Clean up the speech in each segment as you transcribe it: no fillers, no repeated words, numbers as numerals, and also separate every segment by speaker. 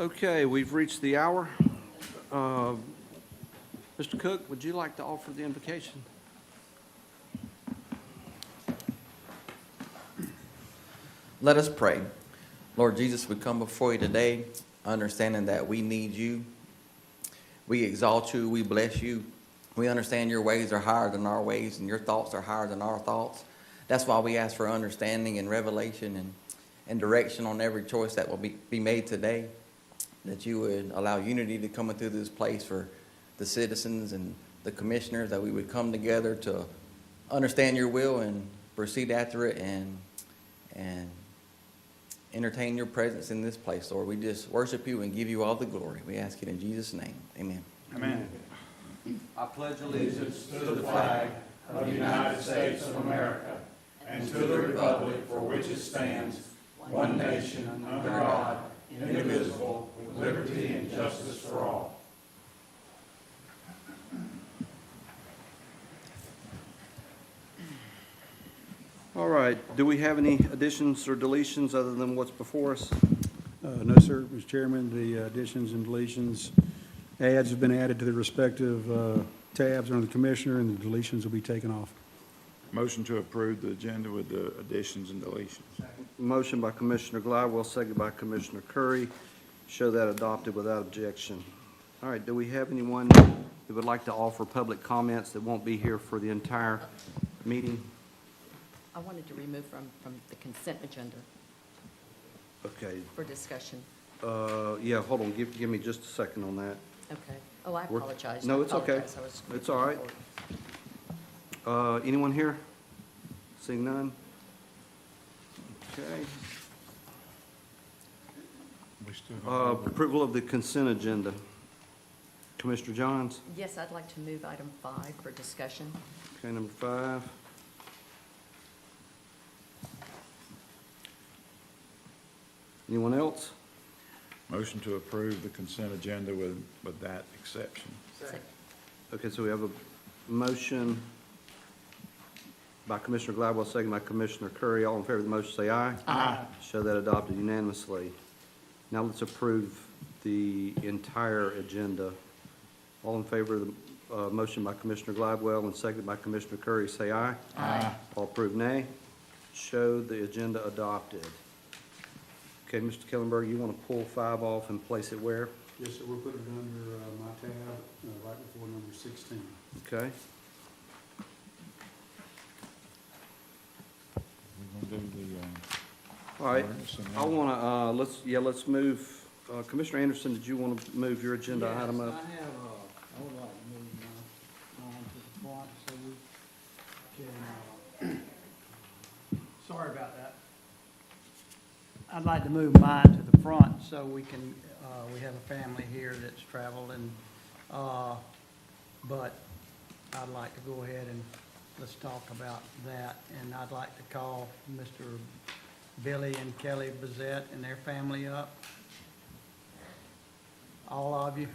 Speaker 1: Okay, we've reached the hour. Uh, Mr. Cook, would you like to offer the invocation?
Speaker 2: Let us pray. Lord Jesus, we come before you today, understanding that we need you. We exalt you. We bless you. We understand your ways are higher than our ways, and your thoughts are higher than our thoughts. That's why we ask for understanding and revelation and direction on every choice that will be made today, that you would allow unity to come into this place for the citizens and the commissioners, that we would come together to understand your will and proceed after it and entertain your presence in this place, Lord. We just worship you and give you all the glory. We ask it in Jesus' name. Amen.
Speaker 3: Amen.
Speaker 1: I pledge
Speaker 3: Allegiance to the flag of the United States of America and to the republic for which it stands, one nation, under God, indivisible, with liberty and justice for all.
Speaker 1: All right, do we have any additions or deletions other than what's before us?
Speaker 4: No, sir, Mr. Chairman. The additions and deletions, adds have been added to the respective tabs under the commissioner, and the deletions will be taken off.
Speaker 3: Motion to approve the agenda with the additions and deletions.
Speaker 1: Motion by Commissioner Gladwell, second by Commissioner Curry. Show that adopted without objection. All right, do we have anyone that would like to offer public comments that won't be here for the entire meeting?
Speaker 5: I wanted to remove from the consent agenda
Speaker 1: Okay,
Speaker 5: for discussion.
Speaker 1: yeah, hold on, give me just a second on that.
Speaker 5: Okay. Oh, I
Speaker 1: We're-
Speaker 5: apologize.
Speaker 1: no,
Speaker 5: I
Speaker 1: it's okay.
Speaker 5: apologize. I was-
Speaker 1: It's all right. Anyone here? Seeing none? Okay. Approval of the consent agenda. Commissioner Johns?
Speaker 5: Yes, I'd like to move item 5 for discussion.
Speaker 1: Okay, number 5. Anyone else?
Speaker 3: Motion to approve the consent agenda with that exception.
Speaker 1: Okay, so we have a motion by Commissioner Gladwell, second by Commissioner Curry. All in favor of the motion, say aye. Aye. Show that adopted unanimously. Now let's approve the entire agenda. All in favor of the motion by Commissioner Gladwell and second by Commissioner Curry, say aye. Aye. All approve, nay. Show the agenda adopted. Okay, Mr. Kellenberg, you want to pull 5 off and place it where?
Speaker 4: Yes, sir, we'll put it under my tab, right before number 16.
Speaker 1: Okay.
Speaker 3: We're going to do the,
Speaker 1: All right,
Speaker 3: ordinance and
Speaker 1: I want to, let's move, Commissioner Anderson, did you want to move your agenda item up?
Speaker 6: Yes, I would like to move mine to the front so we can, sorry about that. I'd like to move mine to the front so we can, we have a family here that's traveled and, but I'd like to go ahead and let's talk about that. And I'd like to call Mr. Billy and Kelly Bazette and their family up. All of you.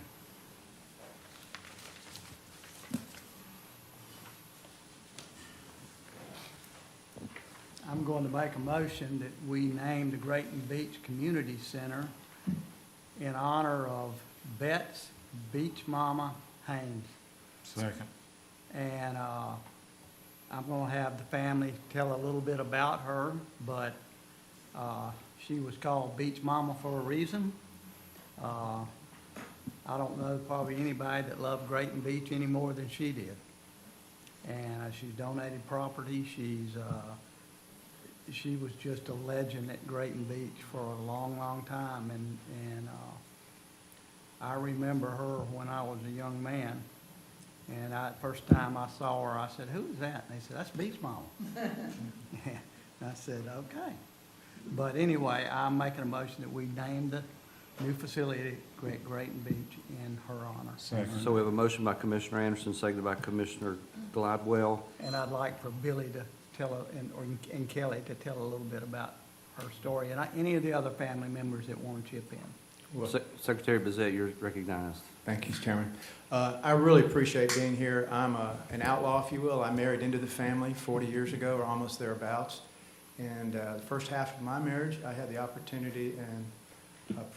Speaker 6: I'm going to make a motion that we name the Grayton Beach Community Center in honor of Betts Beach Mama Haynes.
Speaker 3: second.
Speaker 6: And I'm going to have the family tell a little bit about her, but she was called Beach Mama for a reason. I don't know probably anybody that loved Grayton Beach any more than she did. And she's donated property. She was just a legend at Grayton Beach for a long, long time. And I remember her when I was a young man. And first time I saw her, I said, "Who is that?" And they said, "That's Beach Mama." And I said, "Okay." But anyway, I'm making a motion that we name the new facility at Grayton Beach in her honor.
Speaker 3: Second.
Speaker 1: So we have a motion by Commissioner Anderson, seconded by Commissioner Gladwell.
Speaker 6: And I'd like for Billy to tell, and Kelly to tell a little bit about her story, and any of the other family members that want to chip in.
Speaker 7: Well,
Speaker 1: Secretary Bazette, you're recognized.
Speaker 7: thank you, Mr. Chairman. I really appreciate being here. I'm an outlaw, if you will. I married into the family 40 years ago, or almost thereabouts. And the first half of my marriage, I had the opportunity and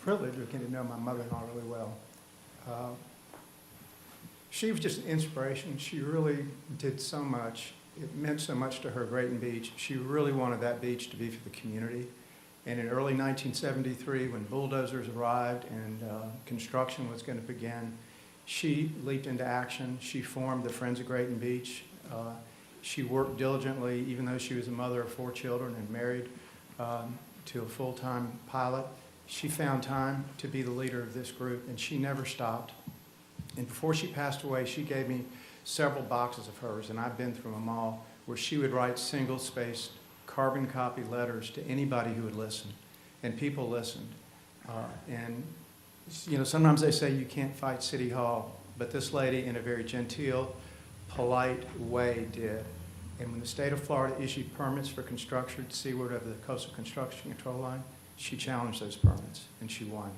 Speaker 7: privilege of getting to know my mother-in-law really well. She was just an inspiration. She really did so much. It meant so much to her, Grayton Beach. She really wanted that beach to be for the community. And in early 1973, when bulldozers arrived and construction was going to begin, she leaped into action. She formed the Friends of Grayton Beach. She worked diligently, even though she was a mother of 4 children and married to a full-time pilot. She found time to be the leader of this group, and she never stopped. And before she passed away, she gave me several boxes of hers, and I've been through them all, where she would write single-spaced carbon copy letters to anybody who would listen, and people listened. And you know, sometimes they say you can't fight City Hall, but this lady, in a very genteel, polite way, did. And when the state of Florida issued permits for construction seaward of the Coastal Construction Control Line, she challenged those permits, and she won.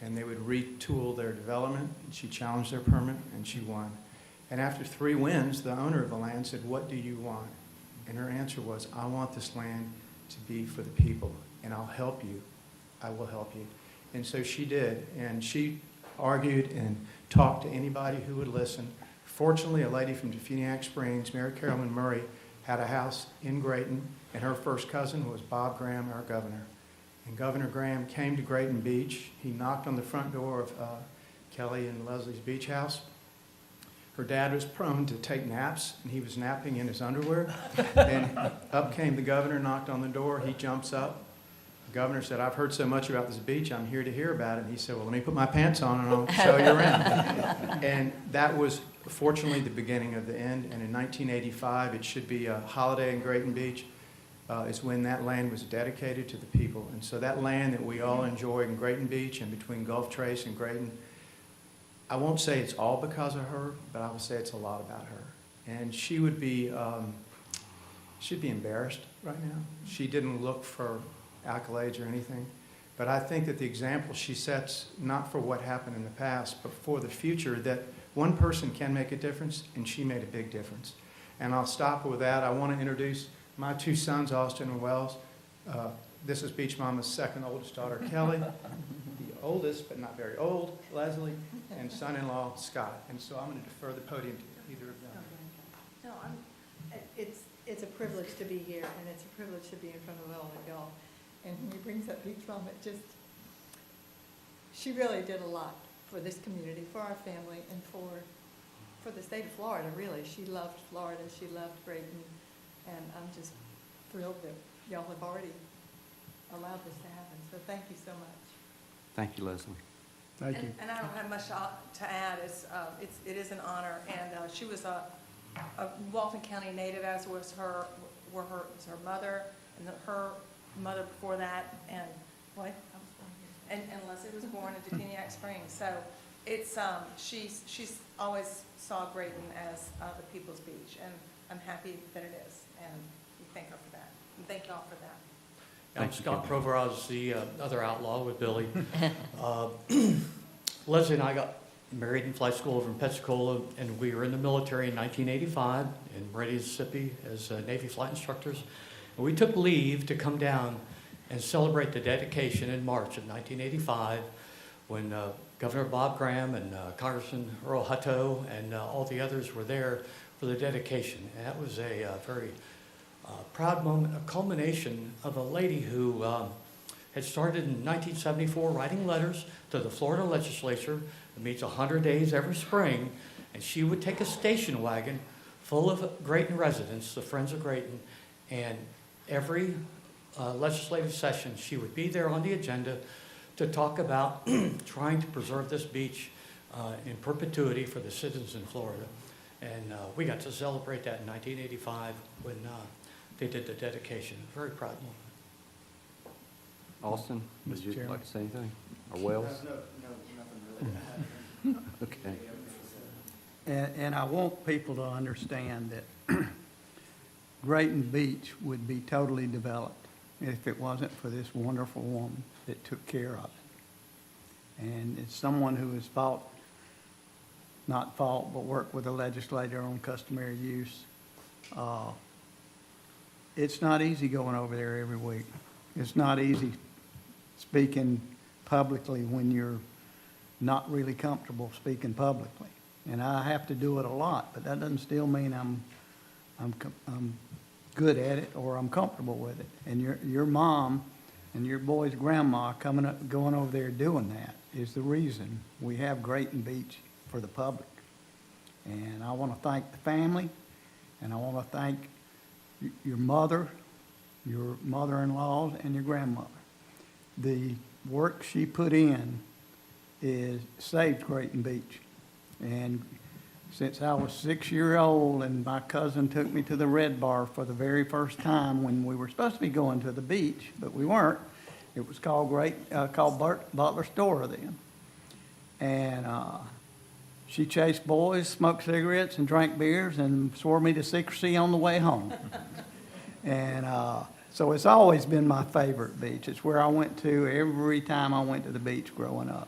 Speaker 7: And they would retool their development, and she challenged their permit, and she won. And after 3 wins, the owner of the land said, "What do you want?" And her answer was, "I want this land to be for the people, and I'll help you. I will help you." And so she did, and she argued and talked to anybody who would listen. Fortunately, a lady from Defuniak Springs, Mary Carolyn Murray, had a house in Grayton, and her first cousin was Bob Graham, our governor. And Governor Graham came to Grayton Beach. He knocked on the front door of Kelly and Leslie's beach house. Her dad was prone to take naps, and he was napping in his underwear. And up came the governor, knocked on the door. He jumps up. The governor said, "I've heard so much about this beach, I'm here to hear about it." And he said, "Well, let me put my pants on and I'll show you around." And that was, fortunately, the beginning of the end. And in 1985, it should be a holiday in Grayton Beach, is when that land was dedicated to the people. And so that land that we all enjoy in Grayton Beach and between Gulf Trace and Grayton, I won't say it's all because of her, but I will say it's a lot about her. And she would be, she'd be embarrassed right now. She didn't look for accolades or anything. But I think that the example she sets, not for what happened in the past, but for the future, that one person can make a difference, and she made a big difference. And I'll stop with that. I want to introduce my 2 sons, Austin and Wells. This is Beach Mama's second oldest daughter, Kelly. The oldest, but not very old, Leslie, and son-in-law, Scott. And so I'm going to defer the podium to either of them.
Speaker 8: No, it's a privilege to be here, and it's a privilege to be in front of all of y'all. And when he brings up Beach Mama, she really did a lot for this community, for our family, and for the state of Florida, really. She loved Florida, she loved Grayton, and I'm just thrilled that y'all have already allowed this to happen. So thank you so much.
Speaker 1: Thank you, Leslie.
Speaker 4: Thank you.
Speaker 8: And I don't have much to add. It is an honor, and she was a Walton County native, as was her mother, and her mother before that, and what? And Leslie was born in Defuniak Springs. So it's she's always saw Grayton as the people's beach, and I'm happy that it is, and we thank her for that, and thank y'all for that.
Speaker 9: I'm Scott Proveraz, the other outlaw with Billy. Leslie and I got married in flight school over in Pensacola, and we were in the military in 1985 in Meridian, Mississippi as Navy flight instructors. And we took leave to come down and celebrate the dedication in March of 1985 when Governor Bob Graham and Congressman Earl Hutto and all the others were there for the dedication. And that was a very proud moment, a culmination of a lady who had started in 1974 writing letters to the Florida legislature. It meets 100 days every spring, and she would take a station wagon full of Grayton residents, the Friends of Grayton, and every legislative session she would be there on the agenda to talk about trying to preserve this beach in perpetuity for the citizens in Florida. And we got to celebrate that in 1985 when they did the dedication. Very proud moment.
Speaker 1: Austin, would
Speaker 4: Mr.
Speaker 1: you
Speaker 4: Chairman.
Speaker 1: like to say anything? Or Wells?
Speaker 7: No, nothing really.
Speaker 1: Okay.
Speaker 6: And I want people to understand that Grayton Beach would be totally developed if it wasn't for this wonderful woman that took care of it. And it's someone who has not fought, but worked with the legislature on customary use. It's not easy going over there every week. It's not easy speaking publicly when you're not really comfortable speaking publicly. And I have to do it a lot, but that doesn't still mean I'm good at it or I'm comfortable with it. And your mom and your boy's grandma coming up, going over there doing that is the reason we have Grayton Beach for the public. And I want to thank the family, and I want to thank your mother, your mother-in-laws, and your grandmother. The work she put in is saved Grayton Beach. And since I was 6 years old and my cousin took me to the Red Bar for the very first time when we were supposed to be going to the beach, but we weren't. It was called Butler Store then. And she chased boys, smoked cigarettes, and drank beers, and swore me to secrecy on the way home. And so it's always been my favorite beach. It's where I went to every time I went to the beach growing up.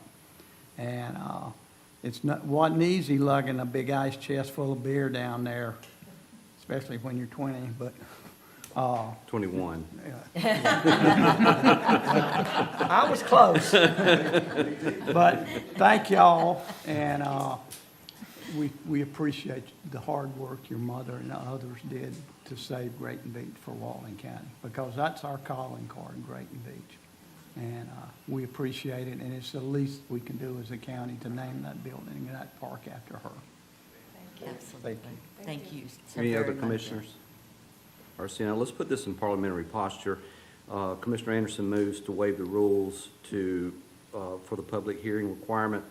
Speaker 6: And wasn't easy lugging a big ice chest full of beer down there, especially when you're 20, but
Speaker 1: 21.
Speaker 6: I was close. But thank y'all, and we appreciate the hard work your mother and others did to save Grayton Beach for Walton County, because that's our calling card, Grayton Beach. And we appreciate it, and it's the least we can do as a county to name that building and that park after her.
Speaker 5: Absolutely. Thank you so
Speaker 1: Any
Speaker 5: very
Speaker 1: other
Speaker 5: much.
Speaker 1: commissioners? Or, see, now, let's put this in parliamentary posture. Commissioner Anderson moves to waive the rules for the public hearing requirement.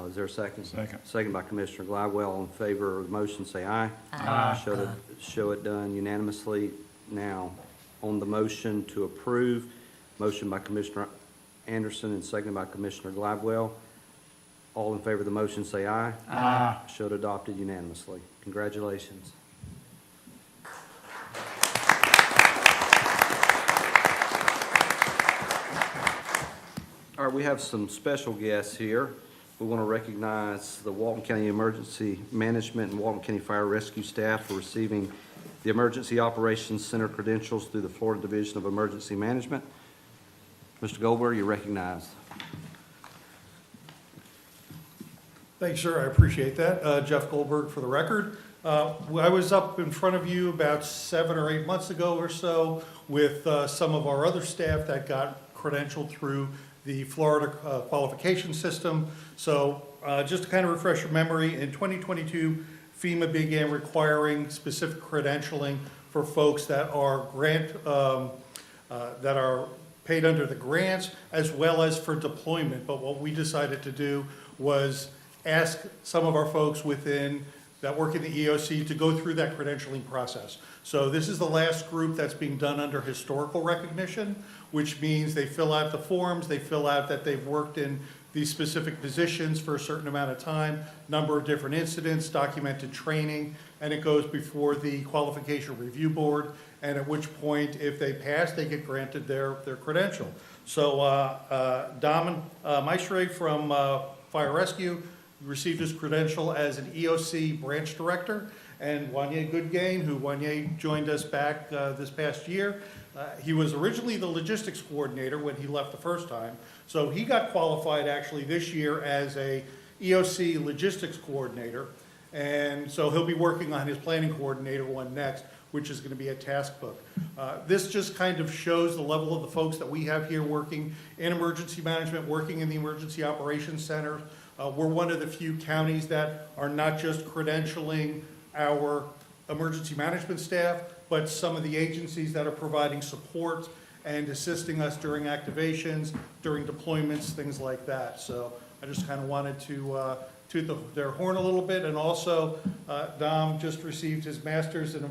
Speaker 1: Is there a second?
Speaker 3: Second.
Speaker 1: Second by Commissioner Glidewell. All in favor of the motion, say aye.
Speaker 5: Aye.
Speaker 1: Show it done unanimously. Now, on the motion to approve, motion by Commissioner Anderson and second by Commissioner Glidewell. All in favor of the motion, say aye. Aye. Show it adopted unanimously. Congratulations. All right, we have some special guests here. We want to recognize the Walton County Emergency Management and Walton County Fire Rescue staff for receiving the Emergency Operations Center credentials through the Florida Division of Emergency Management. Mr. Goldberg, you're recognized.
Speaker 10: Thanks, sir. I appreciate that. Jeff Goldberg for the record. I was up in front of you about 7 or 8 months ago or so with some of our other staff that got credentialed through the Florida qualification system. So just to kind of refresh your memory, in 2022, FEMA began requiring specific credentialing for folks that are that are paid under the grants, as well as for deployment. But what we decided to do was ask some of our folks that work in the EOC to go through that credentialing process. So this is the last group that's being done under historical recognition, which means they fill out the forms, they fill out that they've worked in these specific positions for a certain amount of time, number of different incidents, documented training, and it goes before the Qualification Review Board, and at which point, if they pass, they get granted their credential. So Dom Maestri from Fire Rescue received his credential as an EOC branch director, and Wanye Goodgain, who Wanye joined us back this past year. He was originally the logistics coordinator when he left the first time, so he got qualified actually this year as a EOC logistics coordinator, and so he'll be working on his planning coordinator one next, which is going to be a task book. This just kind of shows the level of the folks that we have here working in emergency management, working in the Emergency Operations Center. We're one of the few counties that are not just credentialing our emergency management staff, but some of the agencies that are providing support and assisting us during activations, during deployments, things like that. So I just kind of wanted to toot their horn a little bit. And also, Dom just received his master's in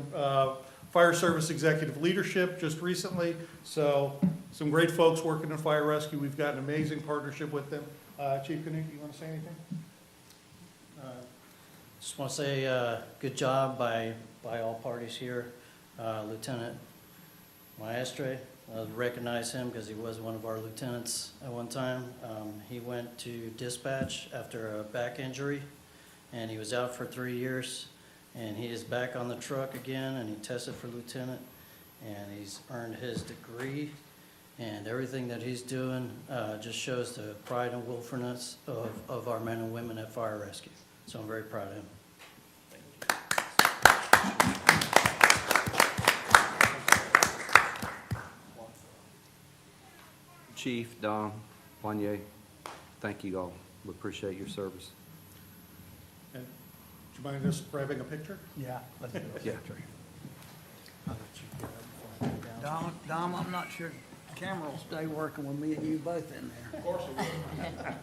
Speaker 10: Fire Service Executive Leadership just recently. So some great folks working in fire rescue. We've got an amazing partnership with them. Chief Canuck, you want to say anything?
Speaker 11: Just want to say good job by all parties here. Lieutenant Maestre, recognize him because he was one of our lieutenants at one time. He went to dispatch after a back injury, and he was out for 3 years. And he is back on the truck again, and he tested for lieutenant, and he's earned his degree And everything that he's doing just shows the pride and willfulness of our men and women at Fire Rescue. So I'm very proud of him.
Speaker 1: Chief, Don, Wanye, thank you all. We appreciate your service.
Speaker 10: And do you mind us grabbing a picture?
Speaker 6: Yeah, let's do it.
Speaker 1: Yeah.
Speaker 6: I'll let you get up before I go down. Dom, I'm not sure the camera will stay working with me and you both in there.
Speaker 10: Of course it will.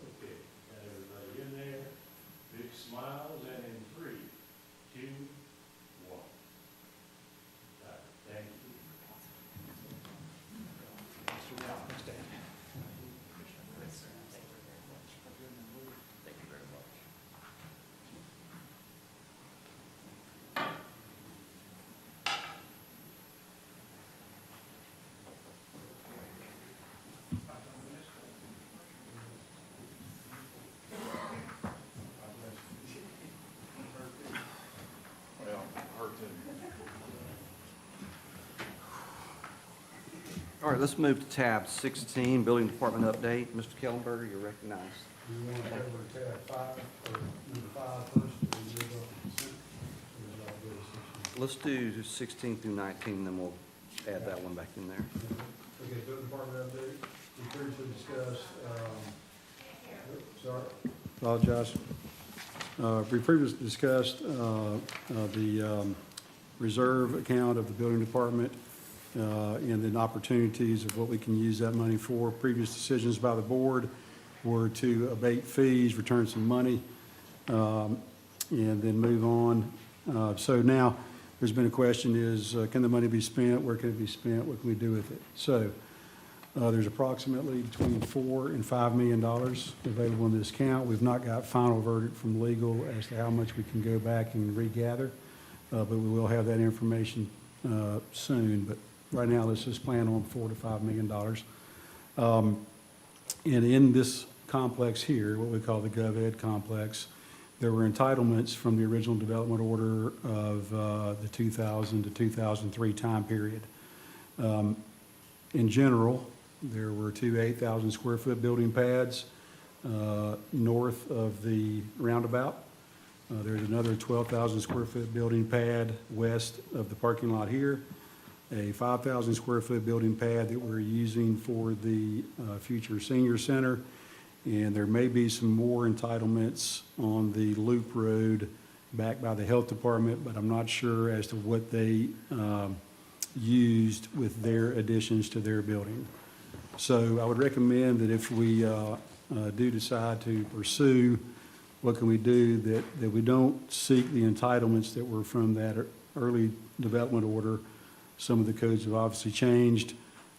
Speaker 3: Okay, got everybody in there, big smiles, and in 3, 2, 1. Got it. Thank you. Well, hurt to
Speaker 1: All right, let's move to tab 16, Building Department update. Mr. Kellenberger, you're recognized.
Speaker 4: Do you want to cover tab 5, or number 5 first, or move up to consent? Or is that good as 16?
Speaker 1: Let's do 16 through 19, then we'll add that one back in there.
Speaker 4: Okay, building department update, we previously discussed, sorry. Apologize. We previously discussed, the, reserve account of the building department, and then opportunities of what we can use that money for. Previous decisions by the board were to abate fees, return some money, and then move on. So now, there's been a question is, can the money be spent? Where can it be spent? What can we do with it? So, there's approximately between $4 and $5 million available in this account. We've not got final verdict from legal as to how much we can go back and regather, but we will have that information soon. But right now, let's just plan on $4 to $5 million. And in this complex here, what we call the GovEd complex, there were entitlements from the original development order of the 2000 to 2003 time period. In general, there were 2 8,000 square foot building pads north of the roundabout. There's another 12,000 square foot building pad west of the parking lot here, a 5,000 square foot building pad that we're using for the future senior center, and there may be some more entitlements on the loop road back by the health department, but I'm not sure as to what they used with their additions to their building. So I would recommend that if we do decide to pursue, what can we do that we don't seek the entitlements that were from that early development order. Some of the codes have obviously changed.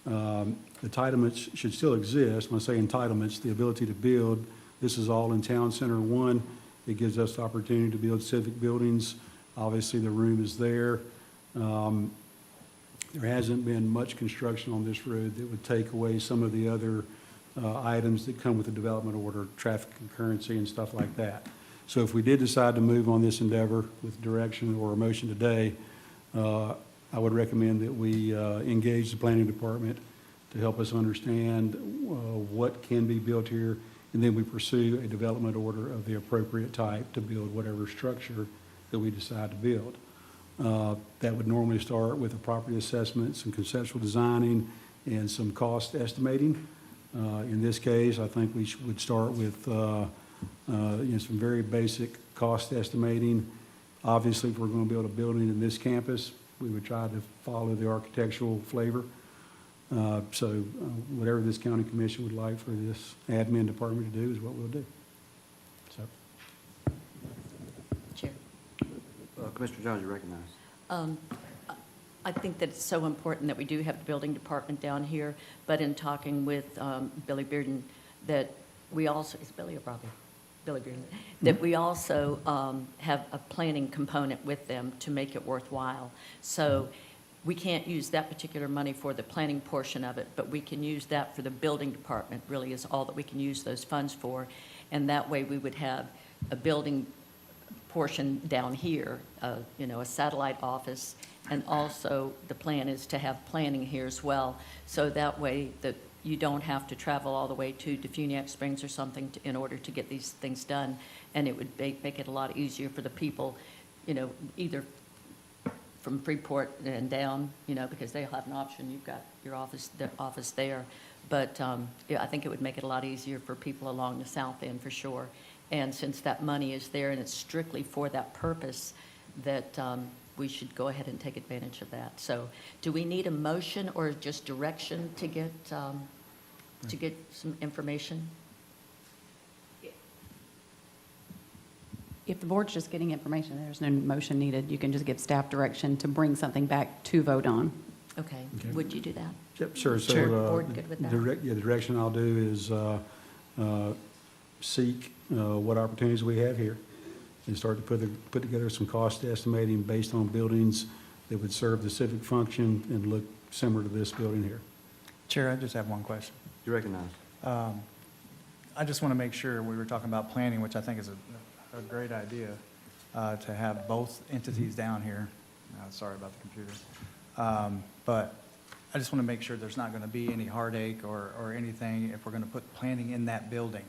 Speaker 4: Entitlements should still exist. When I say entitlements, the ability to build, this is all in Town Center 1. It gives us the opportunity to build civic buildings. Obviously, the room is there. There hasn't been much construction on this road that would take away some of the other items that come with the development order, traffic concurrency and stuff like that. So if we did decide to move on this endeavor with direction or a motion today, I would recommend that we engage the planning department to help us understand what can be built here, and then we pursue a development order of the appropriate type to build whatever structure that we decide to build. That would normally start with a property assessment, some conceptual designing, and some cost estimating. In this case, I think we would start with some very basic cost estimating. Obviously, if we're going to build a building in this campus, we would try to follow the architectural flavor. Whatever this county commission would like for this admin department to do is what we'll do. So,
Speaker 5: Chair.
Speaker 1: Commissioner Jones, you recognize.
Speaker 5: I think that it's so important that we do have the building department down here, but in talking with Billy Bearden, that we also, is Billy or Bobby? Billy Bearden, that we also have a planning component with them to make it worthwhile. So we can't use that particular money for the planning portion of it, but we can use that for the building department, really is all that we can use those funds for. And that way we would have a building portion down here, you know, a satellite office, and also the plan is to have planning here as well. So that way that you don't have to travel all the way to Defuniak Springs or something in order to get these things done. And it would make it a lot easier for the people, you know, either from Freeport and down, you know, because they'll have an option. You've got your office, the office there. But yeah, I think it would make it a lot easier for people along the south end for sure. And since that money is there and it's strictly for that purpose, that we should go ahead and take advantage of that. So do we need a motion or just direction to get some information?
Speaker 12: If the board's just getting information, there's no motion needed. You can just give staff direction to bring something back to vote on.
Speaker 5: Okay,
Speaker 4: Okay.
Speaker 5: would you do that?
Speaker 4: Yep, sure. So,
Speaker 5: Sure. Board good with that?
Speaker 4: the direction I'll do is seek what opportunities we have here and start to put together some cost estimating based on buildings that would serve the civic function and look similar to this building here.
Speaker 13: Chair, I just have one question.
Speaker 1: You recognize.
Speaker 13: I just want to make sure, we were talking about planning, which I think is a great idea, to have both entities down here. Sorry about the computer. But I just want to make sure there's not going to be any heartache or anything if we're going to put planning in that building.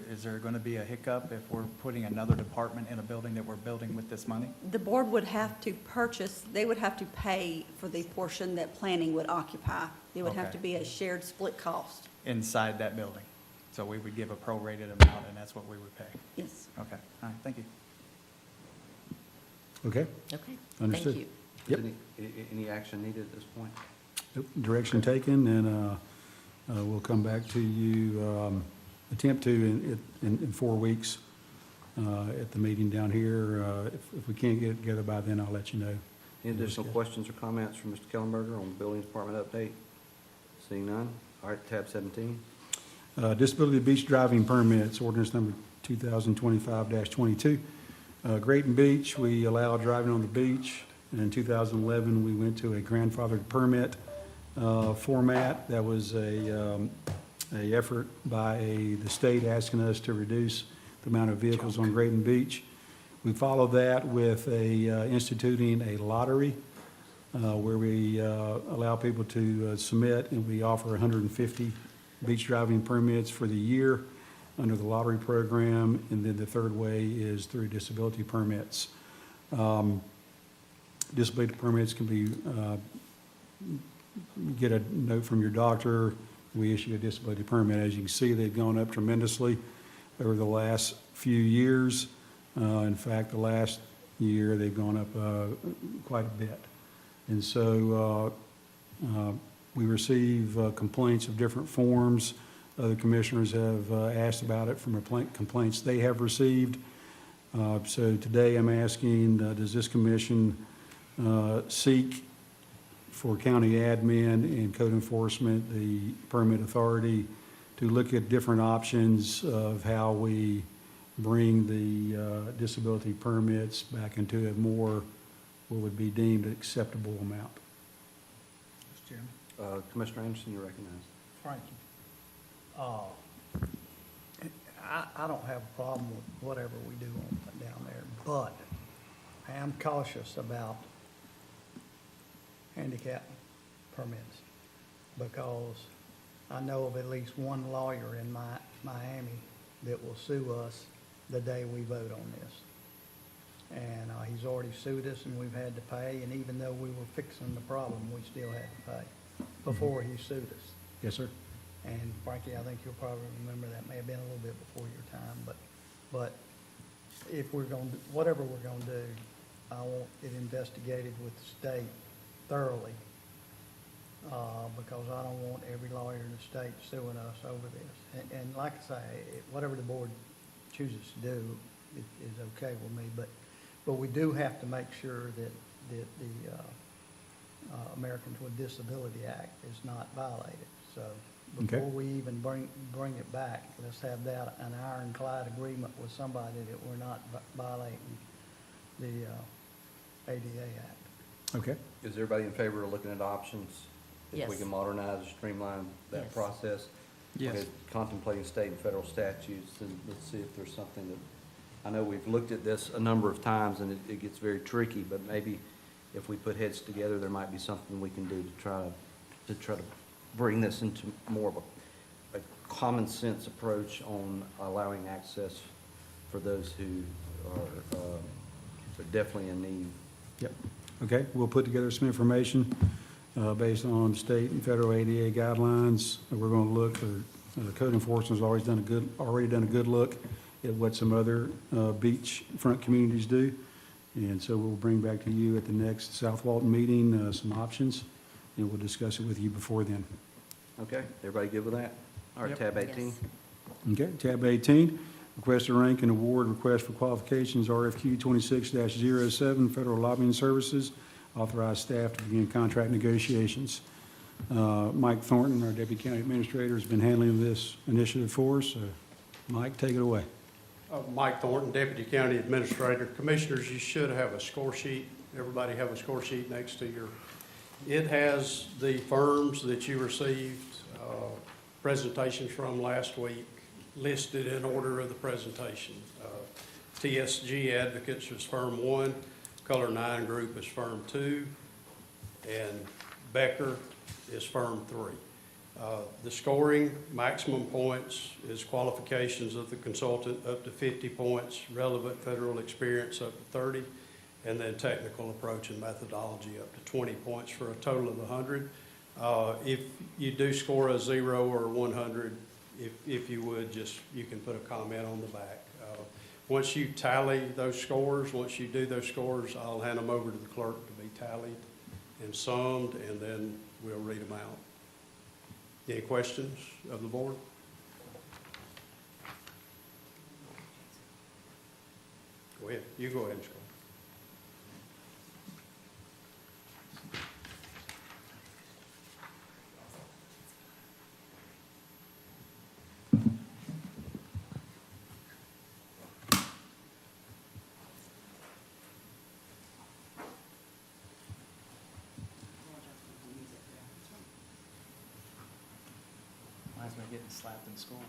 Speaker 13: Is there going to be a hiccup if we're putting another department in a building that we're building with this money?
Speaker 14: The board would have to purchase, they would have to pay for the portion that planning would occupy. It would have
Speaker 13: Okay.
Speaker 14: to be a shared split cost.
Speaker 13: Inside that building? So we would give a prorated amount, and that's what we would pay?
Speaker 14: Yes.
Speaker 13: Okay, all right, thank you.
Speaker 4: Okay?
Speaker 5: Okay,
Speaker 4: Understood.
Speaker 5: thank you.
Speaker 4: Yep.
Speaker 1: Any action needed at this point?
Speaker 4: Yep, direction taken, and we'll come back to you, attempt to in 4 weeks at the meeting down here. If we can't get it together by then, I'll let you know.
Speaker 1: Any additional questions or comments from Mr. Kellenberger on the building department update? Seeing none. All right, tab 17.
Speaker 4: Disability beach driving permits, ordinance number 2025-22. Grayton Beach, we allow driving on the beach. And in 2011, we went to a grandfathered permit format. That was a effort by the state asking us to reduce the amount of vehicles on Grayton Beach. We followed that with instituting a lottery where we allow people to submit, and we offer 150 beach driving permits for the year under the lottery program. And then the third way is through disability permits. Disability permits can be, you get a note from your doctor, we issue a disability permit. As you can see, they've gone up tremendously over the last few years. In fact, the last year, they've gone up quite a bit. And so we receive complaints of different forms. Other commissioners have asked about it from complaints they have received. So today I'm asking, does this commission seek for county admin and code enforcement, the permit authority, to look at different options of how we bring the disability permits back into a more, what would be deemed acceptable amount?
Speaker 6: Mr. Chairman.
Speaker 1: Commissioner Anderson, you recognize.
Speaker 6: Frank, I don't have a problem with whatever we do down there, but I am cautious about handicap permits because I know of at least one lawyer in Miami that will sue us the day we vote on this. And he's already sued us and we've had to pay, and even though we were fixing the problem, we still had to pay before he sued us.
Speaker 4: Yes, sir.
Speaker 6: And Frankie, I think you'll probably remember that may have been a little bit before your time, but if we're going to, whatever we're going to do, I want it investigated with the state thoroughly because I don't want every lawyer in the state suing us over this. And like I say, whatever the board chooses to do is okay with me, but we do have to make sure that the Americans with Disability Act is not violated. So
Speaker 4: Okay.
Speaker 6: before we even bring it back, let's have that, an ironclad agreement with somebody that we're not violating the ADA Act.
Speaker 4: Okay.
Speaker 1: Is everybody in favor of looking at options? If we
Speaker 5: Yes.
Speaker 1: can modernize and streamline that
Speaker 5: Yes.
Speaker 1: process?
Speaker 13: Yes.
Speaker 1: Okay, contemplating state and federal statutes, and let's see if there's something that, I know we've looked at this a number of times, and it gets very tricky, but maybe if we put heads together, there might be something we can do to try to bring this into more of a common sense approach on allowing access for those who are definitely in need.
Speaker 4: Yep. Okay, we'll put together some information based on state and federal ADA guidelines. We're going to look, code enforcement's already done a good look at what some other beachfront communities do. And so we'll bring back to you at the next South Walton meeting some options, and we'll discuss it with you before then.
Speaker 1: Okay, everybody good with that? All right,
Speaker 13: Yep.
Speaker 1: tab 18.
Speaker 5: Yes.
Speaker 4: Okay, tab 18, request to rank and award request for qualifications, RFQ 26-07, federal lobbying services. Authorize staff to begin contract negotiations. Mike Thornton, our Deputy County Administrator, has been handling this initiative for us. Mike, take it away.
Speaker 15: Mike Thornton, Deputy County Administrator. Commissioners, you should have a score sheet. Everybody have a score sheet next to your, it has the firms that you received presentations from last week listed in order of the presentation. TSG Advocates is firm 1, Color 9 Group is firm 2, and Becker is firm 3. The scoring, maximum points is qualifications of the consultant up to 50 points, relevant federal experience up to 30, and then technical approach and methodology up to 20 points for a total of 100. If you do score a 0 or 100, if you would, you can put a comment on the back. Once you tally those scores, once you do those scores, I'll hand them over to the clerk to be tallied and summed, and then we'll read them out. Any questions of the board? Go ahead. You go ahead and score.
Speaker 13: Might as well getting slapped in school.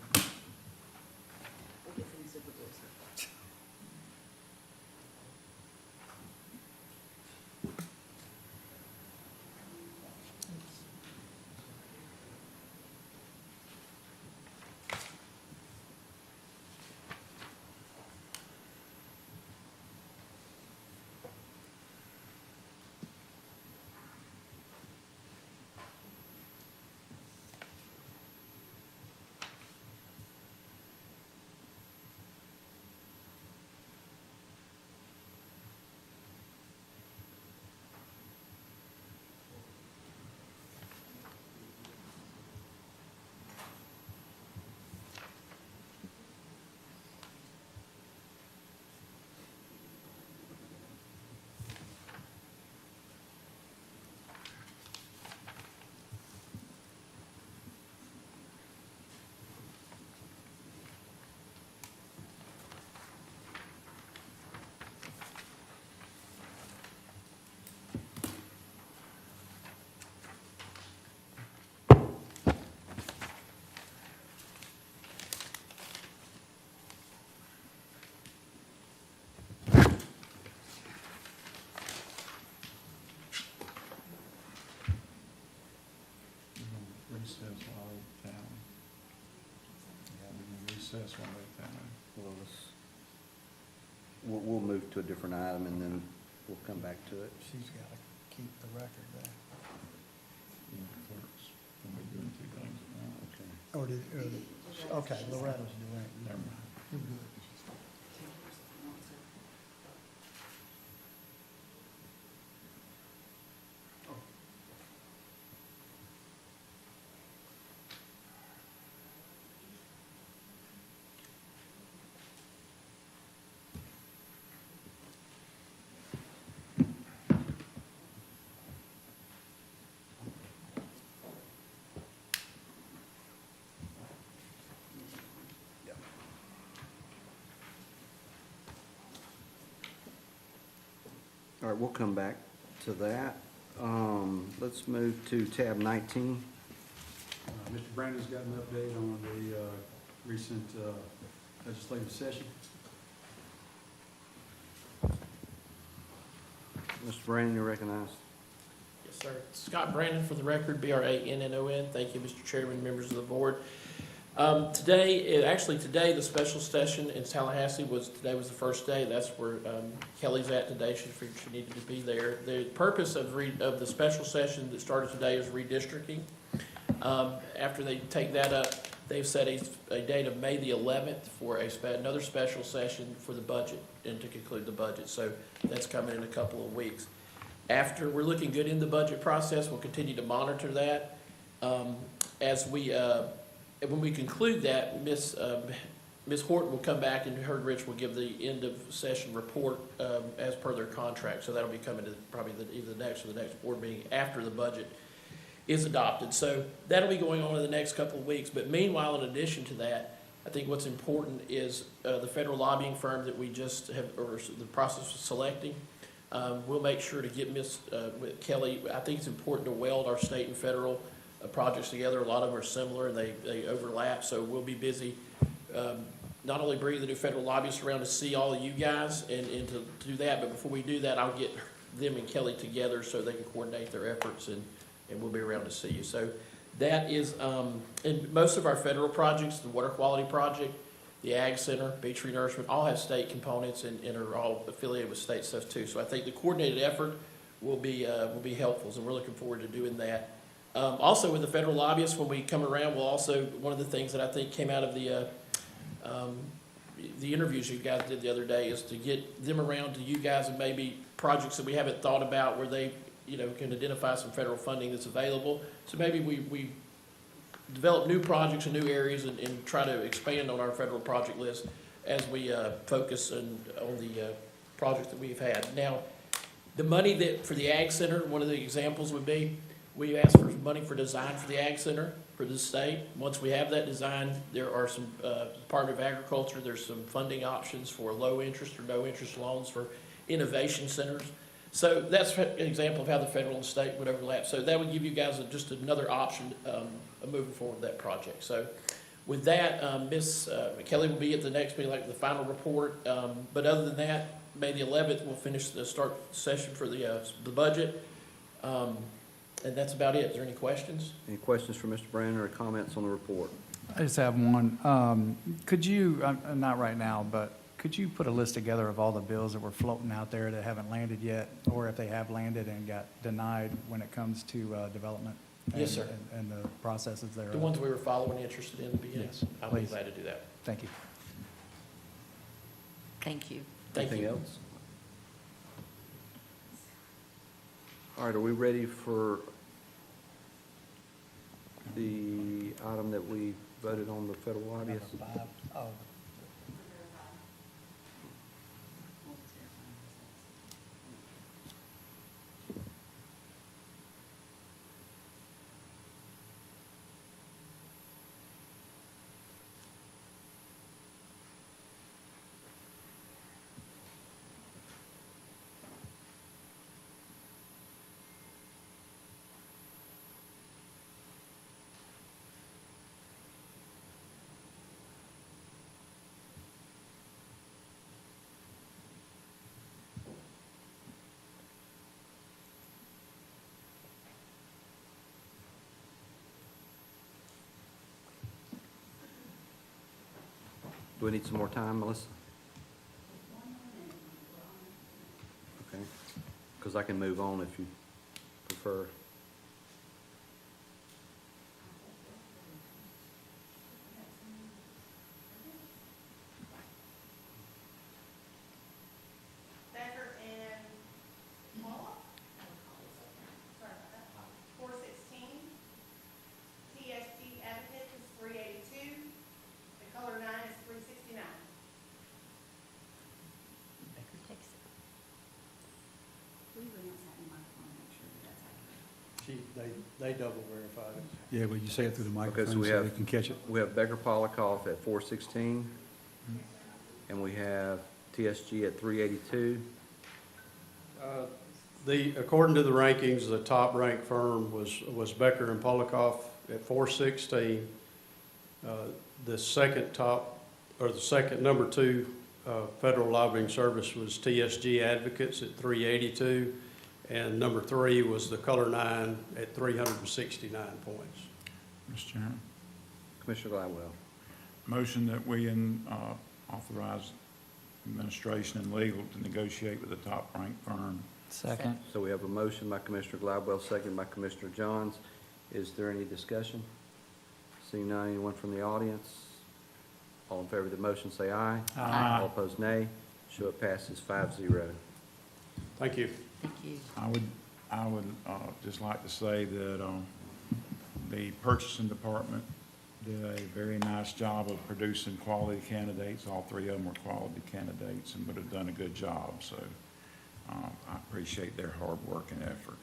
Speaker 10: Recess while we're down. Yeah, we can recess while we're down.
Speaker 1: Well, we'll move to a different item, and then we'll come back to it.
Speaker 6: She's got to keep the record there.
Speaker 10: Clerks, when we're doing 2 things at once.
Speaker 6: Okay, Loretta's doing it.
Speaker 10: Never mind.
Speaker 6: You're good.
Speaker 1: All right, we'll come back to that. Let's move to tab 19.
Speaker 4: Mr. Brandon's got an update on the recent legislative session.
Speaker 1: Mr. Brandon, you're recognized.
Speaker 16: Yes, sir. Scott Brandon for the record, BRANNON. Thank you, Mr. Chairman, members of the board. Today, the special session in Tallahassee today was the first day. That's where Kelly's at today. She figured she needed to be there. The purpose of the special session that started today is redistricting. After they take that up, they've set a date of May the 11th for another special session for the budget and to conclude the budget. So that's coming in a couple of weeks. After we're looking good in the budget process, we'll continue to monitor that. When we conclude that, Ms. Horton will come back and her and Rich will give the end of session report as per their contract. So that'll be coming to probably either the next or the next board meeting after the budget is adopted. So that'll be going on in the next couple of weeks. But meanwhile, in addition to that, I think what's important is the federal lobbying firm that we just have, or the process of selecting. We'll make sure to get with Kelly. I think it's important to weld our state and federal projects together. A lot of them are similar and they overlap. So we'll be busy not only bringing the new federal lobbyists around to see all of you guys and to do that, but before we do that, I'll get them and Kelly together so they can coordinate their efforts and we'll be around to see you. So that is, in most of our federal projects, the Water Quality Project, the Ag Center, Beach Renourishment, all have state components and are all affiliated with state stuff too. So I think the coordinated effort will be helpful, and we're looking forward to doing that. Also with the federal lobbyists, when we come around, we'll also, one of the things that I think came out of the interviews you guys did the other day is to get them around to you guys and maybe projects that we haven't thought about where they can identify some federal funding that's available. So maybe we develop new projects in new areas and try to expand on our federal project list as we focus on the projects that we've had. Now, the money for the Ag Center, one of the examples would be, we asked for money for design for the Ag Center for the state. Once we have that design, there are some, Department of Agriculture, there's some funding options for low interest or no interest loans for innovation centers. So that's an example of how the federal and state would overlap. So that would give you guys just another option of moving forward with that project. So with that, Ms. Kelly will be at the next meeting, like the final report. But other than that, May the 11th, we'll finish the start session for the budget. And that's about it. Is there any questions?
Speaker 1: Any questions for Mr. Brandon or comments on the report?
Speaker 13: I just have one. Could you, not right now, but could you put a list together of all the bills that were floating out there that haven't landed yet, or if they have landed and got denied when it comes to development?
Speaker 16: Yes, sir.
Speaker 13: And the processes there?
Speaker 16: The ones we were following interested in the beginning?
Speaker 13: Yes,
Speaker 16: I'll be
Speaker 13: please.
Speaker 16: glad to do that.
Speaker 13: Thank you.
Speaker 5: Thank you.
Speaker 16: Thank
Speaker 1: Anything
Speaker 16: you.
Speaker 1: else? All right, are we ready for the item that we voted on, the federal lobbyists?
Speaker 6: Oh,
Speaker 1: Do we need some more time, Melissa? Okay, because I can move on if you prefer.
Speaker 8: Becker and Mola. Sorry about that. 416. TSG Advocate is 382. The color 9 is 369.
Speaker 5: Becker takes it.
Speaker 14: Please announce that in my phone, make sure that that's accurate.
Speaker 15: They double verified it.
Speaker 4: Yeah, would you say it through the microphone
Speaker 1: so we
Speaker 4: so
Speaker 1: have-
Speaker 4: they can catch it?
Speaker 1: We have Becker Polikoff at 416, and we have TSG at 382.
Speaker 15: According to the rankings, the top-ranked firm was Becker and Polikoff at 416. The second number two federal lobbying service was TSG Advocates at 382, and number three was the Color 9 at 369 points.
Speaker 3: Mr. Chairman,
Speaker 1: Commissioner Gladwell.
Speaker 3: motion that we authorize administration and legal to negotiate with the top-ranked firm.
Speaker 13: Second.
Speaker 1: So we have a motion by Commissioner Gladwell, second by Commissioner Johns. Is there any discussion? Seeing none, anyone from the audience? All in favor of the motion, say aye.
Speaker 3: Aye.
Speaker 1: All opposed, nay. Show it passes 5-0.
Speaker 15: Thank you.
Speaker 5: Thank you.
Speaker 3: I would just like to say that the purchasing department did a very nice job of producing quality candidates. All three of them were quality candidates and would have done a good job. So I appreciate their hard work and effort.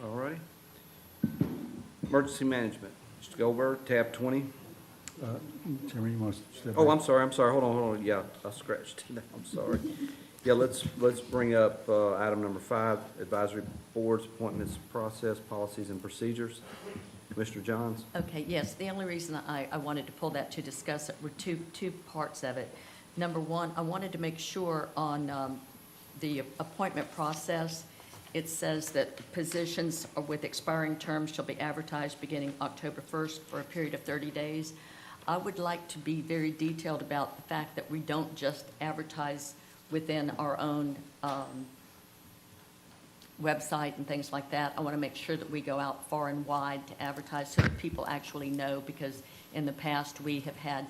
Speaker 1: All righty. Emergency management. Mr. Goldberg, tab 20.
Speaker 4: Chairman, you want to step
Speaker 1: Oh,
Speaker 4: back?
Speaker 1: I'm sorry. Hold on. Yeah, I scratched it. I'm sorry. Yeah, let's bring up item number 5, advisory boards, appointments, process, policies, and procedures. Commissioner Johns?
Speaker 5: Okay, yes, the only reason I wanted to pull that to discuss it were two parts of it. Number one, I wanted to make sure on the appointment process, it says that positions with expiring terms shall be advertised beginning October 1st for a period of 30 days. I would like to be very detailed about the fact that we don't just advertise within our own website and things like that. I want to make sure that we go out far and wide to advertise so that people actually know, because in the past, we have had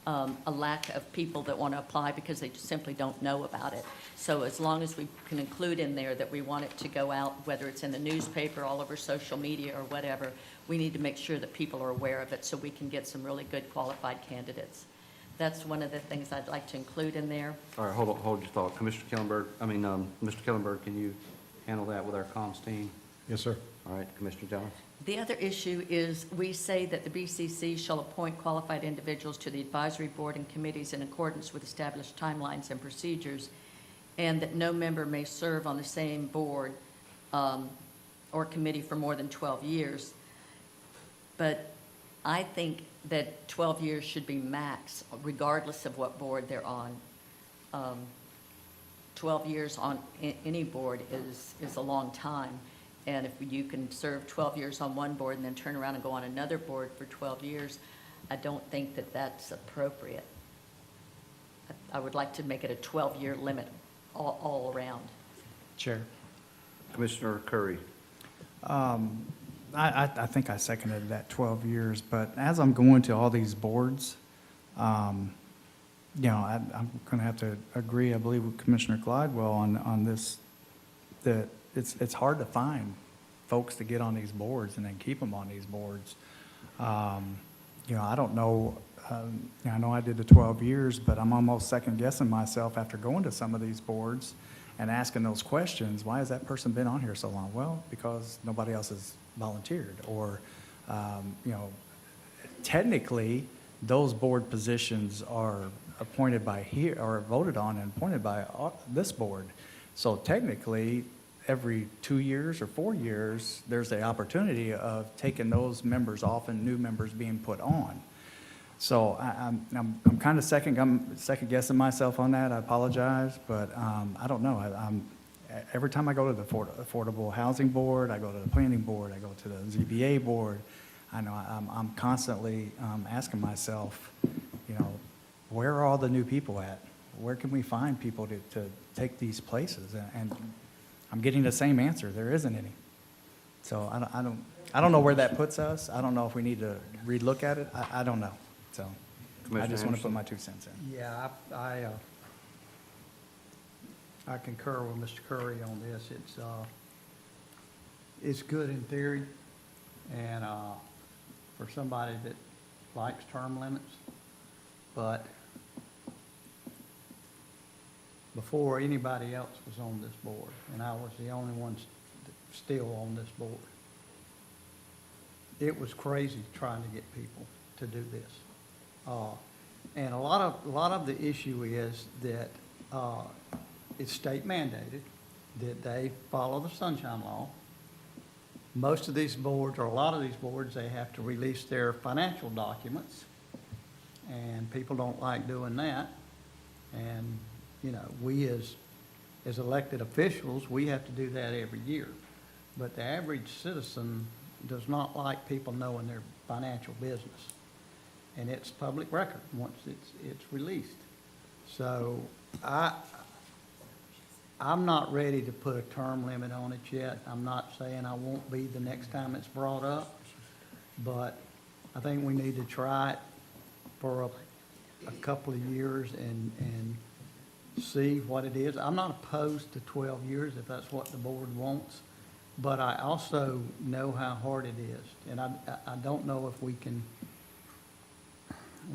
Speaker 5: a lack of people that want to apply because they just simply don't know about it. So as long as we can include in there that we want it to go out, whether it's in the newspaper, all over social media or whatever, we need to make sure that people are aware of it so we can get some really good qualified candidates. That's one of the things I'd like to include in there.
Speaker 1: All right, hold your thought. Mr. Kellenberg, can you handle that with our comms team?
Speaker 4: Yes, sir.
Speaker 1: All right, Commissioner Johns?
Speaker 5: The other issue is we say that the BCC shall appoint qualified individuals to the advisory board and committees in accordance with established timelines and procedures, and that no member may serve on the same board or committee for more than 12 years. But I think that 12 years should be max, regardless of what board they're on. 12 years on any board is a long time. And if you can serve 12 years on one board and then turn around and go on another board for 12 years, I don't think that that's appropriate. I would like to make it a 12-year limit all around.
Speaker 13: Chair.
Speaker 1: Commissioner Curry?
Speaker 13: I think I seconded that 12 years, but as I'm going to all these boards, I'm going to have to agree, I believe, with Commissioner Glidewell on this, that it's hard to find folks to get on these boards and then keep them on these boards. I don't know, I know I did the 12 years, but I'm almost second guessing myself after going to some of these boards and asking those questions. Why has that person been on here so long? Well, because nobody else has volunteered, or, technically, those board positions are appointed by here, or voted on and appointed by this board. So technically, every 2 years or 4 years, there's the opportunity of taking those members off and new members being put on. So I'm kind of second guessing myself on that. I apologize, but I don't know. Every time I go to the Affordable Housing Board, I go to the Planning Board, I go to the ZBA Board, I know I'm constantly asking myself, where are all the new people at? Where can we find people to take these places? And I'm getting the same answer. There isn't any. So I don't know where that puts us. I don't know if we need to relook at it. I don't know. So I just want to put my 2 cents in.
Speaker 6: Yeah, I concur with Mr. Curry on this. It's good in theory, and for somebody that likes term limits, but before anybody else was on this board, and I was the only one still on this board, it was crazy trying to get people to do this. And a lot of the issue is that it's state mandated that they follow the sunshine law. Most of these boards, or a lot of these boards, they have to release their financial documents, and people don't like doing that. And, you know, we as elected officials, we have to do that every year. But the average citizen does not like people knowing their financial business. And it's public record once it's released. So I'm not ready to put a term limit on it yet. I'm not saying I won't be the next time it's brought up, but I think we need to try it for a couple of years and see what it is. I'm not opposed to 12 years if that's what the board wants, but I also know how hard it is. And I don't know if we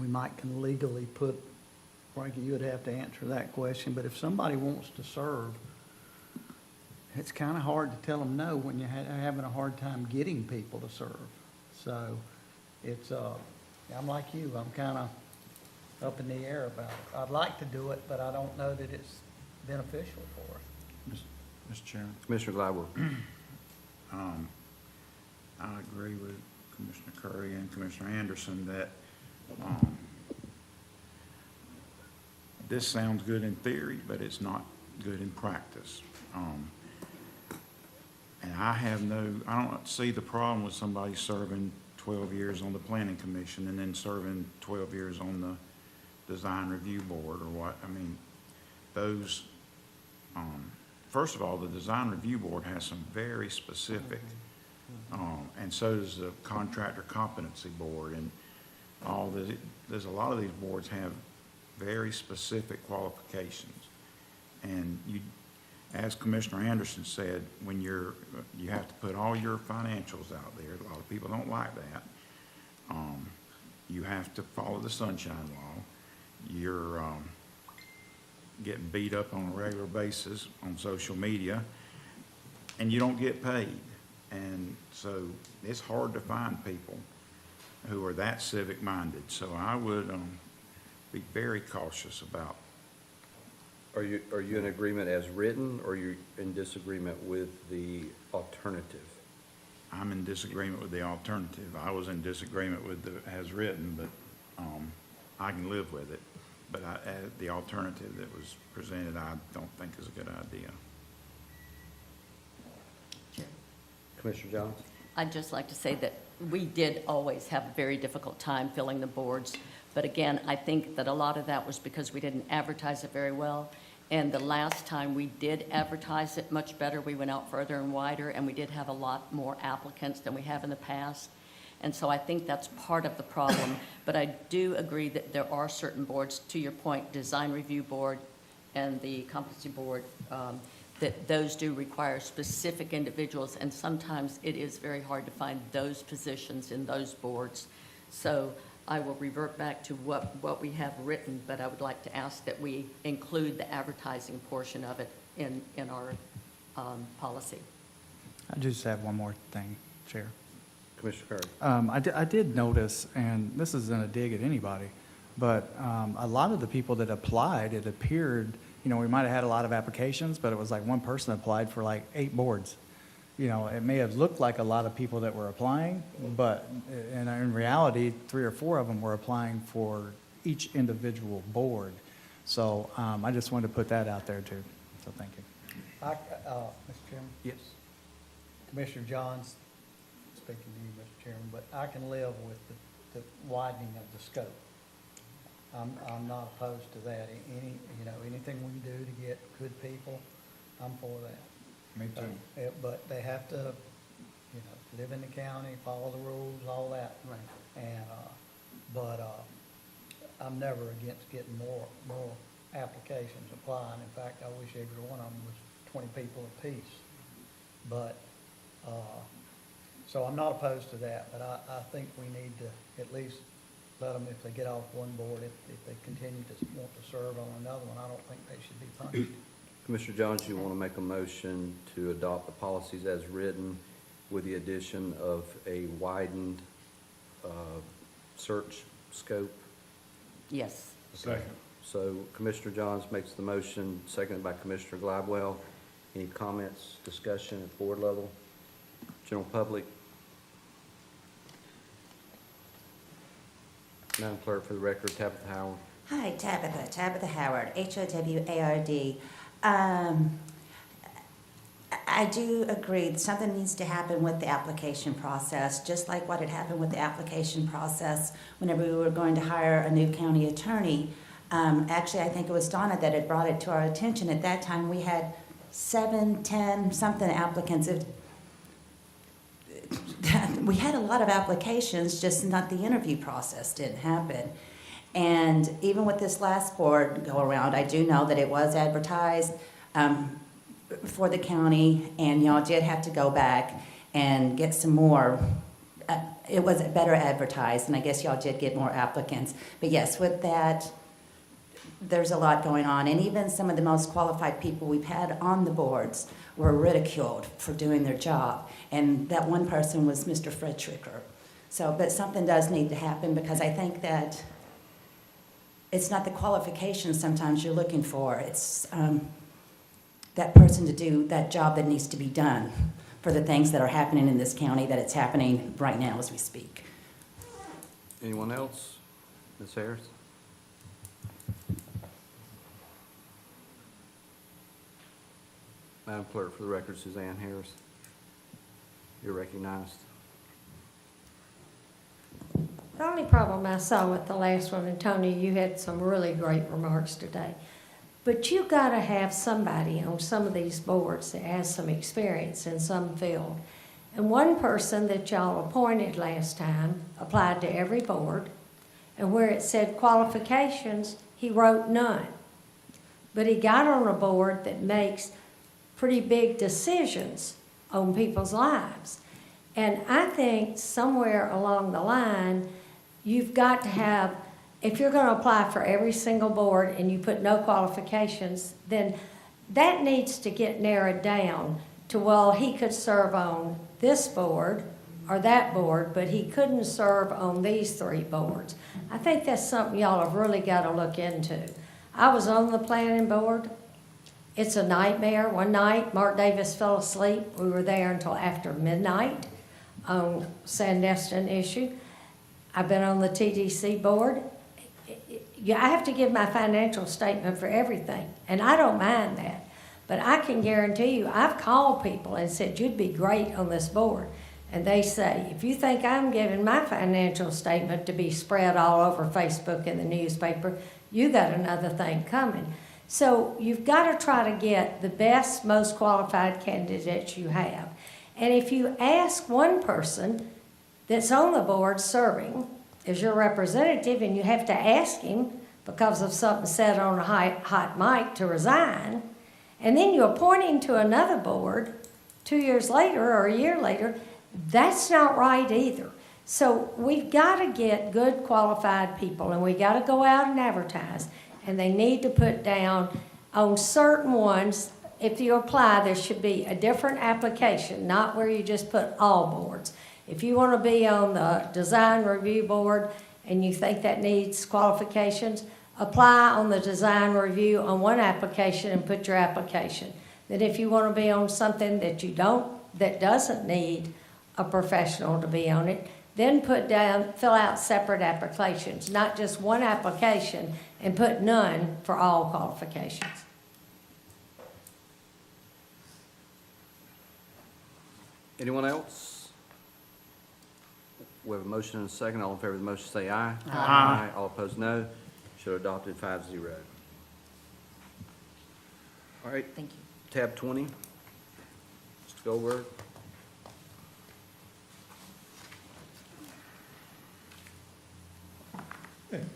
Speaker 6: might can legally put, Frankie, you would have to answer that question, but if somebody wants to serve, it's kind of hard to tell them no when you're having a hard time getting people to serve. So it's, I'm like you, I'm kind of up in the air about it. I'd like to do it, but I don't know that it's beneficial for us.
Speaker 13: Mr. Chairman,
Speaker 1: Commissioner Gladwell.
Speaker 3: I agree with Commissioner Curry and Commissioner Anderson that this sounds good in theory, but it's not good in practice. And I don't see the problem with somebody serving 12 years on the Planning Commission and then serving 12 years on the Design Review Board or what. I mean, those, first of all, the Design Review Board has some very specific, and so does the Contractor Competency Board, and there's a lot of these boards have very specific qualifications. And as Commissioner Anderson said, when you have to put all your financials out there. A lot of people don't like that. You have to follow the sunshine law. You're getting beat up on a regular basis on social media, and you don't get paid. And so it's hard to find people who are that civic-minded. So I would be very cautious about.
Speaker 1: Are you in agreement as written, or are you in disagreement with the alternative?
Speaker 3: I'm in disagreement with the alternative. I was in disagreement with the as written, but I can live with it. But the alternative that was presented, I don't think is a good idea.
Speaker 1: Commissioner Jones?
Speaker 5: I'd just like to say that we did always have a very difficult time filling the boards. But again, I think that a lot of that was because we didn't advertise it very well. And the last time we did advertise it much better, we went out further and wider, and we did have a lot more applicants than we have in the past. And so I think that's part of the problem. But I do agree that there are certain boards, to your point, Design Review Board and the Competency Board, that those do require specific individuals, and sometimes it is very hard to find those positions in those boards. So I will revert back to what we have written, but I would like to ask that we include the advertising portion of it in our policy.
Speaker 13: I just have one more thing, Chair.
Speaker 1: Commissioner Curry?
Speaker 13: I did notice, and this isn't a dig at anybody, but a lot of the people that applied, it appeared, you know, we might have had a lot of applications, but it was like one person applied for like 8 boards. You know, it may have looked like a lot of people that were applying, but in reality, 3 or 4 of them were applying for each individual board. So I just wanted to put that out there too. So thank you.
Speaker 6: Mr. Chairman?
Speaker 13: Yes.
Speaker 6: Commissioner Johns, speaking to you, Mr. Chairman, but I can live with the widening of the scope. I'm not opposed to that. Anything we can do to get good people, I'm for that.
Speaker 13: Me too.
Speaker 6: But they have to, live in the county, follow the rules, all that.
Speaker 5: Right.
Speaker 6: And, I'm never against getting more applications applying. In fact, I wish every one of them was 20 people apiece. But, so I'm not opposed to that, but I think we need to at least let them, if they get off one board, if they continue to want to serve on another one, I don't think they should be punished.
Speaker 1: Commissioner Jones, you want to make a motion to adopt the policies as written with the addition of a widened search scope?
Speaker 5: Yes.
Speaker 1: Second. So Commissioner Johns makes the motion, seconded by Commissioner Gladwell. Any comments, discussion at board level? General public? Madam Clerk, for the record, Tabitha Howard.
Speaker 17: Hi, Tabitha Howard, Howard. I do agree that something needs to happen with the application process, just like what had happened with the application process whenever we were going to hire a new county attorney. Actually, I think it was Donna that had brought it to our attention. At that time, we had 7, 10, something applicants. We had a lot of applications, just not the interview process didn't happen. And even with this last board go around, I do know that it was advertised for the county, and y'all did have to go back and get some more. It was better advertised, and I guess y'all did get more applicants. But yes, with that, there's a lot going on. And even some of the most qualified people we've had on the boards were ridiculed for doing their job. And that one person was Mr. Fred Tricker. So, but something does need to happen, because I think that it's not the qualifications sometimes you're looking for. It's that person to do that job that needs to be done for the things that are happening in this county, that it's happening right now as we speak.
Speaker 1: Anyone else? Ms. Harris? Madam Clerk, for the record, Suzanne Harris. You're recognized.
Speaker 18: The only problem I saw with the last one, and Tony, you had some really great remarks today, but you got to have somebody on some of these boards that has some experience in some field. And one person that y'all appointed last time applied to every board, and where it said qualifications, he wrote none. But he got on a board that makes pretty big decisions on people's lives. And I think somewhere along the line, you've got to have, if you're going to apply for every single board and you put no qualifications, then that needs to get narrowed down to, well, he could serve on this board or that board, but he couldn't serve on these 3 boards. I think that's something y'all have really got to look into. I was on the planning board. It's a nightmare. One night, Mark Davis fell asleep. We were there until after midnight on Sandestin issue. I've been on the TDC board. I have to give my financial statement for everything, and I don't mind that. But I can guarantee you, I've called people and said, you'd be great on this board. And they say, if you think I'm giving my financial statement to be spread all over Facebook and the newspaper, you got another thing coming. So you've got to try to get the best, most qualified candidates you have. And if you ask one person that's on the board serving as your representative, and you have to ask him because of something said on a hot mic to resign, and then you appoint him to another board 2 years later or a year later, that's not right either. So we've got to get good qualified people, and we got to go out and advertise. And they need to put down on certain ones, if you apply, there should be a different application, not where you just put all boards. If you want to be on the design review board and you think that needs qualifications, apply on the design review on one application and put your application. Then if you want to be on something that doesn't need a professional to be on it, then fill out separate applications, not just one application and put none for all qualifications.
Speaker 1: Anyone else? We have a motion and a second. All in favor of the motion say aye.
Speaker 18: Aye.
Speaker 1: All opposed, no. Should adopted 5-0. All right.
Speaker 5: Thank you.
Speaker 1: Tab 20. Mr. Goldberg.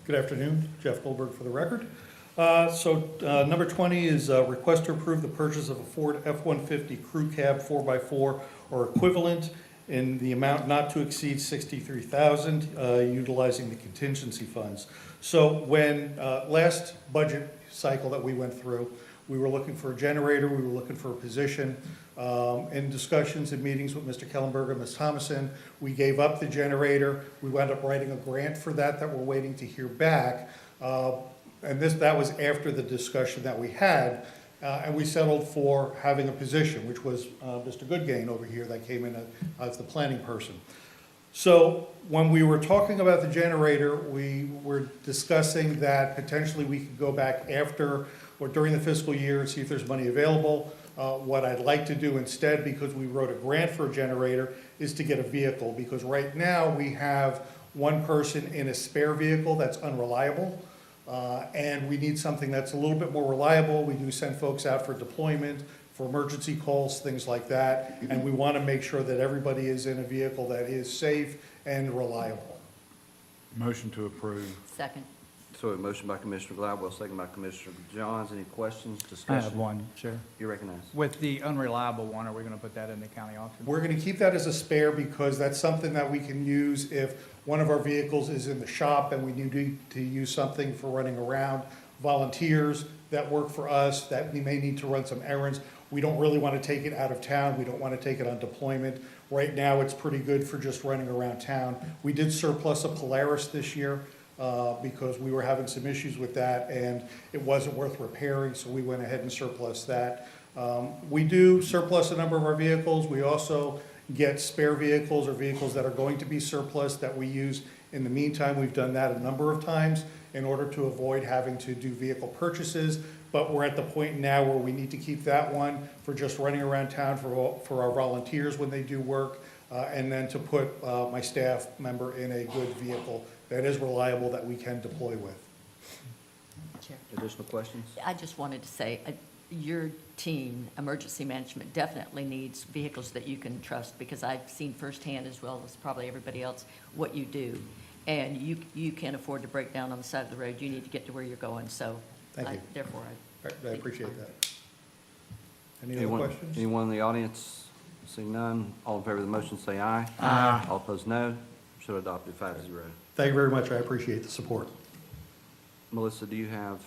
Speaker 10: Good afternoon, Jeff Goldberg for the record. Number 20 is a request to approve the purchase of a Ford F-150 Crew Cab 4x4 or equivalent in the amount not to exceed $63,000, utilizing the contingency funds. So when last budget cycle that we went through, we were looking for a generator, we were looking for a position. In discussions and meetings with Mr. Kellenberg and Ms. Thomason, we gave up the generator. We wound up writing a grant for that we're waiting to hear back. and that was after the discussion that we had, and we settled for having a position, which was Mr. Goodgain over here that came in as the planning person. So when we were talking about the generator, we were discussing that potentially we could go back after or during the fiscal year and see if there's money available. What I'd like to do instead, because we wrote a grant for a generator, is to get a vehicle, because right now we have one person in a spare vehicle that's unreliable, and we need something that's a little bit more reliable. We do send folks out for deployment, for emergency calls, things like that, and we want to make sure that everybody is in a vehicle that is safe and reliable.
Speaker 13: Motion to approve.
Speaker 5: Second.
Speaker 1: So a motion by Commissioner Gladwell, second by Commissioner Johns. Any questions,
Speaker 13: I
Speaker 1: discussion?
Speaker 13: have one, Chair.
Speaker 1: You recognize.
Speaker 13: With the unreliable one, are we going to put that in the county auction?
Speaker 10: We're going to keep that as a spare because that's something that we can use if one of our vehicles is in the shop and we need to use something for running around. Volunteers that work for us, that we may need to run some errands. We don't really want to take it out of town. We don't want to take it on deployment. Right now, it's pretty good for just running around town. We did surplus a Polaris this year because we were having some issues with that and it wasn't worth repairing, so we went ahead and surplus that. We do surplus a number of our vehicles. We also get spare vehicles or vehicles that are going to be surplus that we use in the meantime. We've done that a number of times in order to avoid having to do vehicle purchases. But we're at the point now where we need to keep that one for just running around town for our volunteers when they do work, and then to put my staff member in a good vehicle that is reliable that we can deploy with.
Speaker 5: Chair.
Speaker 1: Additional questions?
Speaker 5: I just wanted to say, your team, emergency management, definitely needs vehicles that you can trust, because I've seen firsthand, as well as probably everybody else, what you do. And you can't afford to break down on the side of the road. You need to get to where you're going, so.
Speaker 10: Thank you.
Speaker 5: Therefore,
Speaker 10: I appreciate that. Any other
Speaker 1: Anyone-
Speaker 10: questions?
Speaker 1: Anyone in the audience? Seeing none, all in favor of the motion say aye.
Speaker 10: Aye.
Speaker 1: All opposed, no. So adopted 5-0.
Speaker 10: Thank you very much. I appreciate the support.
Speaker 1: Melissa, do you have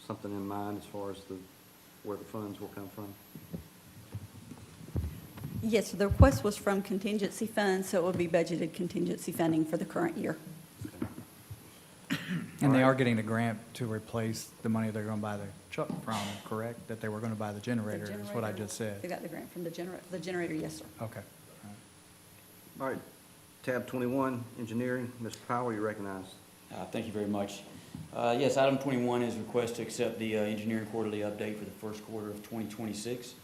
Speaker 1: something in mind as far as where the funds will come from?
Speaker 14: Yes, the request was from contingency funds, so it will be budgeted contingency funding for the current year.
Speaker 13: And they are getting a grant to replace the money they're going to buy the truck from, correct? That they were going to buy the generator, is what I just said.
Speaker 14: They got the grant from the generator, yes, sir.
Speaker 13: Okay.
Speaker 1: All right, tab 21, engineering. Mr. Powell, you recognize.
Speaker 19: Thank you very much. Yes, item 21 is request to accept the engineering quarterly update for the first quarter of 2026.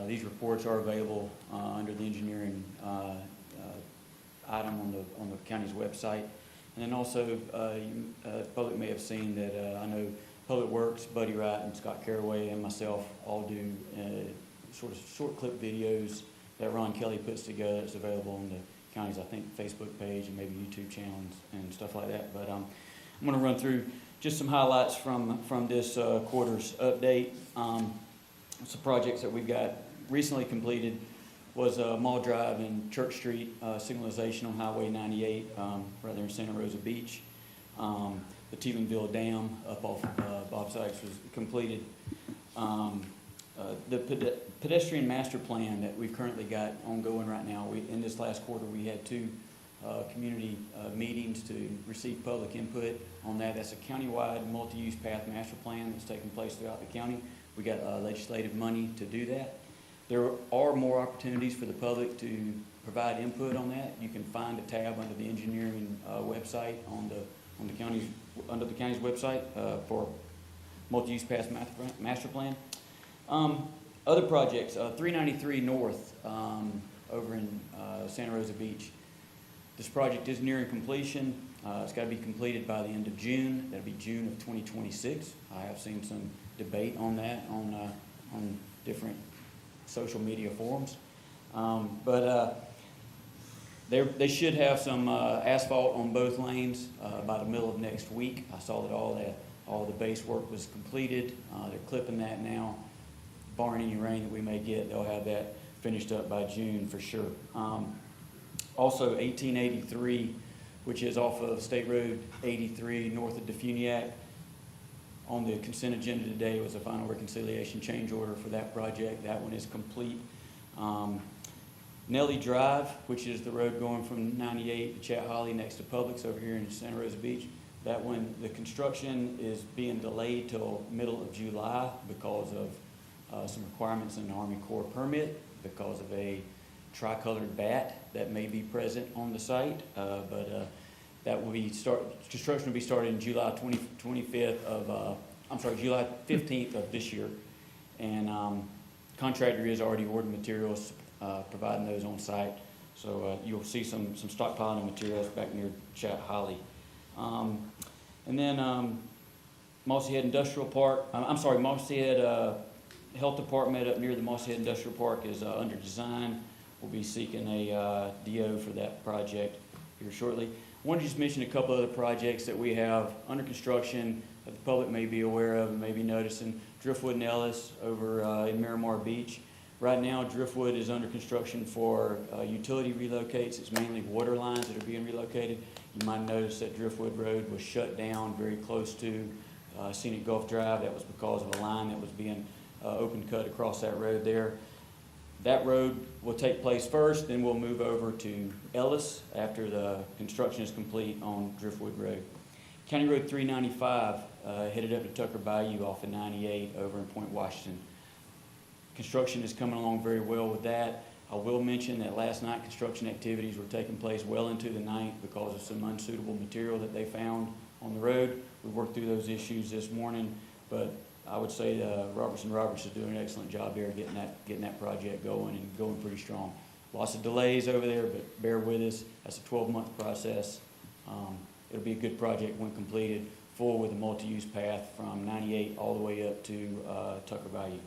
Speaker 19: These reports are available under the engineering item on the county's website. And then also, the public may have seen that I know Public Works, Buddy Wright, and Scott Caraway, and myself all do sort of short clip videos that Ron Kelly puts together. It's available on the county's, I think, Facebook page and maybe YouTube channels and stuff like that. But I'm going to run through just some highlights from this quarter's update. Some projects that we've got recently completed was Mall Drive and Church Street signalization on Highway 98, right there in Santa Rosa Beach. The Teelanville Dam up off Bob Sykes was completed. The pedestrian master plan that we've currently got ongoing right now, in this last quarter we had 2 community meetings to receive public input on that. That's a countywide multi-use path master plan that's taking place throughout the county. We got legislative money to do that. There are more opportunities for the public to provide input on that. You can find a tab under the engineering website under the county's website for multi-use path master plan. Other projects, 393 North over in Santa Rosa Beach. This project is nearing completion. It's got to be completed by the end of June. That'll be June of 2026. I have seen some debate on that on different social media forums. They should have some asphalt on both lanes by the middle of next week. I saw that all the base work was completed. They're clipping that now. Barring any rain that we may get, they'll have that finished up by June for sure. Also, 1883, which is off of State Road 83 north of Defuniak. On the consent agenda today was a final reconciliation change order for that project. That one is complete. Nellie Drive, which is the road going from 98 to Chat Holly next to Publix over here in Santa Rosa Beach. That one, the construction is being delayed till middle of July because of some requirements in the Army Corps permit, because of a tricolored bat that may be present on the site. That will be construction will be started in July 25th of, July 15th of this year. And contractor is already ordering materials, providing those on site. So you'll see some stockpiling of materials back near Chat Holly. And then Mossy Head Industrial Park, Mossy Head Health Department up near the Mossy Head Industrial Park is under design. We'll be seeking a DO for that project here shortly. I wanted to just mention a couple other projects that we have under construction that the public may be aware of and may be noticing. Driftwood and Ellis over in Miramar Beach. Right now, Driftwood is under construction for utility relocates. It's mainly water lines that are being relocated. You might notice that Driftwood Road was shut down very close to Scenic Gulf Drive. That was because of a line that was being open cut across that road there. That road will take place first, then we'll move over to Ellis after the construction is complete on Driftwood Road. County Road 395 headed up to Tucker Bayou off of 98 over in Point Washington. Construction is coming along very well with that. I will mention that last night construction activities were taking place well into the night because of some unsuitable material that they found on the road. We worked through those issues this morning, but I would say Robertson Roberts is doing an excellent job there getting that project going and going pretty strong. Lots of delays over there, but bear with us. That's a 12-month process. It'll be a good project when completed, full with a multi-use path from 98 all the way up to Tucker Bayou.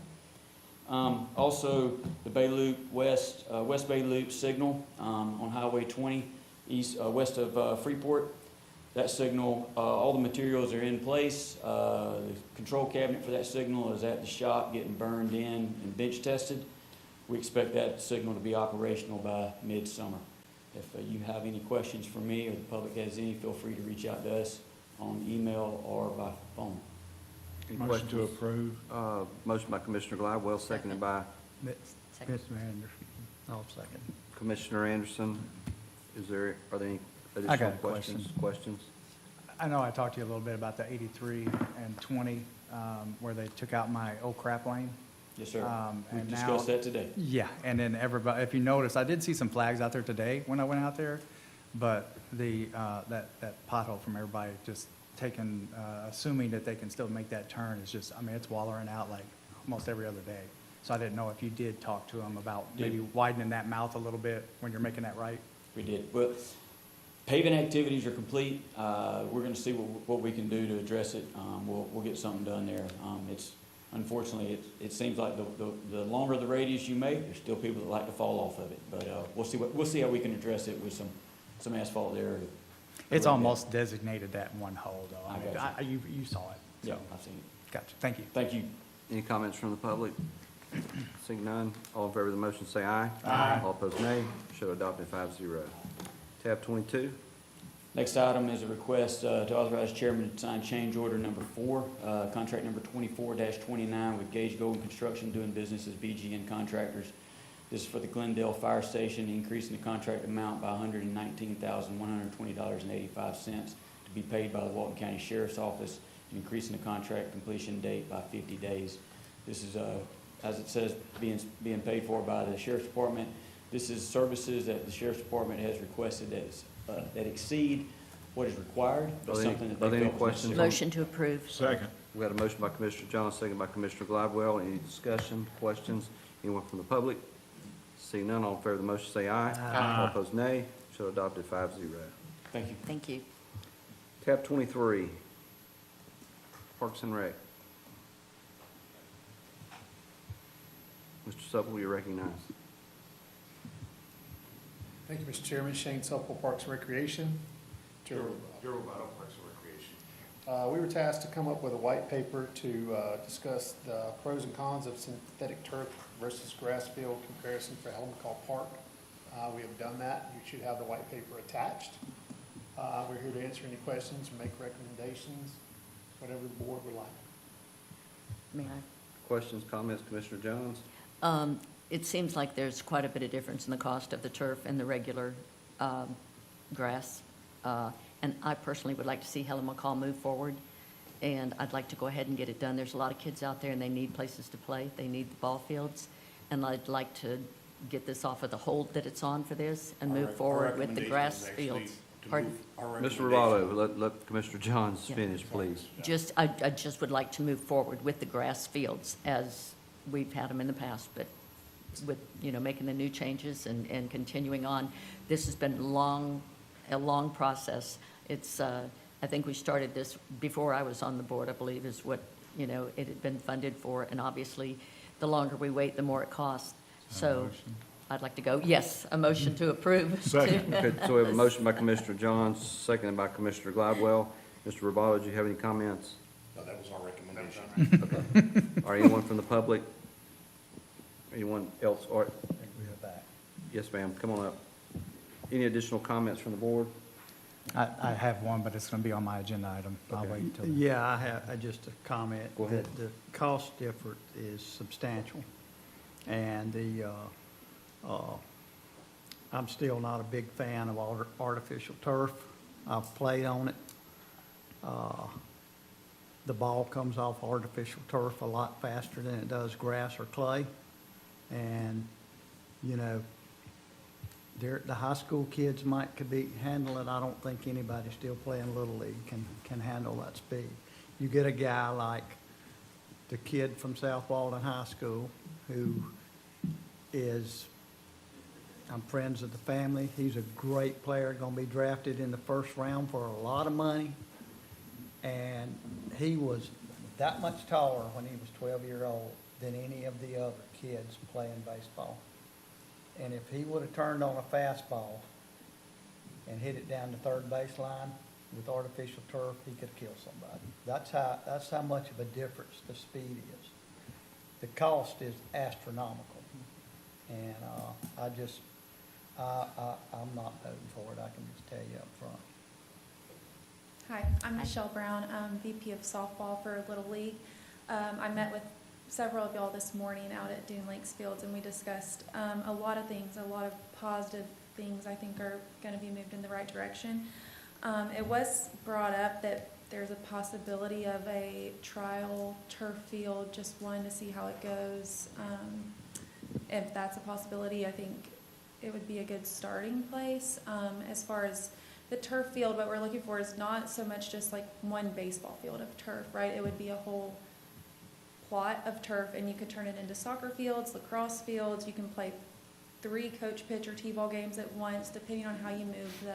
Speaker 19: Also, the Bay Loop West Bay Loop signal on Highway 20 west of Freeport. That signal, all the materials are in place. The control cabinet for that signal is at the shop getting burned in and bench tested. We expect that signal to be operational by midsummer. If you have any questions for me or the public has any, feel free to reach out to us on email or by phone.
Speaker 1: Any
Speaker 13: Motion to
Speaker 1: questions?
Speaker 13: approve.
Speaker 1: Motion by Commissioner Gladwell, seconded by
Speaker 6: Mr. Anderson, I'll second.
Speaker 1: Commissioner Anderson. Are there any
Speaker 13: I
Speaker 1: additional
Speaker 13: got a
Speaker 1: questions? Questions?
Speaker 13: I know I talked to you a little bit about the 83 and 20, where they took out my old crap lane.
Speaker 19: Yes, sir. We
Speaker 13: And now-
Speaker 19: discussed that today.
Speaker 13: Yeah, and then everybody, if you notice, I did see some flags out there today when I went out there, but that pothole from everybody just taking, assuming that they can still make that turn is just, it's wallering out like almost every other day. So I didn't know if you did talk to them about maybe widening that mouth a little bit when you're making that right.
Speaker 19: We did. Well, paving activities are complete. We're going to see what we can do to address it. We'll get something done there. Unfortunately, it seems like the longer the radius you make, there's still people that like to fall off of it. But we'll see how we can address it with some asphalt there.
Speaker 13: It's almost designated that one hole, though.
Speaker 19: I got
Speaker 13: You saw it.
Speaker 19: Yeah,
Speaker 13: so.
Speaker 19: I've seen it.
Speaker 13: Gotcha. Thank you.
Speaker 19: Thank you.
Speaker 1: Any comments from the public? Seeing none, all in favor of the motion say aye.
Speaker 19: Aye.
Speaker 1: All opposed, nay. Show adopted 5-0. Tab 22.
Speaker 19: Next item is a request to authorize chairman to sign change order number 4, contract number 24-29 with Gage Golden Construction doing business as BGN Contractors. This is for the Glendale Fire Station, increasing the contract amount by $119,120.85 to be paid by the Walton County Sheriff's Office, and increasing the contract completion date by 50 days. This is, as it says, being paid for by the Sheriff's Department. This is services that the Sheriff's Department has requested that exceed what is required.
Speaker 1: Are there
Speaker 19: something that
Speaker 1: any
Speaker 19: they felt was
Speaker 1: questions?
Speaker 19: necessary.
Speaker 5: Motion to approve.
Speaker 10: Second.
Speaker 1: We got a motion by Commissioner Johnson, second by Commissioner Gladwell. Any discussion, questions? Anyone from the public? Seeing none, all in favor of the motion say aye.
Speaker 10: Aye.
Speaker 1: All opposed, nay. Show adopted 5-0.
Speaker 19: Thank you.
Speaker 5: Thank you.
Speaker 1: Tab 23, Parks and Rec. Mr. Supple, you're recognized.
Speaker 20: Thank you, Mr. Chairman. Shane Supple, Parks and Recreation.
Speaker 3: Joe Roboto, Parks and Recreation.
Speaker 20: We were tasked to come up with a white paper to discuss the pros and cons of synthetic turf versus grass field comparison for Helmcall Park. We have done that. You should have the white paper attached. We're here to answer any questions, make recommendations, whatever the board would like.
Speaker 5: May I?
Speaker 1: Questions, comments, Commissioner Jones?
Speaker 5: It seems like there's quite a bit of difference in the cost of the turf and the regular grass. And I personally would like to see Helen McCall move forward, and I'd like to go ahead and get it done. There's a lot of kids out there, and they need places to play. They need the ball fields, and I'd like to get this off of the hold that it's on for this and move forward with the grass fields. Pardon?
Speaker 1: Mr. Rivaldo, let Commissioner Johns finish, please.
Speaker 5: I just would like to move forward with the grass fields as we've had them in the past, but with, making the new changes and continuing on. This has been a long process. It's, I think we started this before I was on the board, I believe, is what, it had been funded for, and obviously, the longer we wait, the more it costs. So I'd like to go, yes, a motion to approve.
Speaker 1: Second. Okay, so we have a motion by Commissioner Johns, seconded by Commissioner Gladwell. Mr. Rivaldo, do you have any comments?
Speaker 3: No, that was our recommendation.
Speaker 1: Okay. Or anyone from the public? Anyone else? Or, yes, ma'am, come on up. Any additional comments from the board?
Speaker 13: I have one, but it's going to be on my agenda item. I'll wait until.
Speaker 6: Yeah, I have just a comment.
Speaker 1: Go ahead.
Speaker 6: The cost difference is substantial. And I'm still not a big fan of artificial turf. I've played on it. The ball comes off artificial turf a lot faster than it does grass or clay. And, the high school kids could handle it. I don't think anybody still playing Little League can handle that speed. You get a guy like the kid from South Walden High School who I'm friends of the family. He's a great player, going to be drafted in the first round for a lot of money. And he was that much taller when he was 12 years old than any of the other kids playing baseball. And if he would have turned on a fastball and hit it down the third baseline with artificial turf, he could kill somebody. That's how much of a difference the speed is. The cost is astronomical. And I'm not voting for it, I can just tell you up front.
Speaker 21: Hi, I'm Michelle Brown, VP of softball for Little League. I met with several of y'all this morning out at Dune Lakes Fields, and we discussed a lot of things, a lot of positive things I think are going to be moved in the right direction. It was brought up that there's a possibility of a trial turf field, just one to see how it goes. If that's a possibility, I think it would be a good starting place. As far as the turf field, what we're looking for is not so much just like one baseball field of turf, right? It would be a whole plot of turf, and you could turn it into soccer fields, lacrosse fields. You can play 3 coach pitch or t-ball games at once, depending on how you move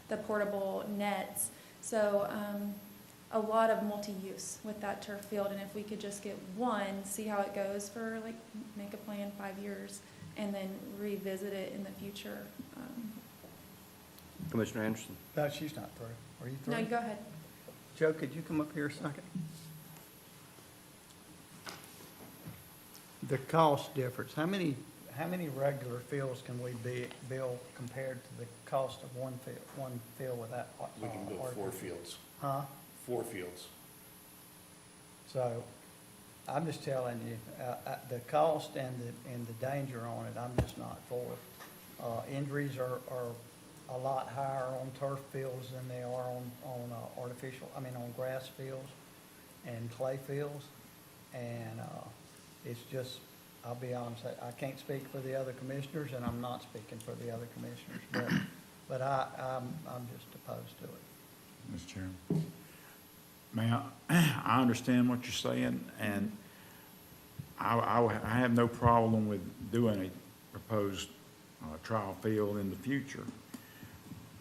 Speaker 21: the portable nets. So a lot of multi-use with that turf field, and if we could just get one, see how it goes for make a plan 5 years, and then revisit it in the future.
Speaker 1: Commissioner Anderson.
Speaker 6: No, she's not through. Are you through?
Speaker 21: No, you go ahead.
Speaker 6: Joe, could you come up here a second? The cost difference, how many regular fields can we build compared to the cost of one field with that?
Speaker 3: We can build 4 fields.
Speaker 6: Huh?
Speaker 3: 4 fields.
Speaker 6: So, I'm just telling you, the cost and the danger on it, I'm just not for it. Injuries are a lot higher on turf fields than they are on grass fields and clay fields. And, it's just, I'll be honest, I can't speak for the other commissioners, and I'm not speaking for the other commissioners, but I'm just opposed to it.
Speaker 22: Mr. Chairman. Ma'am, I understand what you're saying, and I have no problem with doing a proposed trial field in the future.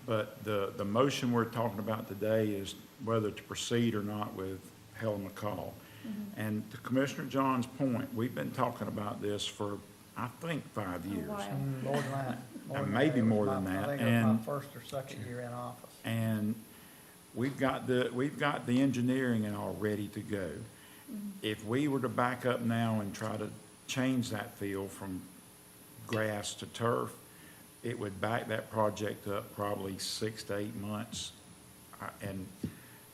Speaker 22: But the motion we're talking about today is whether to proceed or not with Helen McCall. Mm-hmm. And to Commissioner John's point, we've been talking about this for, I think, 5 years.
Speaker 6: More than that.
Speaker 22: Maybe more than that.
Speaker 6: I think it was my first or second year in office.
Speaker 22: And we've got the engineering and all ready to go. Mm-hmm. If we were to back up now and try to change that field from grass to turf, it would back that project up probably 6 to 8 months. And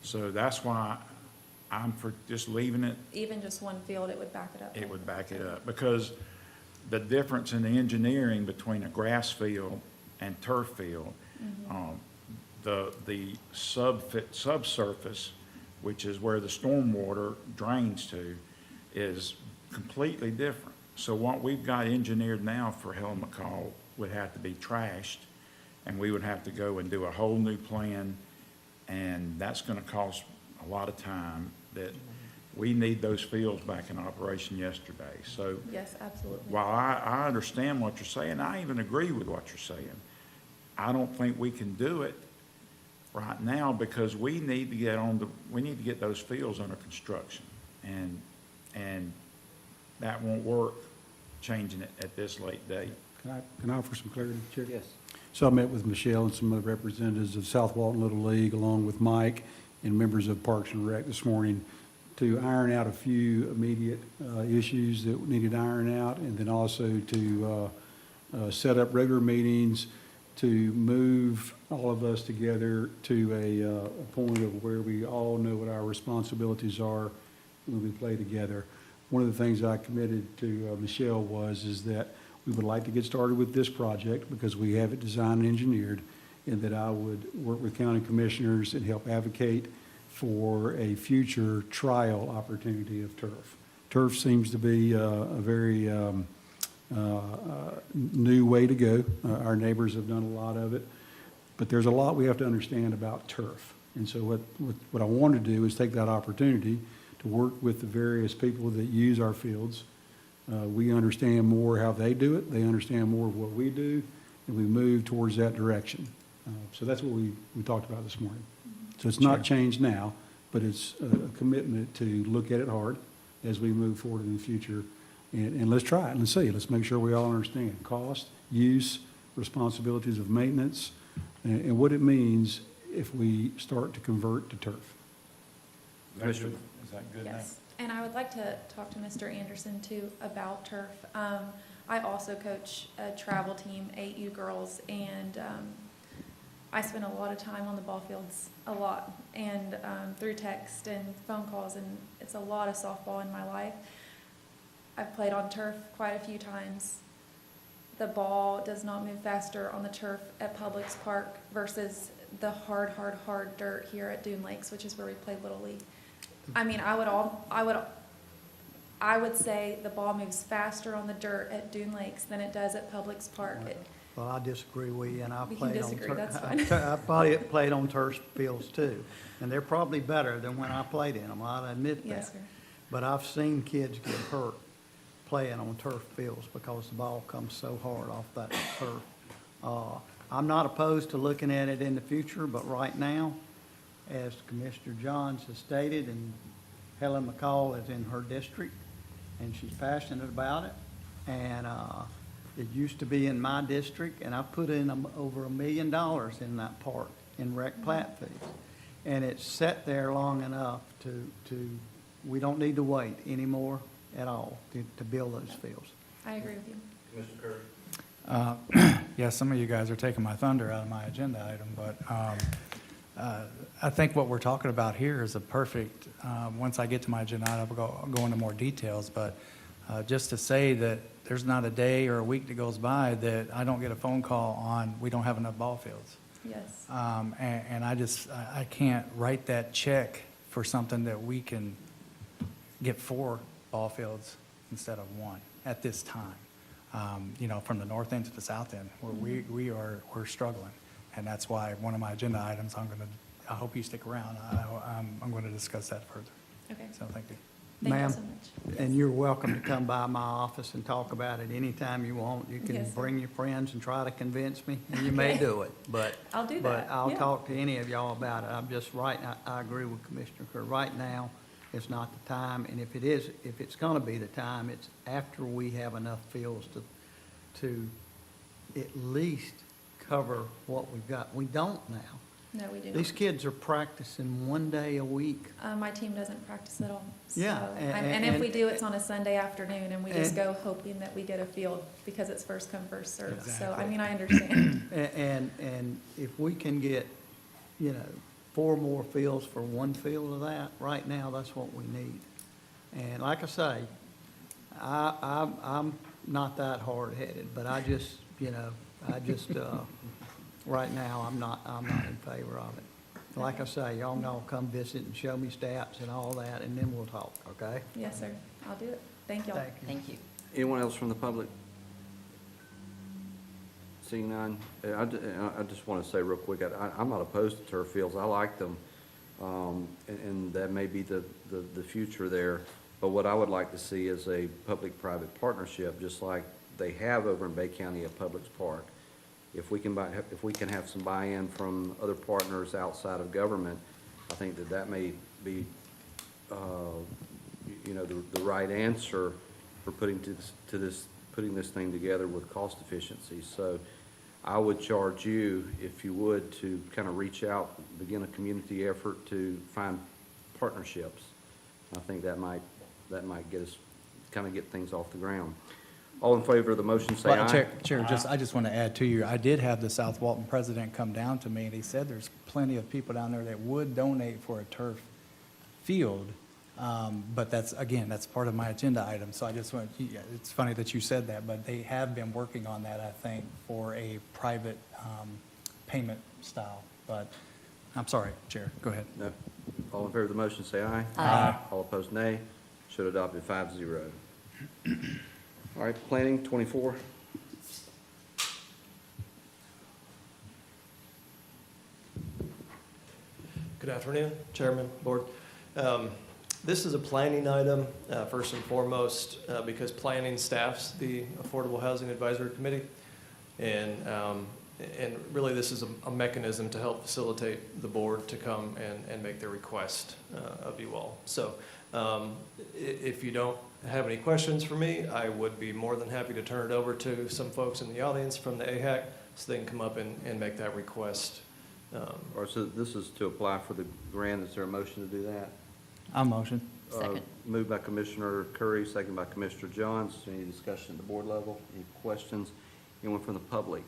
Speaker 22: so that's why I'm for just leaving it.
Speaker 21: Even just one field, it would back it up.
Speaker 22: It would back it up, because the difference in the engineering between a grass field and turf field,
Speaker 21: Mm-hmm.
Speaker 22: the subsurface, which is where the stormwater drains to, is completely different. So what we've got engineered now for Helen McCall would have to be trashed, and we would have to go and do a whole new plan, and that's gonna cost a lot of time. That we need those fields back in operation yesterday. So
Speaker 21: Yes, absolutely.
Speaker 22: while I understand what you're saying, I even agree with what you're saying, I don't think we can do it right now because we need to get those fields under construction. And that won't work, changing it at this late date.
Speaker 4: Can I offer some clarity, Chair?
Speaker 1: Yes.
Speaker 4: So I met with Michelle and some other representatives of South Walton Little League, along with Mike and members of Parks and Rec this morning, to iron out a few immediate issues that needed iron out, and then also to set up regular meetings to move all of us together to a point of where we all know what our responsibilities are when we play together. One of the things I committed to Michelle is that we would like to get started with this project because we have it designed and engineered, and that I would work with county commissioners and help advocate for a future trial opportunity of turf. Turf seems to be a very new way to go. Our neighbors have done a lot of it, but there's a lot we have to understand about turf. And so what I want to do is take that opportunity to work with the various people that use our fields. We understand more how they do it, they understand more of what we do, and we move towards that direction. So that's what we talked about this morning. So it's not changed now, but it's a commitment to look at it hard as we move forward in the future. And let's try it and see. Let's make sure we all understand cost, use, responsibilities of maintenance, and what it means if we start to convert to turf.
Speaker 22: Is that good now?
Speaker 21: Yes, and I would like to talk to Mr. Anderson too about turf. I also coach a travel team, 8U girls, and I spend a lot of time on the ball fields, a lot, and through text and phone calls, and it's a lot of softball in my life. I've played on turf quite a few times. The ball does not move faster on the turf at Publix Park versus the hard dirt here at Dune Lakes, which is where we play Little League. I mean, I would say the ball moves faster on the dirt at Dune Lakes than it does at Publix Park.
Speaker 6: Well, I disagree with you, and I've
Speaker 21: We can
Speaker 6: played on
Speaker 21: disagree,
Speaker 6: turf.
Speaker 21: that's fine.
Speaker 6: I've probably played on turf fields too, and they're probably better than when I played in them, I'll admit that.
Speaker 21: Yes, sir.
Speaker 6: But I've seen kids get hurt playing on turf fields because the ball comes so hard off that turf. I'm not opposed to looking at it in the future, but right now, as Commissioner Johns has stated, and Helen McCall is in her district, and she's passionate about it, and it used to be in my district, and I put in over $1 million in that park in rec plat fees. And it's sat there long enough we don't need to wait anymore at all to build those fields.
Speaker 21: I agree with you.
Speaker 1: Commissioner Curry?
Speaker 13: Yeah, some of you guys are taking my thunder out of my agenda item, but I think what we're talking about here is a perfect, once I get to my agenda item, I'll go into more details, but just to say that there's not a day or a week that goes by that I don't get a phone call on, we don't have enough ball fields.
Speaker 21: Yes.
Speaker 13: And I can't write that check for something that we can get 4 ball fields instead of 1 at this time. From the north end to the south end, where we're struggling. And that's why one of my agenda items, I hope you stick around. I'm going to discuss that further.
Speaker 21: Okay.
Speaker 13: So thank you.
Speaker 21: Thank you
Speaker 6: Ma'am,
Speaker 21: so much.
Speaker 6: and you're welcome to come by my office and talk about it anytime you want. You can
Speaker 21: Yes, sir.
Speaker 6: bring your friends and try to convince me, and you may
Speaker 21: Okay.
Speaker 6: do it, but.
Speaker 21: I'll do
Speaker 6: But
Speaker 21: that,
Speaker 6: I'll
Speaker 21: yeah.
Speaker 6: talk to any of y'all about it. I'm just I agree with Commissioner Kerr. Right now, it's not the time, and if it's gonna be the time, it's after we have enough fields to at least cover what we've got. We don't now.
Speaker 21: No, we do not.
Speaker 6: These kids are practicing 1 day a week.
Speaker 21: My team doesn't practice at all.
Speaker 6: Yeah,
Speaker 21: So-
Speaker 6: and-
Speaker 21: And if we
Speaker 6: and-
Speaker 21: do, it's on a Sunday afternoon, and we just
Speaker 6: and-
Speaker 21: go hoping that we get a field because it's first come, first served. So, I
Speaker 6: Exactly.
Speaker 21: mean, I understand.
Speaker 6: And if we can get, 4 more fields for 1 field of that, right now, that's what we need. And like I say, I'm not that hard-headed, but I just right now, I'm not in favor of it. Like I say, y'all know, come visit and show me stats and all that, and then we'll talk, okay?
Speaker 21: Yes, sir. I'll do it. Thank y'all.
Speaker 5: Thank you.
Speaker 1: Anyone else from the public? Seeing none, I just want to say real quick, I'm not opposed to turf fields. I like them. And that may be the future there. But what I would like to see is a public-private partnership, just like they have over in Bay County at Publix Park. If we can have some buy-in from other partners outside of government, I think that may be, the right answer for putting this thing together with cost efficiency. So I would charge you, if you would, to kind of reach out, begin a community effort to find partnerships. I think that might get us, kind of get things off the ground. All in favor of the motion, say
Speaker 13: Well,
Speaker 1: aye.
Speaker 13: Chair, I just want to add to you, I did have the South Walton president come down to me, and he said there's plenty of people down there that would donate for a turf field. But that's part of my agenda item. So I just want, it's funny that you said that, but they have been working on that, I think, for a private payment style. But I'm sorry, Chair, go ahead.
Speaker 1: No. All in favor of the motion, say aye.
Speaker 5: Aye.
Speaker 1: All opposed, nay. Should adopt it 5-0. All right, planning, 24.
Speaker 2: Good afternoon, Chairman, Board. This is a planning item, first and foremost, because planning staffs the Affordable Housing Advisory Committee. And really, this is a mechanism to help facilitate the board to come and make their request of you all. So if you don't have any questions for me, I would be more than happy to turn it over to some folks in the audience from the AHAC so they can come up and make that request.
Speaker 1: All right, so this is to apply for the grant. Is there a motion to do that?
Speaker 13: I'll motion.
Speaker 5: Second.
Speaker 1: Moved by Commissioner Curry, second by Commissioner Johns. Any discussion at the board level? Any questions? Anyone from the public?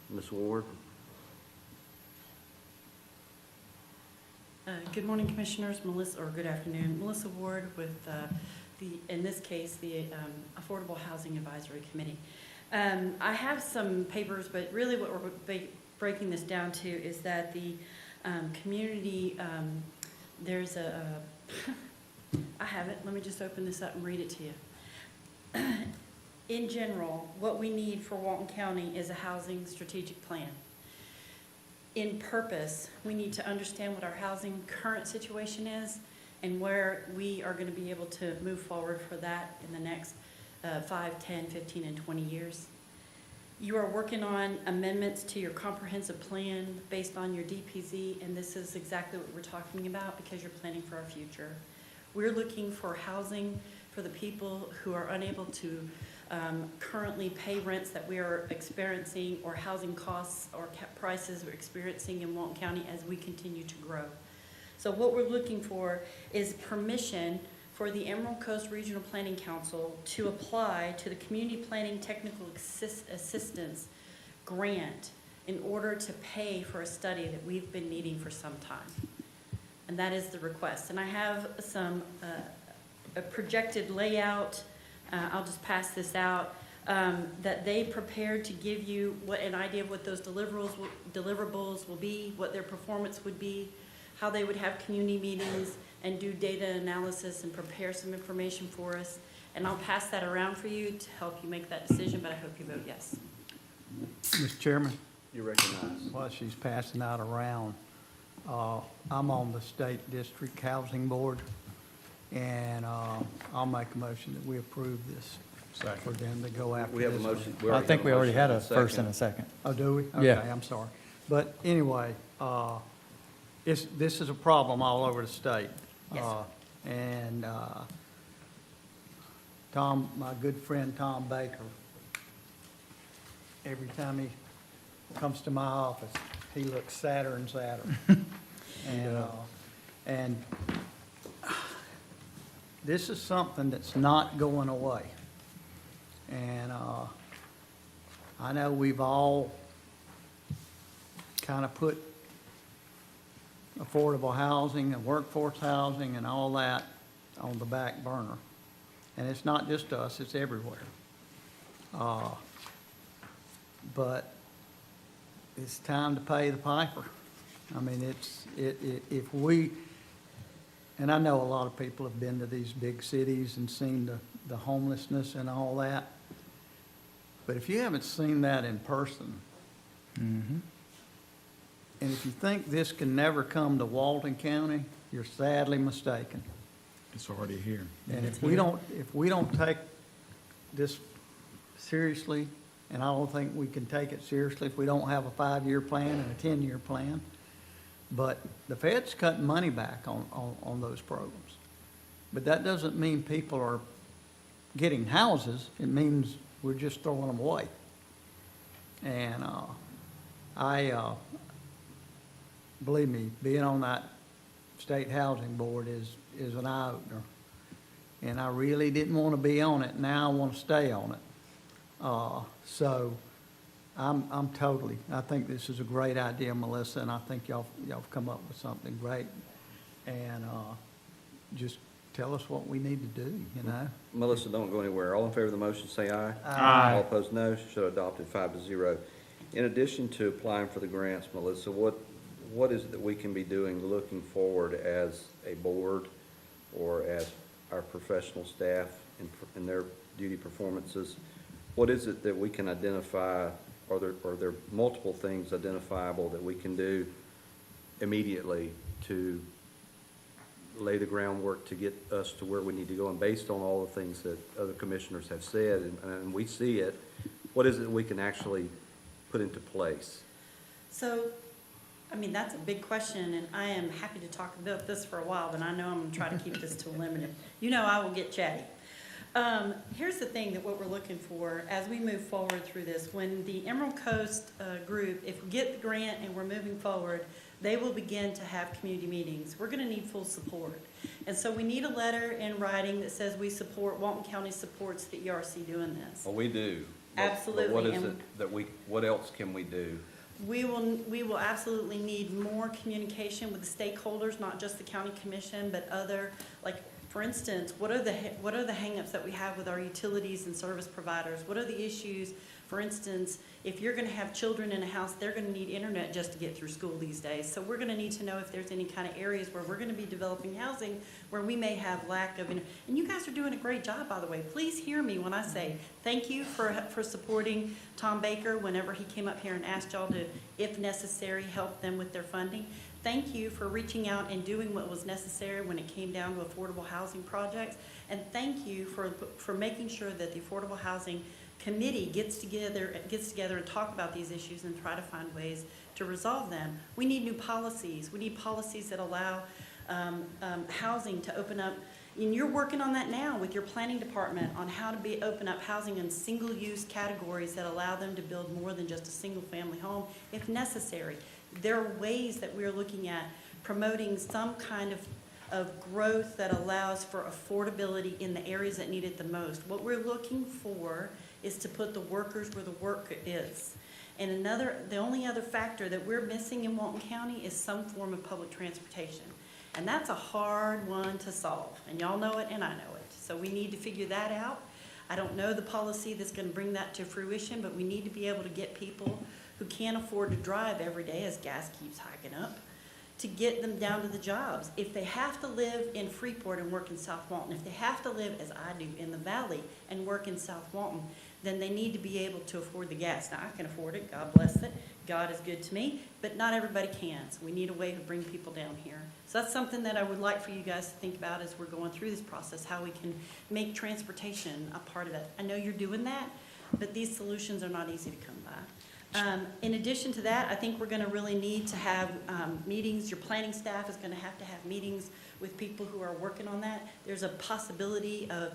Speaker 1: Ms. Ward?
Speaker 9: Good morning, Commissioners. Good afternoon. Melissa Ward with in this case, the Affordable Housing Advisory Committee. I have some papers, but really what we're breaking this down to is that the community, there's I have it. Let me just open this up and read it to you. In general, what we need for Walton County is a housing strategic plan. In purpose, we need to understand what our housing current situation is and where we are going to be able to move forward for that in the next 5, 10, 15, and 20 years. You are working on amendments to your comprehensive plan based on your DPZ, and this is exactly what we're talking about because you're planning for our future. We're looking for housing for the people who are unable to currently pay rents that we are experiencing or housing costs or prices we're experiencing in Walton County as we continue to grow. So what we're looking for is permission for the Emerald Coast Regional Planning Council to apply to the Community Planning Technical Assistance Grant in order to pay for a study that we've been needing for some time. And that is the request. And I have some a projected layout. I'll just pass this out, that they prepared to give you an idea of what those deliverables will be, what their performance would be, how they would have community meetings and do data analysis and prepare some information for us. And I'll pass that around for you to help you make that decision, but I hope you vote yes.
Speaker 6: Mr. Chairman?
Speaker 1: You recognize.
Speaker 6: While she's passing out around, I'm on the State District Housing Board, and I'll make a motion that we approve this for them to go after this.
Speaker 1: We have a motion.
Speaker 13: I think we already had a
Speaker 1: Second.
Speaker 13: first and a second.
Speaker 6: Oh, do we? Okay,
Speaker 13: Yeah.
Speaker 6: I'm sorry. But anyway, this is a problem all over the state.
Speaker 5: Yes.
Speaker 6: And Tom, my good friend Tom Baker, every time he comes to my office, he looks sadder and sadder. And this is something that's not going away. And I know we've all kind of put affordable housing and workforce housing and all that on the back burner. And it's not just us, it's everywhere. but it's time to pay the piper. I mean, if we, and I know a lot of people have been to these big cities and seen the homelessness and all that, but if you haven't seen that in person, and if you think this can never come to Walton County, you're sadly mistaken.
Speaker 22: It's already here.
Speaker 6: And if we don't take this seriously, and I don't think we can take it seriously if we don't have a 5-year plan and a 10-year plan, but the Fed's cutting money back on those programs. But that doesn't mean people are getting houses. It means we're just throwing them away. And believe me, being on that state housing board is an eye-opener. And I really didn't want to be on it. Now I want to stay on it. So I think this is a great idea, Melissa, and I think y'all have come up with something great. And just tell us what we need to do, you know?
Speaker 1: Melissa, don't go anywhere. All in favor of the motion, say aye.
Speaker 6: Aye.
Speaker 1: All opposed, no. Show adopted 5-0. In addition to applying for the grants, Melissa, what is it that we can be doing looking forward as a board or as our professional staff in their duty performances? What is it that we can identify? Are there multiple things identifiable that we can do immediately to lay the groundwork to get us to where we need to go? And based on all the things that other commissioners have said, and we see it, what is it we can actually put into place?
Speaker 9: So, I mean, that's a big question, and I am happy to talk about this for a while, but I know I'm going to try to keep this to a limited. You know I will get chatty. Here's the thing that what we're looking for as we move forward through this. When the Emerald Coast group, if we get the grant and we're moving forward, they will begin to have community meetings. We're going to need full support. And so we need a letter in writing that says we support, Walton County supports the ERC doing this.
Speaker 1: Well, we do.
Speaker 9: Absolutely.
Speaker 1: But what is it that what else can we do?
Speaker 9: We will absolutely need more communication with the stakeholders, not just the county commission, but other, like, for instance, what are the hangups that we have with our utilities and service providers? What are the issues? For instance, if you're going to have children in a house, they're going to need internet just to get through school these days. So we're going to need to know if there's any kind of areas where we're going to be developing housing where we may have lack of, and you guys are doing a great job, by the way. Please hear me when I say thank you for supporting Tom Baker whenever he came up here and asked y'all to, if necessary, help them with their funding. Thank you for reaching out and doing what was necessary when it came down to affordable housing projects. And thank you for making sure that the Affordable Housing Committee gets together and talk about these issues and try to find ways to resolve them. We need new policies. We need policies that allow housing to open up. And you're working on that now with your planning department on how to open up housing in single-use categories that allow them to build more than just a single-family home if necessary. There are ways that we're looking at promoting some kind of growth that allows for affordability in the areas that need it the most. What we're looking for is to put the workers where the work is. And the only other factor that we're missing in Walton County is some form of public transportation. And that's a hard one to solve. And y'all know it and I know it. So we need to figure that out. I don't know the policy that's going to bring that to fruition, but we need to be able to get people who can't afford to drive every day as gas keeps hiking up, to get them down to the jobs. If they have to live in Freeport and work in South Walton, if they have to live, as I do, in the Valley and work in South Walton, then they need to be able to afford the gas. Now, I can afford it, God bless it, God is good to me, but not everybody can. So we need a way to bring people down here. So that's something that I would like for you guys to think about as we're going through this process, how we can make transportation a part of it. I know you're doing that, but these solutions are not easy to come by. In addition to that, I think we're going to really need to have meetings. Your planning staff is going to have meetings with people who are working on that. There's a possibility of,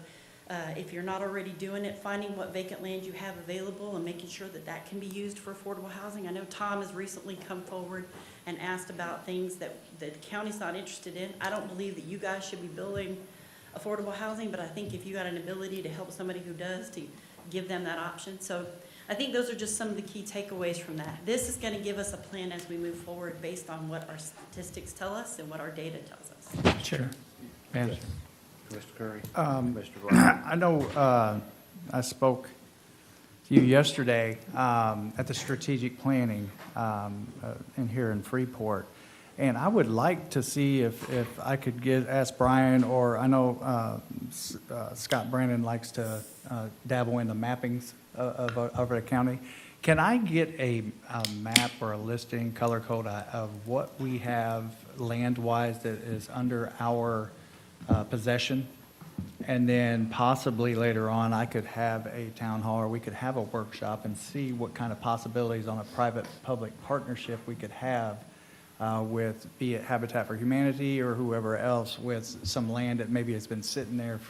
Speaker 9: if you're not already doing it, finding what vacant land you have available and making sure that that can be used for affordable housing. I know Tom has recently come forward and asked about things that the county's not interested in. I don't believe that you guys should be building affordable housing, but I think if you got an ability to help somebody who does, to give them that option. So I think those are just some of the key takeaways from that. This is going to give us a plan as we move forward based on what our statistics tell us and what our data tells us.
Speaker 13: Chair. Manager.
Speaker 1: Mr. Curry?
Speaker 13: Mr.
Speaker 1: Black?
Speaker 13: I know I spoke you yesterday at the strategic planning in here in Freeport. And I would like to see if I could ask Brian, or I know Scott Brandon likes to dabble in the mappings of the county. Can I get a map or a listing, color code of what we have land-wise that is under our possession? And then possibly later on, I could have a town hall, or we could have a workshop and see what kind of possibilities on a private-public partnership we could have with, be it Habitat for Humanity or whoever else, with some land that maybe has been sitting there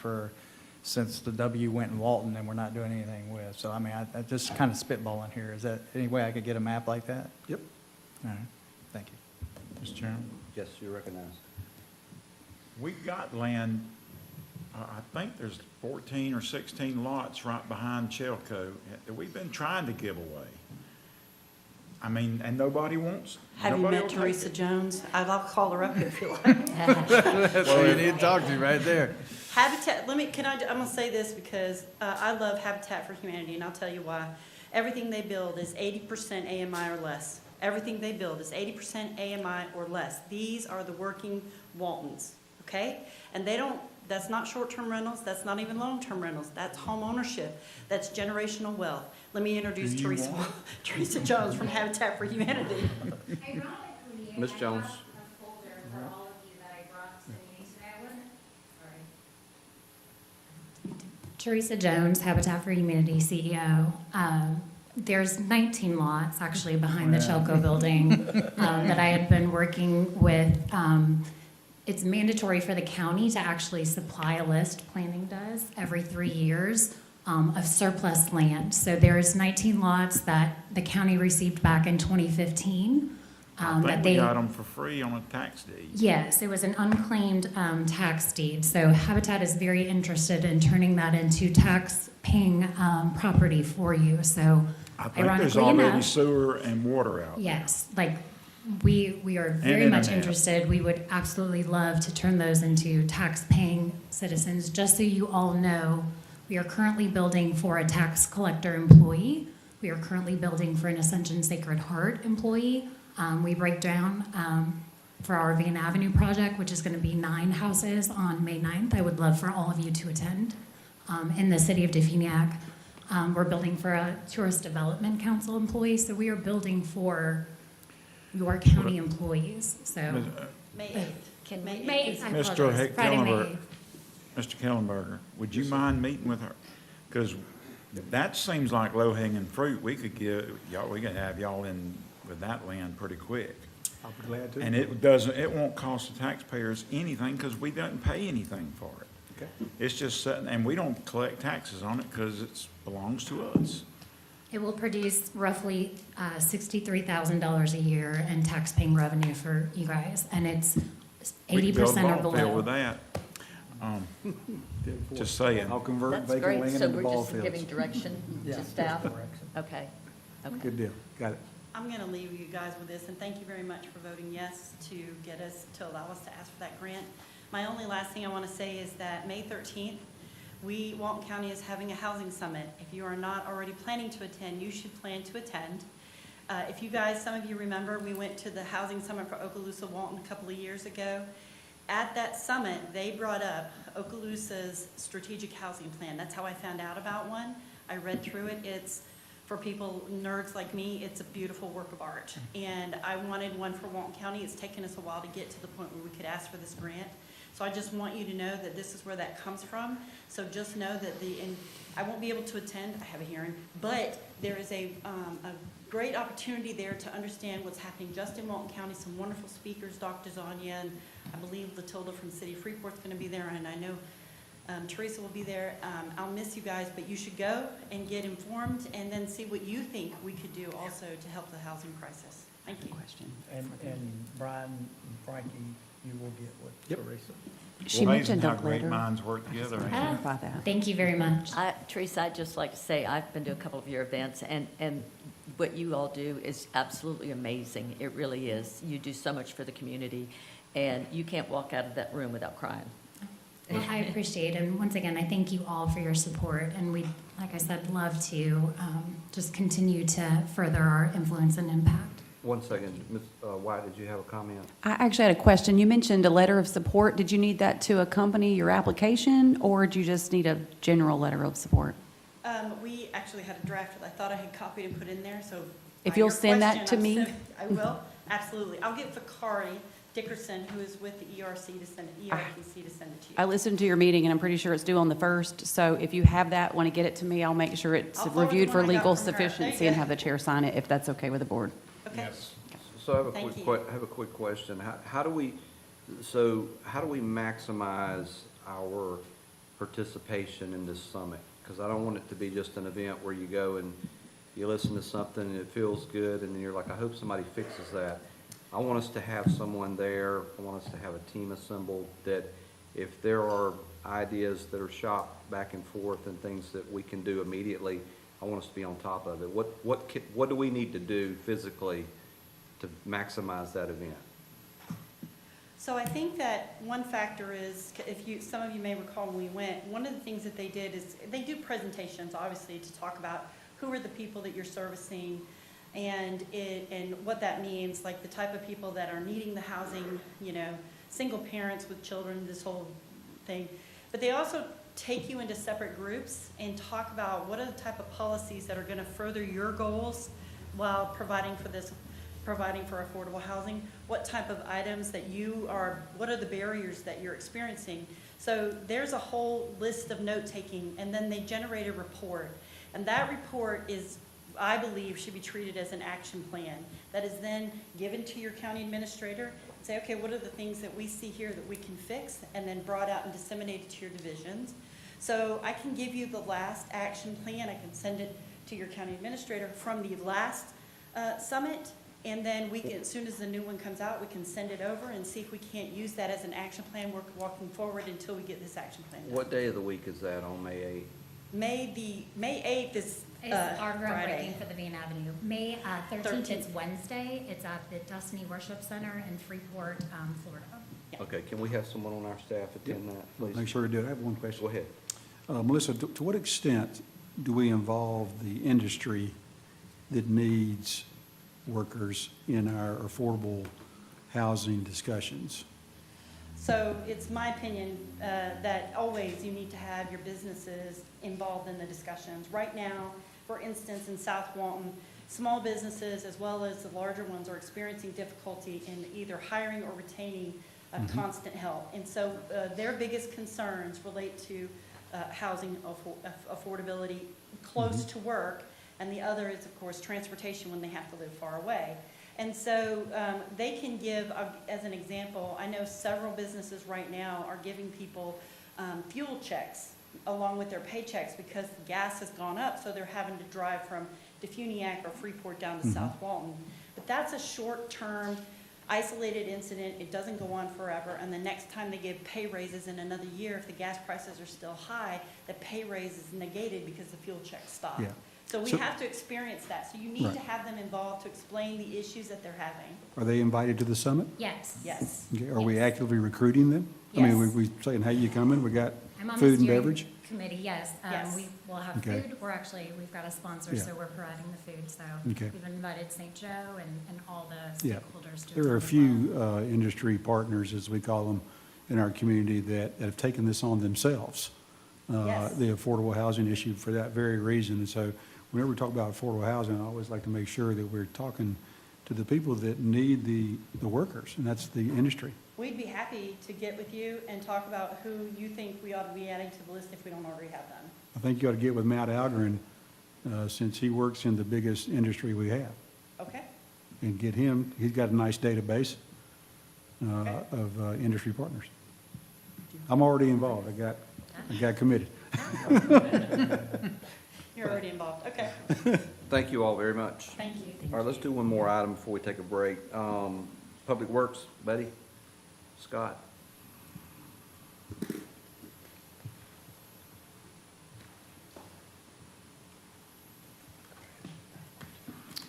Speaker 13: since the W went in Walton and we're not doing anything with. So, I mean, I just kind of spitballing here. Is that any way I could get a map like that?
Speaker 1: Yep.
Speaker 13: All right, thank you.
Speaker 22: Mr. Chairman?
Speaker 1: Yes, you're recognized.
Speaker 22: We've got land, I think there's 14 or 16 lots right behind Chelco that we've been trying to give away. I mean, and nobody wants.
Speaker 9: Have you
Speaker 22: nobody
Speaker 9: met
Speaker 22: will take
Speaker 9: Teresa
Speaker 22: it.
Speaker 9: Jones? I'll call her up here if you like.
Speaker 13: That's who you need to talk to right there.
Speaker 9: Habitat, I'm gonna say this because I love Habitat for Humanity, and I'll tell you why. Everything they build is 80% AMI or less. Everything they build is 80% AMI or less. These are the working Waltons, okay? And that's not short-term rentals, that's not even long-term rentals, that's home ownership, that's generational wealth. Let me introduce Teresa Jones from Habitat for Humanity.
Speaker 1: Ms. Jones.
Speaker 7: Teresa Jones, Habitat for Humanity CEO. There's 19 lots actually behind the Chelco building that I had been working with. It's mandatory for the county to actually supply a list, planning does, every 3 years of surplus land. So there's 19 lots that the county received back in 2015.
Speaker 22: I think we got them for free on a tax deed.
Speaker 7: Yes, it was an unclaimed tax deed. So Habitat is very interested in turning that into tax-paying property for you. So
Speaker 22: I think there's
Speaker 7: ironically
Speaker 22: already
Speaker 7: enough,
Speaker 22: sewer and water out there.
Speaker 7: yes, like we are very much
Speaker 22: internet.
Speaker 7: interested. We would absolutely love to turn those into tax-paying citizens. Just so you all know, we are currently building for a tax collector employee. We are currently building for an Ascension Sacred Heart employee. We break down for our Van Avenue project, which is going to be 9 houses on May 9th. I would love for all of you to attend. In the city of Defuniak, we're building for a Tourist Development Council employee, so we are building for your county employees. So
Speaker 9: May 8th.
Speaker 7: May 8th, I
Speaker 22: Mr.
Speaker 7: apologize. Friday, May
Speaker 22: Kellenberger,
Speaker 7: 8th.
Speaker 22: Mr. Kellenberger, would you mind meeting with her? Because that seems like low-hanging fruit. We could have y'all in with that land pretty quick.
Speaker 4: I'll be glad to.
Speaker 22: And it won't cost the taxpayers anything because we don't pay anything for it.
Speaker 4: Okay.
Speaker 22: It's just sitting, and we don't collect taxes on it because it belongs to us.
Speaker 7: It will produce roughly $63,000 a year in tax-paying revenue for you guys, and it's
Speaker 22: We can build a
Speaker 7: 80% or
Speaker 22: ball field with
Speaker 7: below.
Speaker 22: that. Just saying.
Speaker 4: I'll convert
Speaker 5: That's
Speaker 4: vacant
Speaker 5: great,
Speaker 4: land
Speaker 5: so
Speaker 4: into
Speaker 5: we're
Speaker 4: ball
Speaker 5: just
Speaker 4: fields.
Speaker 5: giving direction
Speaker 6: Yeah,
Speaker 5: to staff?
Speaker 6: direction.
Speaker 5: Okay, okay.
Speaker 4: Good deal, got it.
Speaker 9: I'm going to leave you guys with this, and thank you very much for voting yes to get us, to allow us to ask for that grant. My only last thing I want to say is that May 13th, Walton County is having a housing summit. If you are not already planning to attend, you should plan to attend. If you guys, some of you remember, we went to the housing summit for Okaloosa Walton a couple of years ago. At that summit, they brought up Okaloosa's strategic housing plan. That's how I found out about one. I read through it. It's, for people, nerds like me, it's a beautiful work of art. And I wanted one for Walton County. It's taken us a while to get to the point where we could ask for this grant. So I just want you to know that this is where that comes from. So just know that I won't be able to attend, I have a hearing, but there is a great opportunity there to understand what's happening just in Walton County. Some wonderful speakers, Dr. Zanya, and I believe Latilda from City of Freeport's gonna be there, and I know Teresa will be there. I'll miss you guys, but you should go and get informed and then see what you think we could do also to help the housing crisis. Thank you.
Speaker 6: And Brian and Frankie, you will get with Teresa.
Speaker 7: She mentioned
Speaker 22: Amazing how
Speaker 7: Oak
Speaker 22: great
Speaker 7: Letter.
Speaker 22: minds work together. ain't it?
Speaker 7: Ah, Thank you very much.
Speaker 5: Teresa, I'd just like to say, I've been to a couple of your events, and what you all do is absolutely amazing. It really is. You do so much for the community, and you can't walk out of that room without crying.
Speaker 7: I appreciate it. And once again, I thank you all for your support. And we, like I said, love to just continue to further our influence and impact.
Speaker 1: 1 second. Ms. White, did you have a comment?
Speaker 11: I actually had a question. You mentioned a letter of support. Did you need that to accompany your application, or did you just need a general letter of support?
Speaker 9: We actually had a draft that I thought I had copied and put in there, so.
Speaker 11: If
Speaker 9: by
Speaker 11: you'll
Speaker 9: your
Speaker 11: send that
Speaker 9: question,
Speaker 11: to me?
Speaker 9: I will, absolutely. I'll get Vakari Dickerson, who is with the ERC, to send it, ERPC to send it to you.
Speaker 11: I listened to your meeting, and I'm pretty sure it's due on the 1st, so if you have that, want to get it to me, I'll make sure it's
Speaker 9: I'll forward the
Speaker 11: reviewed for
Speaker 9: one I got
Speaker 11: legal
Speaker 9: from her. There you
Speaker 11: sufficiency
Speaker 9: go.
Speaker 11: and have the chair sign it, if that's okay with the board.
Speaker 9: Okay.
Speaker 1: So I have a
Speaker 9: Thank
Speaker 1: quick,
Speaker 9: you.
Speaker 1: have a quick question. How do we maximize our participation in this summit? Because I don't want it to be just an event where you go and you listen to something and it feels good, and then you're like, I hope somebody fixes that. I want us to have someone there. I want us to have a team assembled that if there are ideas that are shopped back and forth and things that we can do immediately, I want us to be on top of it. What do we need to do physically to maximize that event?
Speaker 9: So I think that one factor is, some of you may recall when we went, one of the things that they did is, they do presentations, obviously, to talk about who are the people that you're servicing and what that means, like the type of people that are needing the housing, single parents with children, this whole thing. But they also take you into separate groups and talk about what are the type of policies that are going to further your goals while providing for affordable housing, what type of items that what are the barriers that you're experiencing. So there's a whole list of note-taking, and then they generate a report. And that report is, I believe, should be treated as an action plan that is then given to your county administrator and say, okay, what are the things that we see here that we can fix, and then brought out and disseminated to your divisions. So I can give you the last action plan. I can send it to your county administrator from the last summit, and then we can, as soon as the new one comes out, we can send it over and see if we can't use that as an action plan. We're walking forward until we get this action plan done.
Speaker 1: What day of the week is that on May 8th?
Speaker 9: May 8th is
Speaker 7: It's our
Speaker 9: Friday.
Speaker 7: groundbreaking for the Main Avenue. May 13th is Wednesday. It's at the Destiny Worship Center in Freeport, Florida.
Speaker 1: Okay, can we have someone on our staff attend that, please?
Speaker 4: Make sure to do it. I have one question.
Speaker 1: Go ahead.
Speaker 4: Melissa, to what extent do we involve the industry that needs workers in our affordable housing discussions?
Speaker 9: So it's my opinion that always you need to have your businesses involved in the discussions. Right now, for instance, in South Walton, small businesses as well as the larger ones are experiencing difficulty in either hiring or retaining constant help. And so their biggest concerns relate to housing affordability close to work, and the other is, of course, transportation when they have to live far away. And so they can give, as an example, I know several businesses right now are giving people fuel checks along with their paychecks because the gas has gone up, so they're having to drive from Defuniak or Freeport down to South Walton. But that's a short-term, isolated incident. It doesn't go on forever, and the next time they give pay raises in another year, if the gas prices are still high, the pay raise is negated because the fuel check stopped.
Speaker 4: Yeah.
Speaker 9: So we
Speaker 4: So-
Speaker 9: have to experience that. So you need
Speaker 4: Right.
Speaker 9: to have them involved to explain the issues that they're having.
Speaker 4: Are they invited to the summit?
Speaker 7: Yes.
Speaker 9: Yes.
Speaker 4: Okay, are we actively recruiting them? I mean,
Speaker 7: Yes.
Speaker 4: we saying, hey, you coming? We got
Speaker 7: I'm on the
Speaker 4: food and
Speaker 7: steering
Speaker 4: beverage?
Speaker 7: committee, yes.
Speaker 9: Yes.
Speaker 7: We will have
Speaker 4: Okay.
Speaker 7: food. We've got a sponsor,
Speaker 4: Yeah.
Speaker 7: so we're providing the food. So
Speaker 4: Okay.
Speaker 7: we've invited St. Joe and all the
Speaker 4: Yeah.
Speaker 7: stakeholders to
Speaker 4: There are a
Speaker 7: attend as well.
Speaker 4: few industry partners, as we call them, in our community that have taken this on themselves.
Speaker 9: Yes.
Speaker 4: The affordable housing issue for that very reason. And so whenever we talk about affordable housing, I always like to make sure that we're talking to the people that need the workers, and that's the industry.
Speaker 9: We'd be happy to get with you and talk about who you think we ought to be adding to the list if we don't already have them.
Speaker 4: I think you ought to get with Matt Algren, since he works in the biggest industry we have,
Speaker 9: Okay?
Speaker 4: and get him, he's got a nice database of industry partners. I'm already involved. I got committed.
Speaker 9: You're already involved. Okay.
Speaker 1: Thank you all very much.
Speaker 9: Thank you.
Speaker 1: All right, let's do one more item before we take a break. Public Works, Betty, Scott.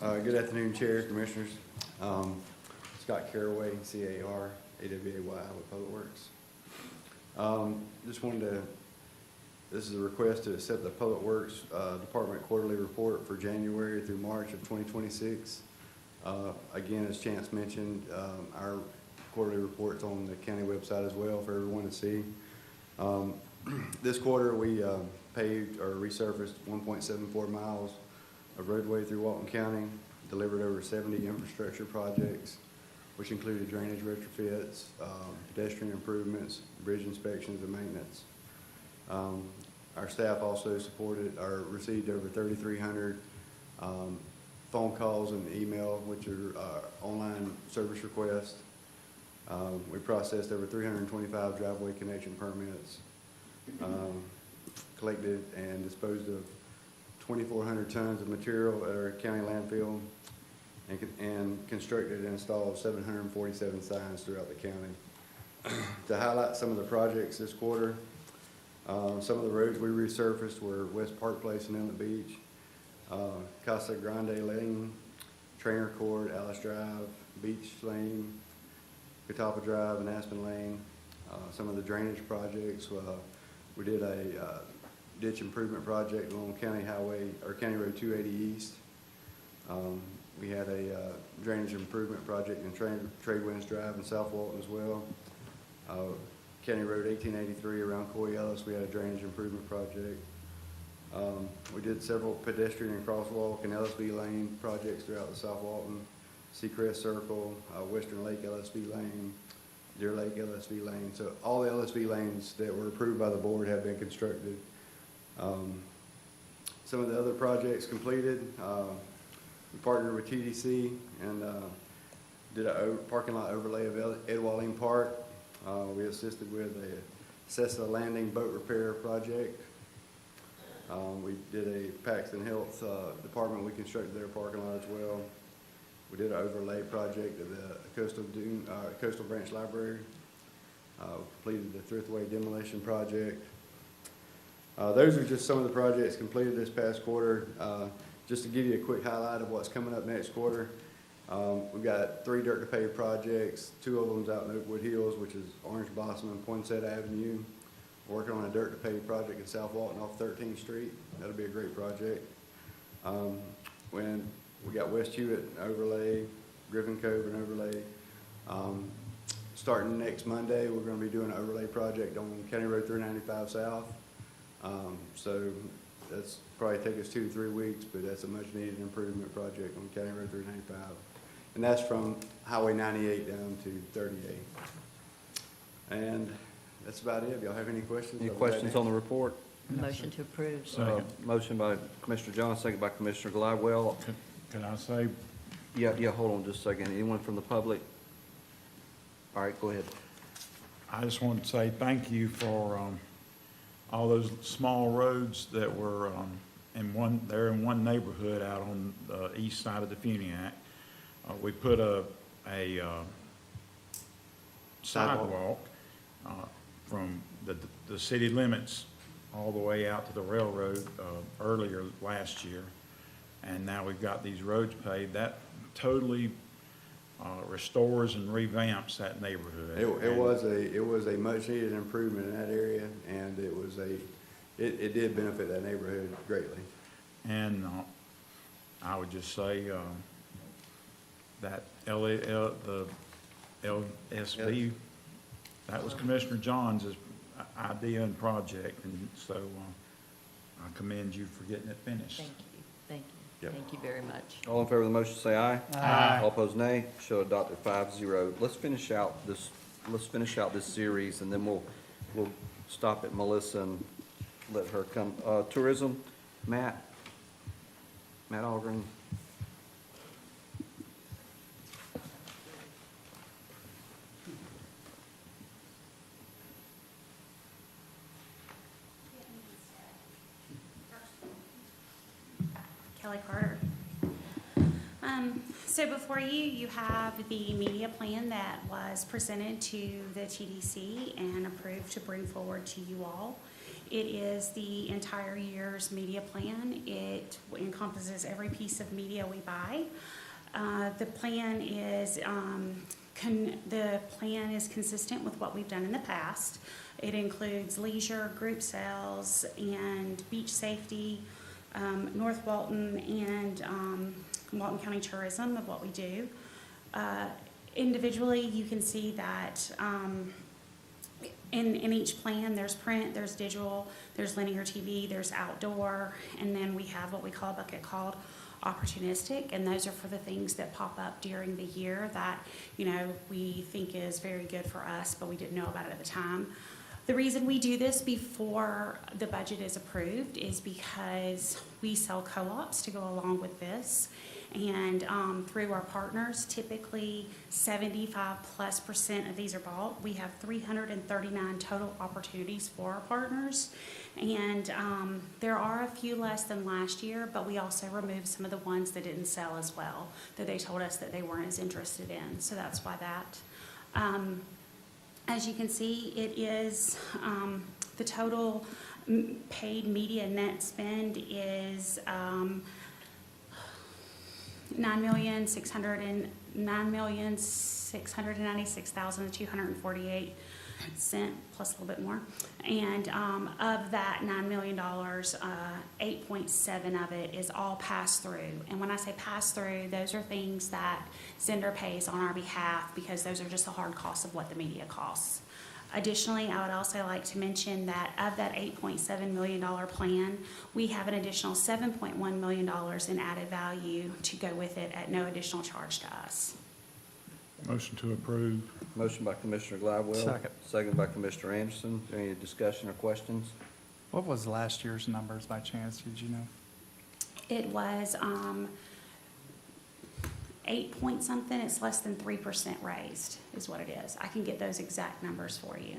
Speaker 12: Good afternoon, Chair, Commissioners. Scott Caraway, CAR, AWAY with Public Works. Just wanted to, this is a request to accept the Public Works Department quarterly report for January through March of 2026. Again, as Chance mentioned, our quarterly report's on the county website as well for everyone to see. This quarter, we paved or resurfaced 1.74 miles of roadway through Walton County, delivered over 70 infrastructure projects, which included drainage retrofits, pedestrian improvements, bridge inspections, and maintenance. Our staff also supported or received over 3,300 phone calls and email, which are online service requests. We processed over 325 driveway connection permits, collected and disposed of 2,400 tons of material at our county landfill, and constructed and installed 747 signs throughout the county. To highlight some of the projects this quarter, some of the roads we resurfaced were West Park Place and Inlet Beach, Casa Grande Lane, Trainer Court, Alice Drive, Beach Lane, Catawba Drive, and Aspen Lane. Some of the drainage projects, we did a ditch improvement project along County Highway, or County Road 280 East. We had a drainage improvement project in Tradewinds Drive in South Walton as well. County Road 1883 around Coy Ellis, we had a drainage improvement project. We did several pedestrian and crosswalk and LSV lane projects throughout the South Walton, Seacrest Circle, Western Lake LSV lane, Deer Lake LSV lane. So all the LSV lanes that were approved by the board have been constructed. Some of the other projects completed, we partnered with TDC and did a parking lot overlay of Ed Walling Park. We assisted with a Cessna Landing boat repair project. We did a Paxton Health Department, we constructed their parking lot as well. We did an overlay project of the Coastal Branch Library. Completed the Thriftway demolition project. Those are just some of the projects completed this past quarter. Just to give you a quick highlight of what's coming up next quarter, we've got 3 dirt to pave projects. 2 of them's out in Oakwood Hills, which is Orange Blossom and Poinsett Avenue. We're working on a dirt to pave project in South Walton off 13th Street. That'll be a great project. When we got West Hewitt overlay, Griffin Cove and overlay. Starting next Monday, we're going to be doing an overlay project on County Road 395 South. So that's probably take us 2 to 3 weeks, but that's a much needed improvement project on County Road 395. And that's from Highway 98 down to 38. And that's about it. If y'all have any questions?
Speaker 1: Any questions on the report?
Speaker 5: Motion to approve.
Speaker 1: Motion by Commissioner Johnson, second by Commissioner Gladwell.
Speaker 22: Can I say,
Speaker 1: Yeah, hold on just a second. Anyone from the public? All right, go ahead.
Speaker 22: I just wanted to say thank you for all those small roads that were they're in one neighborhood out on the east side of the Funiac. We put a sidewalk from the city limits all the way out to the railroad earlier last year. And now we've got these roads paved. That totally restores and revamps that neighborhood.
Speaker 12: It was a much needed improvement in that area, and it did benefit that neighborhood greatly.
Speaker 22: And I would just say that the LSV, that was Commissioner Johns' idea and project, and so I commend you for getting it finished.
Speaker 5: Thank you.
Speaker 1: Yep.
Speaker 5: Thank you very much.
Speaker 1: All in favor of the motion, say aye.
Speaker 5: Aye.
Speaker 1: All opposed, nay. Show adopted 5-0. Let's finish out this series, and then we'll stop at Melissa and let her come. Tourism, Matt Algren.
Speaker 8: Kelly Carter. So before you have the media plan that was presented to the TDC and approved to bring forward to you all. It is the entire year's media plan. It encompasses every piece of media we buy. The plan is The plan is consistent with what we've done in the past. It includes leisure, group sales, and beach safety, North Walton and Walton County Tourism of what we do. Individually, you can see that in each plan, there's print, there's digital, there's linear TV, there's outdoor, and then we have what we call a bucket called opportunistic, and those are for the things that pop up during the year that, you know, we think is very good for us, but we didn't know about it at the time. The reason we do this before the budget is approved is because we sell co-ops to go along with this. And through our partners, typically 75+% of these are bought. We have 339 total opportunities for our partners. And there are a few less than last year, but we also removed some of the ones that didn't sell as well, that they told us that they weren't as interested in. So that's why that. As you can see, it is the total paid media net spend is $9,696,248 plus a little bit more. And of that $9 million, 8.7 of it is all pass through. And when I say pass through, those are things that Zender pays on our behalf because those are just the hard costs of what the media costs. Additionally, I would also like to mention that of that $8.7 million plan, we have an additional $7.1 million in added value to go with it at no additional charge to us.
Speaker 22: Motion to approve.
Speaker 1: Motion by Commissioner Gladwell.
Speaker 13: Second.
Speaker 1: Second by Commissioner Anderson. Any discussion or questions?
Speaker 13: What was last year's numbers by chance, did you know?
Speaker 8: It was 8 point something, it's less than 3% raised, is what it is. I can get those exact numbers for you.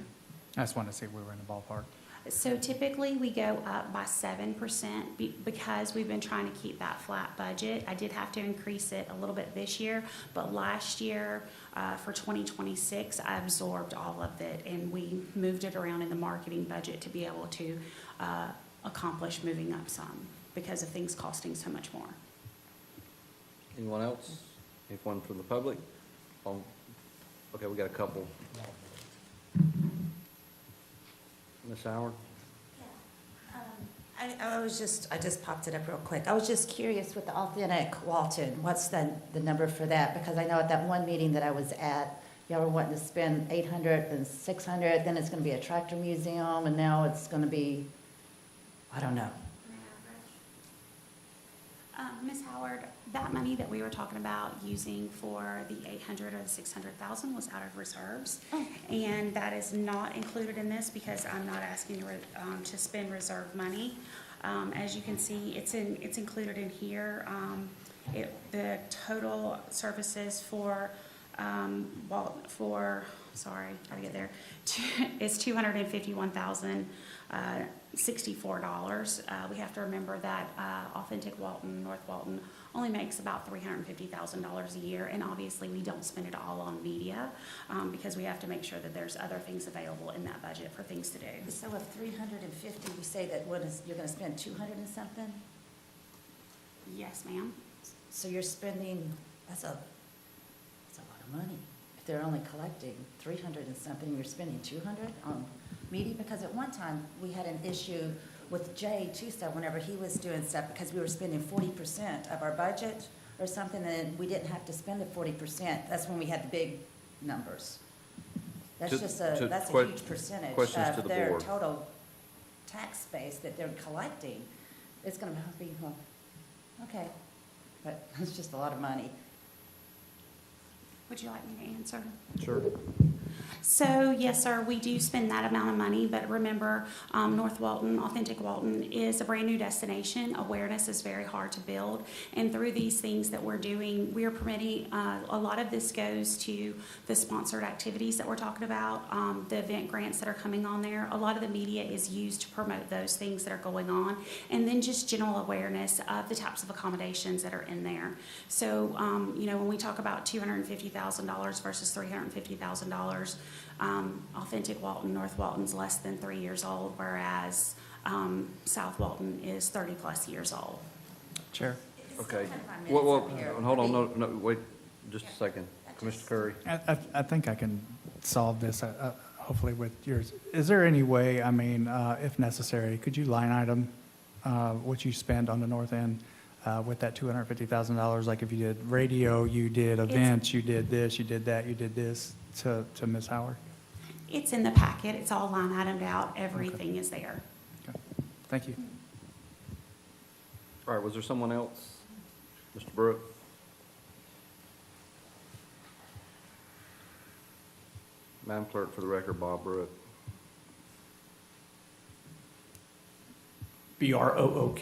Speaker 13: I just wanted to see if we were in the ballpark.
Speaker 8: So typically, we go up by 7% because we've been trying to keep that flat budget. I did have to increase it a little bit this year, but last year, for 2026, I absorbed all of it, and we moved it around in the marketing budget to be able to accomplish moving up some because of things costing so much more.
Speaker 1: Anyone else? Anyone from the public? Okay, we got a couple. Ms. Howard?
Speaker 17: I just popped it up real quick. I was just curious with the Authentic Walton, what's the number for that? Because I know at that one meeting that I was at, y'all were wanting to spend $800 and $600, then it's gonna be a tractor museum, and now it's gonna be, I don't know.
Speaker 8: Ms. Howard, that money that we were talking about using for the 800 or the 600,000 was out of reserves.
Speaker 17: Oh.
Speaker 8: And that is not included in this because I'm not asking to spend reserve money. As you can see, it's included in here. The total services for, sorry, gotta get there, is $251,064. We have to remember that Authentic Walton, North Walton, only makes about $350,000 a year, and obviously we don't spend it all on media because we have to make sure that there's other things available in that budget for things to do.
Speaker 17: So of 350, you say that you're gonna spend 200 and something?
Speaker 8: Yes, ma'am.
Speaker 17: So you're spending, that's a lot of money. If they're only collecting 300 and something, you're spending 200 on media? Because at one time, we had an issue with Jay Tusa whenever he was doing stuff, because we were spending 40% of our budget or something, and we didn't have to spend the 40%. That's when we had the big numbers. That's that's a huge percentage of their total tax base that they're collecting. It's gonna be, well, okay, but it's just a lot of money.
Speaker 8: Would you like me to answer?
Speaker 1: Sure.
Speaker 8: So, yes, sir, we do spend that amount of money, but remember, North Walton, Authentic Walton is a brand-new destination. Awareness is very hard to build, and through these things that we're doing, we're permitting, a lot of this goes to the sponsored activities that we're talking about, the event grants that are coming on there. A lot of the media is used to promote those things that are going on, and then just general awareness of the types of accommodations that are in there. So, when we talk about $250,000 versus $350,000, Authentic Walton, North Walton's less than 3 years old, whereas South Walton is 30+ years old.
Speaker 13: Chair?
Speaker 1: Okay. Well, hold on, no, wait, just a second. Commissioner Curry?
Speaker 13: I think I can solve this, hopefully with yours. Is there any way, I mean, if necessary, could you line item what you spend on the north end with that $250,000? Like if you did radio, you did events, you did this, you did that, you did this, to Ms. Howard?
Speaker 8: It's in the packet. It's all line itemed out. Everything is there.
Speaker 13: Thank you.
Speaker 1: All right, was there someone else? Mr. Brooke? Madam Clerk, for the record, Bob Brooke.
Speaker 15: Brooke.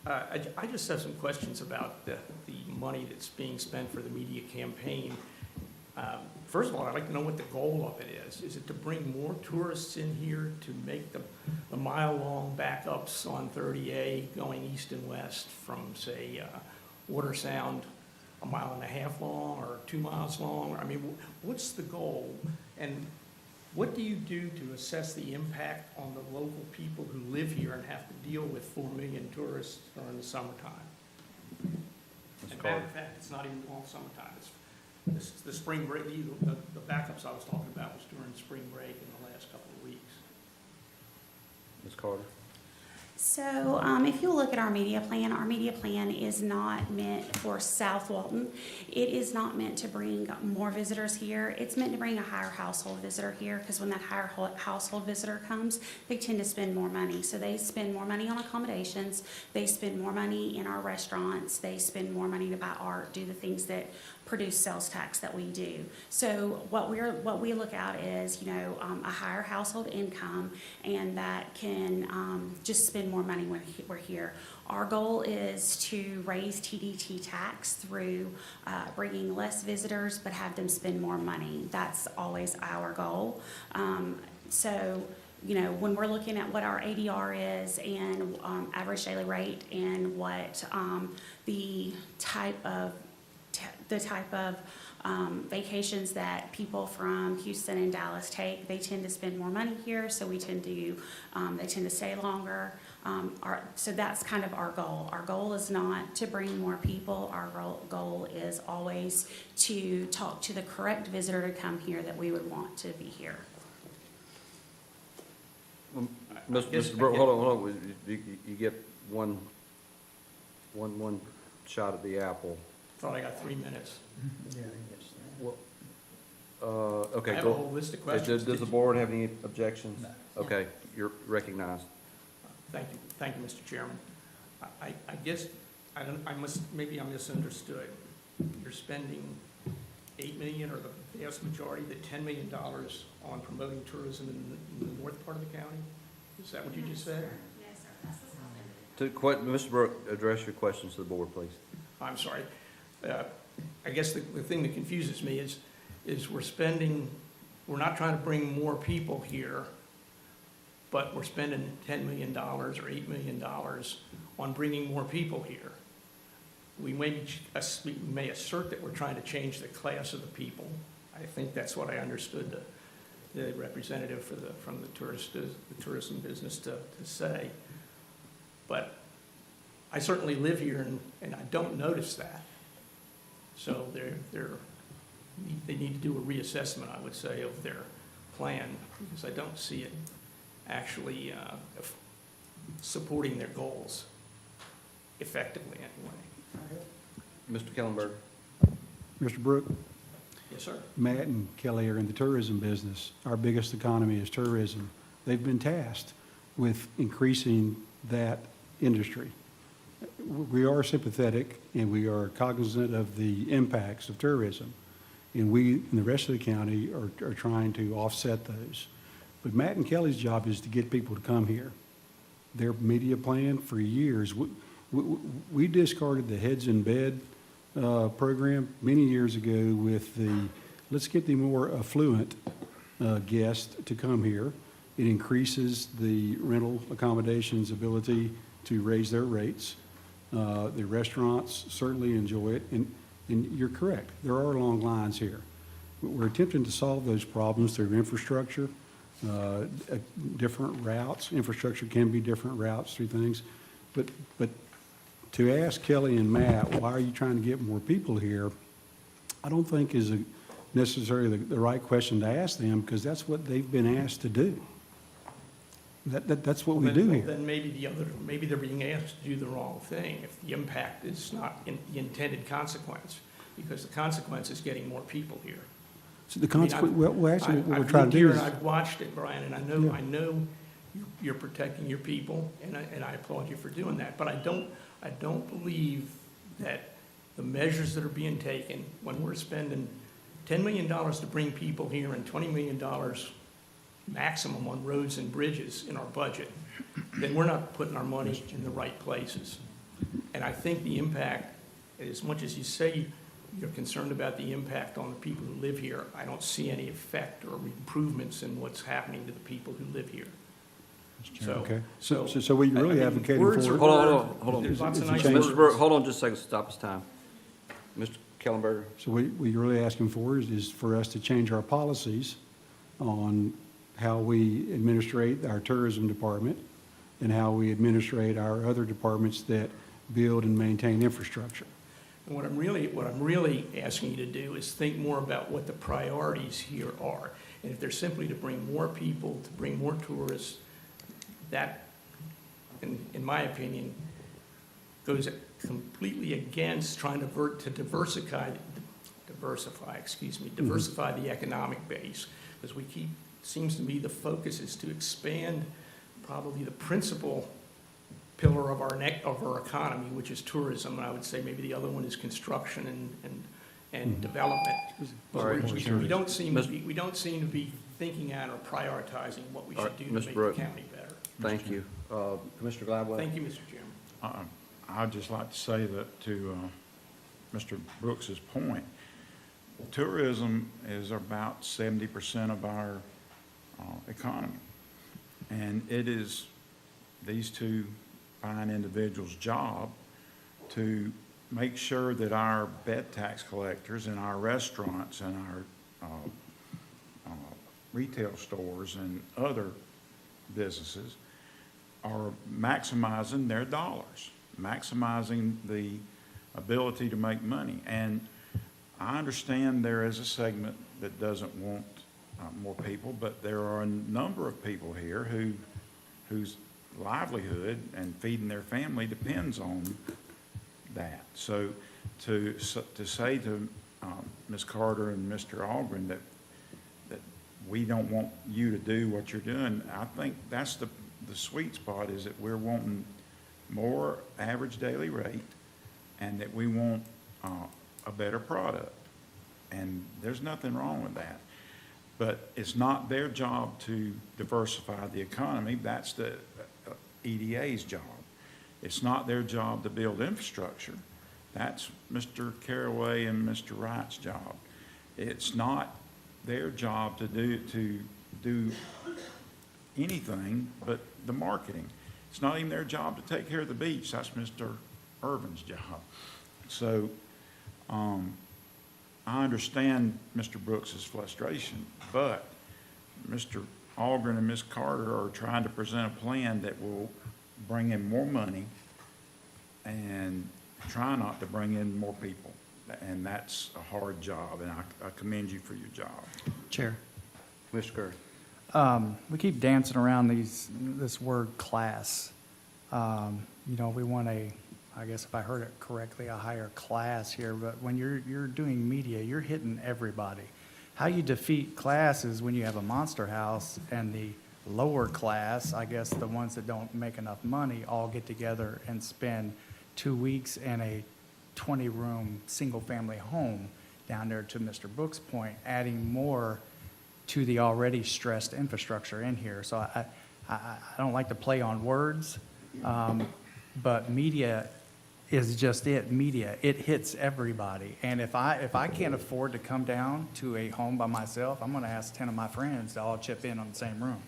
Speaker 15: I just have some questions about the money that's being spent for the media campaign. First of all, I'd like to know what the goal of it is. Is it to bring more tourists in here to make the mile-long backups on 30A going east and west from, say, Water Sound, 1.5 miles long or 2 miles long? I mean, what's the goal? And what do you do to assess the impact on the local people who live here and have to deal with 4 million tourists during the summertime? And matter of fact, it's not even all summertime. It's the spring break, the backups I was talking about was during spring break in the last couple of weeks.
Speaker 1: Ms. Carter?
Speaker 8: So if you look at our media plan is not meant for South Walton. It is not meant to bring more visitors here. It's meant to bring a higher household visitor here, because when that higher household visitor comes, they tend to spend more money. So they spend more money on accommodations, they spend more money in our restaurants, they spend more money to buy art, do the things that produce sales tax that we do. So what we look at is, a higher household income, and that can just spend more money when we're here. Our goal is to raise TDT tax through bringing less visitors, but have them spend more money. That's always our goal. When we're looking at what our ADR is and average daily rate, and what the type of vacations that people from Houston and Dallas take, they tend to spend more money here, so they tend to stay longer. So that's kind of our goal. Our goal is not to bring more people. Our goal is always to talk to the correct visitor to come here that we would want to be here.
Speaker 1: Mr. Brooke, hold on. You get one shot at the apple.
Speaker 15: Thought I got 3 minutes.
Speaker 1: Okay,
Speaker 15: I have a whole list of questions.
Speaker 1: Does the board have any objections? No. Okay, you're recognized.
Speaker 15: Thank you, Mr. Chairman. I guess, maybe I misunderstood. You're spending $8 million, or the vast majority, the $10 million on promoting tourism in the north part of the county? Is that what you just said?
Speaker 8: Yes, sir.
Speaker 1: Mr. Brooke, address your questions to the board, please.
Speaker 15: I'm sorry. I guess the thing that confuses me is we're not trying to bring more people here, but we're spending $10 million or $8 million on bringing more people here. We may assert that we're trying to change the class of the people. I think that's what I understood the representative from the tourism business to say. But I certainly live here, and I don't notice that. So they need to do a reassessment, I would say, of their plan, because I don't see it actually supporting their goals effectively anyway.
Speaker 1: Mr. Kellenberg.
Speaker 4: Mr. Brooke?
Speaker 15: Yes, sir.
Speaker 4: Matt and Kelly are in the tourism business. Our biggest economy is tourism. They've been tasked with increasing that industry. We are sympathetic, and we are cognizant of the impacts of tourism. And we, in the rest of the county, are trying to offset those. But Matt and Kelly's job is to get people to come here. Their media plan for years, we discarded the Heads in Bed program many years ago with the, let's get the more affluent guest to come here. It increases the rental accommodations ability to raise their rates. The restaurants certainly enjoy it, and you're correct, there are long lines here. We're attempting to solve those problems through infrastructure, different routes. Infrastructure can be different routes through things, but to ask Kelly and Matt, why are you trying to get more people here? I don't think is necessarily the right question to ask them, because that's what they've been asked to do. That's what we
Speaker 15: Well,
Speaker 4: do
Speaker 15: then-
Speaker 4: here.
Speaker 15: Then maybe they're being asked to do the wrong thing if the impact is not the intended consequence, because the consequence is getting more people here.
Speaker 4: So the
Speaker 15: I mean,
Speaker 4: consequence, well, actually, what we're
Speaker 15: I've
Speaker 4: trying
Speaker 15: lived
Speaker 4: to do
Speaker 15: here
Speaker 4: is,
Speaker 15: and I've watched it, Brian, and I know you're protecting your people, and I applaud you for doing that. But I don't believe that the measures that are being taken, when we're spending $10 million to bring people here and $20 million maximum on roads and bridges in our budget, then we're not putting our money in the right places. And I think the impact, as much as you say you're concerned about the impact on the people who live here, I don't see any effect or improvements in what's happening to the people who live here.
Speaker 4: okay. So what you're really advocating for.
Speaker 15: Words are
Speaker 1: Hold on.
Speaker 15: There's lots of
Speaker 4: Is it
Speaker 15: nice
Speaker 4: change-
Speaker 15: words.
Speaker 1: Mr. Brooks, hold on just a second, stop this time. Mr. Kellenberger?
Speaker 4: So what you're really asking for is for us to change our policies on how we administrate our tourism department and how we administrate our other departments that build and maintain infrastructure.
Speaker 15: And what I'm really asking you to do is think more about what the priorities here are. And if they're simply to bring more people, to bring more tourists, that, in my opinion, goes completely against trying to diversify the economic base. Because seems to me the focus is to expand probably the principal pillar of our economy, which is tourism, and I would say maybe the other one is construction and development.
Speaker 1: All right.
Speaker 15: We don't seem to be thinking out or prioritizing what we
Speaker 1: All
Speaker 15: should
Speaker 1: right,
Speaker 15: do to
Speaker 1: Mr.
Speaker 15: make
Speaker 1: Brooks.
Speaker 15: the county better.
Speaker 1: Thank you. Commissioner Gladwell?
Speaker 15: Thank you, Mr. Chairman.
Speaker 22: I'd just like to say that to Mr. Brooks's point, tourism is about 70% of our economy. And it is these two fine individuals' job to make sure that our bed tax collectors and our restaurants and our retail stores and other businesses are maximizing their dollars, maximizing the ability to make money. And I understand there is a segment that doesn't want more people, but there are a number of people here whose livelihood and feeding their family depends on that. So to say to Ms. Carter and Mr. Algren that we don't want you to do what you're doing, I think that's the sweet spot, is that we're wanting more average daily rate and that we want a better product. And there's nothing wrong with that. But it's not their job to diversify the economy. That's the EDA's job. It's not their job to build infrastructure. That's Mr. Caraway and Mr. Wright's job. It's not their job to do anything but the marketing. It's not even their job to take care of the beach. That's Mr. Irvin's job. So I understand Mr. Brooks's frustration, but Mr. Algren and Ms. Carter are trying to present a plan that will bring in more money and try not to bring in more people. And that's a hard job, and I commend you for your job.
Speaker 13: Chair.
Speaker 1: Commissioner Curry?
Speaker 13: We keep dancing around this word class. We want I guess if I heard it correctly, a higher class here, but when you're doing media, you're hitting everybody. How you defeat class is when you have a monster house and the lower class, I guess the ones that don't make enough money, all get together and spend 2 weeks in a 20-room, single-family home down there, to Mr. Brooks' point, adding more to the already stressed infrastructure in here. So I don't like to play on words, but media is just it. Media, it hits everybody. And if I can't afford to come down to a home by myself, I'm going to ask 10 of my friends to all chip in on the same room.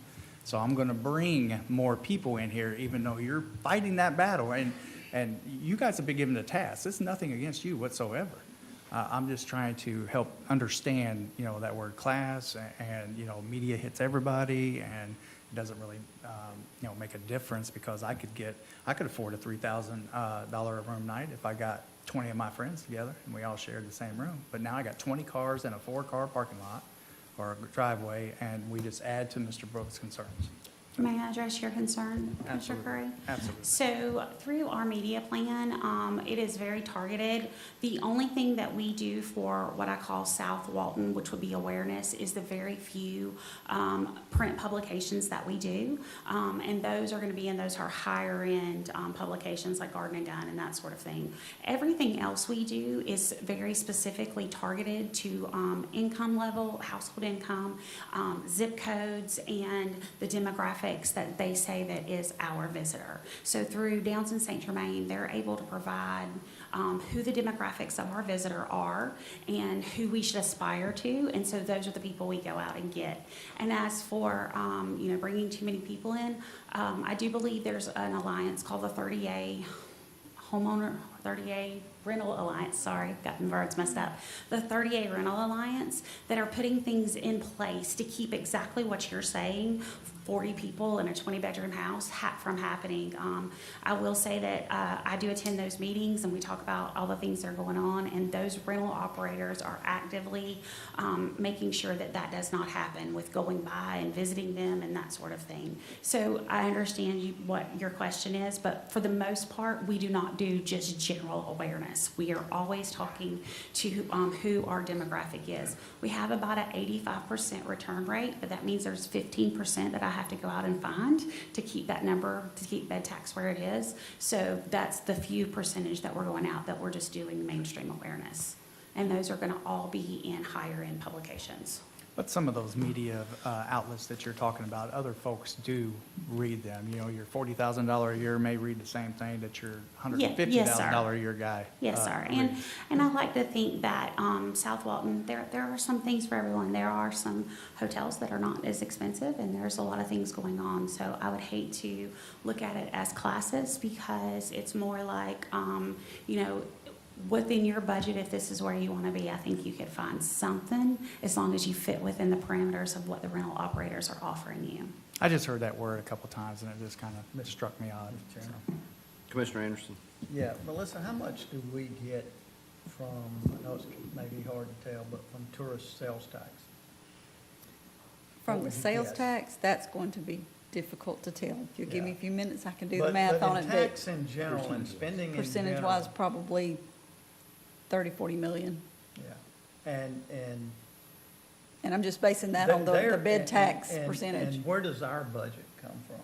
Speaker 13: So I'm going to bring more people in here, even though you're fighting that battle. And you guys have been given the task. It's nothing against you whatsoever. I'm just trying to help understand, that word class, and media hits everybody, and it doesn't really, make a difference because I could afford a $3,000 a room night if I got 20 of my friends together and we all shared the same room. But now I got 20 cars in a 4-car parking lot or a driveway, and we just add to Mr. Brooks' concerns.
Speaker 8: May I address your concern, Commissioner Curry?
Speaker 13: Absolutely.
Speaker 8: So through our media plan, it is very targeted. The only thing that we do for what I call South Walton, which would be awareness, is the very few print publications that we do. And those are going to be, and those are higher end publications like Garden and Gun and that sort of thing. Everything else we do is very specifically targeted to income level, household income, zip codes, and the demographics that they say that is our visitor. So through Downs and St. Germain, they're able to provide who the demographics of our visitor are and who we should aspire to. And so those are the people we go out and get. And as for, bringing too many people in, I do believe there's an alliance called the 30A Homeowner, 30A Rental Alliance, sorry, got the words messed up. The 30A Rental Alliance that are putting things in place to keep exactly what you're saying, 40 people in a 20-bedroom house from happening. I will say that I do attend those meetings and we talk about all the things that are going on, and those rental operators are actively making sure that that does not happen with going by and visiting them and that sort of thing. So I understand what your question is, but for the most part, we do not do just general awareness. We are always talking to who our demographic is. We have about an 85% return rate, but that means there's 15% that I have to go out and find to keep that number, to keep bed tax where it is. So that's the few percentage that we're going out that we're just doing mainstream awareness. And those are going to all be in higher end publications.
Speaker 13: But some of those media outlets that you're talking about, other folks do read them. You know, your $40,000 a year may read the same thing that your $150,000 a year guy.
Speaker 8: Yes, sir.
Speaker 13: reads.
Speaker 8: And I like to think that South Walton, there are some things for everyone. There are some hotels that are not as expensive, and there's a lot of things going on. So I would hate to look at it as classes, because it's more like, within your budget, if this is where you want to be, I think you could find something as long as you fit within the parameters of what the rental operators are offering you.
Speaker 13: I just heard that word a couple times, and it just kind of struck me odd. So.
Speaker 1: Commissioner Anderson?
Speaker 6: Yeah, Melissa, how much do we get from, I know it's maybe hard to tell, but from tourist sales tax?
Speaker 14: From
Speaker 6: What
Speaker 14: the
Speaker 6: would you
Speaker 14: sales
Speaker 6: guess?
Speaker 14: tax, that's going to be difficult to tell. If you give me
Speaker 6: Yeah.
Speaker 14: a few minutes, I can do the
Speaker 6: But
Speaker 14: math on
Speaker 6: in
Speaker 14: it.
Speaker 6: tax in general and spending in general.
Speaker 14: Percentage-wise, probably 30, 40 million.
Speaker 6: Yeah,
Speaker 14: And I'm just basing that on the bed tax percentage.
Speaker 6: And where does our budget come from?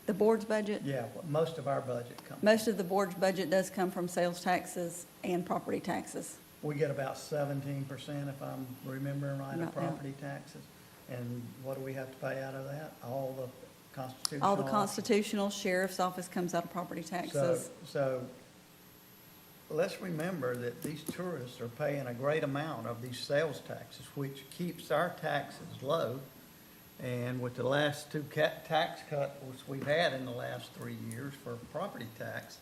Speaker 14: The board's budget?
Speaker 6: Yeah, most of our budget comes.
Speaker 14: Most of the board's budget does come from sales taxes and property taxes.
Speaker 6: We get about 17%, if I'm remembering right, of
Speaker 14: About that.
Speaker 6: property taxes. And what do we have to pay out of that? All the constitutional.
Speaker 14: All the constitutional, sheriff's office comes out of property taxes.
Speaker 6: So let's remember that these tourists are paying a great amount of these sales taxes, which keeps our taxes low. And with the last two tax cuts we've had in the last 3 years for property tax,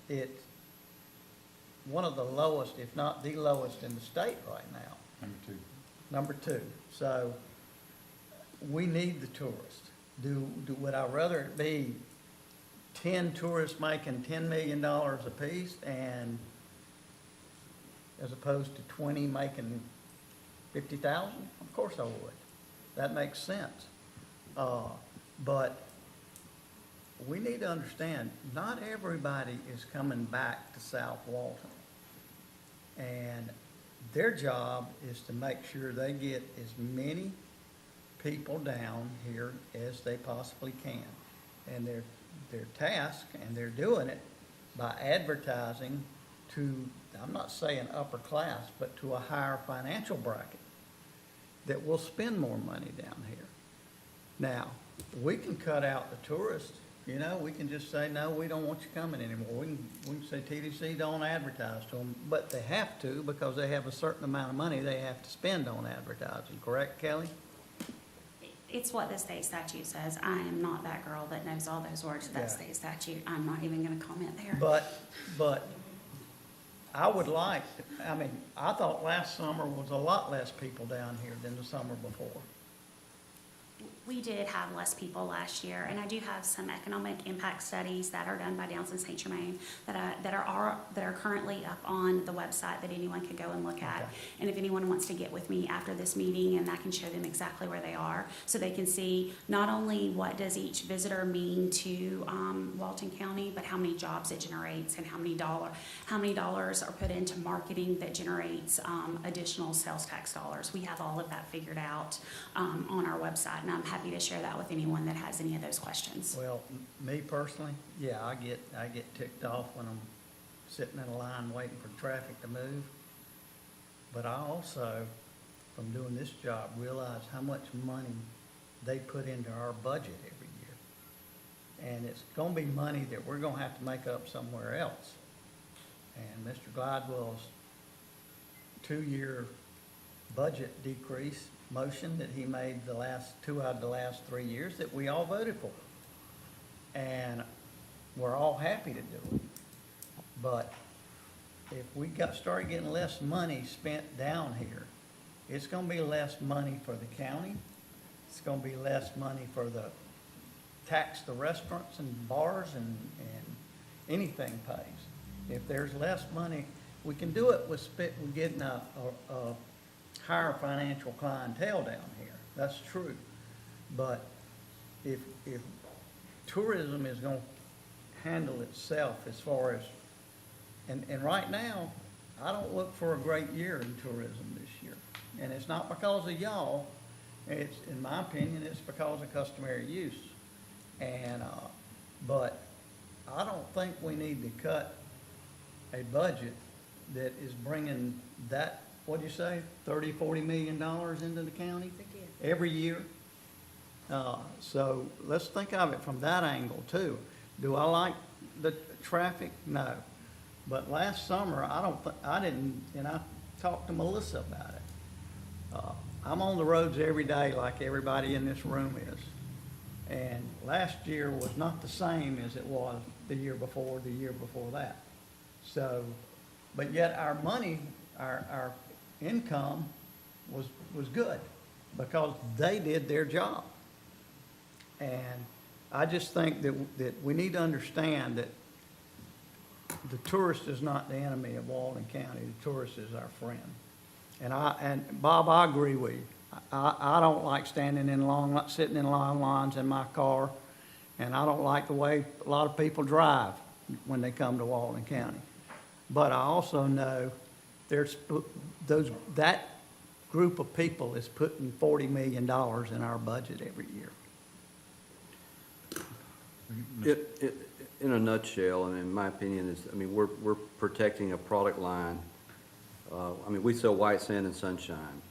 Speaker 6: it's one of the lowest, if not the lowest in the state right now. Number two. So we need the tourists. Would I rather it be 10 tourists making $10 million apiece, and as opposed to 20 making 50,000? Of course I would. That makes sense. But we need to understand, not everybody is coming back to South Walton. And their job is to make sure they get as many people down here as they possibly can. And their task, and they're doing it by advertising to, I'm not saying upper class, but to a higher financial bracket that will spend more money down here. Now, we can cut out the tourists, we can just say, no, we don't want you coming anymore. We can say TDC don't advertise to them, but they have to, because they have a certain amount of money they have to spend on advertising, correct, Kelly?
Speaker 8: It's what the state statute says. I am not that girl that knows all those words of that
Speaker 6: Yeah.
Speaker 8: state statute. I'm not even gonna comment there.
Speaker 6: But I would like, I thought last summer was a lot less people down here than the summer before.
Speaker 8: We did have less people last year, and I do have some economic impact studies that are done by Downs and St. Germain that are currently up on the website that anyone could go and look at.
Speaker 6: Okay.
Speaker 8: And if anyone wants to get with me after this meeting, and I can show them exactly where they are, so they can see not only what does each visitor mean to Walton County, but how many jobs it generates and how many dollars are put into marketing that generates additional sales tax dollars. We have all of that figured out on our website, and I'm happy to share that with anyone that has any of those questions.
Speaker 6: Well, me personally, yeah, I get ticked off when I'm sitting in a line waiting for traffic to move. But I also, from doing this job, realize how much money they put into our budget every year. And it's gonna be money that we're gonna have to make up somewhere else. And Mr. Glidewell's 2-year budget decrease motion that he made two out of the last 3 years that we all voted for. And we're all happy to do it. But if we started getting less money spent down here, it's gonna be less money for the county. It's gonna be less money for the tax the restaurants and bars and anything pays. If there's less money, we can do it with getting a higher financial clientele down here. That's true. But if tourism is gonna handle itself as far as, and right now, I don't look for a great year in tourism this year. And it's not because of y'all, it's, in my opinion, it's because of customary use. And, but I don't think we need to cut a budget that is bringing that, what'd you say, $30-40 million into the county every year? So let's think of it from that angle too. Do I like the traffic? No. But last summer, I didn't, and I talked to Melissa about it. I'm on the roads every day like everybody in this room is. And last year was not the same as it was the year before that. So, but yet our money, our income was good because they did their job. And I just think that we need to understand that the tourist is not the enemy of Walton County. The tourist is our friend. And Bob, I agree with you. I don't like sitting in long lines in my car, and I don't like the way a lot of people drive when they come to Walton County. But I also know that group of people is putting $40 million in our budget every year.
Speaker 1: In a nutshell, and in my opinion, we're protecting a product line. We sell white sand and sunshine.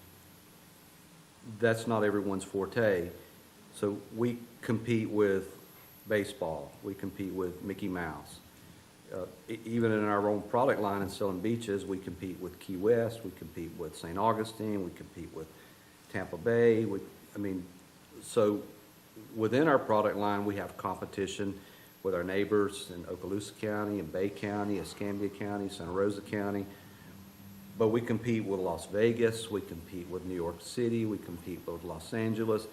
Speaker 1: That's not everyone's forte. So we compete with baseball. We compete with Mickey Mouse. Even in our own product line and selling beaches, we compete with Key West. We compete with St. Augustine. We compete with Tampa Bay. So within our product line, we have competition with our neighbors in Okaloosa County and Bay County, Escambia County, Santa Rosa County. But we compete with Las Vegas, we compete with New York City, we compete with Los Angeles,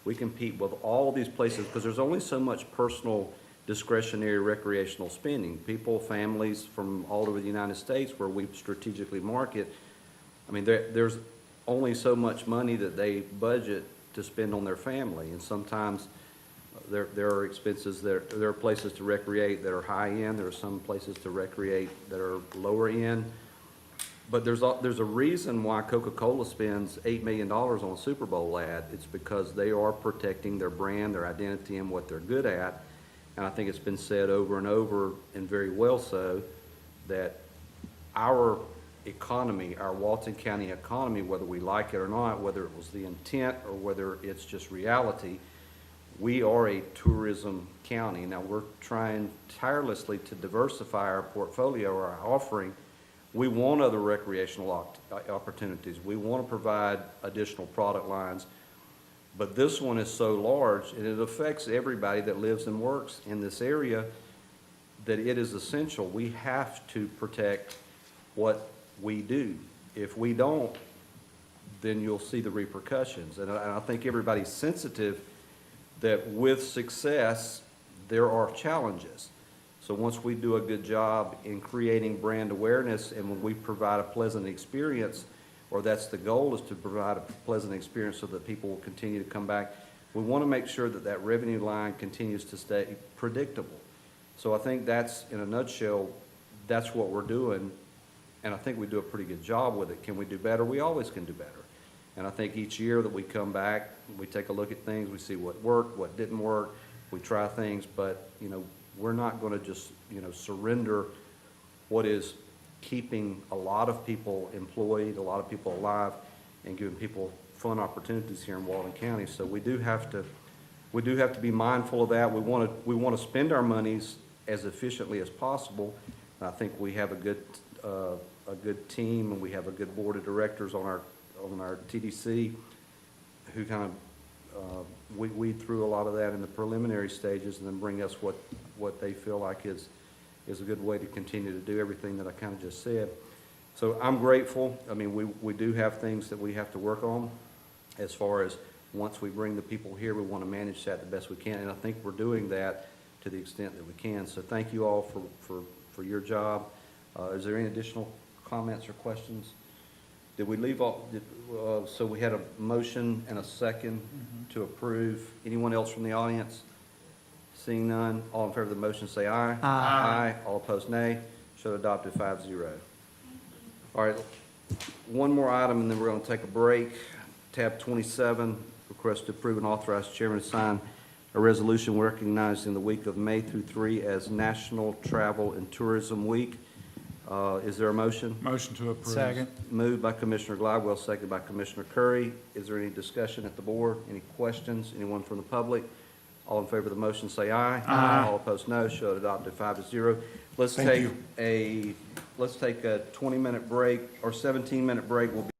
Speaker 1: we compete with all these places because there's only so much personal discretionary recreational spending. People, families from all over the United States where we strategically market, there's only so much money that they budget to spend on their family, and sometimes there are expenses, there are places to recreate that are high end, there are some places to recreate that are lower end. But there's a reason why Coca-Cola spends $8 million on a Super Bowl ad. It's because they are protecting their brand, their identity, and what they're good at. And I think it's been said over and over, and very well so, that our economy, our Walton County economy, whether we like it or not, whether it was the intent or whether it's just reality, we are a tourism county. Now, we're trying tirelessly to diversify our portfolio or our offering. We want other recreational opportunities. We want to provide additional product lines. But this one is so large, and it affects everybody that lives and works in this area, that it is essential. We have to protect what we do. If we don't, then you'll see the repercussions. And I think everybody's sensitive that with success, there are challenges. So once we do a good job in creating brand awareness and when we provide a pleasant experience, or that's the goal, is to provide a pleasant experience so that people will continue to come back, we want to make sure that that revenue line continues to stay predictable. So I think that's, in a nutshell, that's what we're doing, and I think we do a pretty good job with it. Can we do better? We always can do better. And I think each year that we come back, we take a look at things, we see what worked, what didn't work, we try things, but, you know, we're not going to just, you know, surrender what is keeping a lot of people employed, a lot of people alive, and giving people fun opportunities here in Walton County. So we do have to be mindful of that. We want to spend our monies as efficiently as possible. And I think we have a good team, and we have a good board of directors on our TDC who kind of weed through a lot of that in the preliminary stages and then bring us what they feel like is a good way to continue to do everything that I kind of just said. So I'm grateful. I mean, we do have things that we have to work on as far as once we bring the people here, we want to manage that the best we can. And I think we're doing that to the extent that we can. So thank you all for your job. Is there any additional comments or questions? Did we leave off, so we had a motion and a second to approve. Anyone else from the audience? Seeing none, all in favor of the motion say aye.
Speaker 6: Aye.
Speaker 1: Aye. All opposed, nay. Show adopted 5-0. All right, one more item, and then we're going to take a break. Tab 27, request to approve and authorize chairman to sign a resolution recognizing the week of May through 3 as National Travel and Tourism Week. Is there a motion?
Speaker 22: Motion to approve.
Speaker 13: Second.
Speaker 1: Moved by Commissioner Glidewell, seconded by Commissioner Curry. Is there any discussion at the board? Any questions? Anyone from the public? All in favor of the motion say aye.
Speaker 22: Aye.
Speaker 1: All opposed, no. Show it adopted 5-0. Let's take a 20-minute break or 17-minute break. We'll be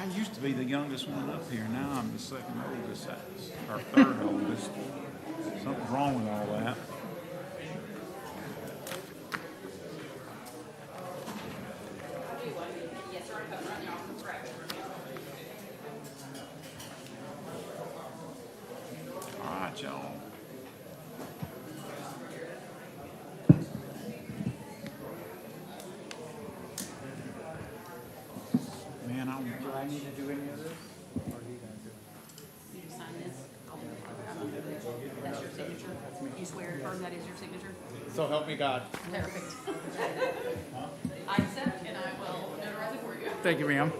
Speaker 22: I used to be the youngest one up here. Now I'm the second oldest, or third oldest. Something's wrong with all that. All right, y'all. Man, I want.
Speaker 13: Do I need to do any of this? Or do you guys do it?
Speaker 11: You sign this. That's your signature. You swear and affirm that is your signature?
Speaker 13: So help me God.
Speaker 11: Perfect. I accept and I will notarize it for you.
Speaker 13: Thank you, ma'am.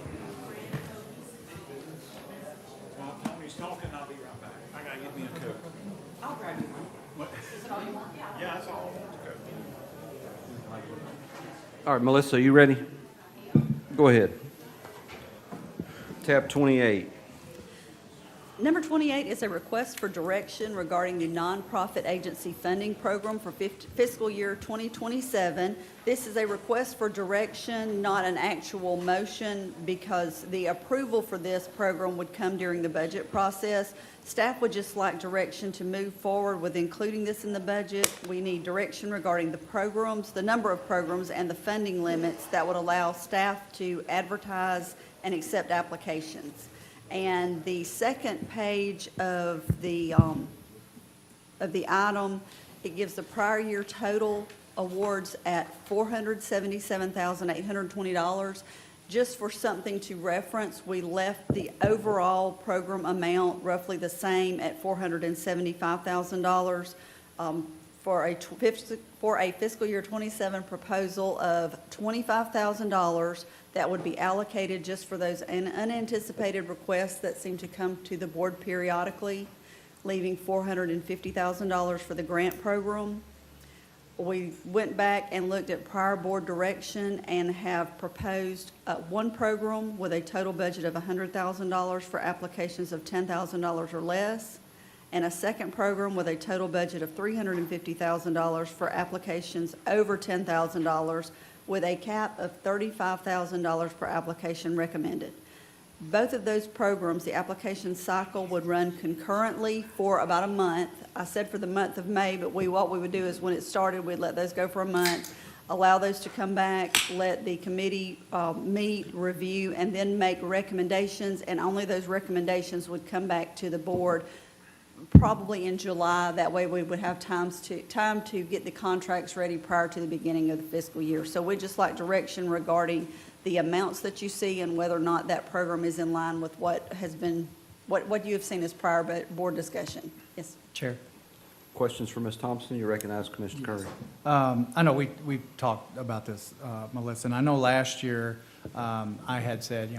Speaker 22: While Tony's talking, I'll be right back. I gotta get me a Coke.
Speaker 11: I'll grab you one.
Speaker 22: What?
Speaker 11: Is it all you want?
Speaker 22: Yeah, that's all I want, a Coke.
Speaker 1: All right, Melissa, you ready? Go ahead. Tab 28.
Speaker 14: Number 28 is a request for direction regarding the nonprofit agency funding program for fiscal year 2027. This is a request for direction, not an actual motion, because the approval for this program would come during the budget process. Staff would just like direction to move forward with including this in the budget. We need direction regarding the programs, the number of programs, and the funding limits that would allow staff to advertise and accept applications. And the second page of the item, it gives the prior year total awards at $477,820. Just for something to reference, we left the overall program amount roughly the same at $475,000 for a fiscal year 27 proposal of $25,000 that would be allocated just for those unanticipated requests that seem to come to the board periodically, leaving $450,000 for the grant program. We went back and looked at prior board direction and have proposed one program with a total budget of $100,000 for applications of $10,000 or less, and a second program with a total budget of $350,000 for applications over $10,000, with a cap of $35,000 per application recommended. Both of those programs, the application cycle would run concurrently for about a month. I said for the month of May, but what we would do is when it started, we'd let those go for a month, allow those to come back, let the committee meet, review, and then make recommendations, and only those recommendations would come back to the board probably in July. That way we would have time to get the contracts ready prior to the beginning of the fiscal year. So we'd just like direction regarding the amounts that you see and whether or not that program is in line with what has been, what you have seen as prior board discussion. Yes.
Speaker 13: Chair.
Speaker 1: Questions for Ms. Thompson? You recognize Commissioner Curry.
Speaker 13: I know we've talked about this, Melissa, and I know last year I had said,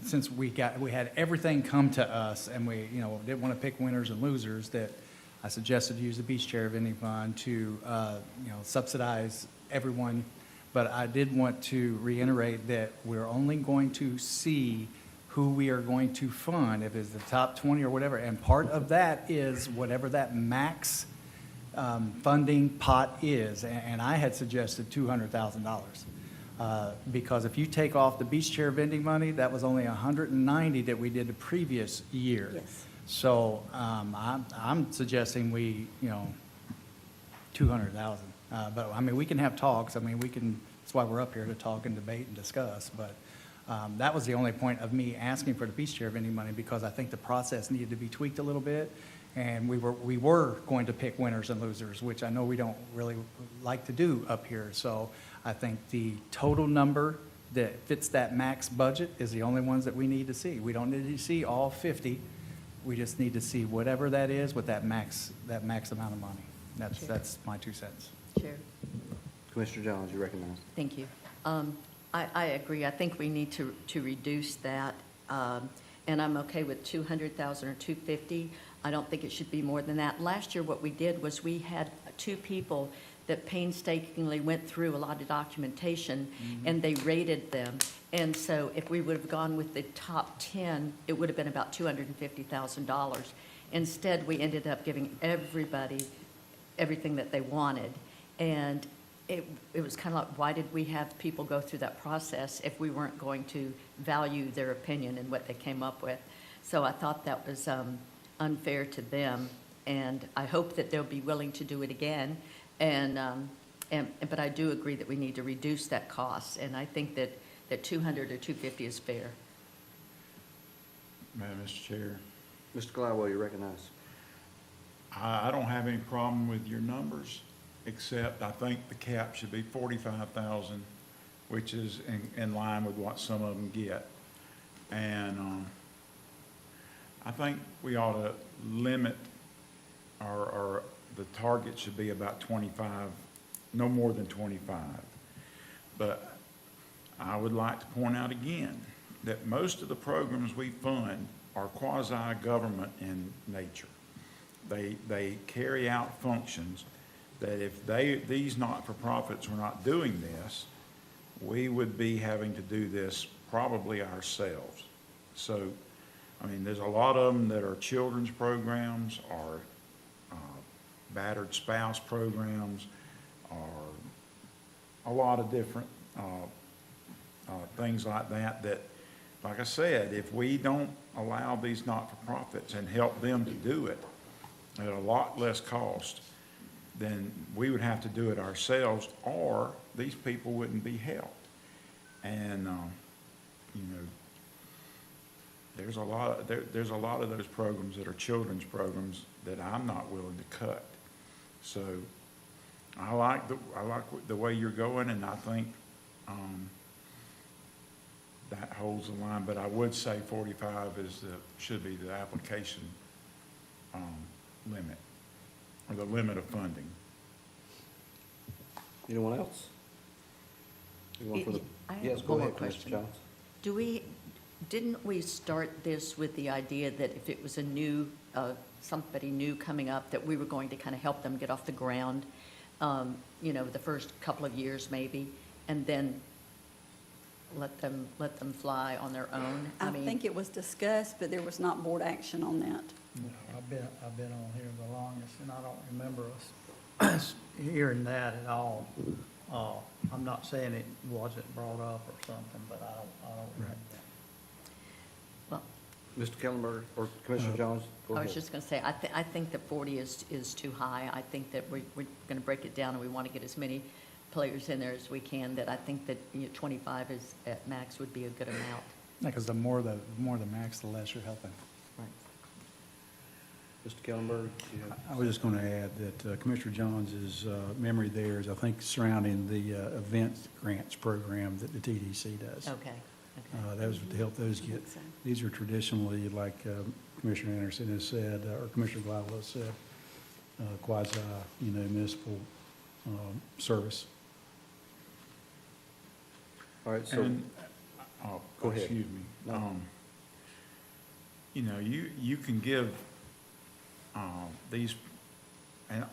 Speaker 13: since we had everything come to us and we, didn't want to pick winners and losers, that I suggested to use the Beach Chair Vending Fund to, subsidize everyone. But I did want to reiterate that we're only going to see who we are going to fund, if it's the top 20 or whatever. And part of that is whatever that max funding pot is. And I had suggested $200,000. Because if you take off the Beach Chair vending money, that was only $190 that we did the previous year.
Speaker 14: Yes.
Speaker 13: So I'm suggesting we, $200,000. But I mean, we can have talks. I mean, that's why we're up here, to talk and debate and discuss. But that was the only point of me asking for the Beach Chair vending money, because I think the process needed to be tweaked a little bit. And we were going to pick winners and losers, which I know we don't really like to do up here. So I think the total number that fits that max budget is the only ones that we need to see. We don't need to see all 50. We just need to see whatever that is with that max amount of money. That's my 2 cents.
Speaker 5: Chair.
Speaker 1: Commissioner Jones, you recognize.
Speaker 5: Thank you. I agree. I think we need to reduce that, and I'm okay with 200,000 or 250. I don't think it should be more than that. Last year, what we did was we had 2 people that painstakingly went through a lot of documentation, and they rated them. And so if we would have gone with the top 10, it would have been about $250,000. Instead, we ended up giving everybody everything that they wanted. And it was kind of like, why did we have people go through that process if we weren't going to value their opinion and what they came up with? So I thought that was unfair to them, and I hope that they'll be willing to do it again. But I do agree that we need to reduce that cost, and I think that 200 or 250 is fair.
Speaker 22: Mr. Chair,
Speaker 1: Mr. Gladwell, you recognize.
Speaker 22: I don't have any problem with your numbers, except I think the cap should be 45,000, which is in line with what some of them get. And I think we ought to limit our the target should be about 25, no more than 25. But I would like to point out again that most of the programs we fund are quasi-government in nature. They carry out functions that if these not-for-profits were not doing this, we would be having to do this probably ourselves. So, I mean, there's a lot of them that are children's programs, or battered spouse programs, or a lot of different things like that, like I said, if we don't allow these not-for-profits and help them to do it at a lot less cost, then we would have to do it ourselves, or these people wouldn't be helped. And, you know, there's a lot of those programs that are children's programs that I'm not willing to cut. So I like the way you're going, and I think that holds the line. But I would say 45 should be the application limit, or the limit of funding.
Speaker 1: Anyone else? Anyone for the?
Speaker 5: I have
Speaker 1: Yes, go
Speaker 5: one more
Speaker 1: ahead, Mr.
Speaker 5: question.
Speaker 1: Jones.
Speaker 5: Didn't we start this with the idea that if it was a new, somebody new coming up, that we were going to kind of help them get off the ground, you know, the first couple of years maybe, and then let them fly on their own?
Speaker 14: I think it was discussed, but there was not board action on that.
Speaker 6: No, I've been on here the longest, and I don't remember us hearing that at all. I'm not saying it wasn't brought up or something, but I don't remember that.
Speaker 5: Well,
Speaker 1: Mr. Kellenberger or Commissioner Jones? Go
Speaker 5: I was
Speaker 1: ahead.
Speaker 5: just going to say, I think that 40 is too high. I think that we're going to break it down, and we want to get as many players in there as we can, that I think that 25 is at max would be a good amount.
Speaker 13: Yeah, because the more the max, the less you're helping.
Speaker 5: Right.
Speaker 1: Mr. Kellenberger? you have-
Speaker 4: I was just going to add that Commissioner Johns's memory there is, I think, surrounding the event grants program that the TDC does.
Speaker 5: Okay.
Speaker 4: That was to help those get, these are traditionally, like Commissioner Anderson has said, or Commissioner Gladwell has said, quasi, municipal service.
Speaker 1: All right, so,
Speaker 22: And,
Speaker 1: Go ahead.
Speaker 22: excuse me.
Speaker 1: No.
Speaker 22: You know, you can give these, and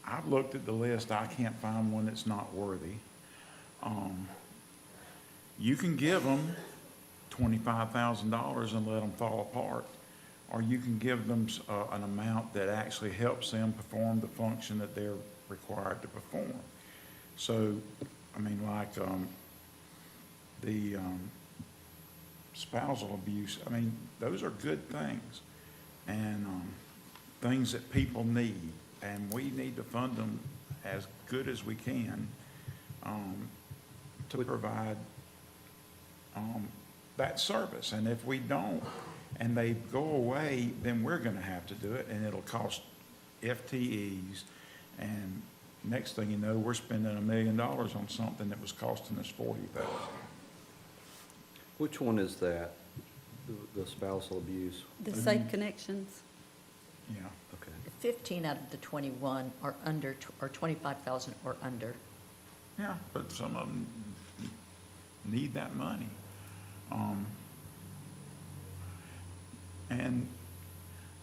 Speaker 22: I've looked at the list, I can't find one that's not worthy. You can give them $25,000 and let them fall apart, or you can give them an amount that actually helps them perform the function that they're required to perform. So, I mean, like the spousal abuse, I mean, those are good things, and things that people need, and we need to fund them as good as we can to provide that service. And if we don't, and they go away, then we're going to have to do it, and it'll cost FTEs. And next thing you know, we're spending $1 million on something that was costing us $40,000.
Speaker 1: which one is that, the spousal abuse?
Speaker 14: The Safe Connections.
Speaker 22: Yeah.
Speaker 1: Okay.
Speaker 5: 15 out of the 21 are under, or 25,000 or under.
Speaker 22: Yeah, but some of them need that money. And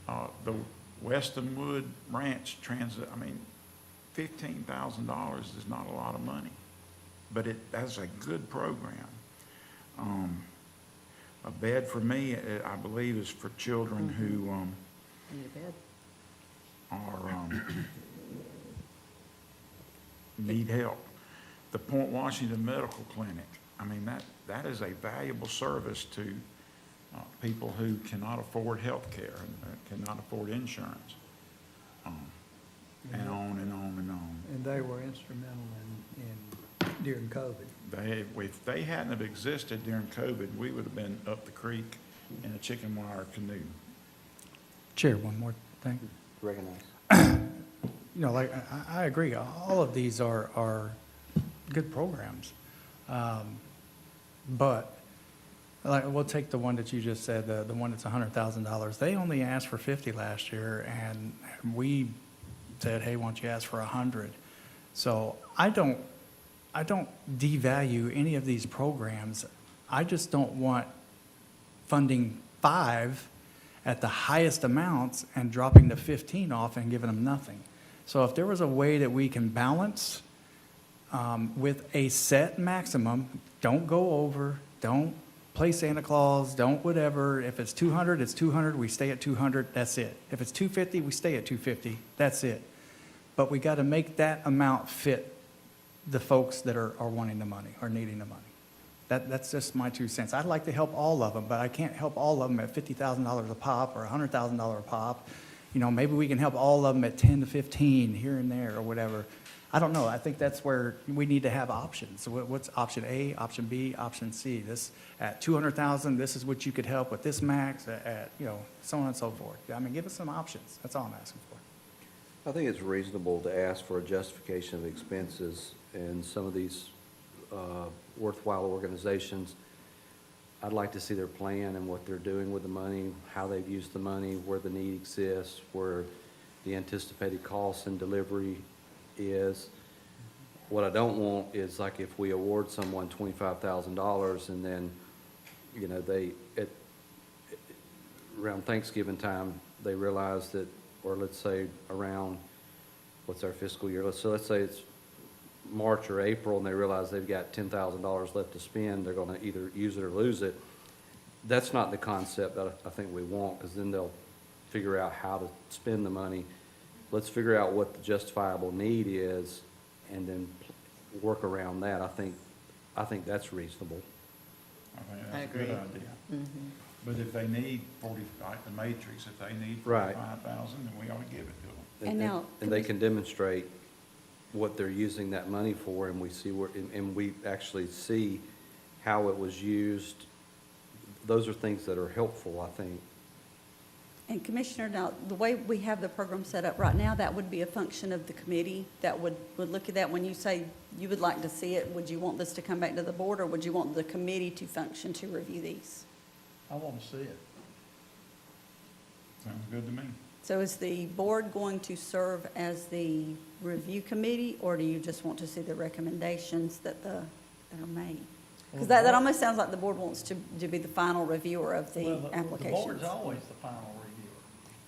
Speaker 22: the Westonwood Ranch Transit, I mean, $15,000 is not a lot of money, but that's a good program. A bed for me, I believe, is for children who
Speaker 5: Need a bed.
Speaker 22: are need help. the Point Washington Medical Clinic. I mean, that is a valuable service to people who cannot afford health care and cannot afford insurance. And on and on and on.
Speaker 6: And they were instrumental during COVID.
Speaker 22: If they hadn't have existed during COVID, we would have been up the creek in a chicken wire canoe.
Speaker 13: Chair, one more thing.
Speaker 1: Recognize.
Speaker 13: You know, like, I agree, all of these are good programs. But, like, we'll take the one that you just said, the one that's $100,000. They only asked for 50 last year, and we said, hey, why don't you ask for 100? So I don't devalue any of these programs. I just don't want funding 5 at the highest amounts and dropping the 15 off and giving them nothing. So if there was a way that we can balance with a set maximum, don't go over, don't play Santa Claus, don't whatever. If it's 200, it's 200, we stay at 200, that's it. If it's 250, we stay at 250, that's it. But we got to make that amount fit the folks that are wanting the money or needing the money. That's just my 2 cents. I'd like to help all of them, but I can't help all of them at $50,000 a pop or $100,000 a pop. You know, maybe we can help all of them at 10 to 15 here and there or whatever. I don't know. I think that's where we need to have options. So what's option A, option B, option C? This at 200,000, this is what you could help with this max at, you know, so on and so forth. I mean, give us some options. That's all I'm asking for.
Speaker 1: I think it's reasonable to ask for a justification of expenses in some of these worthwhile organizations. I'd like to see their plan and what they're doing with the money, how they've used the money, where the need exists, where the anticipated costs and delivery is. What I don't want is like if we award someone $25,000 and then, you know, around Thanksgiving time, they realize that, or let's say around, what's our fiscal year? Let's say it's March or April and they realize they've got $10,000 left to spend, they're gonna either use it or lose it. That's not the concept that I think we want, because then they'll figure out how to spend the money. Let's figure out what the justifiable need is and then work around that. I think that's reasonable.
Speaker 22: I think that's a good idea.
Speaker 5: Mm-hmm.
Speaker 22: But if they need 40, like the Matrix, if they need
Speaker 1: Right.
Speaker 22: 45,000, then we ought to give it to them.
Speaker 14: And now-
Speaker 1: And they can demonstrate what they're using that money for, and we see where, and we actually see how it was used. Those are things that are helpful, I think.
Speaker 14: And Commissioner, now, the way we have the program set up right now, that would be a function of the committee that would look at that. When you say you would like to see it, would you want this to come back to the board, or would you want the committee to function to review these?
Speaker 6: I want to see it.
Speaker 22: Sounds good to me.
Speaker 14: So is the board going to serve as the review committee, or do you just want to see the recommendations that are made? Because that almost sounds like the board wants to be the final reviewer of the applications.
Speaker 6: The board's always the final reviewer.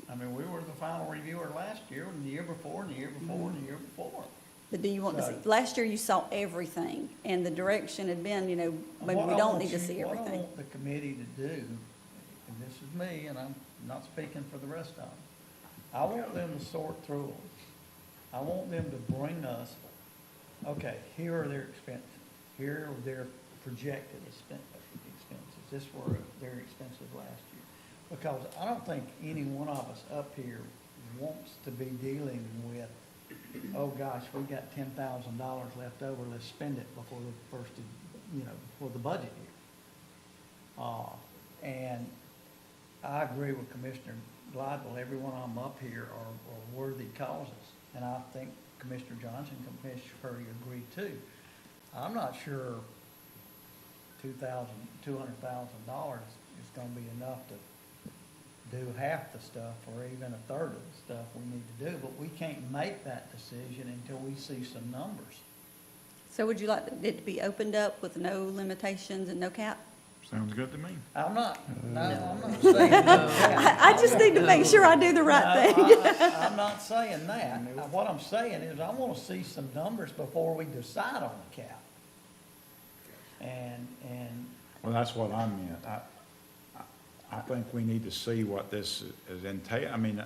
Speaker 6: I mean, we were the final reviewer last year, and the year before, and the year before, and the year before.
Speaker 14: But do you want to see, last year you saw everything, and the direction had been, you know, maybe we don't need to see
Speaker 6: What I
Speaker 14: everything.
Speaker 6: want the committee to do, and this is me, and I'm not speaking for the rest of them, I want them to sort through them. I want them to bring us, okay, here are their expenses, here are their projected expenses, this were their expenses last year. Because I don't think any one of us up here wants to be dealing with, oh gosh, we got $10,000 left over, let's spend it before the first, before the budget year. And I agree with Commissioner Gladwell, every one of them up here are worthy causes. And I think Commissioner Johnson and Commissioner Curry agree too. I'm not sure $200,000 is gonna be enough to do half the stuff or even a third of the stuff we need to do, but we can't make that decision until we see some numbers.
Speaker 14: So would you like it to be opened up with no limitations and no cap?
Speaker 22: Sounds good to me.
Speaker 6: I'm not saying no.
Speaker 14: I just need to make sure I do the right thing.
Speaker 6: I'm not saying that. What I'm saying is I want to see some numbers before we decide on the cap. And
Speaker 22: Well, that's what I meant. I think we need to see what this is entail. I mean,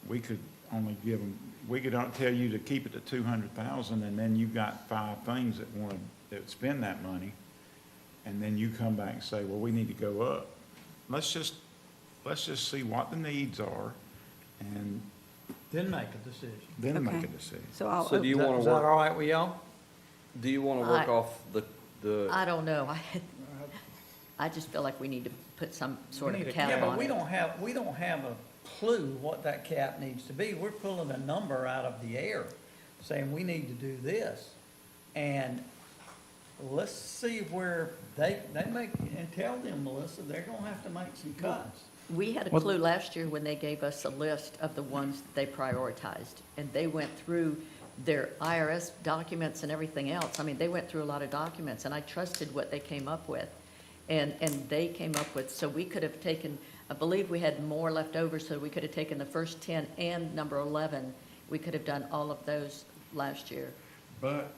Speaker 22: we could only give them, we could not tell you to keep it to 200,000, and then you got 5 things that want to spend that money, and then you come back and say, well, we need to go up. Let's just see what the needs are, and
Speaker 6: Then make a decision.
Speaker 22: then make
Speaker 14: Okay.
Speaker 22: a decision.
Speaker 1: So do you want
Speaker 6: Is
Speaker 1: to
Speaker 6: that
Speaker 1: work,
Speaker 6: all right with y'all?
Speaker 1: do you want to work
Speaker 5: I-
Speaker 1: off the,
Speaker 5: I don't know. I just feel like we need to put some sort of cap
Speaker 6: Yeah, but
Speaker 5: on
Speaker 6: we
Speaker 5: it.
Speaker 6: don't have a clue what that cap needs to be. We're pulling a number out of the air, saying we need to do this. And let's see where they make, and tell them, Melissa, they're gonna have to make some cuts.
Speaker 5: We had a
Speaker 13: What-
Speaker 5: clue last year when they gave us a list of the ones that they prioritized. And they went through their IRS documents and everything else. I mean, they went through a lot of documents, and I trusted what they came up with. And they came up with, so we could have taken, I believe we had more left over, so we could have taken the first 10 and number 11. We could have done all of those last year.
Speaker 22: But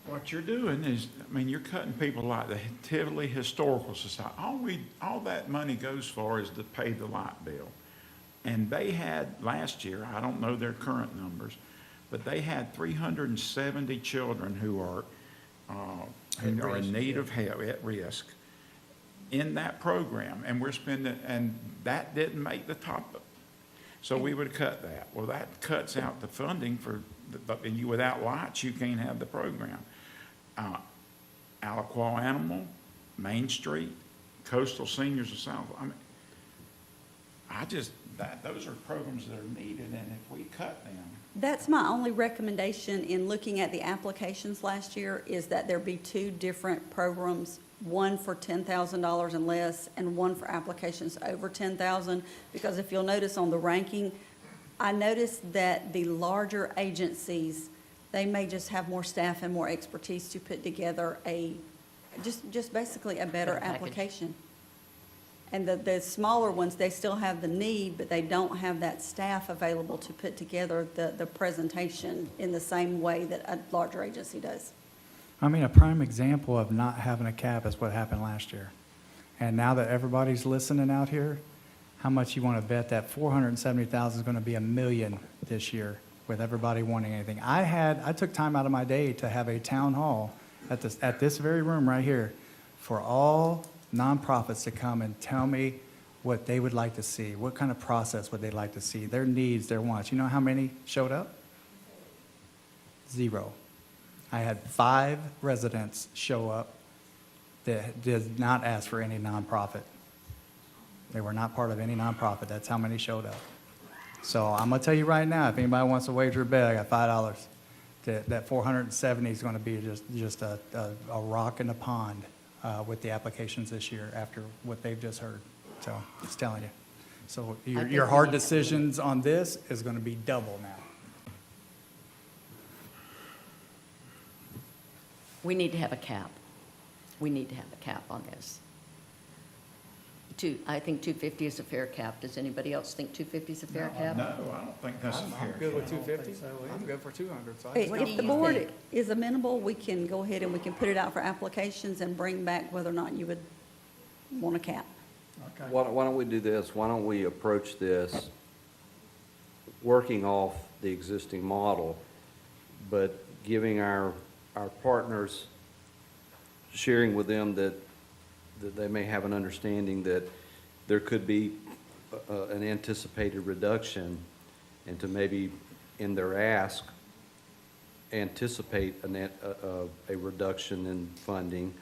Speaker 22: what you're doing is, I mean, you're cutting people like the Tivoli Historical Society. All that money goes for is to pay the light bill. And they had, last year, I don't know their current numbers, but they had 370 children who are in need of help, at risk, in that program, and we're spending, and that didn't make the top. So we would cut that. Well, that cuts out the funding for, and you, without lights, you can't have the program. Aliquo Animal, Main Street, Coastal Seniors of South, I mean, those are programs that are needed, and if we cut them.
Speaker 14: That's my only recommendation in looking at the applications last year, is that there be 2 different programs, one for $10,000 and less, and one for applications over $10,000. Because if you'll notice on the ranking, I noticed that the larger agencies, they may just have more staff and more expertise to put together just basically a better
Speaker 5: Better package.
Speaker 14: application. And the smaller ones, they still have the need, but they don't have that staff available to put together the presentation in the same way that a larger agency does.
Speaker 13: I mean, a prime example of not having a cap is what happened last year. And now that everybody's listening out here, how much you want to bet that 470,000 is going to be $1 million this year with everybody wanting anything? I took time out of my day to have a town hall at this very room right here for all nonprofits to come and tell me what they would like to see, what kind of process would they like to see, their needs, their wants. You know how many showed up? 0. I had 5 residents show up that did not ask for any nonprofit. They were not part of any nonprofit. That's how many showed up. So I'm going to tell you right now, if anybody wants to wager a bet, I got $5. That 470 is going to be just a rock in the pond with the applications this year after what they've just heard. So just telling you. So your hard decisions on this is going to be double now.
Speaker 5: We need to have a cap. We need to have a cap on this. I think 250 is a fair cap. Does anybody else think 250 is a fair cap?
Speaker 22: No, I don't think that's fair.
Speaker 13: I'm good with 250. I'm good for 200. So
Speaker 14: If
Speaker 5: What do
Speaker 14: the
Speaker 5: you
Speaker 14: board
Speaker 5: think?
Speaker 14: is amenable, we can go ahead and we can put it out for applications and bring back whether or not you would want a cap.
Speaker 1: why don't we do this? Why don't we approach this working off the existing model, but giving our partners, sharing with them that they may have an understanding that there could be an anticipated reduction, and to maybe in their ask anticipate a reduction in funding,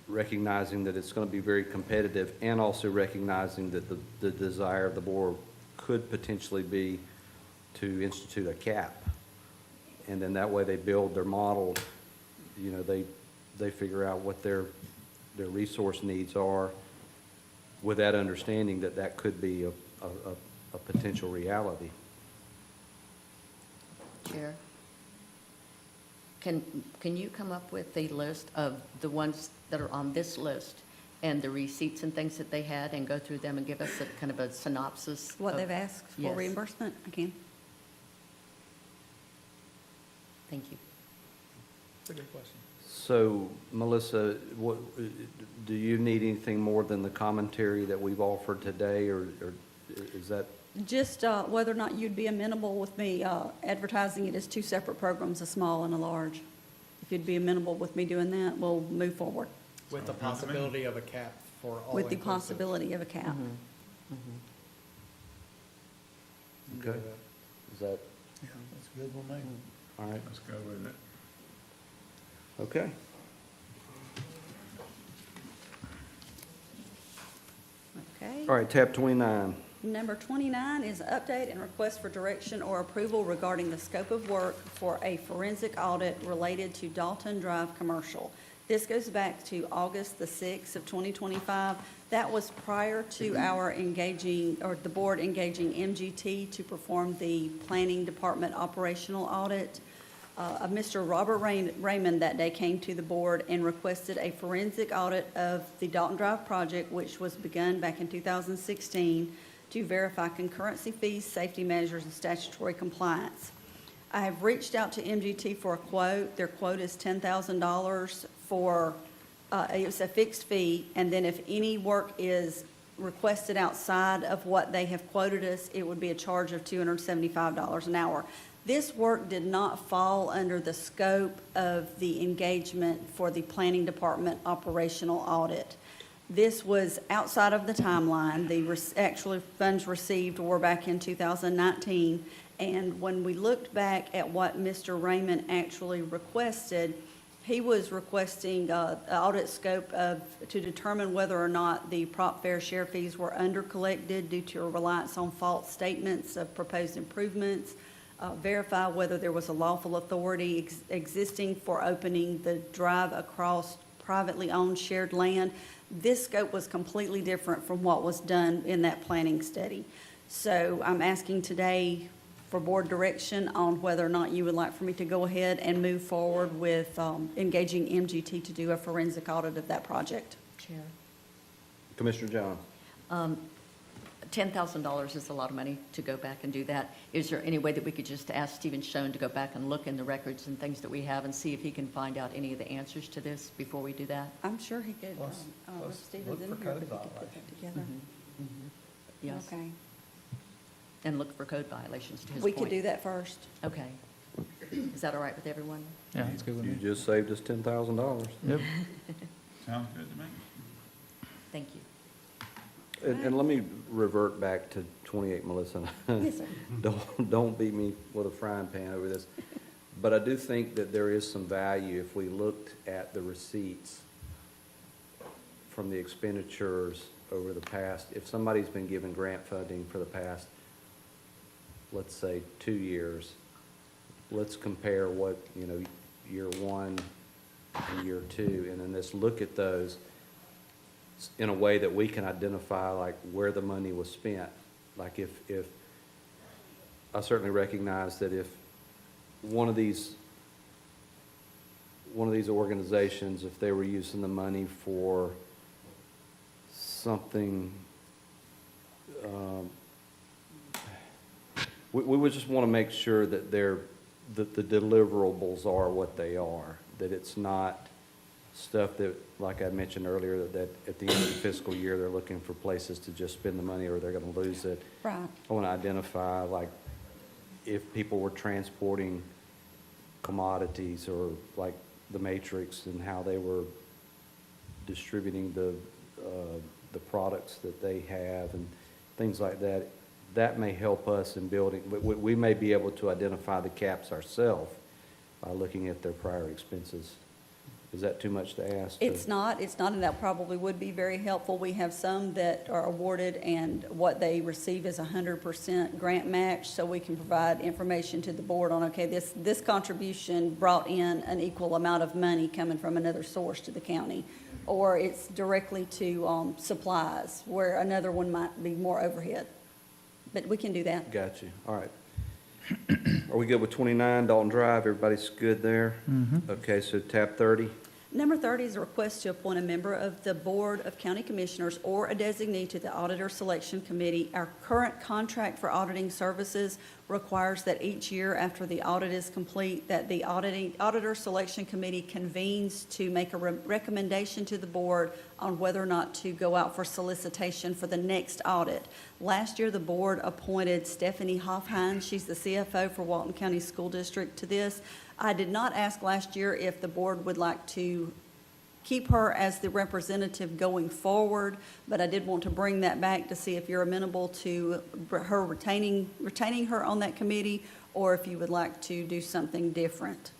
Speaker 1: recognizing that it's going to be very competitive, and also recognizing that the desire of the board could potentially be to institute a cap. And then that way they build their model, you know, they figure out what their resource needs are with that understanding that that could be a potential reality.
Speaker 5: Chair? Can you come up with a list of the ones that are on this list and the receipts and things that they had, and go through them and give us a kind of a synopsis?
Speaker 14: What
Speaker 5: of-
Speaker 14: they've asked for
Speaker 5: Yes.
Speaker 14: reimbursement, I can.
Speaker 5: Thank you.
Speaker 6: That's a good question.
Speaker 1: So, Melissa, do you need anything more than the commentary that we've offered today, or is that
Speaker 14: Just whether or not you'd be amenable with me advertising it as two separate programs, a small and a large. If you'd be amenable with me doing that, we'll move forward
Speaker 20: With the possibility of a cap for all
Speaker 14: with the
Speaker 20: inclusive.
Speaker 14: possibility of a cap.
Speaker 1: Okay. Is that,
Speaker 10: Yeah, that's good with me.
Speaker 1: all right?
Speaker 22: Let's go with it.
Speaker 1: Okay.
Speaker 14: Okay.
Speaker 1: All right, tab 29.
Speaker 14: Number 29 is update and request for direction or approval regarding the scope of work for a forensic audit related to Dalton Drive Commercial. This goes back to August the 6th of 2025. That was prior to our engaging, or the board engaging MGT to perform the planning department operational audit. Mr. Robert Raymond that day came to the board and requested a forensic audit of the Dalton Drive project, which was begun back in 2016, to verify concurrency fees, safety measures, and statutory compliance. I have reached out to MGT for a quote. Their quote is $10,000 for, it's a fixed fee, and then if any work is requested outside of what they have quoted us, it would be a charge of $275 an hour. This work did not fall under the scope of the engagement for the planning department operational audit. This was outside of the timeline. The actual funds received were back in 2019. And when we looked back at what Mr. Raymond actually requested, he was requesting audit scope to determine whether or not the prop fair share fees were under-collected due to a reliance on false statements of proposed improvements, verify whether there was a lawful authority existing for opening the drive across privately owned shared land. This scope was completely different from what was done in that planning study. So I'm asking today for board direction on whether or not you would like for me to go ahead and move forward with engaging MGT to do a forensic audit of that project.
Speaker 5: Chair.
Speaker 1: Commissioner John.
Speaker 5: $10,000 is a lot of money to go back and do that. Is there any way that we could just ask Stephen Schoen to go back and look in the records and things that we have and see if he can find out any of the answers to this before we do that?
Speaker 14: I'm sure he could.
Speaker 2: Plus-
Speaker 14: If
Speaker 2: plus
Speaker 14: Stephen's
Speaker 2: look
Speaker 14: in
Speaker 2: for
Speaker 14: here,
Speaker 2: code
Speaker 14: but he could put that together.
Speaker 5: Yes.
Speaker 14: Okay.
Speaker 5: And look for code violations to his
Speaker 14: We
Speaker 5: point.
Speaker 14: could do that first.
Speaker 5: Okay. Is that all right with everyone?
Speaker 13: Yeah, that's good with
Speaker 1: You
Speaker 13: me.
Speaker 1: just saved us $10,000.
Speaker 13: Yep.
Speaker 22: Sounds good to me.
Speaker 5: Thank you.
Speaker 1: And let me revert back to 28, Melissa.
Speaker 14: Yes, sir.
Speaker 1: Don't beat me with a frying pan over this. But I do think that there is some value if we looked at the receipts from the expenditures over the past. If somebody's been given grant funding for the past, let's say, 2 years, let's compare what, year one and year two, and then let's look at those in a way that we can identify like where the money was spent. Like if I certainly recognize that if one of these organizations, if they were using the money for something, we would just want to make sure that that the deliverables are what they are, that it's not stuff that, like I mentioned earlier, that at the end of the fiscal year, they're looking for places to just spend the money or they're going to lose it.
Speaker 14: Right.
Speaker 1: I want to identify, like, if people were transporting commodities or like the Matrix and how they were distributing the products that they have and things like that, that may help us in building. We may be able to identify the caps ourselves by looking at their prior expenses. Is that too much to ask?
Speaker 14: It's not, and that probably would be very helpful. We have some that are awarded and what they receive is 100% grant match, so we can provide information to the board on, okay, this contribution brought in an equal amount of money coming from another source to the county, or it's directly to supplies, where another one might be more overhead. But we can do that.
Speaker 1: Got you. All right. Are we good with 29 Dalton Drive? Everybody's good there? Okay, so tab 30.
Speaker 14: Number 30 is a request to appoint a member of the Board of County Commissioners or a designee to the Auditor Selection Committee. Our current contract for auditing services requires that each year after the audit is complete, that the Auditor Selection Committee convenes to make a recommendation to the board on whether or not to go out for solicitation for the next audit. Last year, the board appointed Stephanie Hoffhine, she's the CFO for Walton County School District, to this. I did not ask last year if the board would like to keep her as the representative going forward, but I did want to bring that back to see if you're amenable to her retaining her on that committee, or if you would like to do something different.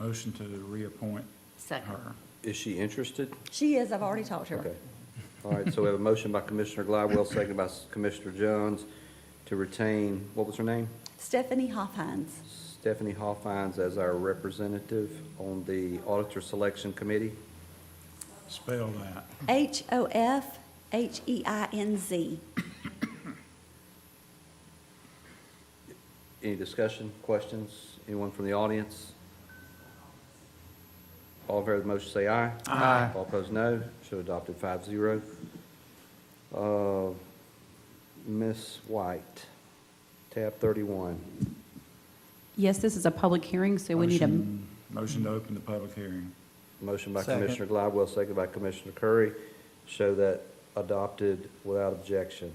Speaker 22: Motion to reappoint
Speaker 5: Second.
Speaker 22: her.
Speaker 1: Is she interested?
Speaker 14: She is, I've already talked to her.
Speaker 1: Okay. All right, so we have a motion by Commissioner Gladwell, seconded by Commissioner Jones to retain, what was her name?
Speaker 14: Stephanie Hoffhines.
Speaker 1: Stephanie Hoffhines as our representative on the Auditor Selection Committee.
Speaker 22: Spell that.
Speaker 14: Hoffheinz.
Speaker 1: Any discussion, questions? Anyone from the audience? All in favor of the motion say aye.
Speaker 13: Aye.
Speaker 1: All opposed, no. Show adopted 5-0. Ms. White, tab 31.
Speaker 11: Yes, this is a public hearing, so we need a,
Speaker 22: Motion to open the public hearing.
Speaker 1: Motion by
Speaker 13: Second.
Speaker 1: Commissioner Gladwell, seconded by Commissioner Curry. Show that adopted without objection.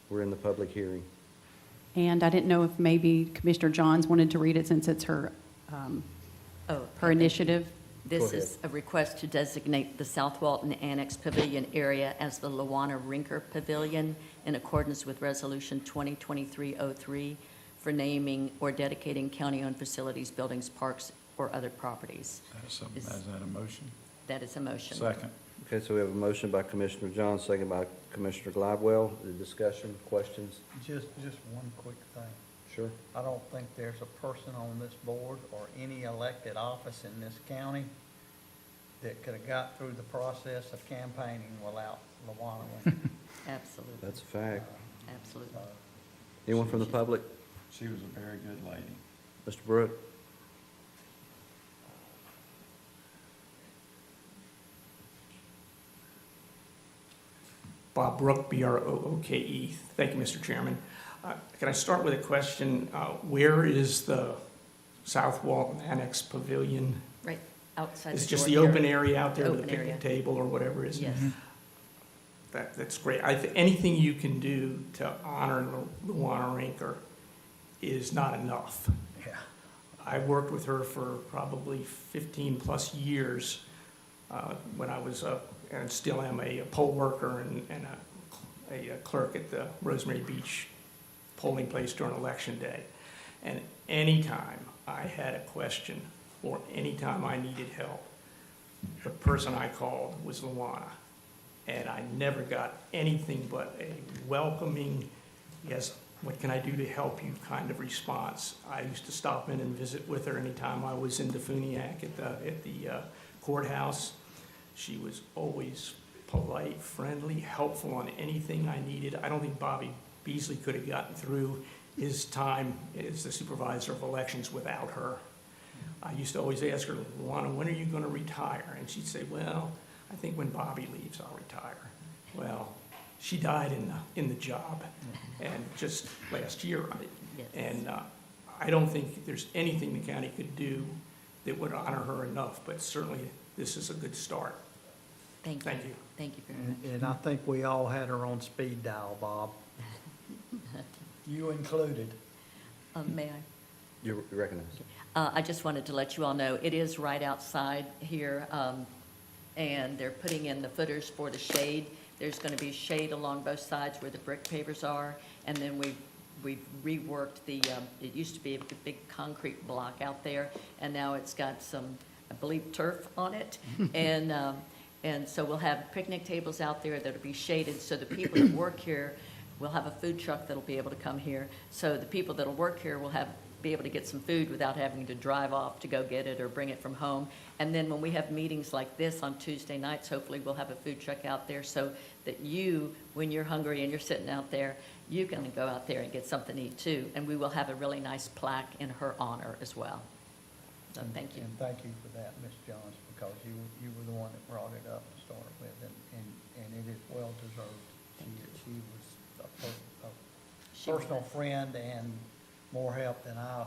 Speaker 1: We're in the public hearing.
Speaker 11: and I didn't know if maybe Commissioner Johns wanted to read it since it's her, her initiative.
Speaker 5: This is a request to designate the South Walton Annex Pavilion area as the Luana Rinker Pavilion in accordance with Resolution 2023-03 for naming or dedicating county-owned facilities, buildings, parks, or other properties.
Speaker 22: Is that a motion?
Speaker 5: That is a motion.
Speaker 22: Second.
Speaker 1: Okay, so we have a motion by Commissioner Johns, second by Commissioner Gladwell. The discussion, questions?
Speaker 6: Just one quick thing.
Speaker 1: Sure.
Speaker 6: I don't think there's a person on this board or any elected office in this county that could have got through the process of campaigning without LaWanna Rinker.
Speaker 5: Absolutely.
Speaker 1: That's a fact.
Speaker 5: Absolutely.
Speaker 1: Anyone from the public?
Speaker 22: She was a very good lady.
Speaker 1: Mr. Brooke?
Speaker 15: Bob Brooke, B-R-O-O-K-E. Thank you, Mr. Chairman. Can I start with a question? Where is the South Walton Annex Pavilion?
Speaker 5: Right outside.
Speaker 15: Is it
Speaker 5: the
Speaker 15: just
Speaker 5: door
Speaker 15: the
Speaker 5: here.
Speaker 15: open area out there with the
Speaker 5: Open area.
Speaker 15: picnic table or whatever it is?
Speaker 5: Yes.
Speaker 15: That's great. Anything you can do to honor Luana Rinker is not enough.
Speaker 6: Yeah.
Speaker 15: I worked with her for probably 15-plus years when I was, and still am, a poll worker and a clerk at the Rosemary Beach polling place during Election Day. And anytime I had a question or anytime I needed help, the person I called was Luana. And I never got anything but a welcoming, yes, what can I do to help you kind of response. I used to stop in and visit with her anytime I was in Defuniak at the courthouse. She was always polite, friendly, helpful on anything I needed. I don't think Bobby Beasley could have gotten through his time as the supervisor of elections without her. I used to always ask her, Luana, when are you going to retire? And she'd say, well, I think when Bobby leaves, I'll retire. Well, she died in the job, and just last year.
Speaker 5: Yes.
Speaker 15: And I don't think there's anything the county could do that would honor her enough, but certainly this is a good start.
Speaker 5: Thank you.
Speaker 15: Thank you.
Speaker 5: Thank you very much.
Speaker 6: And I think we all had her on speed dial, Bob. You included.
Speaker 5: May I?
Speaker 1: You're recognized.
Speaker 5: I just wanted to let you all know, it is right outside here, and they're putting in the footers for the shade. There's going to be shade along both sides where the brick pavers are, and then we've reworked the, it used to be a big concrete block out there, and now it's got some, I believe, turf on it. And so we'll have picnic tables out there that'll be shaded, so the people that work here, we'll have a food truck that'll be able to come here. So the people that'll work here will be able to get some food without having to drive off to go get it or bring it from home. And then when we have meetings like this on Tuesday nights, hopefully we'll have a food truck out there so that you, when you're hungry and you're sitting out there, you can go out there and get something to eat too. And we will have a really nice plaque in her honor as well. So thank you.
Speaker 6: And thank you for that, Ms. Johns, because you were the one that brought it up to start with, and it is well deserved. She was a personal friend and more help than I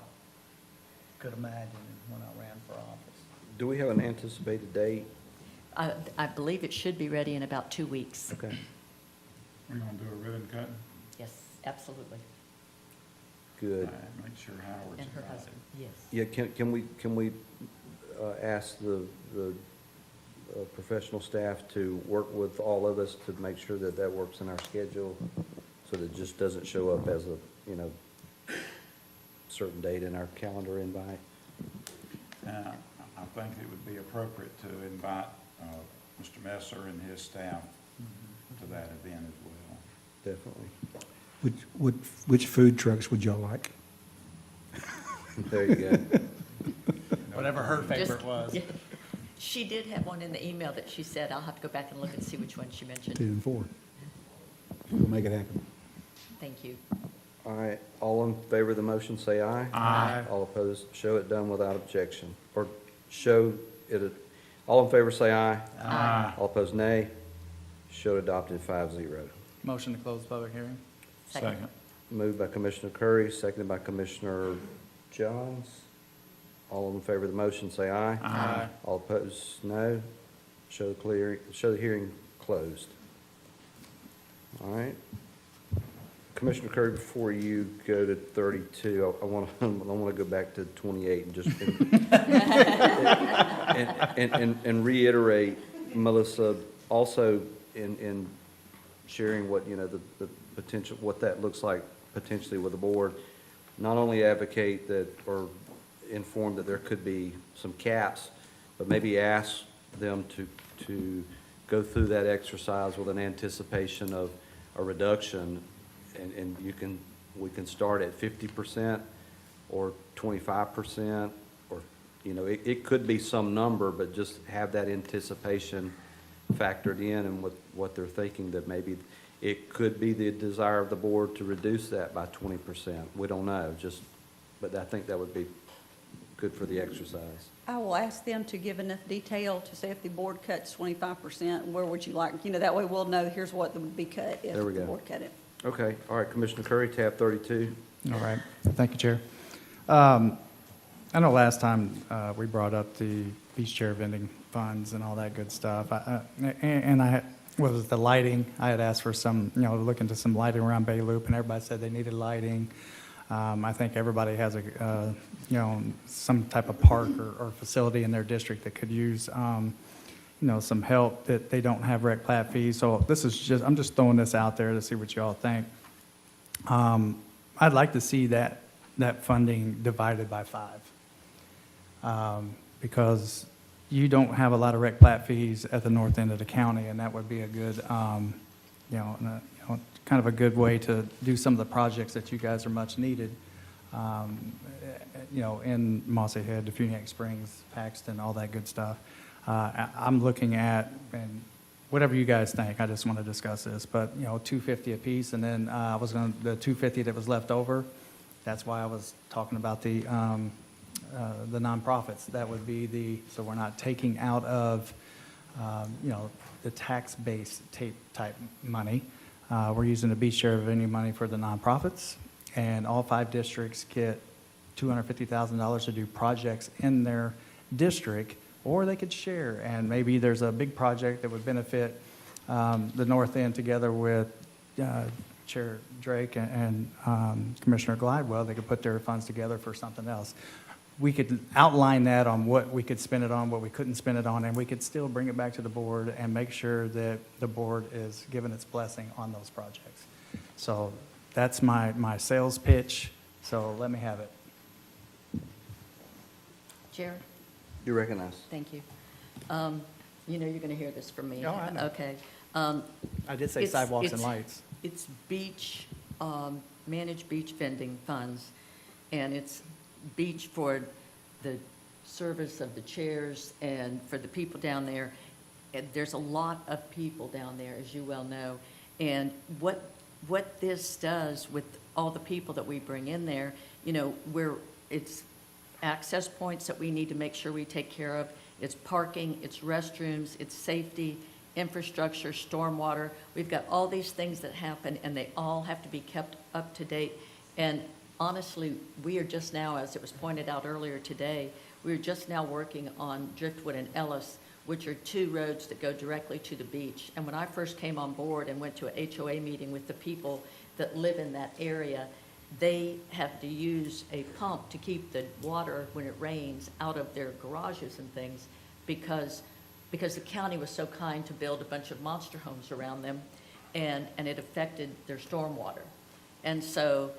Speaker 6: could imagine when I ran for office.
Speaker 1: Do we have an anticipated date?
Speaker 5: I believe it should be ready in about 2 weeks.
Speaker 1: Okay.
Speaker 22: We're gonna do a ribbon cutting?
Speaker 5: Yes, absolutely.
Speaker 1: Good.
Speaker 22: Make sure Howard's
Speaker 5: And her
Speaker 22: invited.
Speaker 5: husband, yes.
Speaker 1: Yeah, can we ask the professional staff to work with all of us to make sure that that works in our schedule, so that it just doesn't show up as a, certain date in our calendar invite?
Speaker 22: I think it would be appropriate to invite Mr. Messer and his staff to that event as well.
Speaker 1: Definitely.
Speaker 4: Which food trucks would y'all like?
Speaker 1: There you go.
Speaker 13: Whatever her
Speaker 5: Just-
Speaker 13: favorite was.
Speaker 5: yeah. She did have one in the email that she said, I'll have to go back and look and see which one she
Speaker 4: 2
Speaker 5: mentioned.
Speaker 4: and 4. We'll make it happen.
Speaker 5: Thank you.
Speaker 1: All right, all in favor of the motion, say aye.
Speaker 22: Aye.
Speaker 1: All opposed, show it done without objection. Or show it, all in favor, say aye.
Speaker 22: Aye.
Speaker 1: All opposed, nay. Show it adopted 5-0.
Speaker 13: Motion to close public hearing?
Speaker 22: Second.
Speaker 1: Moved by Commissioner Curry, seconded by Commissioner Johns. All in favor of the motion, say aye.
Speaker 22: Aye.
Speaker 1: All opposed, no. Show the hearing closed. All right. Commissioner Curry, before you go to 32, I want to go back to 28 and just and reiterate, Melissa, also in sharing what, the potential, what that looks like potentially with the board, not only advocate that, or inform that there could be some caps, but maybe ask them to go through that exercise with an anticipation of a reduction, and we can start at 50% or 25%, or, it could be some number, but just have that anticipation factored in and what they're thinking, that maybe it could be the desire of the board to reduce that by 20%. We don't know, but I think that would be good for the exercise.
Speaker 14: I will ask them to give enough detail to say if the board cuts 25%, where would you like, that way we'll know here's what would be cut if
Speaker 1: There we
Speaker 14: the
Speaker 1: go.
Speaker 14: board cut it.
Speaker 1: Okay, all right, Commissioner Curry, tab 32.
Speaker 13: All right. Thank you, Chair. I know last time we brought up the beach chair vending funds and all that good stuff. What was the lighting? I had asked for some, look into some lighting around Bay Loop, and everybody said they needed lighting. I think everybody has some type of park or facility in their district that could use, some help, that they don't have rec plat fees. So I'm just throwing this out there to see what y'all think. I'd like to see that funding divided by 5. Because you don't have a lot of rec plat fees at the north end of the county, and that would be a good, kind of a good way to do some of the projects that you guys are much needed, in Mossy Head, Defuniak Springs, Paxton, all that good stuff. I'm looking at, and whatever you guys think, I just want to discuss this, but, $250 apiece, and then the $250 that was left over, that's why I was talking about the nonprofits. That would be so we're not taking out of, the tax-based type money. We're using the beach share venue money for the nonprofits, and all 5 districts get $250,000 to do projects in their district, or they could share, and maybe there's a big project that would benefit the north end together with Chair Drake and Commissioner Glidewell. They could put their funds together for something else. We could outline that on what we could spend it on, what we couldn't spend it on, and we could still bring it back to the board and make sure that the board is given its blessing on those projects. So that's my sales pitch, so let me have it.
Speaker 5: Jared?
Speaker 1: You recognize.
Speaker 5: Thank you. You're going to hear this from me.
Speaker 13: Oh, I know.
Speaker 5: Okay.
Speaker 13: I did say sidewalks and lights.
Speaker 5: It's managed beach vending funds, and it's beach for the service of the chairs and for the people down there. And there's a lot of people down there, as you well know. And what this does with all the people that we bring in there, it's access points that we need to make sure we take care of, It's parking, it's restrooms, it's safety, infrastructure, stormwater. We've got all these things that happen, and they all have to be kept up to date. And honestly, we are just now, as it was pointed out earlier today, we're just now working on Driftwood and Ellis, which are two roads that go directly to the beach. And when I first came on board and went to a HOA meeting with the people that live in that area, they have to use a pump to keep the water, when it rains, out of their garages and things, because the county was so kind to build a bunch of monster homes around them, and it affected their stormwater. And so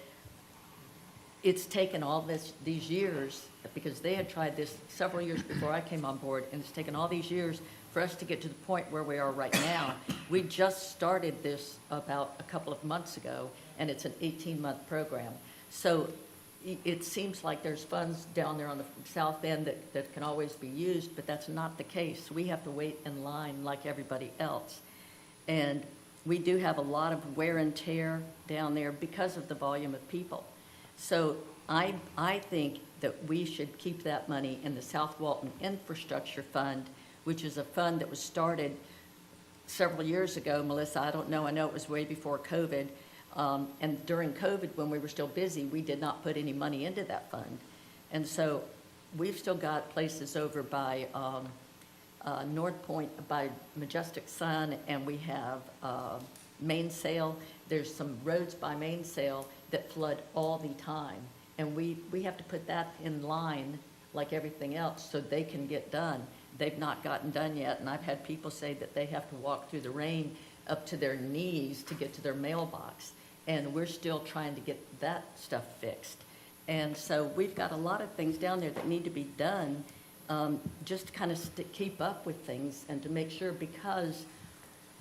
Speaker 5: it's taken all these years, because they had tried this several years before I came on board, and it's taken all these years for us to get to the point where we are right now. We just started this about a couple of months ago, and it's an 18-month program. So it seems like there's funds down there on the south end that can always be used, but that's not the case. We have to wait in line like everybody else. And we do have a lot of wear and tear down there because of the volume of people. So I think that we should keep that money in the South Walton Infrastructure Fund, which is a fund that was started several years ago. Melissa, I don't know, I know it was way before COVID. And during COVID, when we were still busy, we did not put any money into that fund. And so we've still got places over by North Point, by Majestic Sun, and we have Mainsail. There's some roads by Mainsail that flood all the time. And we have to put that in line like everything else so they can get done. They've not gotten done yet, and I've had people say that they have to walk through the rain up to their knees to get to their mailbox. And we're still trying to get that stuff fixed. And so we've got a lot of things down there that need to be done, just to kind of keep up with things and to make sure, because,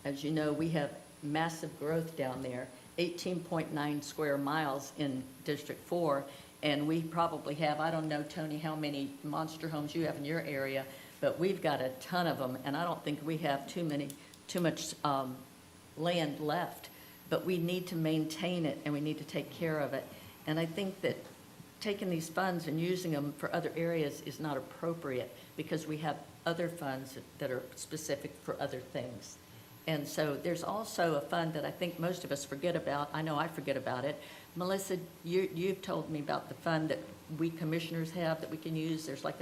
Speaker 5: as you know, we have massive growth down there, 18.9 square miles in District 4, and we probably have, I don't know, Tony, how many monster homes you have in your area, but we've got a ton of them, and I don't think we have too much land left. But we need to maintain it, and we need to take care of it. And I think that taking these funds and using them for other areas is not appropriate, because we have other funds that are specific for other things. And so there's also a fund that I think most of us forget about. I know I forget about it. Melissa, you've told me about the fund that we commissioners have that we can use. There's like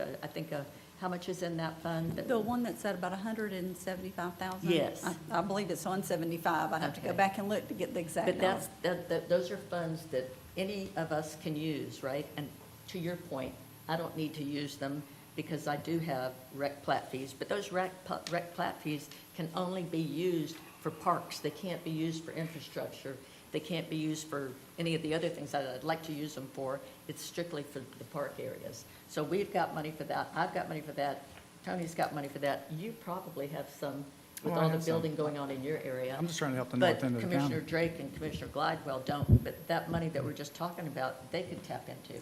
Speaker 5: how much is in that fund?
Speaker 14: The one that said about 175,000?
Speaker 5: Yes.
Speaker 14: I believe it's 175. I'd have to go
Speaker 5: Okay.
Speaker 14: back and look to get the exact
Speaker 5: But
Speaker 14: number.
Speaker 5: those are funds that any of us can use, right? And to your point, I don't need to use them because I do have rec plat fees, but those rec plat fees can only be used for parks. They can't be used for infrastructure. They can't be used for any of the other things that I'd like to use them for. It's strictly for the park areas. So we've got money for that. I've got money for that. Tony's got money for that. You probably have some with
Speaker 13: Oh, I
Speaker 5: all the
Speaker 13: have some.
Speaker 5: building going on in your area.
Speaker 13: I'm just trying to help the north end of the
Speaker 5: But
Speaker 13: county.
Speaker 5: Commissioner Drake and Commissioner Glidewell don't, but that money that we're just talking about, they could tap into.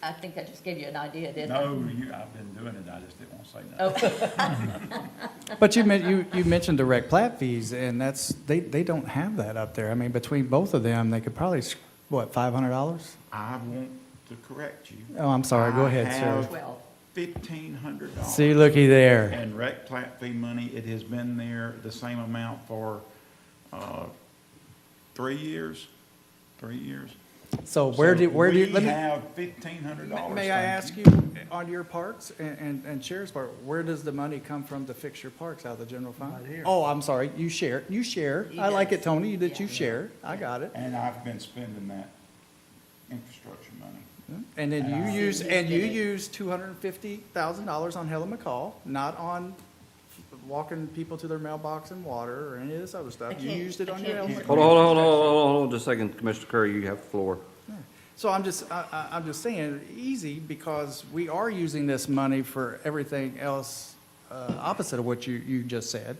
Speaker 5: I think I just gave you an idea, didn't I?
Speaker 22: No, I've been doing it, I just didn't want to say nothing.
Speaker 5: Okay.
Speaker 13: But you mentioned direct plat fees, and they don't have that up there. I mean, between both of them, they could probably, what, $500?
Speaker 22: I want to correct you.
Speaker 13: Oh, I'm sorry, go ahead, sir.
Speaker 22: I have $1,500.
Speaker 13: See, looky there.
Speaker 22: And rec plat fee money, it has been there the same amount for 3 years. 3 years.
Speaker 13: So where do
Speaker 22: We
Speaker 13: let me,
Speaker 22: have $1,500.
Speaker 13: may I
Speaker 22: thank
Speaker 13: ask you, on your parks and Sheriff's Park, where does the money come from to fix your parks out of the general fund?
Speaker 6: Right here.
Speaker 13: Oh, I'm sorry, you share.
Speaker 5: He
Speaker 13: I like
Speaker 5: does.
Speaker 13: it, Tony, that you share. I got it.
Speaker 22: And I've been spending that infrastructure money.
Speaker 13: And then
Speaker 22: And
Speaker 13: you
Speaker 22: I-
Speaker 13: use $250,000 on Helen McCall, not on walking people to their mailbox and water or any of this other stuff. You used it on your Helen McCall.
Speaker 1: Hold on just a second, Commissioner Curry, you have the floor.
Speaker 13: So I'm just saying, easy, because we are using this money for everything else opposite of what you just said.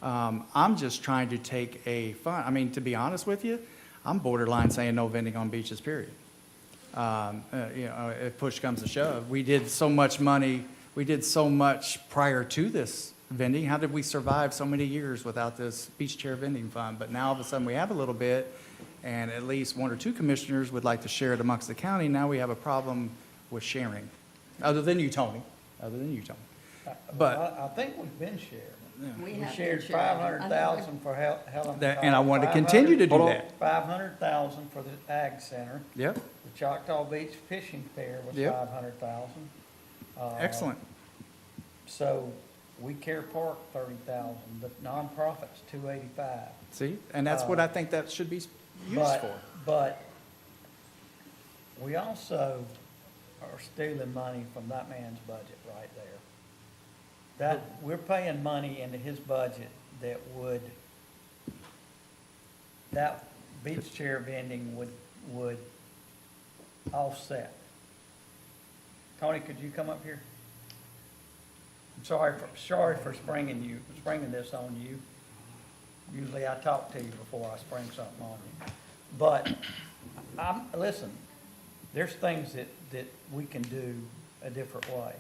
Speaker 13: I'm just trying to take a fund, I mean, to be honest with you, I'm borderline saying no vending on beaches, period. If push comes to shove, we did so much prior to this vending. How did we survive so many years without this beach chair vending fund? But now all of a sudden we have a little bit, and at least one or two commissioners would like to share it amongst the county. Now we have a problem with sharing, other than you, Tony. But-
Speaker 6: I think we've been sharing.
Speaker 5: We
Speaker 6: We
Speaker 5: have
Speaker 6: shared
Speaker 5: been sharing.
Speaker 6: 500,000 for Helen.
Speaker 13: And I want to continue to do that.
Speaker 6: 500,000 for the Ag Center.
Speaker 13: Yep,
Speaker 6: The Choctaw Beach Fishing Fair was
Speaker 13: Yep.
Speaker 6: 500,000.
Speaker 13: excellent.
Speaker 6: So we Care Park, 30,000, the nonprofit's 285.
Speaker 13: See, and that's what I think that should be used for.
Speaker 6: But we also are stealing money from that man's budget right there. That, we're paying money into his budget that that beach chair vending would offset. Tony, could you come up here? I'm sorry for springing this on you. Usually I talk to you before I spring something on you. But, listen, there's things that we can do a different way.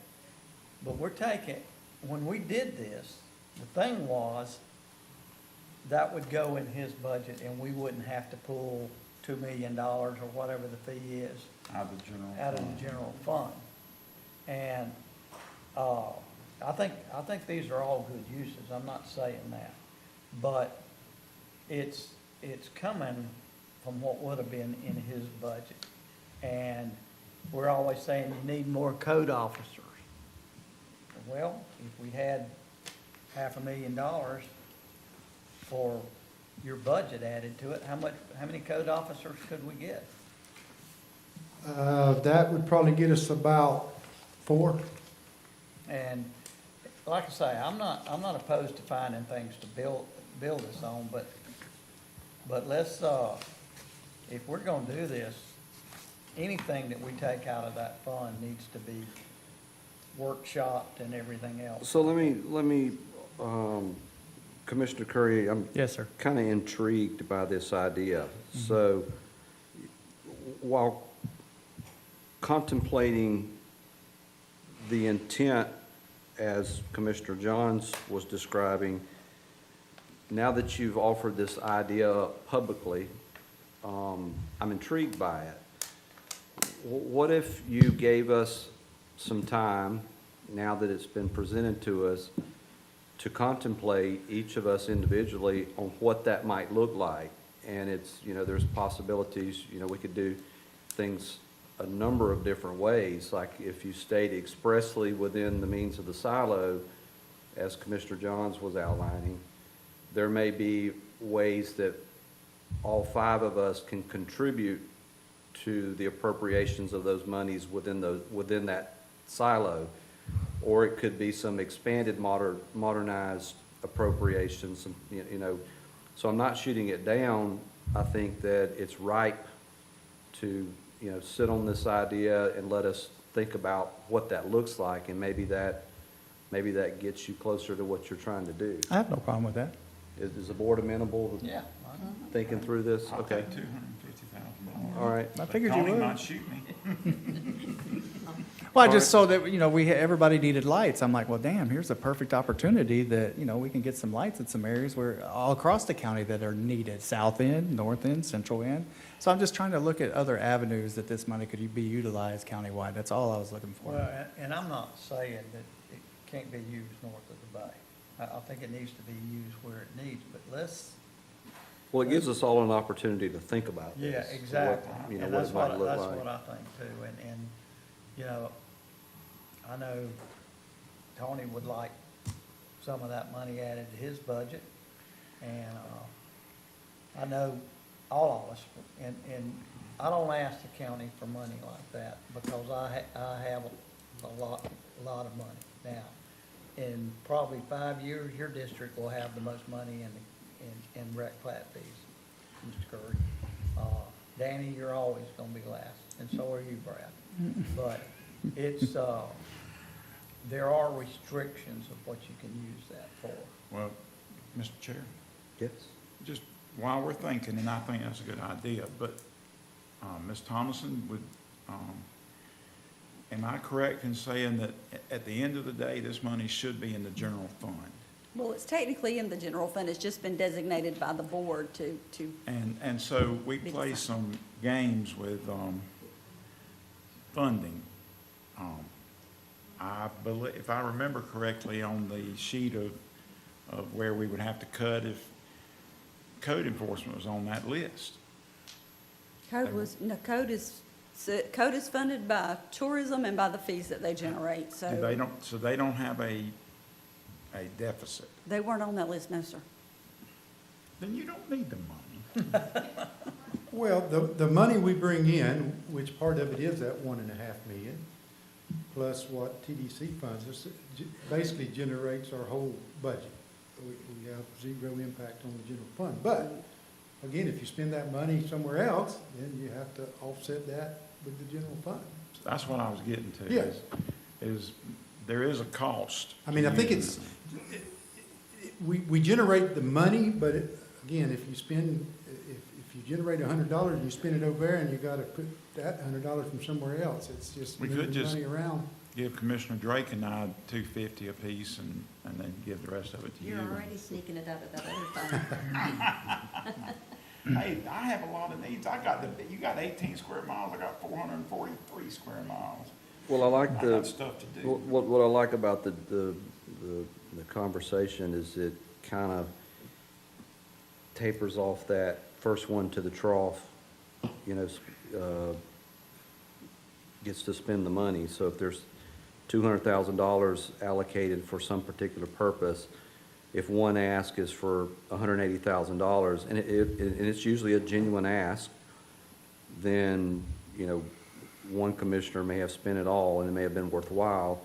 Speaker 6: But when we did this, the thing was, that would go in his budget and we wouldn't have to pull $2 million or whatever the fee is
Speaker 22: Out of the general
Speaker 6: out of
Speaker 22: fund.
Speaker 6: the general fund. And, I think these are all good uses, I'm not saying that. But it's coming from what would have been in his budget. And we're always saying you need more code officers. Well, if we had $500,000 for your budget added to it, how many code officers could we get?
Speaker 20: That would probably get us about 4.
Speaker 6: And like I say, I'm not opposed to finding things to build this on, but let's, if we're gonna do this, anything that we take out of that fund needs to be workshopped and everything else.
Speaker 1: So let me, Commissioner Curry, I'm
Speaker 13: Yes, sir.
Speaker 1: kind of intrigued by this idea. So while contemplating the intent as Commissioner Johns was describing, now that you've offered this idea up publicly, I'm intrigued by it. What if you gave us some time, now that it's been presented to us, to contemplate, each of us individually, on what that might look like? And it's, there's possibilities, we could do things a number of different ways, like if you stayed expressly within the means of the silo, as Commissioner Johns was outlining, there may be ways that all 5 of us can contribute to the appropriations of those monies within that silo. Or it could be some expanded modernized appropriations, So I'm not shooting it down. I think that it's ripe to, sit on this idea and let us think about what that looks like, and maybe that gets you closer to what you're trying to do.
Speaker 13: I have no problem with that.
Speaker 1: Is the board amenable to
Speaker 6: Yeah.
Speaker 1: thinking through this?
Speaker 22: I'll
Speaker 1: Okay,
Speaker 22: take $250,000.
Speaker 1: all right.
Speaker 13: I figured you
Speaker 22: Tony
Speaker 13: would.
Speaker 22: might shoot me.
Speaker 13: Well, I just saw that, everybody needed lights. I'm like, well, damn, here's a perfect opportunity that, we can get some lights in some areas where, all across the county that are needed, south end, north end, central end. So I'm just trying to look at other avenues that this money could be utilized countywide. That's all I was looking for.
Speaker 6: Well, and I'm not saying that it can't be used north of the bay. I think it needs to be used where it needs, but let's.
Speaker 1: Well, it gives us all an opportunity to think about this.
Speaker 6: Yeah, exactly.
Speaker 1: What
Speaker 6: And
Speaker 1: it
Speaker 6: that's
Speaker 1: might
Speaker 6: what,
Speaker 1: look
Speaker 6: that's
Speaker 1: like.
Speaker 6: what I think too. And, I know Tony would like some of that money added to his budget. And, I know all of us, and I don't ask the county for money like that because I have a lot of money now. In probably 5 years, your district will have the most money in rec plat fees, Mr. Curry. Danny, you're always gonna be last, and so are you, Brad. But it's, there are restrictions of what you can use that for.
Speaker 22: Well, Mr. Chair,
Speaker 1: Yes.
Speaker 22: just while we're thinking, and I think that's a good idea, but Ms. Thomason, am I correct in saying that at the end of the day, this money should be in the general fund?
Speaker 14: Well, it's technically in the general fund, it's just been designated by the board to
Speaker 22: And so we play some games with funding. I believe, if I remember correctly, on the sheet of where we would have to cut if code enforcement was on that list.
Speaker 14: Code is funded by tourism and by the fees that they generate,
Speaker 22: So
Speaker 14: so
Speaker 22: they don't have a deficit.
Speaker 14: they weren't on that list, no, sir.
Speaker 22: Then you don't need the money.
Speaker 4: Well, the money we bring in, which part of it is that 1.5 million, plus what TDC funds us, basically generates our whole budget. We have zero impact on the general fund. But, again, if you spend that money somewhere else, then you have to offset that with the general fund.
Speaker 22: That's what I was getting to.
Speaker 4: Yes.
Speaker 22: Is there is a cost.
Speaker 4: I mean, I think it's, we generate the money, but again, if you spend, if you generate $100 and you spend it over there and you gotta put that $100 from somewhere else, it's just
Speaker 22: We could
Speaker 4: moving
Speaker 22: just
Speaker 4: money around.
Speaker 22: give Commissioner Drake and I $250 apiece and then give the rest of it to you.
Speaker 5: You're already sneaking it out of that other fund.
Speaker 22: Hey, I have a lot of needs. You got 18 square miles, I got 443 square miles.
Speaker 1: Well, I like
Speaker 22: I got stuff to do.
Speaker 1: what I like about the conversation is it kind of tapers off that first one to the trough, gets to spend the money. So if there's $200,000 allocated for some particular purpose, if one ask is for $180,000, and it's usually a genuine ask, then, one commissioner may have spent it all and it may have been worthwhile.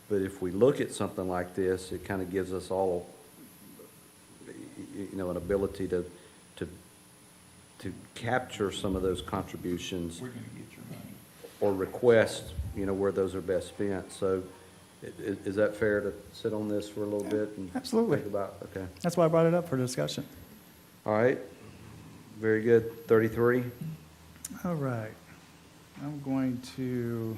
Speaker 1: But if we look at something like this, it kind of gives us all, an ability to capture some of those contributions
Speaker 22: We're gonna get your money.
Speaker 1: or request, where those are best spent. So is that fair to sit on this for a little bit and
Speaker 13: Absolutely.
Speaker 1: think about? Okay.
Speaker 13: That's why I brought it up for discussion.
Speaker 1: All right. Very good. 33.
Speaker 13: All right. I'm going to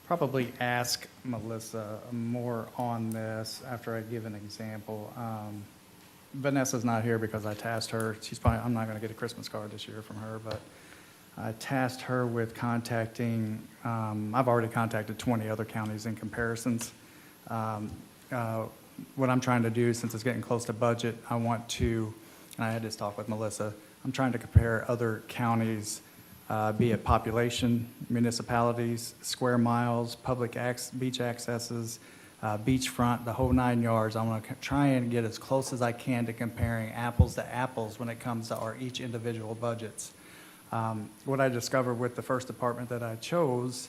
Speaker 13: probably ask Melissa more on this after I give an example. Vanessa's not here because I tasked her. I'm not going to get a Christmas card this year from her, but I tasked her with contacting, I've already contacted 20 other counties in comparisons. What I'm trying to do, since it's getting close to budget, I want to, and I had this talk with Melissa, I'm trying to compare other counties, be it population, municipalities, square miles, beach accesses, beachfront, the whole 9 yards. I want to try and get as close as I can to comparing apples to apples when it comes to our each individual budgets. What I discovered with the first department that I chose,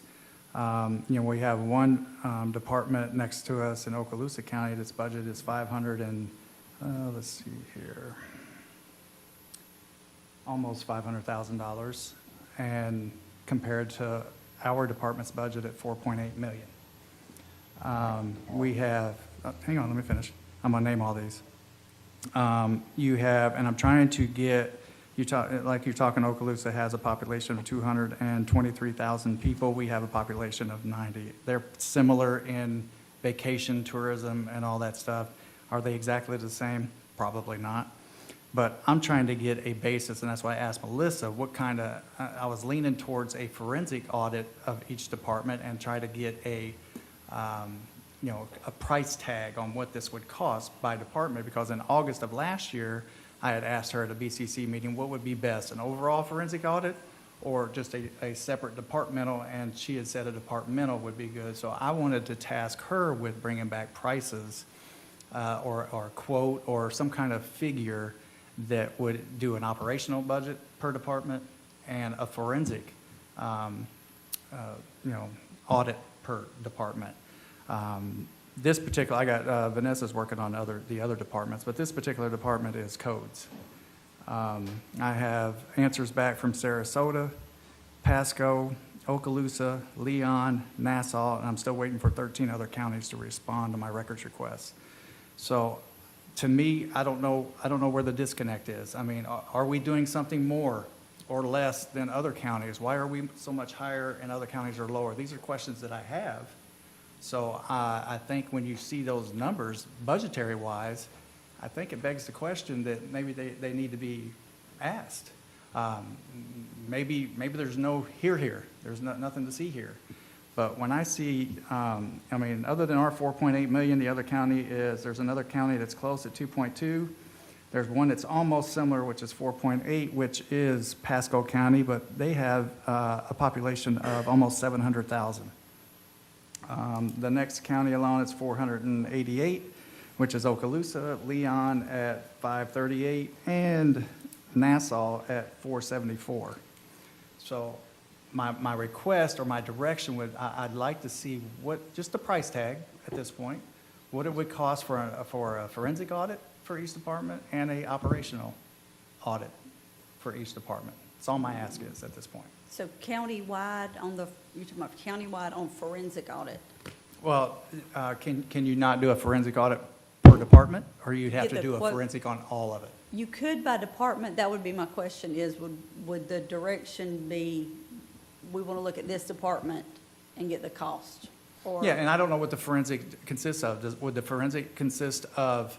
Speaker 13: we have one department next to us in Okaloosa County that's budget is let's see here, almost $500,000, and compared to our department's budget at $4.8 million. We have, hang on, let me finish. I'm going to name all these. You have, and I'm trying to get, like you're talking, Okaloosa has a population of 223,000 people. We have a population of 90. They're similar in vacation, tourism, and all that stuff. Are they exactly the same? Probably not. But I'm trying to get a basis, and that's why I asked Melissa what kind of, I was leaning towards a forensic audit of each department and try to get a price tag on what this would cost by department, because in August of last year, I had asked her at a BCC meeting what would be best, an overall forensic audit or just a separate departmental, and she had said a departmental would be good. So I wanted to task her with bringing back prices or a quote or some kind of figure that would do an operational budget per department and a forensic audit per department. This particular, I got, Vanessa's working on the other departments, but this particular department is codes. I have answers back from Sarasota, Pasco, Okaloosa, Leon, Nassau, and I'm still waiting for 13 other counties to respond to my records requests. So to me, I don't know where the disconnect is. I mean, are we doing something more or less than other counties? Why are we so much higher and other counties are lower? These are questions that I have. So I think when you see those numbers, budgetary-wise, I think it begs the question that maybe they need to be asked. Maybe there's no here. There's nothing to see here. But when I see, I mean, other than our 4.8 million, the other county there's another county that's close at 2.2. There's one that's almost similar, which is 4.8, which is Pasco County, but they have a population of almost 700,000. The next county alone is 488, which is Okaloosa, Leon at 538, and Nassau at 474. So my request or my direction I'd like to see just the price tag at this point, what it would cost for a forensic audit for each department and a operational audit for each department. That's all my ask is at this point.
Speaker 14: So countywide you're talking about countywide on forensic audit?
Speaker 13: Well, can you not do a forensic audit per department, or you'd have
Speaker 14: Get
Speaker 13: to
Speaker 14: the
Speaker 13: do a
Speaker 14: quote-
Speaker 13: forensic on all of it?
Speaker 14: You could by department. That would be my question is, would the direction be, we want to look at this department and get the cost? Or
Speaker 13: Yeah, and I don't know what the forensic consists of. Would the forensic consist of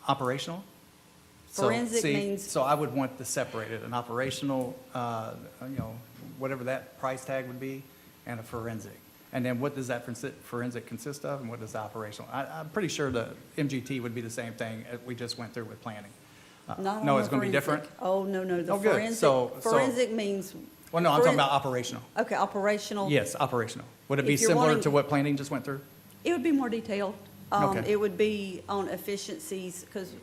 Speaker 13: operational?
Speaker 14: Forensic means-
Speaker 13: So I would want to separate it, an operational, whatever that price tag would be, and a forensic. And then what does that forensic consist of, and what does the operational? I'm pretty sure the MGT would be the same thing we just went through with planning.
Speaker 14: Not
Speaker 13: No,
Speaker 14: on
Speaker 13: it's
Speaker 14: the
Speaker 13: going to be
Speaker 14: forensic.
Speaker 13: different?
Speaker 14: Oh, no, the
Speaker 13: Oh, good.
Speaker 14: forensic,
Speaker 13: So-
Speaker 14: forensic means.
Speaker 13: Well, no, I'm talking about operational.
Speaker 14: Okay, operational.
Speaker 13: Yes, operational. Would it be
Speaker 14: If you're
Speaker 13: similar
Speaker 14: wanting-
Speaker 13: to what planning just went through?
Speaker 14: It would be more detailed.
Speaker 13: Okay.
Speaker 14: It would be on efficiencies, because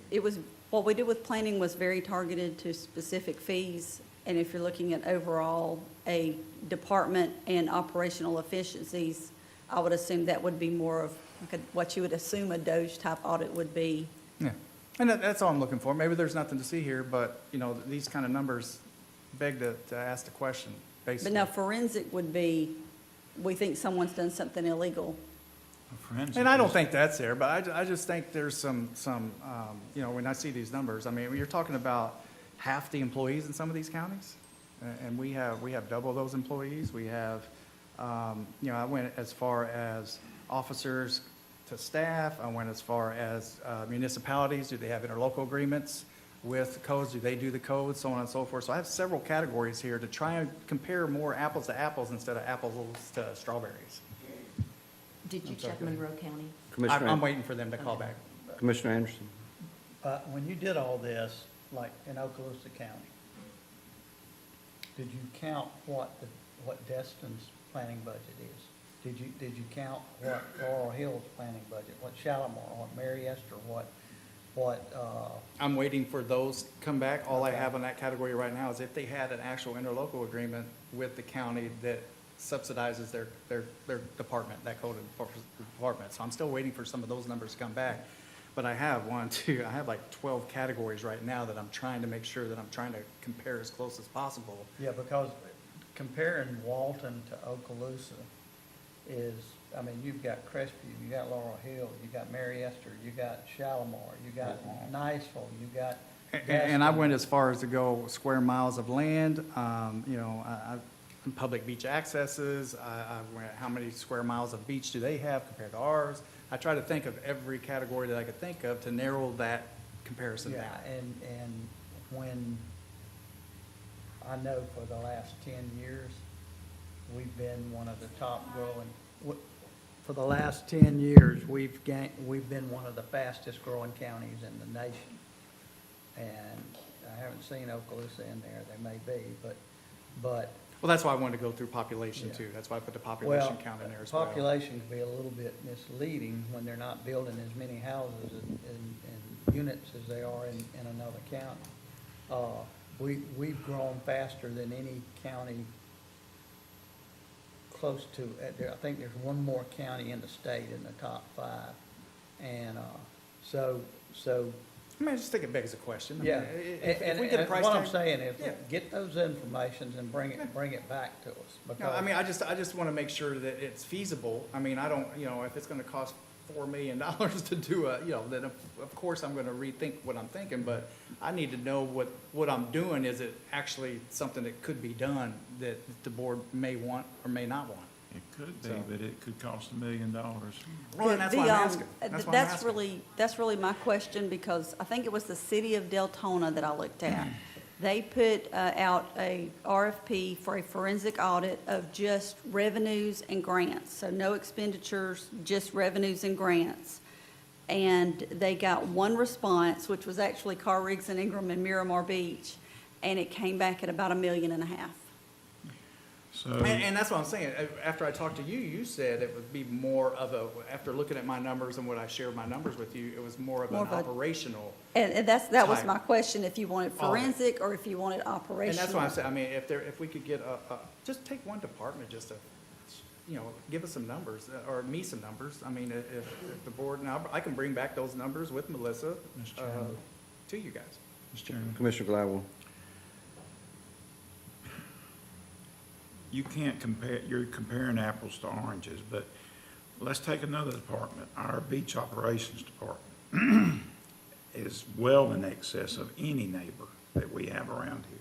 Speaker 14: what we did with planning was very targeted to specific fees. And if you're looking at overall a department and operational efficiencies, I would assume that would be more of what you would assume a Doge type audit would be.
Speaker 13: Yeah, and that's all I'm looking for. Maybe there's nothing to see here, but, these kind of numbers beg to ask the question,
Speaker 14: But
Speaker 13: basically.
Speaker 14: now forensic would be, we think someone's done something illegal.
Speaker 13: And I don't think that's there, but I just think there's some, when I see these numbers, I mean, you're talking about half the employees in some of these counties, and we have double those employees. We have, I went as far as officers to staff. I went as far as municipalities. Do they have interlocal agreements with codes? Do they do the codes? So on and so forth. So I have several categories here to try and compare more apples to apples instead of apples to strawberries.
Speaker 5: Did you
Speaker 13: I'm sorry,
Speaker 5: check
Speaker 13: go ahead.
Speaker 5: Monroe County?
Speaker 1: Commissioner,
Speaker 13: I'm waiting for them to call back.
Speaker 1: Commissioner Anderson.
Speaker 6: When you did all this, like in Okaloosa County, did you count what Destin's planning budget is? Did you count what Laurel Hill's planning budget, what Shalimar, what Mary Esther,
Speaker 13: I'm waiting for those to come back. All I have in that category right now is if they had an actual interlocal agreement with the county that subsidizes their department, that code department. So I'm still waiting for some of those numbers to come back. But I have I have like 12 categories right now that I'm trying to make sure that I'm trying to compare as close as possible.
Speaker 6: Yeah, because comparing Walton to Okaloosa is, I mean, you've got Crestview, you got Laurel Hill, you got Mary Esther, you got Shalimar, you got Niceville, you got.
Speaker 13: And I went as far as to go square miles of land, public beach accesses, I went, how many square miles of beach do they have compared to ours? I try to think of every category that I could think of to narrow that comparison down.
Speaker 6: Yeah, and when, I know for the last 10 years, we've been one of the top growing, for the last 10 years, we've been one of the fastest growing counties in the nation. And I haven't seen Okaloosa in there, there may be, but.
Speaker 13: Well, that's why I wanted to go through population too. That's why I put the population count in there as well.
Speaker 6: Population can be a little bit misleading when they're not building as many houses and units as they are in another county. We've grown faster than any county close to, I think there's one more county in the state in the top 5. And so.
Speaker 13: I mean, I just think it begs a question. I
Speaker 6: Yeah,
Speaker 13: mean, if we get a price
Speaker 6: what I'm
Speaker 13: tag-
Speaker 6: saying is,
Speaker 13: Yeah.
Speaker 6: get those informations and bring it back to us.
Speaker 13: No,
Speaker 6: because-
Speaker 13: I mean, I just want to make sure that it's feasible. I mean, I don't, if it's going to cost $4 million to do then of course I'm going to rethink what I'm thinking, but I need to know what I'm doing. Is it actually something that could be done that the board may want or may not want?
Speaker 22: It could be, but it could cost $1 million.
Speaker 13: Well, and that's why I'm asking. That's why I'm asking.
Speaker 14: That's really my question, because I think it was the city of Deltona that I looked at. They put out a RFP for a forensic audit of just revenues and grants, so no expenditures, just revenues and grants. And they got one response, which was actually Carr, Riggs and Ingram in Miramar Beach, and it came back at about $1.5 million.
Speaker 22: So,
Speaker 13: And that's what I'm saying. After I talked to you, you said it would be more of a, after looking at my numbers and what I shared my numbers with you, it was more of an operational.
Speaker 14: And that was
Speaker 13: type
Speaker 14: my question, if you wanted
Speaker 13: audit.
Speaker 14: forensic or if you wanted operational.
Speaker 13: And that's why I'm saying, I mean, if we could get just take one department, just to, give us some numbers, or me some numbers. I mean, if the board, now, I can bring back those numbers with Melissa, to you guys.
Speaker 22: Mr. Chairman,
Speaker 1: Commissioner Gladwell.
Speaker 22: you can't compare, you're comparing apples to oranges, but let's take another department. Our beach operations department is well in excess of any neighbor that we have around here.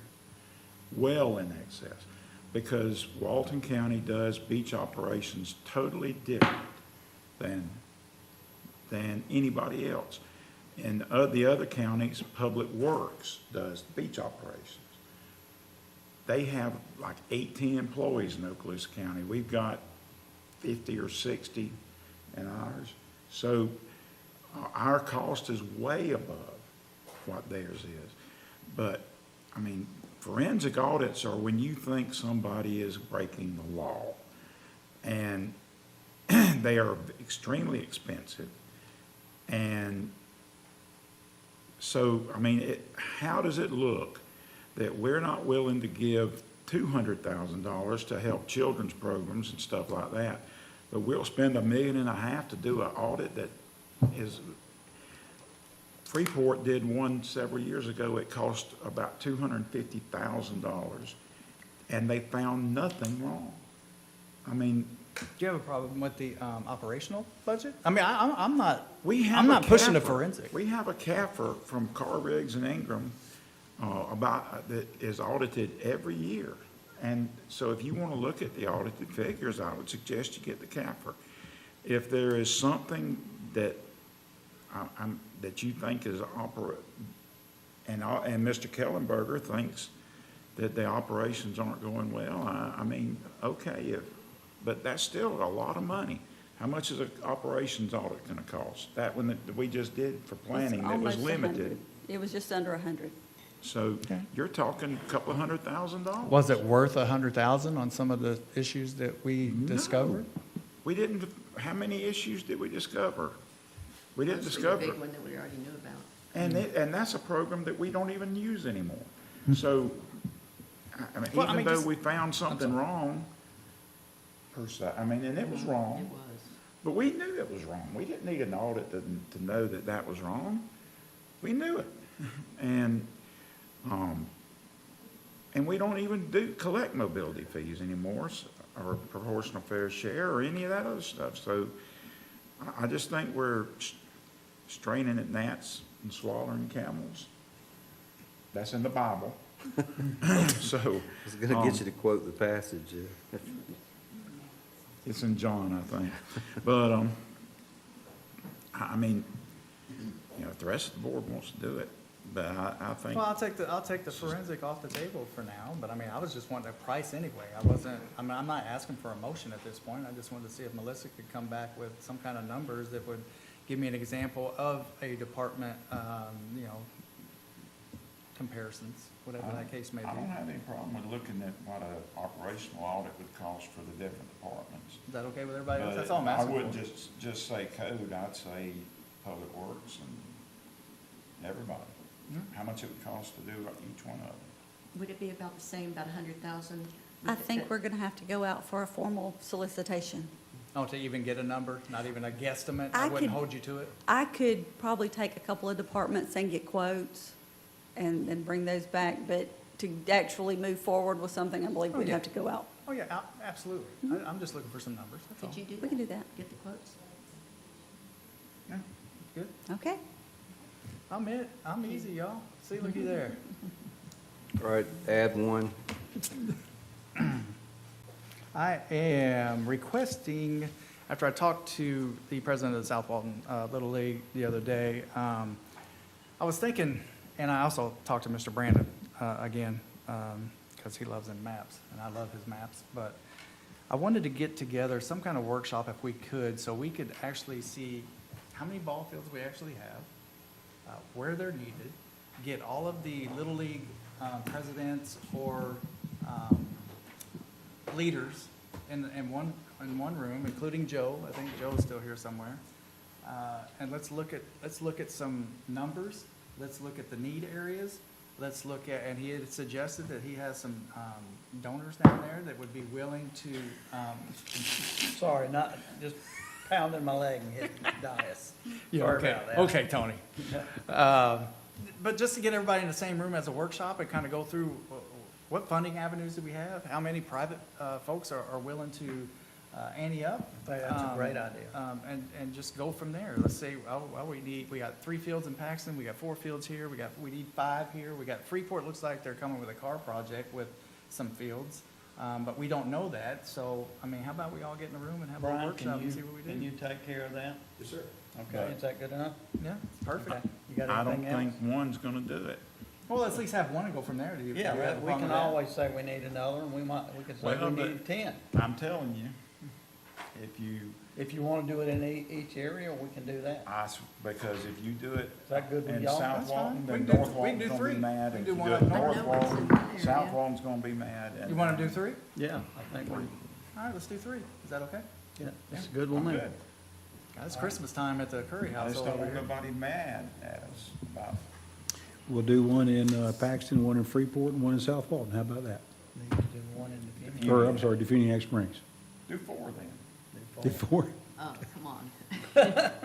Speaker 22: Well in excess. Because Walton County does beach operations totally different than anybody else. And the other counties, Public Works does beach operations. They have like 18 employees in Okaloosa County. We've got 50 or 60 in ours. So our cost is way above what theirs is. But, I mean, forensic audits are when you think somebody is breaking the law. And they are extremely expensive. And so, I mean, how does it look that we're not willing to give $200,000 to help children's programs and stuff like that, but we'll spend $1.5 million to do an audit that is, Freeport did one several years ago. It cost about $250,000, and they found nothing wrong. I mean,
Speaker 13: Do you have a problem with the operational budget? I mean, I'm not
Speaker 22: I'm
Speaker 13: not pushing the forensic.
Speaker 22: We have a CAFR from Carr, Riggs and Ingram that is audited every year. And so if you want to look at the audited figures, I would suggest you get the CAFR. If there is something that that you think is and Mr. Kellenberger thinks that the operations aren't going well, I mean, okay, but that's still a lot of money. How much is an operations audit going to cost? That one that we just did for planning, that was
Speaker 14: Almost
Speaker 22: limited.
Speaker 14: 100. It was just under 100.
Speaker 22: So you're talking a couple of $100,000.
Speaker 13: Was it worth $100,000 on some of the issues that we discovered?
Speaker 22: We didn't, how many issues did we discover? We didn't
Speaker 5: Mostly
Speaker 22: discover.
Speaker 5: the big one that we already knew about.
Speaker 22: And that's a program that we don't even use anymore. So, I mean,
Speaker 13: Well, I
Speaker 22: even
Speaker 13: mean,
Speaker 22: though
Speaker 13: just-
Speaker 22: we found something wrong, per se, I mean, and it was wrong.
Speaker 5: It was.
Speaker 22: But we knew it was wrong. We didn't need an audit to know that that was wrong. We knew it. And we don't even collect mobility fees anymore, or proportional fair share, or any of that other stuff. So I just think we're straining at gnats and swallowing camels. That's in the Bible. So.
Speaker 1: I was going to get you to quote the passage.
Speaker 22: It's in John, I think. But, I mean, if the rest of the board wants to do it, but I think.
Speaker 13: Well, I'll take the forensic off the table for now, but I mean, I was just wanting a price anyway. I'm not asking for a motion at this point. I just wanted to see if Melissa could come back with some kind of numbers that would give me an example of a department, comparisons, whatever that case may be.
Speaker 22: I don't have any problem with looking at what an operational audit would cost for the different departments.
Speaker 13: Is that okay with everybody else?
Speaker 22: But
Speaker 13: That's all I'm asking for.
Speaker 22: I wouldn't just say code, I'd say Public Works and everybody. How much it would cost to do each one of them.
Speaker 5: Would it be about the same, about 100,000?
Speaker 14: I think we're going to have to go out for a formal solicitation.
Speaker 13: Oh, to even get a number, not even a guesstimate? I wouldn't hold you to it?
Speaker 14: I could probably take a couple of departments and get quotes and bring those back, but to actually move forward with something, I believe we'd have to go out.
Speaker 13: Oh, yeah, absolutely. I'm just looking for some numbers, that's all.
Speaker 5: Could you do that?
Speaker 14: We can do that.
Speaker 5: Get the quotes?
Speaker 13: Yeah, good.
Speaker 14: Okay.
Speaker 13: I'm easy, y'all. See, looky there.
Speaker 1: All right, add one.
Speaker 13: I am requesting, after I talked to the president of the South Walton Little League the other day, I was thinking, and I also talked to Mr. Brandon again, because he loves them maps, and I love his maps. But I wanted to get together some kind of workshop if we could, so we could actually see how many ball fields we actually have, where they're needed, get all of the Little League presidents or leaders in one room, including Joe. I think Joe's still here somewhere. And let's look at some numbers. Let's look at the need areas. Let's look at, and he had suggested that he has some donors down there that would be willing to.
Speaker 6: Sorry, not just pounding my leg and hitting the dais.
Speaker 13: Yeah,
Speaker 6: Sorry
Speaker 13: okay.
Speaker 6: about that.
Speaker 13: Okay, Tony. But just to get everybody in the same room as a workshop and kind of go through what funding avenues do we have? How many private folks are willing to ante up?
Speaker 6: That's a great idea.
Speaker 13: And just go from there. Let's say, we got 3 fields in Paxton, we got 4 fields here, we need 5 here. We got Freeport, looks like they're coming with a car project with some fields. But we don't know that, so, I mean, how about we all get in a room and have a
Speaker 6: Brian,
Speaker 13: workshop and see what we do?
Speaker 6: can you take care of that?
Speaker 12: Yes, sir.
Speaker 6: Okay, is that good enough?
Speaker 13: Yeah, it's perfect.
Speaker 6: Okay. You got
Speaker 22: I don't
Speaker 6: anything else?
Speaker 22: think one's gonna do it.
Speaker 13: Well, let's at least have one and go from there. Do you have
Speaker 6: Yeah,
Speaker 13: a
Speaker 6: we
Speaker 13: problem
Speaker 6: can
Speaker 13: with that?
Speaker 6: always say we need another, and we could say
Speaker 22: Well,
Speaker 6: we
Speaker 22: but-
Speaker 6: need 10.
Speaker 22: I'm telling you,
Speaker 6: If you want to do it in each area, we can do that.
Speaker 22: because if you do it
Speaker 6: Is that good with
Speaker 22: in
Speaker 6: y'all?
Speaker 22: South
Speaker 13: That's
Speaker 22: Walton,
Speaker 13: fine.
Speaker 22: then
Speaker 13: We can do-
Speaker 22: North
Speaker 13: we can
Speaker 22: Walton's
Speaker 13: do
Speaker 22: gonna
Speaker 13: 3.
Speaker 22: be mad.
Speaker 13: We
Speaker 22: If
Speaker 13: can
Speaker 22: you
Speaker 13: do
Speaker 22: do
Speaker 13: one
Speaker 22: it
Speaker 13: up
Speaker 22: North
Speaker 13: north.
Speaker 22: Walton, South Walton's gonna be mad. and-
Speaker 13: You want to do 3?
Speaker 6: Yeah, I think we,
Speaker 13: All right, let's do 3. Is that okay?
Speaker 6: yeah, it's a good one
Speaker 22: I'm
Speaker 6: there.
Speaker 22: good.
Speaker 13: God, It's Christmas time at the Curry
Speaker 22: I
Speaker 13: House
Speaker 22: just don't
Speaker 13: over
Speaker 22: want
Speaker 13: here.
Speaker 22: nobody mad at us about.
Speaker 4: We'll do one in Paxton, one in Freeport, and one in South Walton. How about that?
Speaker 6: Need to do one in the Phoenix.
Speaker 4: Or, I'm sorry, Defeniak Springs.
Speaker 22: Do 4 then.
Speaker 4: Did 4?
Speaker 5: Oh, come on.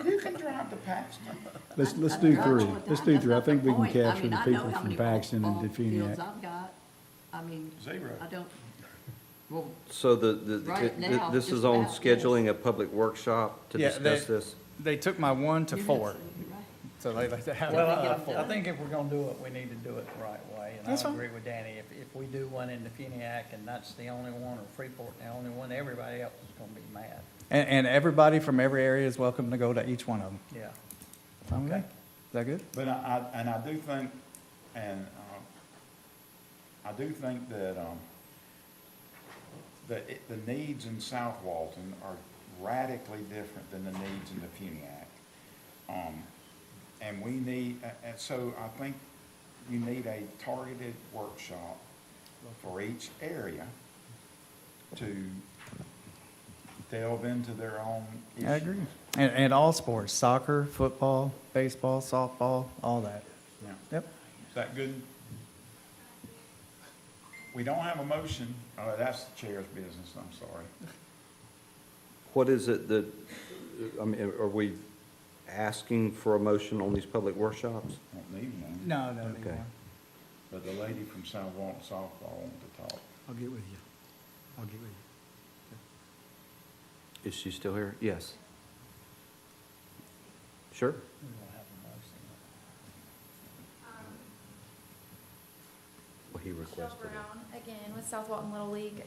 Speaker 22: You can drive to Paxton.
Speaker 4: Let's do
Speaker 5: I
Speaker 4: 3.
Speaker 5: know
Speaker 4: Let's do 3. I
Speaker 5: that's
Speaker 4: think we
Speaker 5: the
Speaker 4: can
Speaker 5: point. I
Speaker 4: capture
Speaker 5: mean,
Speaker 4: the
Speaker 5: I know
Speaker 4: people
Speaker 5: how
Speaker 4: from
Speaker 5: many
Speaker 4: Paxton and
Speaker 5: ball fields
Speaker 4: Defeniak.
Speaker 5: I've got. I mean,
Speaker 22: 0.
Speaker 5: I don't, well,
Speaker 1: So
Speaker 5: Right now,
Speaker 1: this
Speaker 5: just
Speaker 1: is on
Speaker 5: about,
Speaker 1: scheduling a public workshop to
Speaker 13: Yeah,
Speaker 1: discuss this?
Speaker 13: They took my 1 to 4,
Speaker 5: you're right.
Speaker 13: so they like to have.
Speaker 6: Well,
Speaker 13: it.
Speaker 6: I think if we're gonna do it, we need to do it the right way, and
Speaker 13: That's
Speaker 6: I
Speaker 13: fine.
Speaker 6: agree with Danny. If we do one in the Phoenix and that's the only one, or Freeport the only one, everybody else is gonna be mad.
Speaker 13: And everybody from every area is welcome to go to each one of them.
Speaker 6: Yeah.
Speaker 13: Okay. Is that good?
Speaker 22: But I do think, and I do think that, the needs in South Walton are radically different than the needs in the Puniac. And we need, and so I think you need a targeted workshop for each area to delve into their own issues.
Speaker 13: I agree. And all sports, soccer, football, baseball, softball, all that.
Speaker 22: Yeah.
Speaker 13: Yep.
Speaker 22: Is that good? We don't have a motion. That's the chair's business, I'm sorry.
Speaker 1: What is it that, I mean, are we asking for a motion on these public workshops?
Speaker 22: Don't need one.
Speaker 13: No,
Speaker 1: Okay.
Speaker 22: But the lady from South Walton softball wanted to talk.
Speaker 4: I'll get with you. I'll get with you.
Speaker 1: Is she still here? Yes. Sure.
Speaker 6: We don't have a motion.
Speaker 1: Well, he
Speaker 21: Michelle
Speaker 1: requested it.
Speaker 21: Brown, again, with South Walton Little League.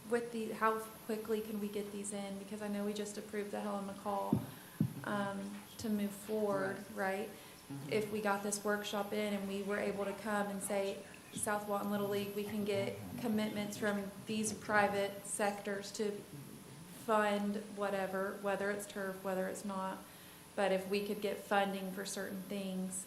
Speaker 21: With the, how quickly can we get these in? Because I know we just approved the Helen McCall to move forward, right? If we got this workshop in and we were able to come and say, South Walton Little League, we can get commitments from these private sectors to fund whatever, whether it's turf, whether it's not. But if we could get funding for certain things,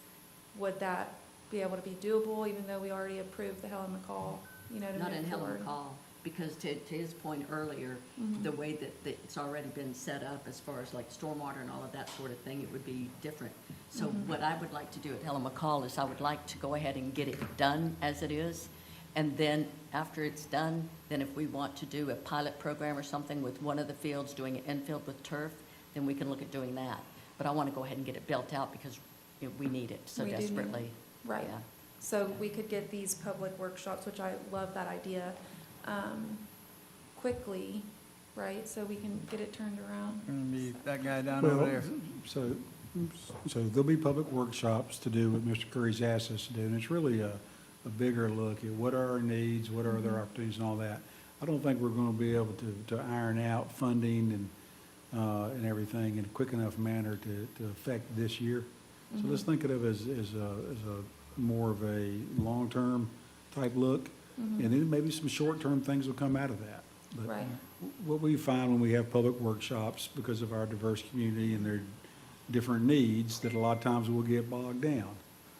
Speaker 21: would that be able to be doable, even though we already approved the Helen McCall, you know, to
Speaker 5: not
Speaker 21: move
Speaker 5: in Helen
Speaker 21: forward?
Speaker 5: McCall, because to his point earlier,
Speaker 21: Mhm.
Speaker 5: the way that it's already been set up as far as like stormwater and all of that sort of thing, it would be different. So
Speaker 21: Mhm.
Speaker 5: what I would like to do at Helen McCall is I would like to go ahead and get it done as it is. And then after it's done, then if we want to do a pilot program or something with one of the fields, doing an infield with turf, then we can look at doing that. But I want to go ahead and get it built out because we need it so
Speaker 21: We do need it.
Speaker 5: desperately.
Speaker 21: Right.
Speaker 5: Yeah.
Speaker 21: So we could get these public workshops, which I love that idea, quickly, right? So we can get it turned around.
Speaker 13: And be that guy down
Speaker 4: Well,
Speaker 13: over there.
Speaker 4: So there'll be public workshops to do what Mr. Curry's asked us to do, and it's really a bigger look at what are our needs, what are their opportunities and all that. I don't think we're gonna be able to iron out funding and everything in a quick enough manner to affect this year. So let's think of it as more of a long-term type look.
Speaker 21: Mhm.
Speaker 4: And then maybe some short-term things will come out of that. But
Speaker 21: Right.
Speaker 4: what we find when we have public workshops, because of our diverse community and their different needs, that a lot of times we'll get bogged down.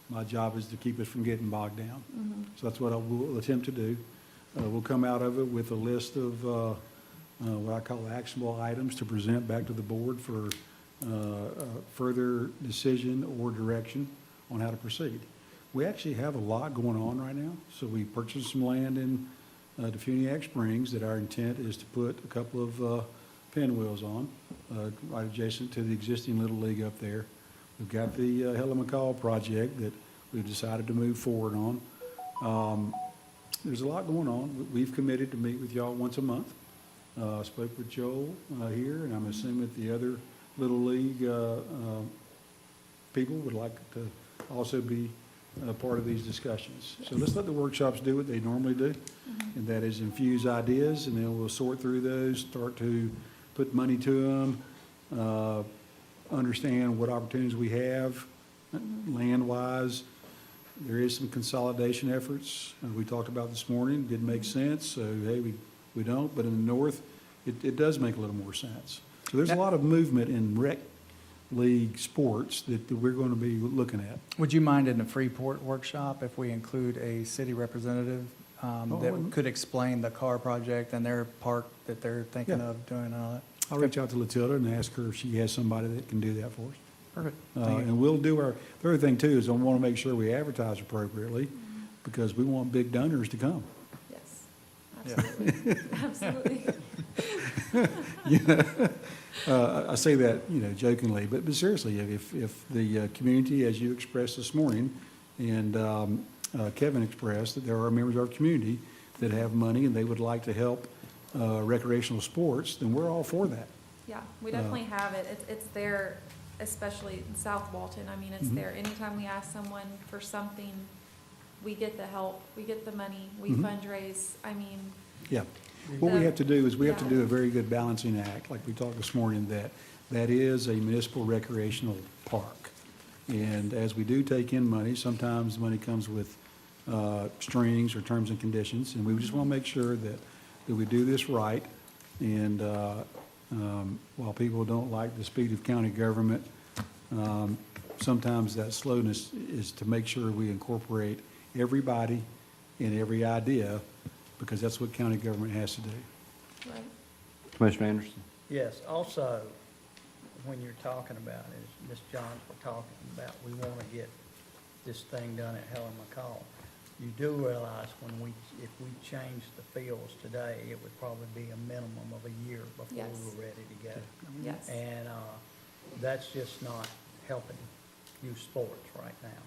Speaker 4: My job is to keep us from getting bogged down.
Speaker 21: Mhm.
Speaker 4: So that's what I will attempt to do. We'll come out of it with a list of what I call actionable items to present back to the board for further decision or direction on how to proceed. We actually have a lot going on right now. So we purchased some land in Defuniak Springs that our intent is to put a couple of pinwheels on, right adjacent to the existing Little League up there. We've got the Helen McCall project that we've decided to move forward on. There's a lot going on. We've committed to meet with y'all once a month. Spoke with Joel here, and I'm assuming that the other Little League people would like to also be part of these discussions. So let's let the workshops do what they normally do, and that is infuse ideas, and then we'll sort through those, start to put money to them, understand what opportunities we have land-wise. There is some consolidation efforts we talked about this morning. Didn't make sense, so hey, we don't. But in the north, it does make a little more sense. So there's a lot of movement in rec league sports that we're going to be looking at.
Speaker 13: Would you mind in the Freeport workshop if we include a city representative that could explain the car project and their park that they're thinking
Speaker 4: Yeah.
Speaker 13: of doing and all that?
Speaker 4: I'll reach out to Latilda and ask her if she has somebody that can do that for us.
Speaker 13: Perfect. Thank you.
Speaker 4: And we'll do the other thing too is I want to make sure we advertise appropriately because we want big donors to come.
Speaker 21: Yes, absolutely. Absolutely.
Speaker 4: I say that, jokingly, but seriously, if the community, as you expressed this morning, and Kevin expressed, that there are members of our community that have money and they would like to help recreational sports, then we're all for that.
Speaker 21: Yeah, we definitely have it. It's there, especially in South Walton. I mean, it's
Speaker 4: Mhm.
Speaker 21: there. Anytime we ask someone for something, we get the help, we get the money, we
Speaker 4: Mhm.
Speaker 21: fundraise. I mean,
Speaker 4: Yeah. What we have to do is we have to
Speaker 21: Yeah.
Speaker 4: do a very good balancing act, like we talked this morning, that is a municipal recreational park. And as we do take in money, sometimes money comes with strings or terms and conditions, and we just want to make sure that we do this right. And while people don't like the speed of county government, sometimes that slowness is to make sure we incorporate everybody and every idea, because that's what county government has to do.
Speaker 21: right.
Speaker 1: Commissioner Anderson?
Speaker 6: Yes, also, when you're talking about, as Ms. Johns were talking about, we want to get this thing done at Helen McCall. You do realize if we change the fields today, it would probably be a minimum of a year before
Speaker 21: Yes.
Speaker 6: we were ready to go.
Speaker 21: Yes.
Speaker 6: And that's just not helping youth sports right now.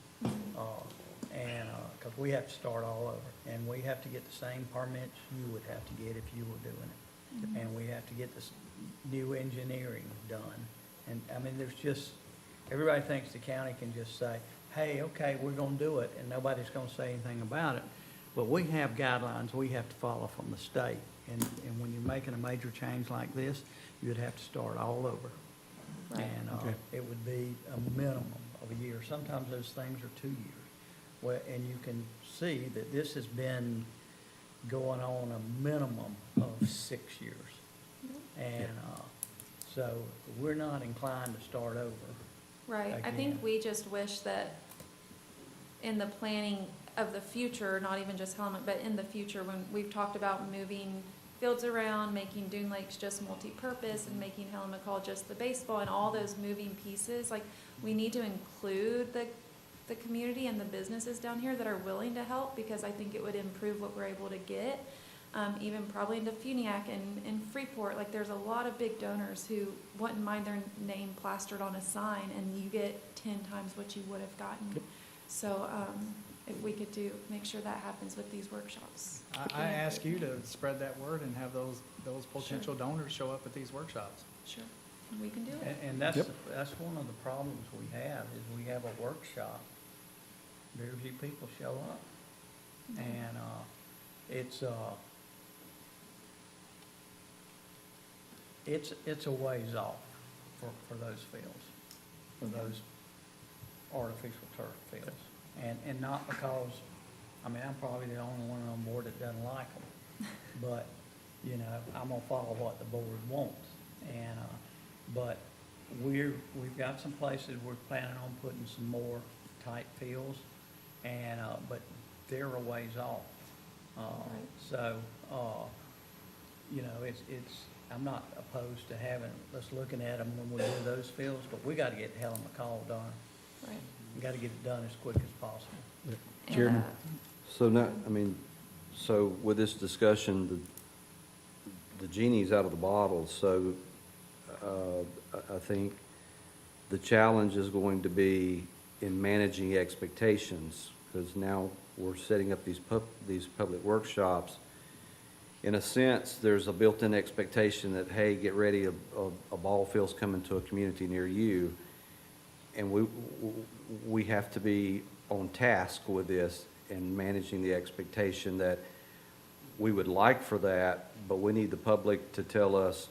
Speaker 6: Because we have to start all over, and we have to get the same permits you would have to get if you were doing it.
Speaker 21: Mhm.
Speaker 6: And we have to get this new engineering done. And, I mean, there's just, everybody thinks the county can just say, hey, okay, we're gonna do it, and nobody's gonna say anything about it. But we have guidelines we have to follow from the state. And when you're making a major change like this, you'd have to start all over.
Speaker 21: Right.
Speaker 6: And
Speaker 4: Okay.
Speaker 6: it would be a minimum of a year. Sometimes those things are 2 years. Well, and you can see that this has been going on a minimum of 6 years. And so we're not inclined to start over.
Speaker 21: Right. I
Speaker 6: Again.
Speaker 21: think we just wish that in the planning of the future, not even just Helmet, but in the future, when we've talked about moving fields around, making Dune Lakes just multi-purpose and making Helen McCall just the baseball and all those moving pieces, like, we need to include the community and the businesses down here that are willing to help, because I think it would improve what we're able to get. Even probably into Defuniak and Freeport, like, there's a lot of big donors who wouldn't mind their name plastered on a sign, and you get 10 times what you would have gotten. So, if we could make sure that happens with these workshops.
Speaker 13: I ask you to spread that word and have those potential donors show up at these workshops.
Speaker 21: Sure, we can do it.
Speaker 6: And that's,
Speaker 4: Yep.
Speaker 6: that's one of the problems we have, is we have a workshop. Very few people show up. And it's a ways off for those fields, for those artificial turf fields. And not because, I mean, I'm probably the only one on board that doesn't like them. But, you know, I'm gonna follow what the board wants. And, but we've got some places we're planning on putting some more type fields, and, but they're a ways off. So, you know, it's, I'm not opposed to having, us looking at them when we do those fields, but we gotta get Helen McCall done.
Speaker 5: Right.
Speaker 6: We gotta get it done as quick as possible.
Speaker 4: Chairman?
Speaker 1: So now, I mean, so with this discussion, the genie's out of the bottle, so I think the challenge is going to be in managing expectations, because now we're setting up these public workshops. In a sense, there's a built-in expectation that, hey, get ready, a ball field's coming to a community near you. And we have to be on task with this and managing the expectation that we would like for that, but we need the public to tell us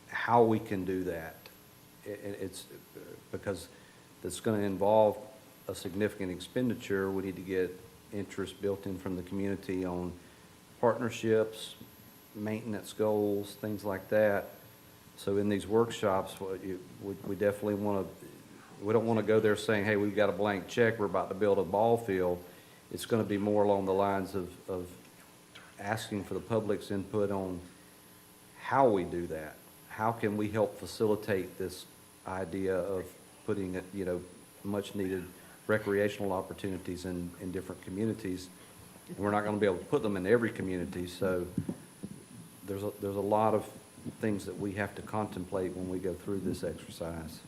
Speaker 1: how we can do that. It's because it's going to involve a significant expenditure. We need to get interest built in from the community on partnerships, maintenance goals, things like that. So in these workshops, we definitely want to, we don't want to go there saying, hey, we've got a blank check, we're about to build a ball field. It's going to be more along the lines of asking for the public's input on how we do that. How can we help facilitate this idea of putting, you know, much needed recreational opportunities in different communities? And we're not going to be able to put them in every community, so there's a lot of things that we have to contemplate when we go through this exercise.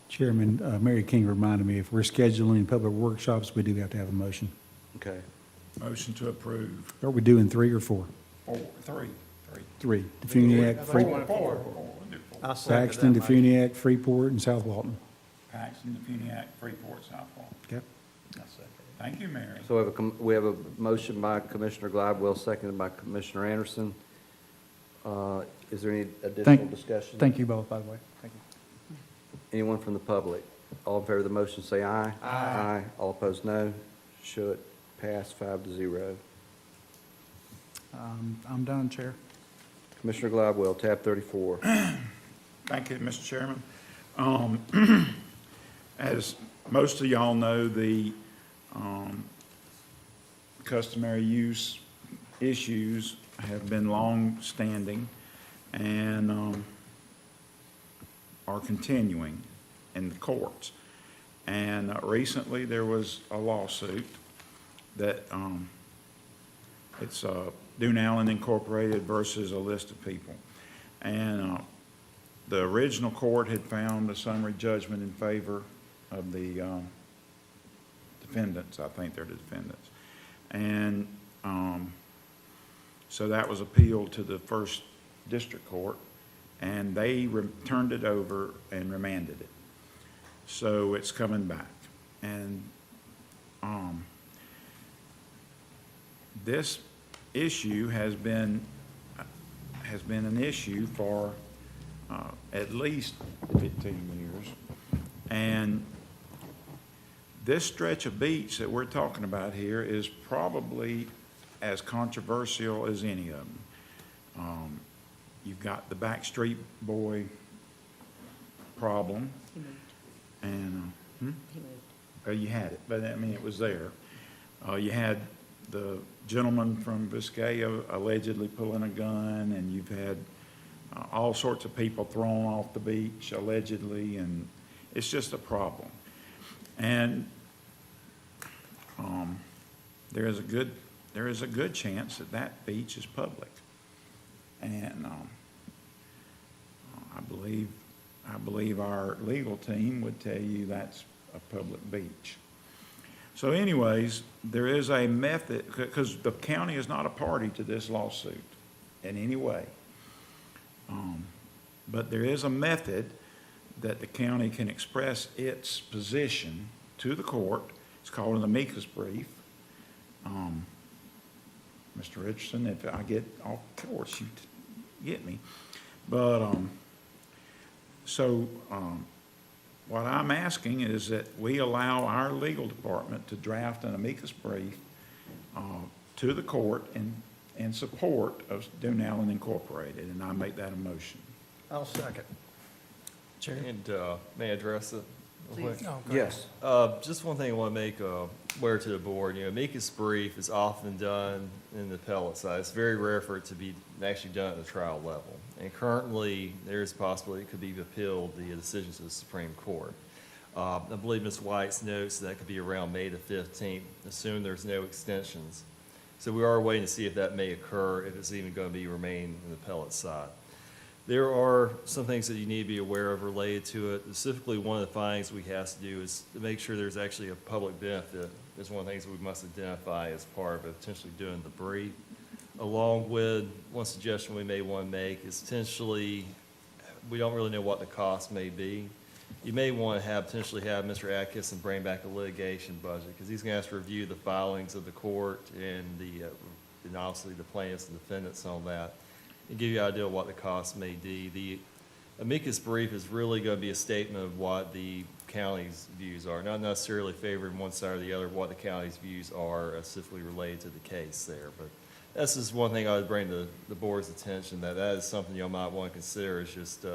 Speaker 4: Chairman, Mary King reminded me, if we're scheduling public workshops, we do have to have a motion.
Speaker 1: Okay.
Speaker 22: Motion to approve.
Speaker 4: Are we doing 3 or 4?
Speaker 22: 3.
Speaker 4: 3. Defuniak, Paxton, Defuniak, Freeport, and South Walton.
Speaker 22: Paxton, Defuniak, Freeport, South Walton.
Speaker 4: Okay.
Speaker 22: Thank you, Mary.
Speaker 1: So we have a motion by Commissioner Gladwell, seconded by Commissioner Anderson. Is there any additional discussion?
Speaker 13: Thank you both, by the way. Thank you.
Speaker 1: Anyone from the public? All in favor of the motion, say aye. Aye. All opposed, no. Show it pass 5-0.
Speaker 13: I'm done, Chair.
Speaker 1: Commissioner Gladwell, tab 34.
Speaker 22: Thank you, Mr. Chairman. As most of y'all know, the customary use issues have been long-standing and are continuing in the courts. And recently, there was a lawsuit that it's Dune Allen Incorporated versus a list of people. And the original court had found a summary judgment in favor of the defendants. I think they're the defendants. And so that was appealed to the first district court, and they turned it over and remanded it. So it's coming back. And this issue has been an issue for at least 15 years. And this stretch of beach that we're talking about here is probably as controversial as any of them. You've got the Backstreet Boy problem. And you had it, but I mean, it was there. You had the gentleman from Viscaya allegedly pulling a gun, and you've had all sorts of people thrown off the beach allegedly, and it's just a problem. And there is a good chance that that beach is public, and I believe our legal team would tell you that's a public beach. So anyways, there is a method, because the county is not a party to this lawsuit in any way. But there is a method that the county can express its position to the court. It's called an amicus brief. Mr. Richardson, if I get off course, you get me. But what I'm asking is that we allow our legal department to draft an amicus brief to the court in support of Dune Allen Incorporated, and I make that a motion.
Speaker 6: I'll second.
Speaker 2: Chair?
Speaker 16: And may I address it? real quick?
Speaker 6: Please. Oh, go
Speaker 1: Yes.
Speaker 16: Just one thing I want to make aware to the board, amicus brief is often done in the appellate side. It's very rare for it to be actually done at the trial level. And currently, there's a possibility it could be appealed, the decisions of the Supreme Court. I believe Ms. White's notes that could be around May the 15th, assume there's no extensions. So we are waiting to see if that may occur, if it's even going to remain in the appellate side. There are some things that you need to be aware of related to it. Specifically, one of the findings we have to do is to make sure there's actually a public benefit. That's one of the things we must identify as part of potentially doing the brief. Along with, one suggestion we may want to make is potentially, we don't really know what the cost may be. You may want to potentially have Mr. Atkinson bring back a litigation budget, because he's going to have to review the filings of the court and and obviously the plaintiffs and defendants on that, and give you an idea of what the cost may be. The amicus brief is really going to be a statement of what the county's views are, not necessarily favoring one side or the other, what the county's views are specifically related to the case there. But that's just one thing I would bring to the board's attention, that is something you might want to consider, is just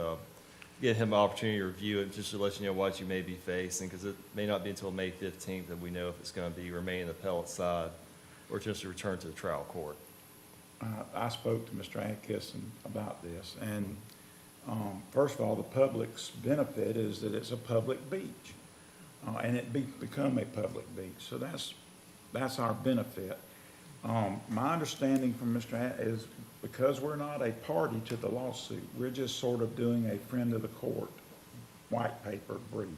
Speaker 16: get him an opportunity to review it, just to let you know what you may be facing, because it may not be until May 15th that we know if it's going to remain in the appellate side or just to return to the trial court.
Speaker 22: I spoke to Mr. Atkinson about this, and first of all, the public's benefit is that it's a public beach, and it become a public beach. So that's our benefit. My understanding from Mr. is because we're not a party to the lawsuit, we're just sort of doing a friend of the court white paper brief.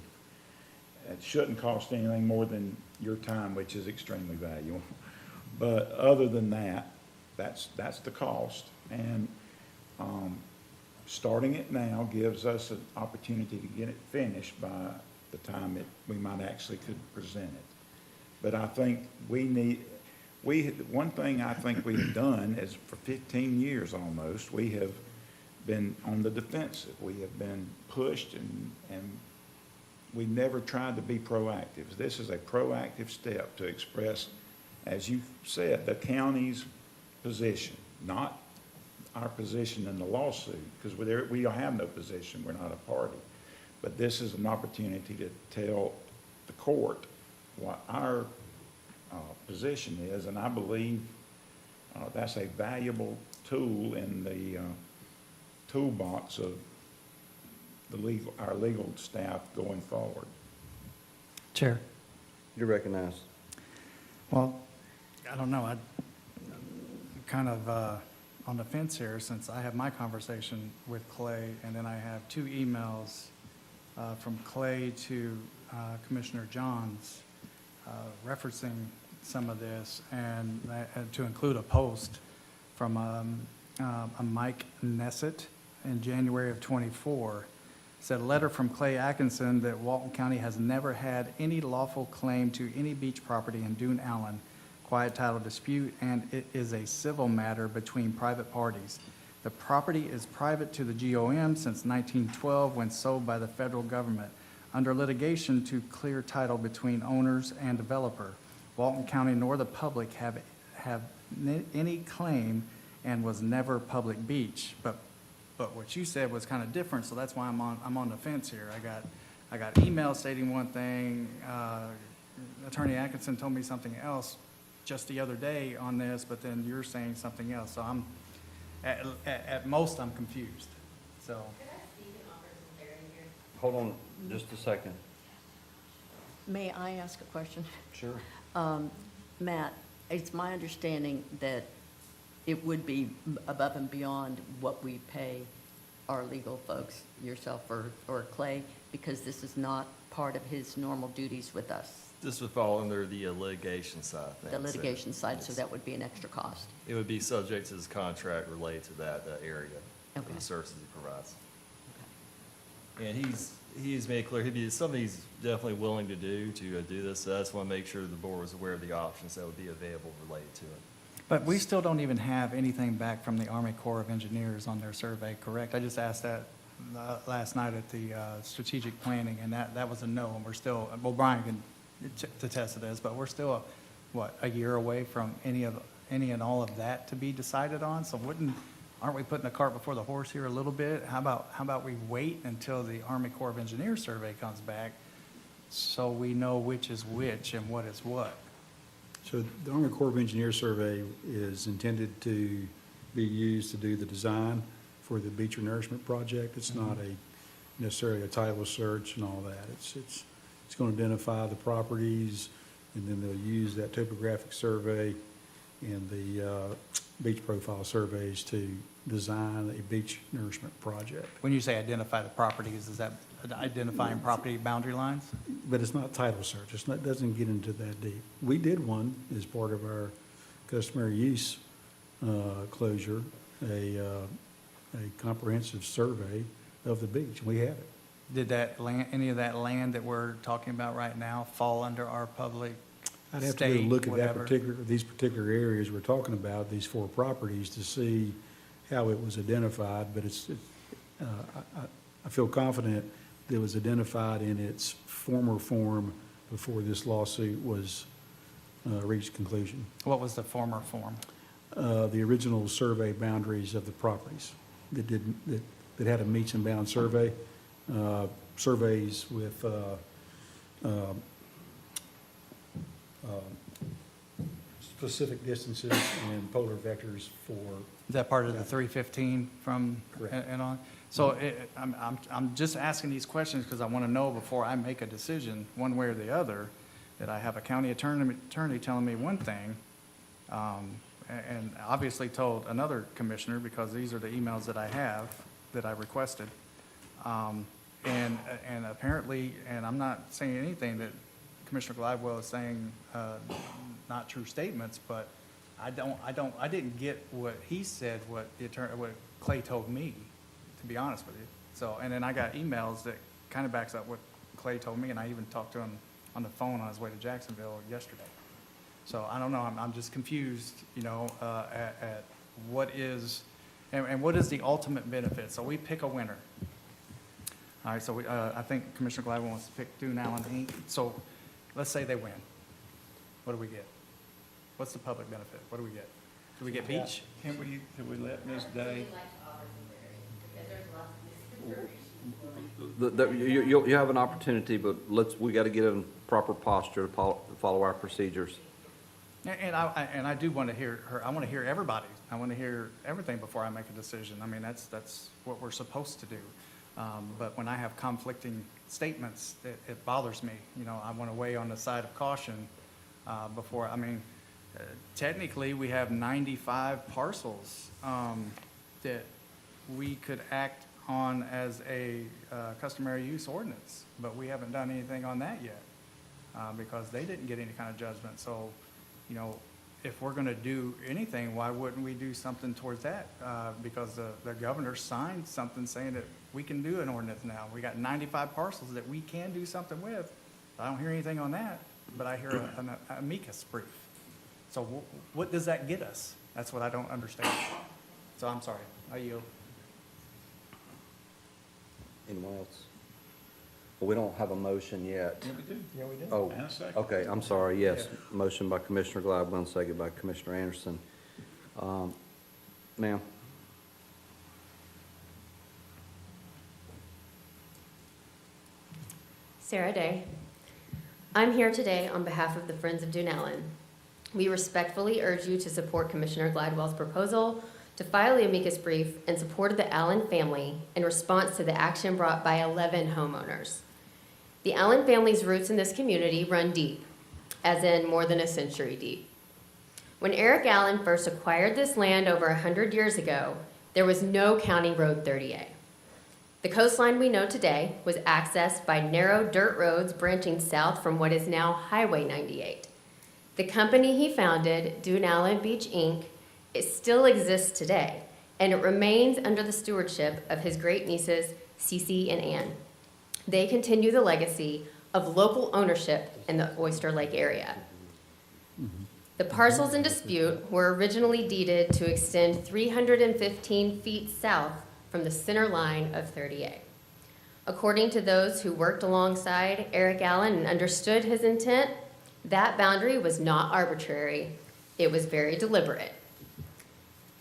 Speaker 22: It shouldn't cost anything more than your time, which is extremely valuable. But other than that, that's the cost. And starting it now gives us an opportunity to get it finished by the time we might actually could present it. But I think one thing I think we've done is for 15 years almost, we have been on the defensive. We have been pushed and we never tried to be proactive. This is a proactive step to express, as you said, the county's position, not our position in the lawsuit, because we don't have no position, we're not a party. But this is an opportunity to tell the court what our position is, and I believe that's a valuable tool in the toolbox of our legal staff going forward.
Speaker 6: Chair.
Speaker 1: You're recognized.
Speaker 6: Well, I don't know, I'm kind of on the fence here, since I have my conversation with Clay, and then I have 2 emails from Clay to Commissioner Johns referencing some of this, and to include a post from a Mike Nessett in January of '24. Said, a letter from Clay Atkinson that Walton County has never had any lawful claim to any beach property in Dune Allen, quiet title dispute, and it is a civil matter between private parties. The property is private to the GOM since 1912 when sold by the federal government, under litigation to clear title between owners and developer. Walton County nor the public have any claim and was never public beach. But what you said was kind of different, so that's why I'm on the fence here. I got email stating one thing. Attorney Atkinson told me something else just the other day on this, but then you're saying something else. So I'm at most I'm confused. So.
Speaker 1: Hold on just a second.
Speaker 5: May I ask a question?
Speaker 1: Sure.
Speaker 5: Matt, it's my understanding that it would be above and beyond what we pay our legal folks, yourself or Clay, because this is not part of his normal duties with us.
Speaker 16: This would fall under the litigation side of things.
Speaker 5: The litigation side,
Speaker 16: Yes.
Speaker 5: so that would be an extra cost.
Speaker 16: It would be subject to his contract related to that area, for
Speaker 5: Okay.
Speaker 16: the services he provides. And he's made clear, something he's definitely willing to do this. So I just want to make sure the board was aware of the options that would be available related to it.
Speaker 6: But we still don't even have anything back from the Army Corps of Engineers on their survey, correct? I just asked that
Speaker 13: last night at the strategic planning, and that was a no, and we're still, well, Brian can attest to this, but we're still, a year away from any and all of that to be decided on, so aren't we putting the cart before the horse here a little bit? How about we wait until the Army Corps of Engineers survey comes back, so we know which is which and what is what?
Speaker 4: So the Army Corps of Engineers survey is intended to be used to do the design for the beach renourishment project. It's not necessarily a title search and all that. It's going to identify the properties, and then they'll use that topographic survey and the beach profile surveys to design a beach nourishment project.
Speaker 13: When you say identify the properties, is that identifying property boundary lines?
Speaker 4: But it's not title search. It doesn't get into that deep. We did one as part of our customary use closure, a comprehensive survey of the beach. We have it.
Speaker 13: Did that land, any of that land that we're talking about right now fall under our public,
Speaker 4: I'd have to go
Speaker 13: state,
Speaker 4: look at
Speaker 13: whatever?
Speaker 4: these particular areas we're talking about, these 4 properties, to see how it was identified, but I feel confident that it was identified in its former form before this lawsuit was reached conclusion.
Speaker 13: What was the former form?
Speaker 4: The original survey boundaries of the properties that had a meets and bounds survey, surveys with specific distances and polar vectors for.
Speaker 13: Is that part of the 315 from
Speaker 4: Correct.
Speaker 13: and on? So I'm just asking these questions because I want to know before I make a decision, one way or the other, that I have a county attorney telling me one thing, and obviously told another commissioner, because these are the emails that I have, that I requested. And apparently, and I'm not saying anything that Commissioner Gladwell is saying not true statements, but I didn't get what he said, what Clay told me, to be honest with you. So, and then I got emails that kind of backs up what Clay told me, and I even talked to him on the phone on his way to Jacksonville yesterday. So I don't know, I'm just confused, at what is, and what is the ultimate benefit? So we pick a winner. All right, so I think Commissioner Gladwell wants to pick Dune Allen Inc. So let's say they win. What do we get? What's the public benefit? What do we get? Do we get beach?
Speaker 22: Can we let Ms. Day?
Speaker 1: You have an opportunity, but we got to get in proper posture to follow our procedures.
Speaker 13: And I do want to hear her, I want to hear everybody. I want to hear everything before I make a decision. I mean, that's what we're supposed to do. But when I have conflicting statements, it bothers me. I want to weigh on the side of caution before, technically, we have 95 parcels that we could act on as a customary use ordinance, but we haven't done anything on that yet because they didn't get any kind of judgment. So, if we're going to do anything, why wouldn't we do something towards that? Because the governor signed something saying that we can do an ordinance now. We got 95 parcels that we can do something with. I don't hear anything on that, but I hear an amicus brief. So what does that get us? That's what I don't understand. So I'm sorry, I yield.
Speaker 1: Anyone else? Well, we don't have a motion yet.
Speaker 22: Yeah, we do.
Speaker 13: Yeah, we did.
Speaker 1: Oh,
Speaker 22: And a second.
Speaker 1: okay, I'm sorry, yes. Motion by Commissioner Gladwell, second by Commissioner Anderson. Ma'am?
Speaker 18: Sarah Day. I'm here today on behalf of the Friends of Dune Allen. We respectfully urge you to support Commissioner Gladwell's proposal to file the amicus brief in support of the Allen family in response to the action brought by 11 homeowners. The Allen family's roots in this community run deep, as in more than a century deep. When Eric Allen first acquired this land over 100 years ago, there was no County Road 30A. The coastline we know today was accessed by narrow dirt roads branching south from what is now Highway 98. The company he founded, Dune Allen Beach Inc., it still exists today, and it remains under the stewardship of his great nieces, Cece and Ann. They continue the legacy of local ownership in the Oyster Lake area. The parcels in dispute were originally deeded to extend 315 feet south from the center line of 30A. According to those who worked alongside Eric Allen and understood his intent, that boundary was not arbitrary. It was very deliberate.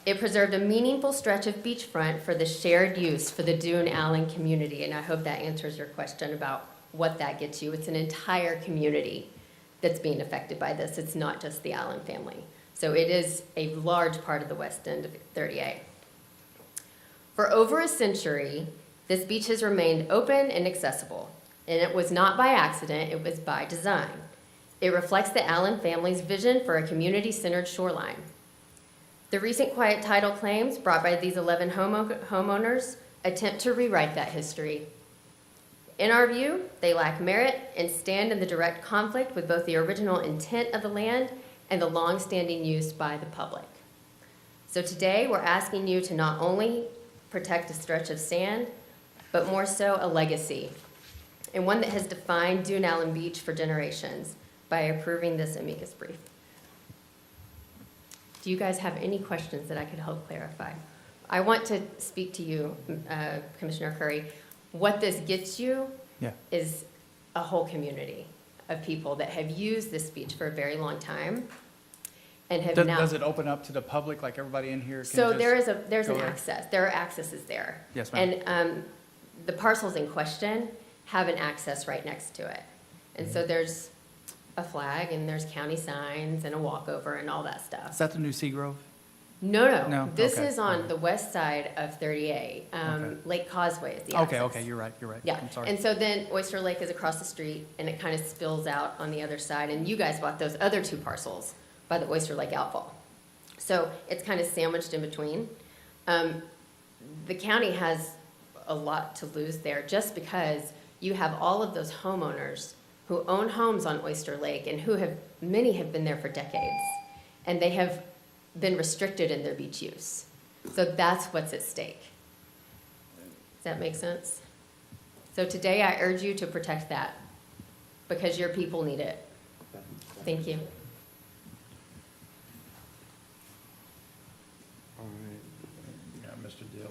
Speaker 18: It preserved a meaningful stretch of beachfront for the shared use for the Dune Allen community, and I hope that answers your question about what that gets you. It's an entire community that's being affected by this. It's not just the Allen family. So it is a large part of the west end of 30A. For over a century, this beach has remained open and accessible, and it was not by accident, it was by design. It reflects the Allen family's vision for a community-centered shoreline. The recent quiet title claims brought by these 11 homeowners attempt to rewrite that history. In our view, they lack merit and stand in the direct conflict with both the original intent of the land and the long-standing use by the public. So today, we're asking you to not only protect a stretch of sand, but more so a legacy, and one that has defined Dune Allen Beach for generations by approving this amicus brief. Do you guys have any questions that I could help clarify? I want to speak to you, Commissioner Curry. What this gets you is a whole community of people that have used this beach for a very long time and have now.
Speaker 13: Does it open up to the public, like everybody in here can
Speaker 18: So
Speaker 13: just
Speaker 18: there's
Speaker 13: go
Speaker 18: an
Speaker 13: there?
Speaker 18: access. There are accesses there.
Speaker 13: Yes, ma'am.
Speaker 18: And the parcels in question have an access right next to it. And so there's a flag and there's county signs and a walkover and all that stuff.
Speaker 13: Is that the new Seagrove?
Speaker 18: No.
Speaker 13: No?
Speaker 18: This
Speaker 13: Okay.
Speaker 18: is on the west side of 30A.
Speaker 13: Okay.
Speaker 18: Lake Causeway is the access.
Speaker 13: Okay, you're right.
Speaker 18: Yeah,
Speaker 13: I'm sorry.
Speaker 18: and so then Oyster Lake is across the street, and it kind of spills out on the other side, and you guys bought those other two parcels by the Oyster Lake outfall. So it's kind of sandwiched in between. The county has a lot to lose there, just because you have all of those homeowners who own homes on Oyster Lake, and many have been there for decades, and they have been restricted in their beach use. So that's what's at stake. Does that make sense? So today I urge you to protect that because your people need it. Thank you.
Speaker 12: All right.
Speaker 4: Yeah, Mr. Dillard.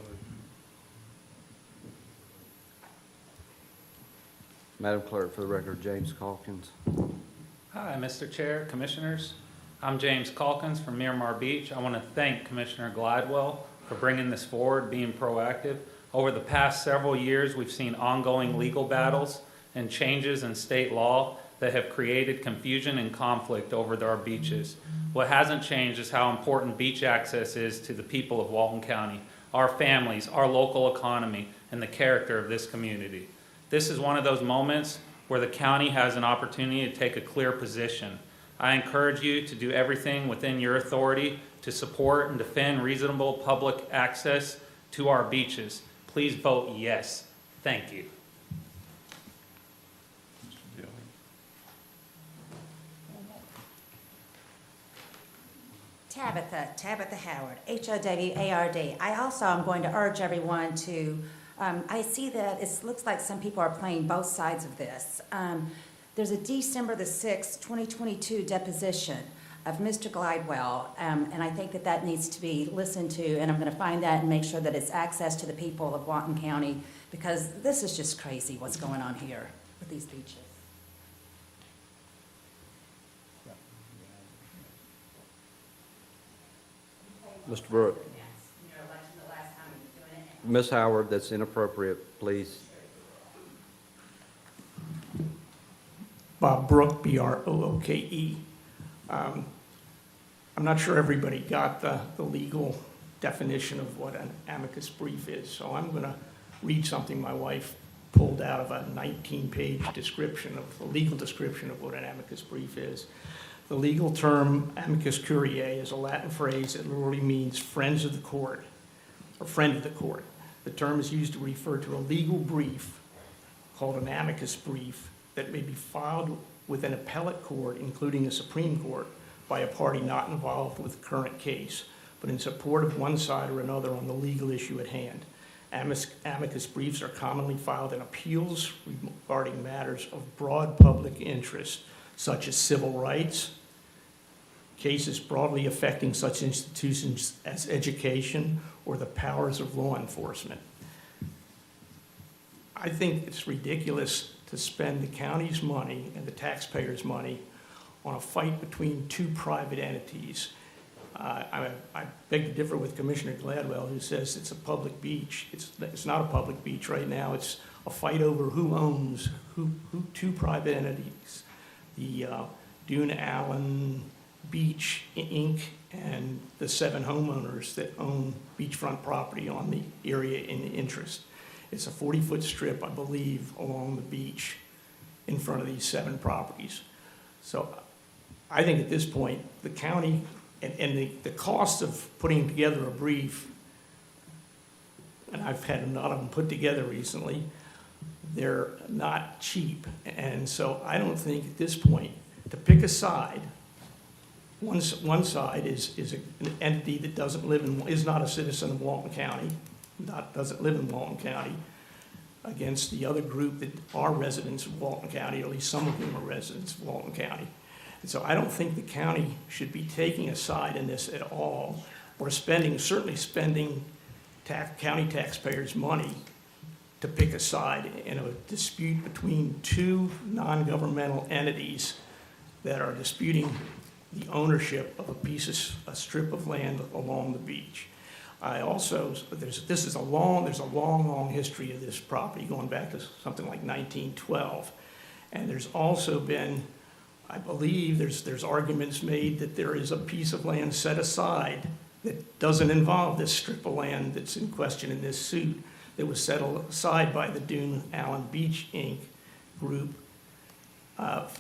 Speaker 1: Madam Clerk, for the record, James Calkins.
Speaker 3: Hi, Mr. Chair, Commissioners. I'm James Calkins from Miramar Beach. I want to thank Commissioner Glidewell for bringing this forward, being proactive. Over the past several years, we've seen ongoing legal battles and changes in state law that have created confusion and conflict over our beaches. What hasn't changed is how important beach access is to the people of Walton County, our families, our local economy, and the character of this community. This is one of those moments where the county has an opportunity to take a clear position. I encourage you to do everything within your authority to support and defend reasonable public access to our beaches. Please vote yes. Thank you.
Speaker 4: Mr. Dillard.
Speaker 17: Tabitha Howard, Howard. I also am going to urge everyone to, I see that it looks like some people are playing both sides of this. There's a December the 6th, 2022 deposition of Mr. Glidewell, and I think that needs to be listened to, and I'm going to find that and make sure that it's access to the people of Walton County, because this is just crazy what's going on here with these beaches.
Speaker 1: Mr. Brooke. Ms. Howard, that's inappropriate, please.
Speaker 15: Bob Brooke, B-R-O-O-K-E. I'm not sure everybody got the legal definition of what an amicus brief is, so I'm going to read something my wife pulled out of a 19-page description of the legal description of what an amicus brief is. The legal term amicus curiae is a Latin phrase that literally means friends of the court, or friend of the court. The term is used to refer to a legal brief called an amicus brief that may be filed with an appellate court, including the Supreme Court, by a party not involved with the current case, but in support of one side or another on the legal issue at hand. Amicus briefs are commonly filed in appeals regarding matters of broad public interest, such as civil rights, cases broadly affecting such institutions as education or the powers of law enforcement. I think it's ridiculous to spend the county's money and the taxpayers' money on a fight between two private entities. I beg to differ with Commissioner Gladwell, who says it's a public beach. It's not a public beach right now. It's a fight over who owns two private entities, the Dune Allen Beach, Inc., and the 7 homeowners that own beachfront property on the area in interest. It's a 40-foot strip, I believe, along the beach in front of these 7 properties. So I think at this point, the county and the cost of putting together a brief, and I've had a lot of them put together recently, they're not cheap. And so I don't think at this point, to pick a side, one side is an entity that is not a citizen of Walton County, doesn't live in Walton County, against the other group that are residents of Walton County, or at least some of them are residents of Walton County. And so I don't think the county should be taking a side in this at all, or certainly spending county taxpayers' money to pick a side in a dispute between two non-governmental entities that are disputing the ownership of a strip of land along the beach. There's a long history of this property going back to something like 1912. And there's also been, I believe, there's arguments made that there is a piece of land set aside that doesn't involve this strip of land that's in question in this suit, that was set aside by the Dune Allen Beach, Inc. group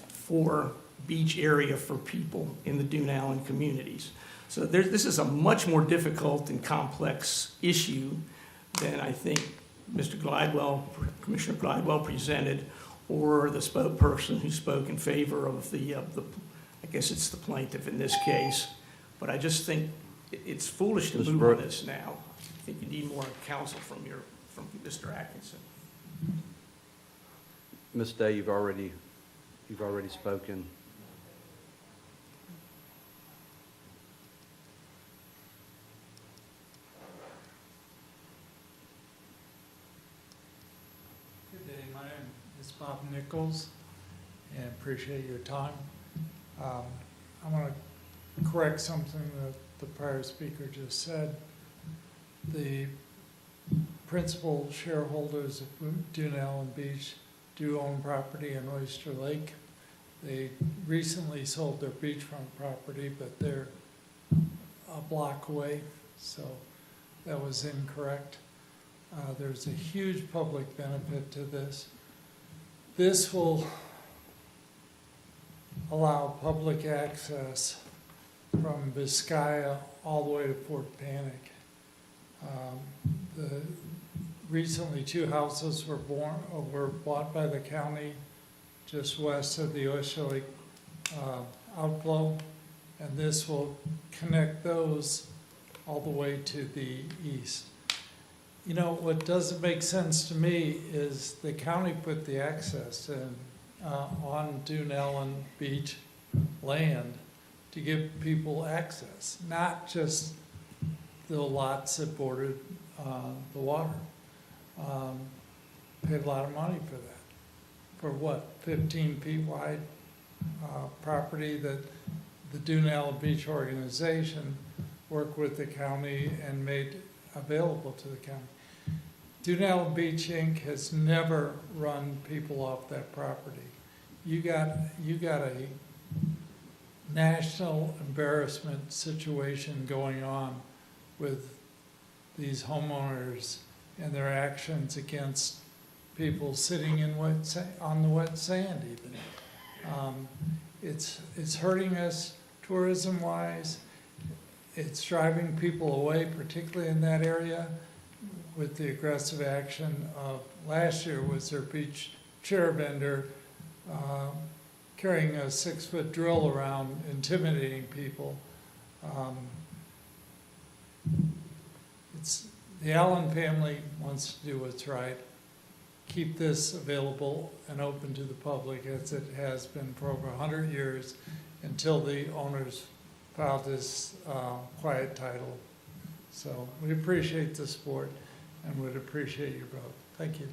Speaker 15: for beach area for people in the Dune Allen communities. So this is a much more difficult and complex issue than I think Commissioner Glidewell presented, or the spokesperson who spoke in favor of I guess it's the plaintiff in this case. But I just think it's foolish to move on this now. I think you need more counsel from Mr. Atkinson.
Speaker 1: Ms. Day, you've already spoken.
Speaker 7: Good day, my name is Bob Nichols, and appreciate your time. I want to correct something that the prior speaker just said. The principal shareholders of Dune Allen Beach do own property in Oyster Lake. They recently sold their beachfront property, but they're a block away, so that was incorrect. There's a huge public benefit to this. This will allow public access from Vizcaya all the way to Fort Panic. Recently, 2 houses were bought by the county just west of the Oyster Lake outflow, and this will connect those all the way to the east. You know, what doesn't make sense to me is the county put the access in on Dune Allen Beach land to give people access, not just the lots that bordered the water. Paid a lot of money for that. For what, 15 feet wide property that the Dune Allen Beach organization worked with the county and made available to the county. Dune Allen Beach Inc. has never run people off that property. You got a national embarrassment situation going on with these homeowners and their actions against people sitting in on the wet sand even. It's hurting us tourism-wise. It's driving people away, particularly in that area, with the aggressive action of last year was their beach chair vendor carrying a 6-foot drill around, intimidating people. The Allen family wants to do what's right, keep this available and open to the public as it has been for over 100 years until the owners filed this quiet title. So we appreciate the support and would appreciate your vote. Thank you.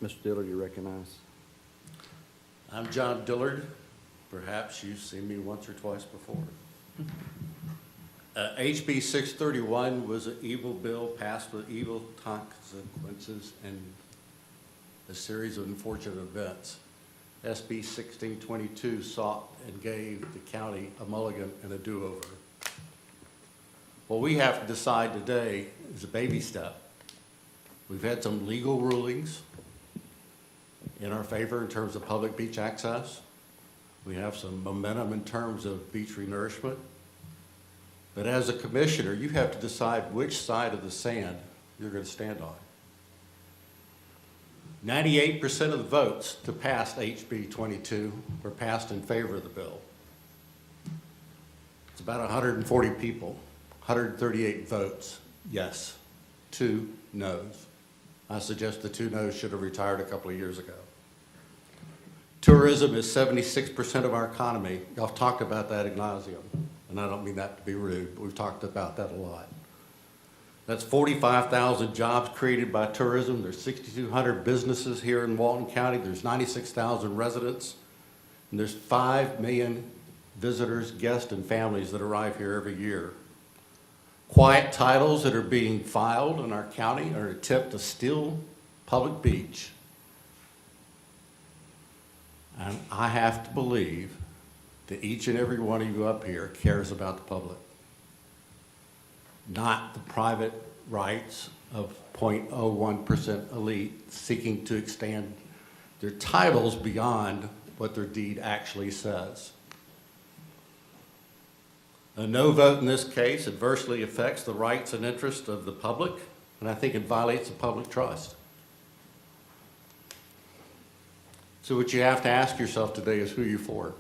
Speaker 1: Mr. Dillard, you recognize?
Speaker 9: I'm John Dillard. Perhaps you've seen me once or twice before. HB 631 was an evil bill passed with evil consequences and a series of unfortunate events. SB 1622 sought and gave the county a mulligan and a do-over. What we have to decide today is a baby step. We've had some legal rulings in our favor in terms of public beach access. We have some momentum in terms of beach renourishment. But as a commissioner, you have to decide which side of the sand you're going to stand on. 98% of the votes to pass HB 22 were passed in favor of the bill. It's about 140 people, 138 votes, yes, 2 noes. I suggest the 2 noes should have retired a couple of years ago. Tourism is 76% of our economy. Y'all talked about that ad nauseum, and I don't mean that to be rude, but we've talked about that a lot. That's 45,000 jobs created by tourism. There's 6,200 businesses here in Walton County. There's 96,000 residents, and there's 5 million visitors, guests, and families that arrive here every year. Quiet titles that are being filed in our county are an attempt to steal public beach. And I have to believe that each and every one of you up here cares about the public, not the private rights of 0.01% elite seeking to extend their titles beyond what their deed actually says. A no vote in this case adversely affects the rights and interests of the public, and I think it violates the public trust. So what you have to ask yourself today is who you're for.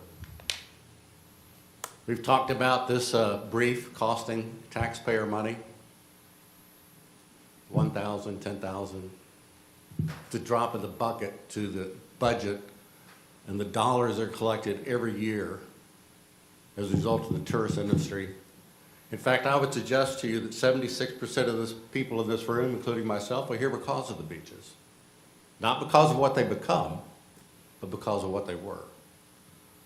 Speaker 9: We've talked about this brief costing taxpayer money, $1,000, $10,000. It's a drop in the bucket to the budget and the dollars are collected every year as a result of the tourist industry. In fact, I would suggest to you that 76% of the people in this room, including myself, are here because of the beaches. Not because of what they become, but because of what they were.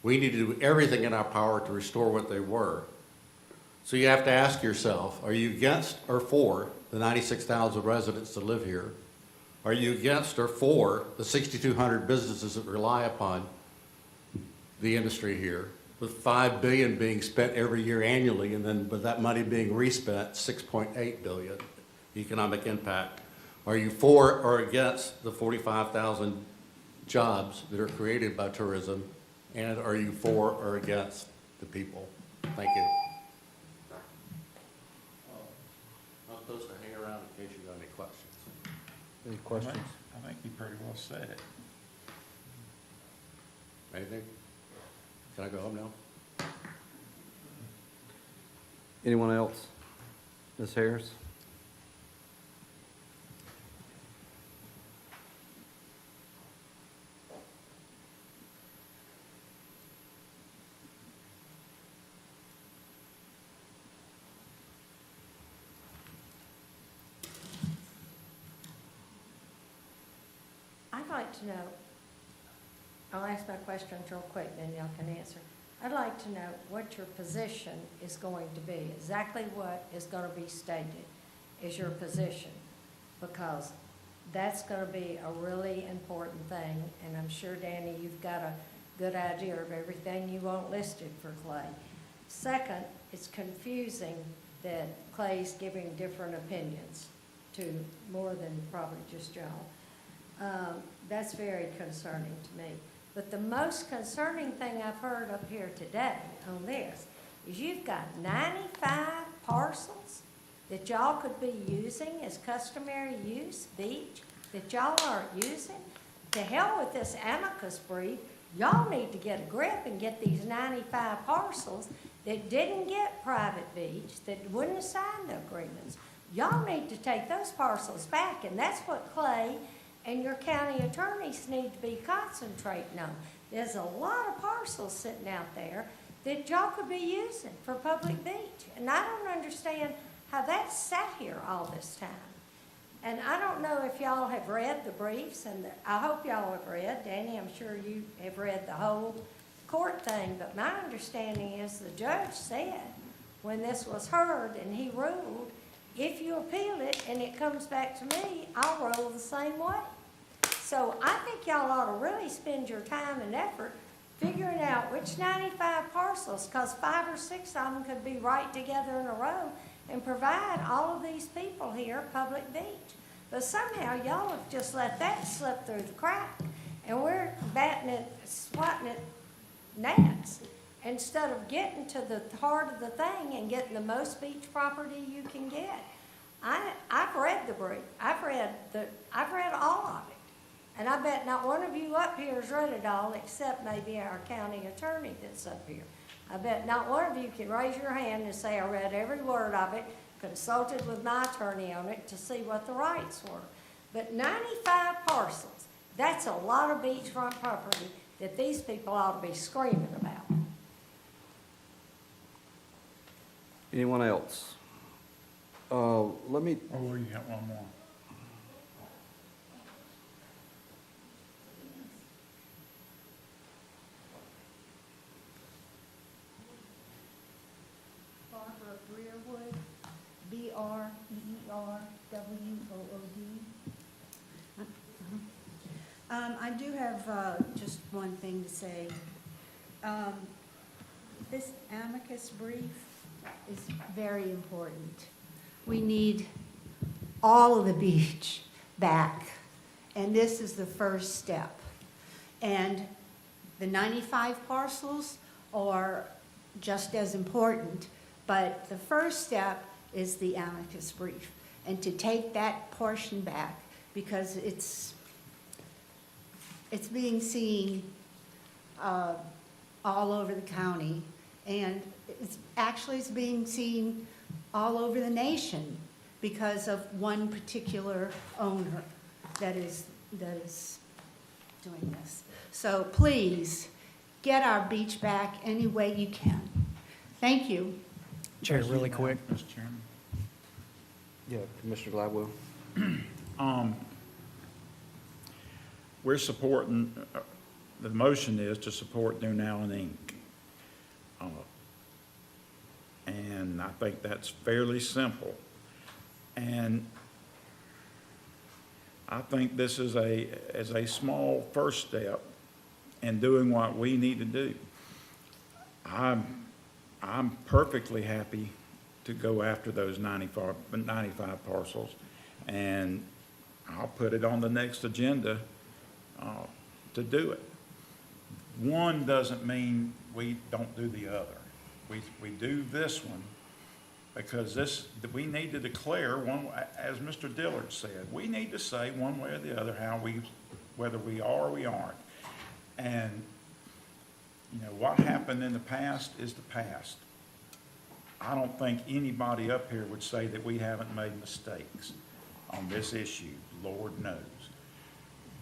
Speaker 9: We need to do everything in our power to restore what they were. So you have to ask yourself, are you against or for the 96,000 residents that live here? Are you against or for the 6,200 businesses that rely upon the industry here, with $5 billion being spent every year annually, and then with that money being respent, $6.8 billion economic impact? Are you for or against the 45,000 jobs that are created by tourism, and are you for or against the people? Thank you. I'm supposed to hang around in case you got any questions.
Speaker 1: Any questions?
Speaker 22: I think you pretty well said it.
Speaker 9: Anything? Can I go home now?
Speaker 1: Anyone else? Ms. Harris?
Speaker 19: I'd like to know, I'll ask my questions real quick, then y'all can answer. I'd like to know what your position is going to be, exactly what is going to be stated is your position, because that's going to be a really important thing, and I'm sure, Danny, you've got a good idea of everything you want listed for Clay. Second, it's confusing that Clay's giving different opinions to more than probably just y'all. That's very concerning to me. But the most concerning thing I've heard up here today on this is you've got 95 parcels that y'all could be using as customary use beach that y'all aren't using. To hell with this amicus brief. Y'all need to get a grip and get these 95 parcels that didn't get private beach, that wouldn't have signed the agreements, Y'all need to take those parcels back, and that's what Clay and your county attorneys need to be concentrating on. There's a lot of parcels sitting out there that y'all could be using for public beach. And I don't understand how that's sat here all this time. And I don't know if y'all have read the briefs, and I hope y'all have read. Danny, I'm sure you have read the whole court thing, but my understanding is the judge said when this was heard and he ruled, if you appeal it and it comes back to me, I'll roll the same way. So I think y'all ought to really spend your time and effort figuring out which 95 parcels, because 5 or 6 of them could be right together in a row and provide all of these people here public beach. But somehow y'all have just let that slip through the crack, and we're swatting at gnats instead of getting to the heart of the thing and getting the most beach property you can get. I've read the brief. I've read all of it. And I bet not one of you up here has read it all, except maybe our county attorney that's up here. I bet not one of you can raise your hand and say, I read every word of it, consulted with my attorney on it to see what the rights were. But 95 parcels, that's a lot of beachfront property that these people ought to be screaming about.
Speaker 1: Anyone else? Let me,
Speaker 22: Oh, you got one more.
Speaker 8: Barbara Breerwood, B-R-E-E-R-W-O-O-D. I do have just one thing to say. This amicus brief is very important. We need all of the beach back, and this is the first step. And the 95 parcels are just as important, but the first step is the amicus brief, and to take that portion back, because it's being seen all over the county, and it's being seen all over the nation because of one particular owner that is doing this. So please, get our beach back any way you can. Thank you.
Speaker 13: Chair, really quick.
Speaker 22: Mr. Chairman.
Speaker 1: yeah, Commissioner Gladwell.
Speaker 22: We're supporting, the motion is to support Dunallen Inc. And I think that's fairly simple. And I think this is a small first step in doing what we need to do. I'm perfectly happy to go after those 95 parcels, and I'll put it on the next agenda to do it. One doesn't mean we don't do the other. We do this one because we need to declare one, as Mr. Dillard said, we need to say one way or the other whether we are or we aren't. And, what happened in the past is the past. I don't think anybody up here would say that we haven't made mistakes on this issue, Lord knows.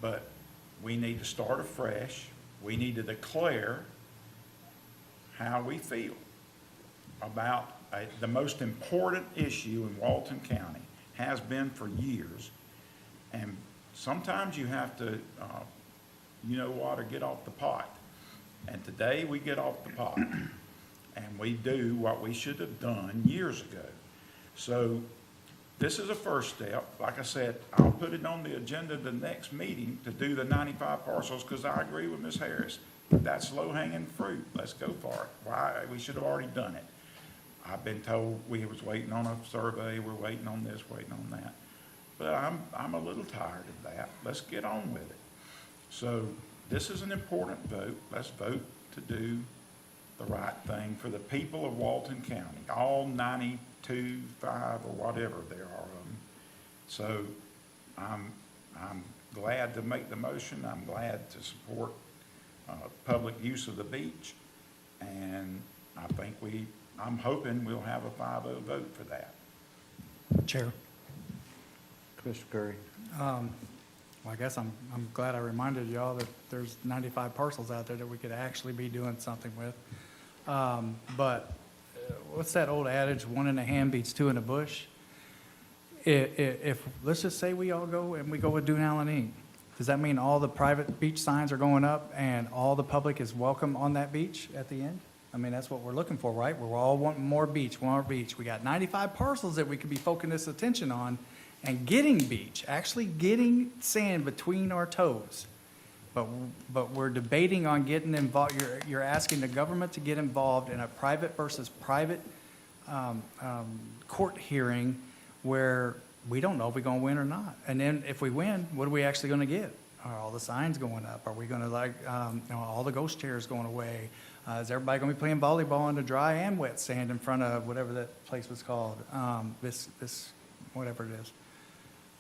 Speaker 22: But we need to start afresh. We need to declare how we feel about the most important issue in Walton County, has been for years. And sometimes you have to, get off the pot. And today we get off the pot. And we do what we should have done years ago. So this is a first step. Like I said, I'll put it on the agenda the next meeting to do the 95 parcels, because I agree with Ms. Harris. That's low-hanging fruit. Let's go for it. Why? We should have already done it. I've been told we was waiting on a survey, we're waiting on this, waiting on that. But I'm a little tired of that. Let's get on with it. So this is an important vote. Let's vote to do the right thing for the people of Walton County, all 92, 5, or whatever there are of them. So I'm glad to make the motion. I'm glad to support public use of the beach, and I think I'm hoping we'll have a 5-0 vote for that.
Speaker 6: Chair.
Speaker 1: Commissioner Curry.
Speaker 6: Well, I guess I'm glad I reminded y'all that there's 95 parcels out there that we could actually be doing something with. But what's that old adage, one in a hand beats two in a bush? If let's just say we all go and we go with Dunallen Inc., does that mean all the private beach signs are going up and all the public is welcome on that beach at the end? I mean, that's what we're looking for, right? We're all wanting more beach, more beach. We got 95 parcels that we could be focusing this attention on and getting beach, actually getting sand between our toes. But we're debating on getting involved. You're asking the government to get involved in a private versus private court hearing where we don't know if we're going to win or not. And then if we win, what are we actually going to get? Are all the signs going up? Are we going to all the ghost chairs going away? Is everybody going to be playing volleyball in the dry and wet sand in front of whatever that place was called? This whatever it is.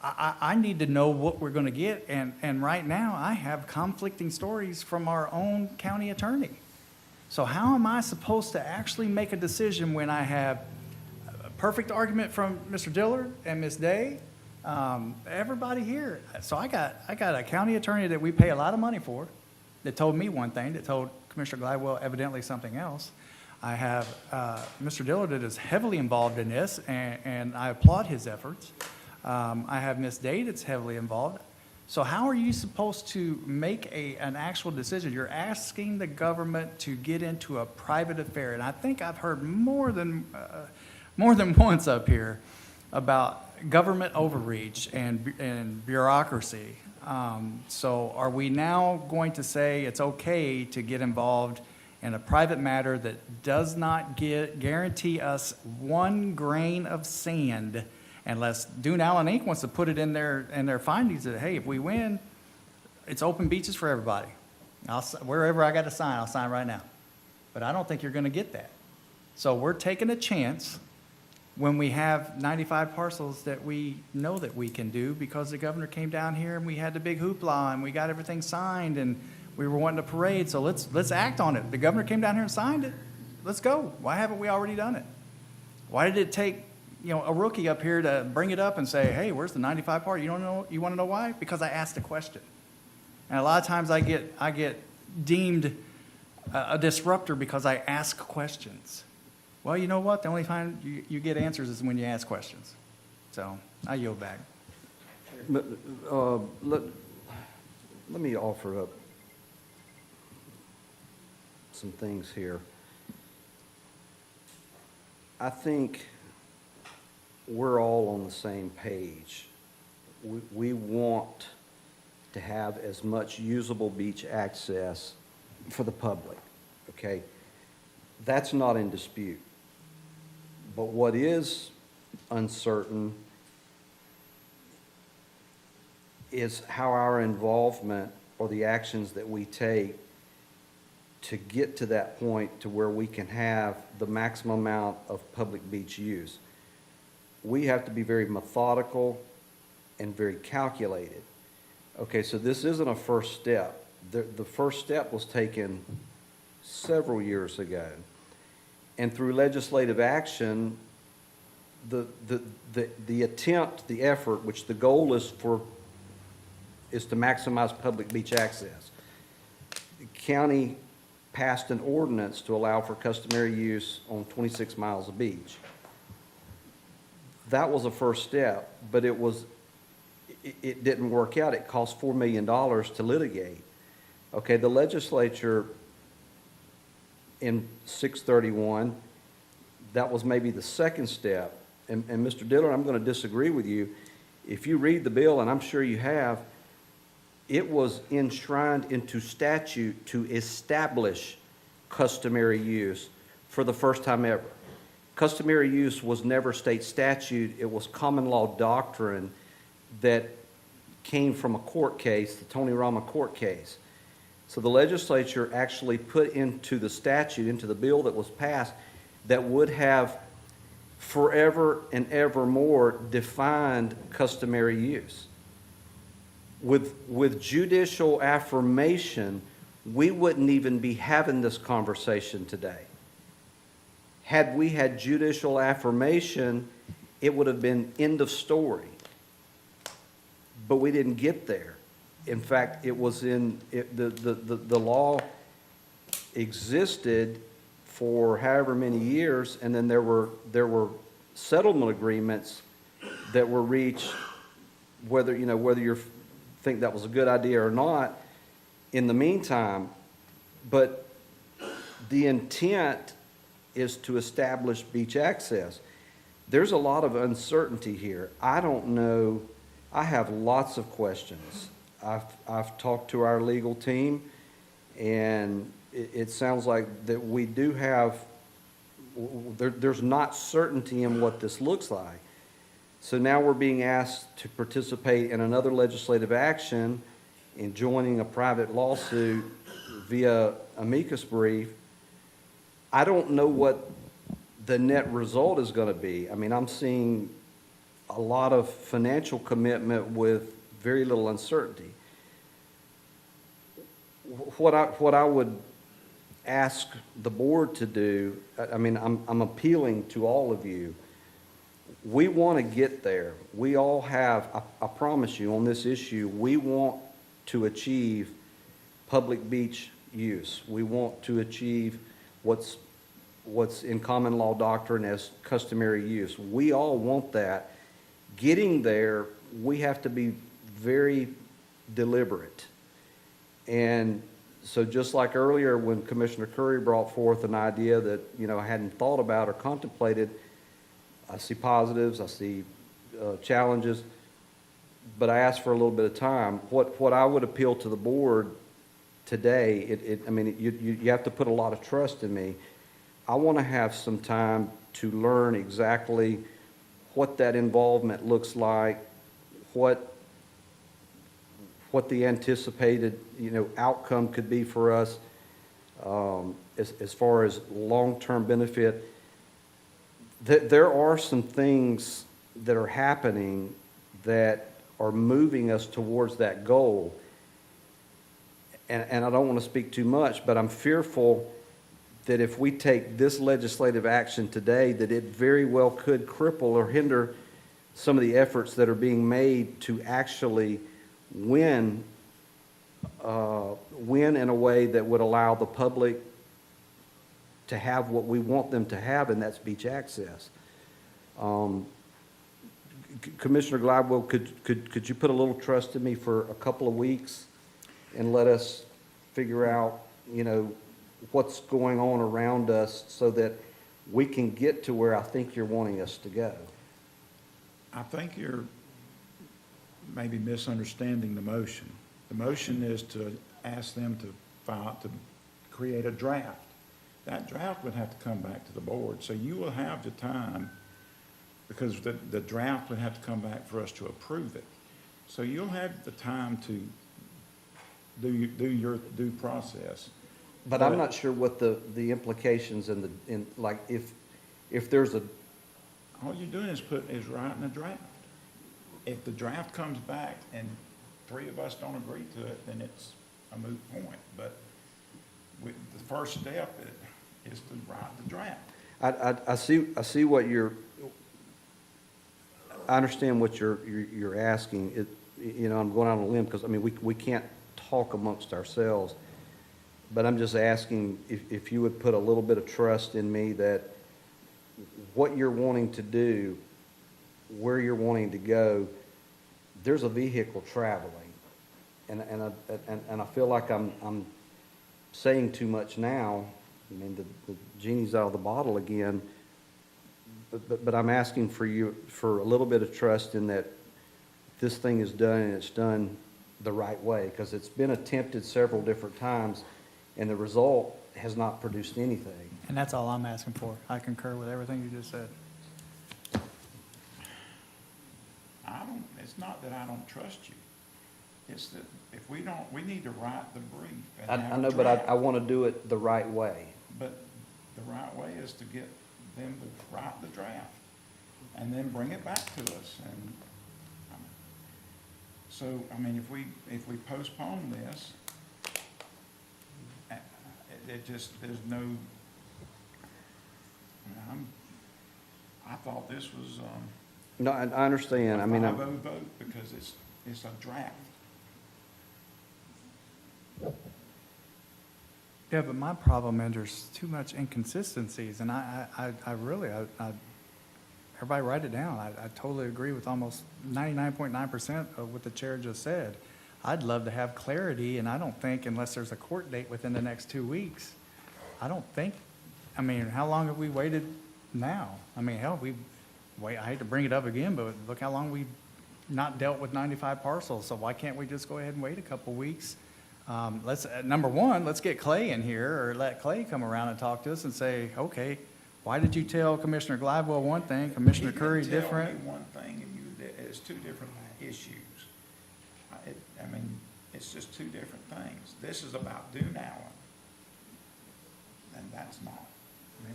Speaker 6: I need to know what we're going to get, and right now I have conflicting stories from our own county attorney. So how am I supposed to actually make a decision when I have a perfect argument from Mr. Dillard and Ms. Day, everybody here? So I got a county attorney that we pay a lot of money for that told me one thing, that told Commissioner Gladwell evidently something else. I have Mr. Dillard that is heavily involved in this, and I applaud his efforts. I have Ms. Day that's heavily involved. So how are you supposed to make an actual decision? You're asking the government to get into a private affair. And I think I've heard more than once up here about government overreach and bureaucracy. So are we now going to say it's okay to get involved in a private matter that does not guarantee us 1 grain of sand, unless Dunallen Inc. wants to put it in their findings that, hey, if we win, it's open beaches for everybody. Wherever I got to sign, I'll sign right now. But I don't think you're going to get that. So we're taking a chance when we have 95 parcels that we know that we can do because the governor came down here and we had the big hoopla and we got everything signed and we were wanting a parade. So let's act on it. The governor came down here and signed it. Let's go. Why haven't we already done it? Why did it take a rookie up here to bring it up and say, hey, where's the 95 part? You want to know why? Because I asked a question. And a lot of times I get deemed a disruptor because I ask questions. Well, you know what? The only time you get answers is when you ask questions. So I yield back.
Speaker 1: But, let me offer up some things here. I think we're all on the same page. We want to have as much usable beach access for the public, okay? That's not in dispute. But what is uncertain is how our involvement or the actions that we take to get to that point to where we can have the maximum amount of public beach use. We have to be very methodical and very calculated. Okay, so this isn't a first step. The first step was taken several years ago. And through legislative action, the attempt, the effort, which the goal is to maximize public beach access. The county passed an ordinance to allow for customary use on 26 miles of beach. That was a first step, but it didn't work out. It cost $4 million to litigate. Okay, the legislature in 631, that was maybe the second step. And Mr. Dillard, I'm going to disagree with you. If you read the bill, and I'm sure you have, it was enshrined into statute to establish customary use for the first time ever. Customary use was never state statute. It was common law doctrine that came from a court case, the Tony Rama court case. So the legislature actually put into the statute, into the bill that was passed, that would have forever and evermore defined customary use. With judicial affirmation, we wouldn't even be having this conversation today. Had we had judicial affirmation it would have been end of story. But we didn't get there. In fact, it was the law existed for however many years, and then there were settlement agreements that were reached, whether you think that was a good idea or not, in the meantime. But the intent is to establish beach access. There's a lot of uncertainty here. I don't know. I have lots of questions. I've talked to our legal team, and it sounds like that we do have, there's not certainty in what this looks like. So now we're being asked to participate in another legislative action in joining a private lawsuit via amicus brief. I don't know what the net result is going to be. I mean, I'm seeing a lot of financial commitment with very little uncertainty. What I would ask the board to do, I mean, I'm appealing to all of you. We want to get there. We all have, I promise you, on this issue, we want to achieve public beach use. We want to achieve what's in common law doctrine as customary use. We all want that. Getting there, we have to be very deliberate. And so just like earlier when Commissioner Curry brought forth an idea that, I hadn't thought about or contemplated, I see positives, I see challenges, but I asked for a little bit of time. What I would appeal to the board today, you have to put a lot of trust in me. I want to have some time to learn exactly what that involvement looks like, what the anticipated, outcome could be for us as far as long-term benefit. There are some things that are happening that are moving us towards that goal. And I don't want to speak too much, but I'm fearful that if we take this legislative action today, that it very well could cripple or hinder some of the efforts that are being made to actually win in a way that would allow the public to have what we want them to have, and that's beach access. Commissioner Gladwell, could you put a little trust in me for a couple of weeks and let us figure out, what's going on around us so that we can get to where I think you're wanting us to go?
Speaker 22: I think you're maybe misunderstanding the motion. The motion is to ask them to create a draft. That draft would have to come back to the board. So you will have the time, because the draft would have to come back for us to approve it. So you'll have the time to do your due process.
Speaker 1: But I'm not sure what the implications if there's a.
Speaker 22: All you're doing is writing a draft. If the draft comes back and three of us don't agree to it, then it's a moot point. But the first step is to write the draft.
Speaker 1: I see what I understand what you're asking. I'm going out on a limb because we can't talk amongst ourselves. But I'm just asking if you would put a little bit of trust in me that what you're wanting to do, where you're wanting to go, there's a vehicle traveling. And I feel like I'm saying too much now. The genie's out of the bottle again. But I'm asking for a little bit of trust in that this thing is done and it's done the right way, because it's been attempted several different times and the result has not produced anything.
Speaker 13: And that's all I'm asking for. I concur with everything you just said.
Speaker 22: It's not that I don't trust you. It's that if we need to write the brief. And have
Speaker 1: I
Speaker 22: a
Speaker 1: know, but
Speaker 22: draft.
Speaker 1: I want to do it the right way.
Speaker 22: But the right way is to get them to write the draft and then bring it back to us. And so, if we postpone this, there's no, I thought this was
Speaker 1: No, I understand, I mean,
Speaker 22: A
Speaker 1: I'm-
Speaker 22: 5-0 vote because it's a draft.
Speaker 13: Yeah, but my problem is there's too much inconsistencies, and I really, everybody write it down. I totally agree with almost 99.9% of what the chair just said. I'd love to have clarity, and I don't think, unless there's a court date within the next 2 weeks, I don't think, I mean, how long have we waited now? I mean, hell, I hate to bring it up again, but look how long we've not dealt with 95 parcels, so why can't we just go ahead and wait a couple weeks? Number one, let's get Clay in here, or let Clay come around and talk to us and say, okay, why did you tell Commissioner Glidewell one thing, Commissioner Curry different?
Speaker 22: He didn't tell me one thing, and it's two different issues. I mean, it's just two different things. This is about Dune Allen, and that's not. I mean,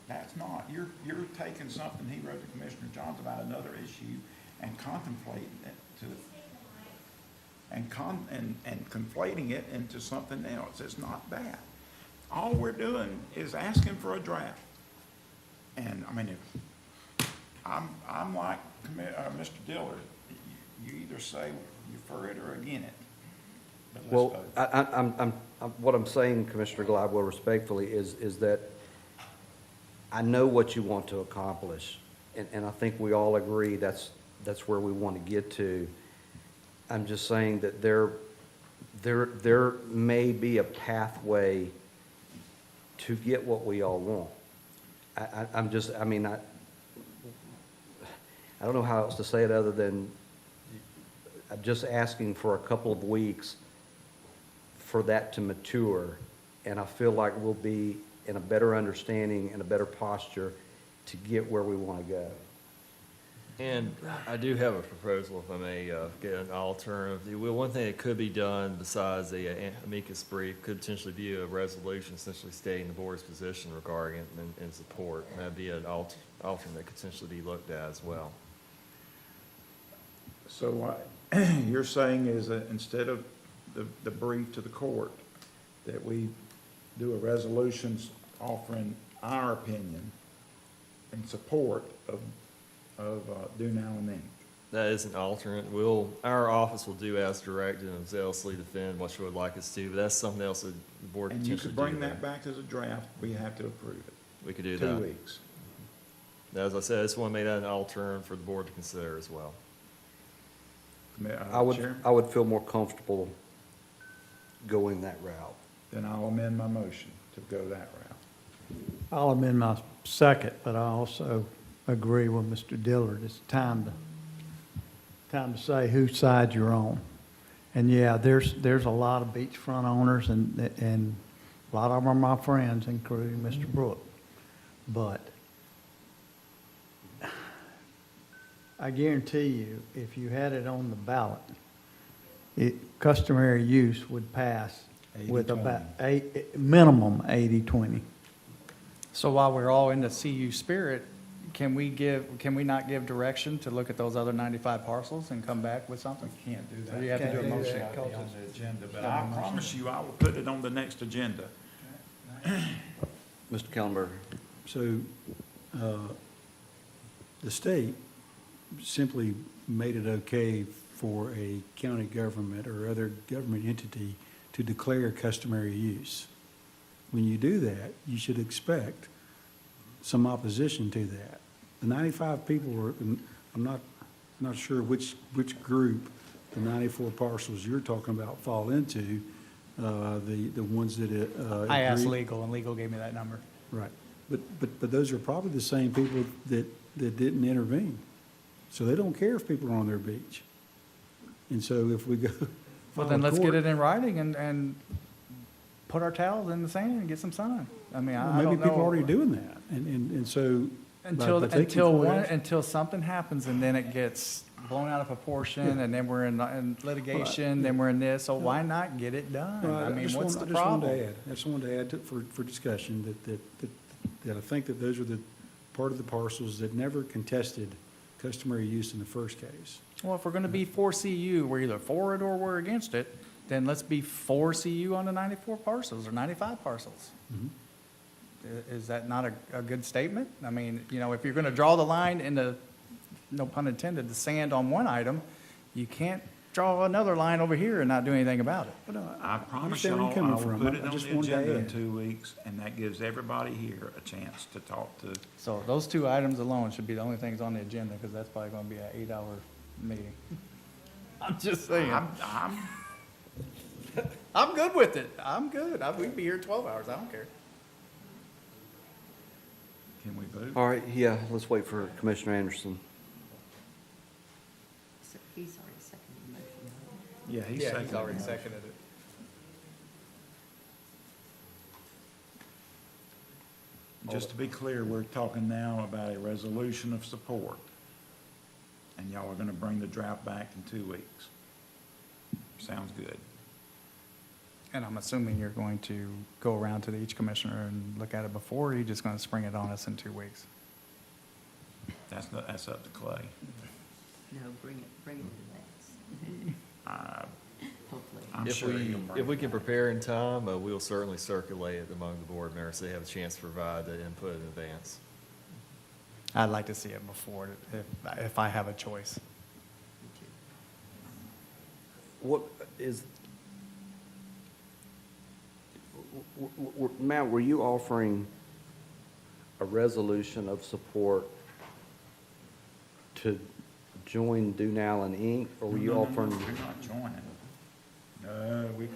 Speaker 22: that's not. You're taking something he wrote to Commissioner Johns about another issue and contemplating it and conflating it into something else. It's not that. All we're doing is asking for a draft. And, I mean, if I'm like Mr. Dillard, you either say you're for it or against it. But let's
Speaker 1: well,
Speaker 22: vote.
Speaker 1: what I'm saying, Commissioner Glidewell, respectfully, is that I know what you want to accomplish, and I think we all agree that's where we want to get to. I'm just saying that there may be a pathway to get what we all want. I don't know how else to say it other than I'm just asking for a couple of weeks for that to mature, and I feel like we'll be in a better understanding and a better posture to get where we want to go.
Speaker 16: And I do have a proposal, if I may get an alternative. Well, one thing that could be done besides the amicus brief could potentially be a resolution essentially stating the board's position regarding it and support. And that'd be an alternate that could potentially be looked at as well.
Speaker 22: So what you're saying is that instead of the brief to the court, that we do a resolution offering our opinion in support of Dune Allen Inc.
Speaker 16: That is an alternate. Our office will do as directed and zealously defend what you would like us to, but that's something else that the board
Speaker 22: And
Speaker 16: potentially
Speaker 22: you could bring that back as a draft, we have to approve it.
Speaker 16: We could do that.
Speaker 22: 2 weeks.
Speaker 16: As I said, I just want to make that an alternate for the board to consider as well.
Speaker 22: Chair?
Speaker 1: I would feel more comfortable going that route.
Speaker 22: Then I'll amend my motion to go that route.
Speaker 6: I'll amend my second, but I also agree with Mr. Dillard. It's time to say whose side you're on. And yeah, there's a lot of beachfront owners and a lot of them are my friends, including Mr. Brook. But I guarantee you, if you had it on the ballot, customary use would pass with
Speaker 22: 80-20.
Speaker 6: about minimum 80-20.
Speaker 13: So while we're all in the CU spirit, can we not give direction to look at those other 95 parcels and come back with something?
Speaker 22: We can't do that.
Speaker 13: So you have to do a
Speaker 22: Can't
Speaker 13: motion.
Speaker 22: that on the agenda, but I promise you, I will put it on the next agenda.
Speaker 1: Mr. Kellenberger.
Speaker 4: So, the state simply made it okay for a county government or other government entity to declare customary use. When you do that, you should expect some opposition to that. The 95 people were, I'm not sure which group the 94 parcels you're talking about fall into, the ones that
Speaker 13: I asked
Speaker 4: agreed.
Speaker 13: legal, and legal gave me that number.
Speaker 4: Right, but those are probably the same people that didn't intervene. So they don't care if people are on their beach. And so if we go.
Speaker 13: Well, then let's get it in writing and put our towels in the sand and get some sun. I mean, I don't know.
Speaker 4: Maybe people are already doing that, and so.
Speaker 13: Until something happens and then it gets blown out of proportion,
Speaker 4: Yeah.
Speaker 13: and then we're in litigation, then we're in this, so why not get it done? I mean, what's the problem?
Speaker 4: I just wanted to add for discussion that I think that those are the part of the parcels that never contested customary use in the first case.
Speaker 13: Well, if we're gonna be for CU, we're either for it or we're against it, then let's be for CU on the 94 parcels or 95 parcels. Is that not a good statement? I mean, you know, if you're going to draw the line in the, no pun intended, the sand on one item, you can't draw another line over here and not do anything about it.
Speaker 4: But,
Speaker 22: I promise
Speaker 4: understand where
Speaker 22: y'all,
Speaker 4: you're coming
Speaker 22: I will
Speaker 4: from.
Speaker 22: put
Speaker 4: I
Speaker 22: it on
Speaker 4: just
Speaker 22: the
Speaker 4: wanted to
Speaker 22: agenda in
Speaker 4: add.
Speaker 22: 2 weeks, and that gives everybody here a chance to talk to.
Speaker 13: So those two items alone should be the only things on the agenda, because that's probably going to be an 8-hour meeting. I'm just saying. I'm good with it. I'm good. We'd be here 12 hours. I don't care.
Speaker 22: Can we vote?
Speaker 1: All right, yeah, let's wait for Commissioner Anderson.
Speaker 5: He's already seconded the motion.
Speaker 22: Yeah, he's
Speaker 13: Yeah,
Speaker 22: seconded.
Speaker 13: he's already
Speaker 22: the motion.
Speaker 13: seconded it.
Speaker 22: Just to be clear, we're talking now about a resolution of support. And y'all are gonna bring the draft back in 2 weeks. Sounds good.
Speaker 13: And I'm assuming you're going to go around to each commissioner and look at it before, or are you just going to spring it on us in 2 weeks?
Speaker 22: That's up to Clay.
Speaker 5: No, bring it in advance. Hopefully.
Speaker 22: I'm
Speaker 16: If
Speaker 22: sure he'll bring
Speaker 16: if we
Speaker 22: it
Speaker 16: can
Speaker 22: back.
Speaker 16: prepare in time, we'll certainly circulate it among the board members so they have a chance to provide the input in advance.
Speaker 13: I'd like to see it before, if I have a choice.
Speaker 1: What is, Matt, were you offering a resolution of support to join Dunallen Inc., or were you
Speaker 22: No,
Speaker 1: offering?
Speaker 22: We're not joining. No, we,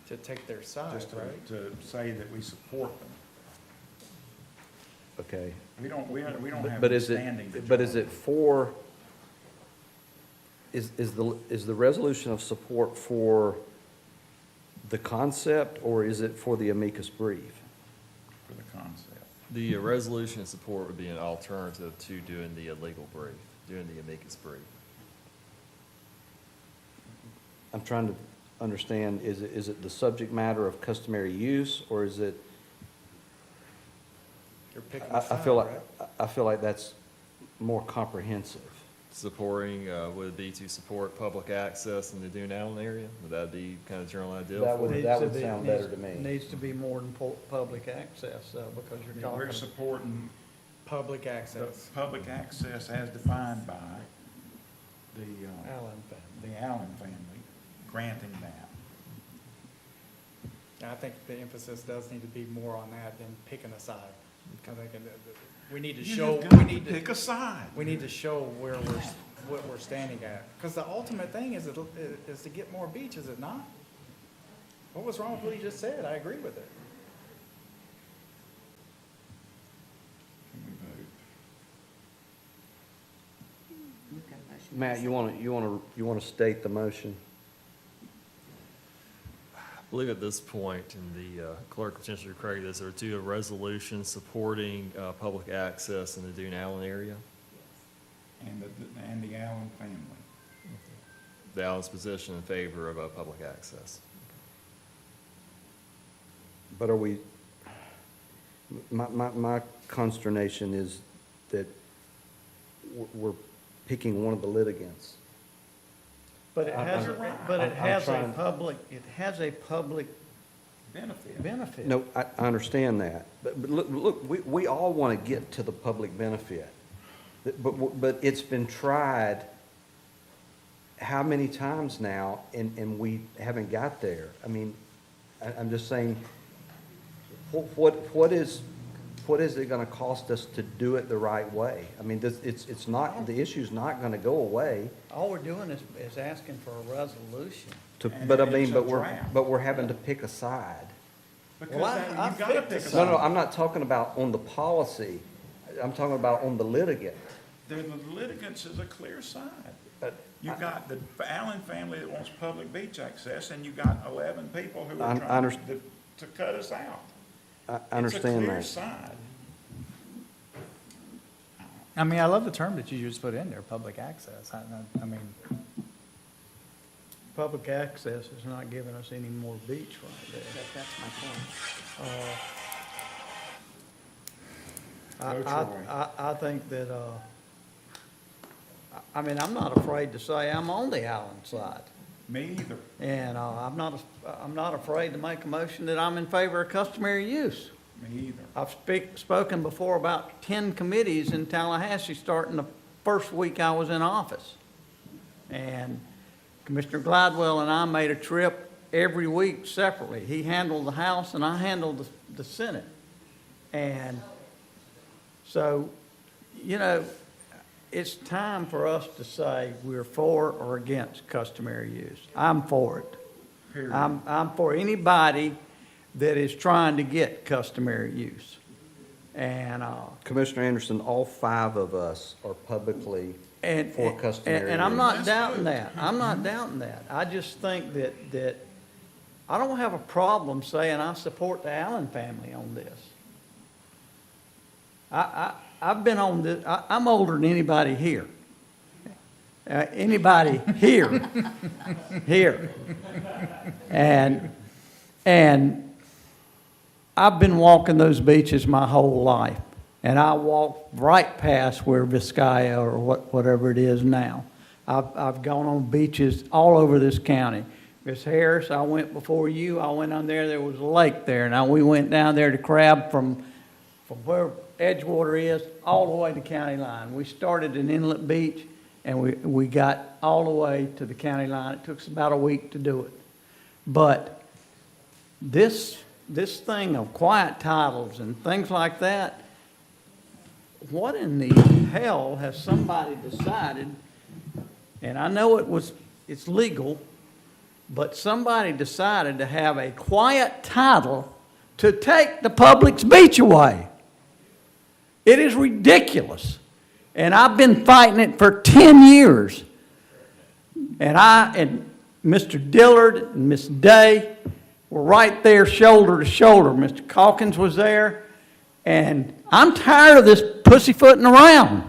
Speaker 13: To take their side,
Speaker 22: just to say that we support them.
Speaker 1: Okay.
Speaker 22: We don't have
Speaker 1: But
Speaker 22: a
Speaker 1: is
Speaker 22: standing to
Speaker 1: it, but is
Speaker 22: join.
Speaker 1: it for, is the resolution of support for the concept, or is it for the amicus brief?
Speaker 22: For the concept.
Speaker 16: The resolution of support would be an alternative to doing the legal brief, doing the amicus brief.
Speaker 1: I'm trying to understand, is it the subject matter of customary use, or is it?
Speaker 13: You're picking
Speaker 1: I
Speaker 13: a side,
Speaker 1: feel like,
Speaker 13: right?
Speaker 1: I feel like that's more comprehensive.
Speaker 16: Supporting, would it be to support public access in the Dunallen area? Would that be kind of general idea?
Speaker 1: That would-
Speaker 6: Needs
Speaker 1: that
Speaker 6: to
Speaker 1: would
Speaker 6: be-
Speaker 1: sound better to me.
Speaker 6: Needs to be more than public access, because you're
Speaker 22: We're
Speaker 6: talking
Speaker 22: supporting
Speaker 13: Public
Speaker 22: the
Speaker 13: access.
Speaker 22: public access as defined by the,
Speaker 6: Allen family.
Speaker 22: the Allen family, granting that.
Speaker 13: I think the emphasis does need to be more on that than picking a side. I think we need to show,
Speaker 22: Pick a side.
Speaker 13: we need to show what we're standing at. Because the ultimate thing is to get more beach, is it not? What was wrong with what he just said? I agree with it.
Speaker 22: Can we vote?
Speaker 1: Matt, you want to state the motion?
Speaker 16: I believe at this point, and the clerk potentially correct this, or do a resolution supporting public access in the Dunallen area.
Speaker 22: And the Allen family.
Speaker 16: The Allen's position in favor of public access.
Speaker 1: But are we, my consternation is that we're picking one of the litigants.
Speaker 6: But it has,
Speaker 1: I'm trying-
Speaker 6: it has a public benefit.
Speaker 1: No, I understand that, but look, we all want to get to the public benefit. But it's been tried how many times now, and we haven't got there? I mean, I'm just saying, what is it gonna cost us to do it the right way? I mean, it's not, the issue's not gonna go away.
Speaker 6: All we're doing is asking for a resolution.
Speaker 1: But I
Speaker 22: And
Speaker 1: mean,
Speaker 22: it's a
Speaker 1: but
Speaker 22: draft.
Speaker 1: we're having to pick a side.
Speaker 22: Because
Speaker 6: Well,
Speaker 22: that-
Speaker 6: I
Speaker 22: you've got to
Speaker 6: picked a
Speaker 22: pick a
Speaker 1: No,
Speaker 22: side.
Speaker 1: no, I'm not talking about on the policy. I'm talking about on the litigant.
Speaker 22: The litigants is a clear side.
Speaker 1: But
Speaker 22: You've got the Allen family that wants public beach access, and you've got 11 people who
Speaker 1: I
Speaker 22: are trying
Speaker 1: understand.
Speaker 22: to cut us out.
Speaker 1: I understand
Speaker 22: It's a clear
Speaker 1: that.
Speaker 22: side.
Speaker 13: I mean, I love the term that you just put in there, public access. I mean,
Speaker 6: Public access is not giving us any more beach right there.
Speaker 5: That's my point.
Speaker 6: I think that, I mean, I'm not afraid to say I'm on the Allen side.
Speaker 22: Me either.
Speaker 6: And I'm not afraid to make a motion that I'm in favor of customary use.
Speaker 22: Me either.
Speaker 6: I've spoken before about 10 committees in Tallahassee starting the first week I was in office. And Commissioner Glidewell and I made a trip every week separately. He handled the House and I handled the Senate. And so, you know, it's time for us to say we're for or against customary use. I'm for it.
Speaker 22: Period.
Speaker 6: I'm for anybody that is trying to get customary use. And,
Speaker 1: Commissioner Anderson, all 5 of us are publicly for customary
Speaker 6: and I'm
Speaker 1: use.
Speaker 6: not doubting that. I'm not doubting that. I just think that I don't have a problem saying I support the Allen family on this. I've been on this, I'm older than anybody here. Anybody here. Here. And I've been walking those beaches my whole life. And I walk right past where Vizcaya or whatever it is now. I've gone on beaches all over this county. Miss Harris, I went before you. I went on there was a lake there. Now, we went down there to crab from where Edgewater is all the way to county line. We started in Inlet Beach, and we got all the way to the county line. It took us about a week to do it. But this thing of quiet titles and things like that, what in the hell has somebody decided, and I know it's legal, but somebody decided to have a quiet title to take the public's beach away. It is ridiculous. And I've been fighting it for 10 years. And Mr. Dillard and Miss Day were right there shoulder to shoulder. Mr. Calkins was there. And I'm tired of this pussyfooting around.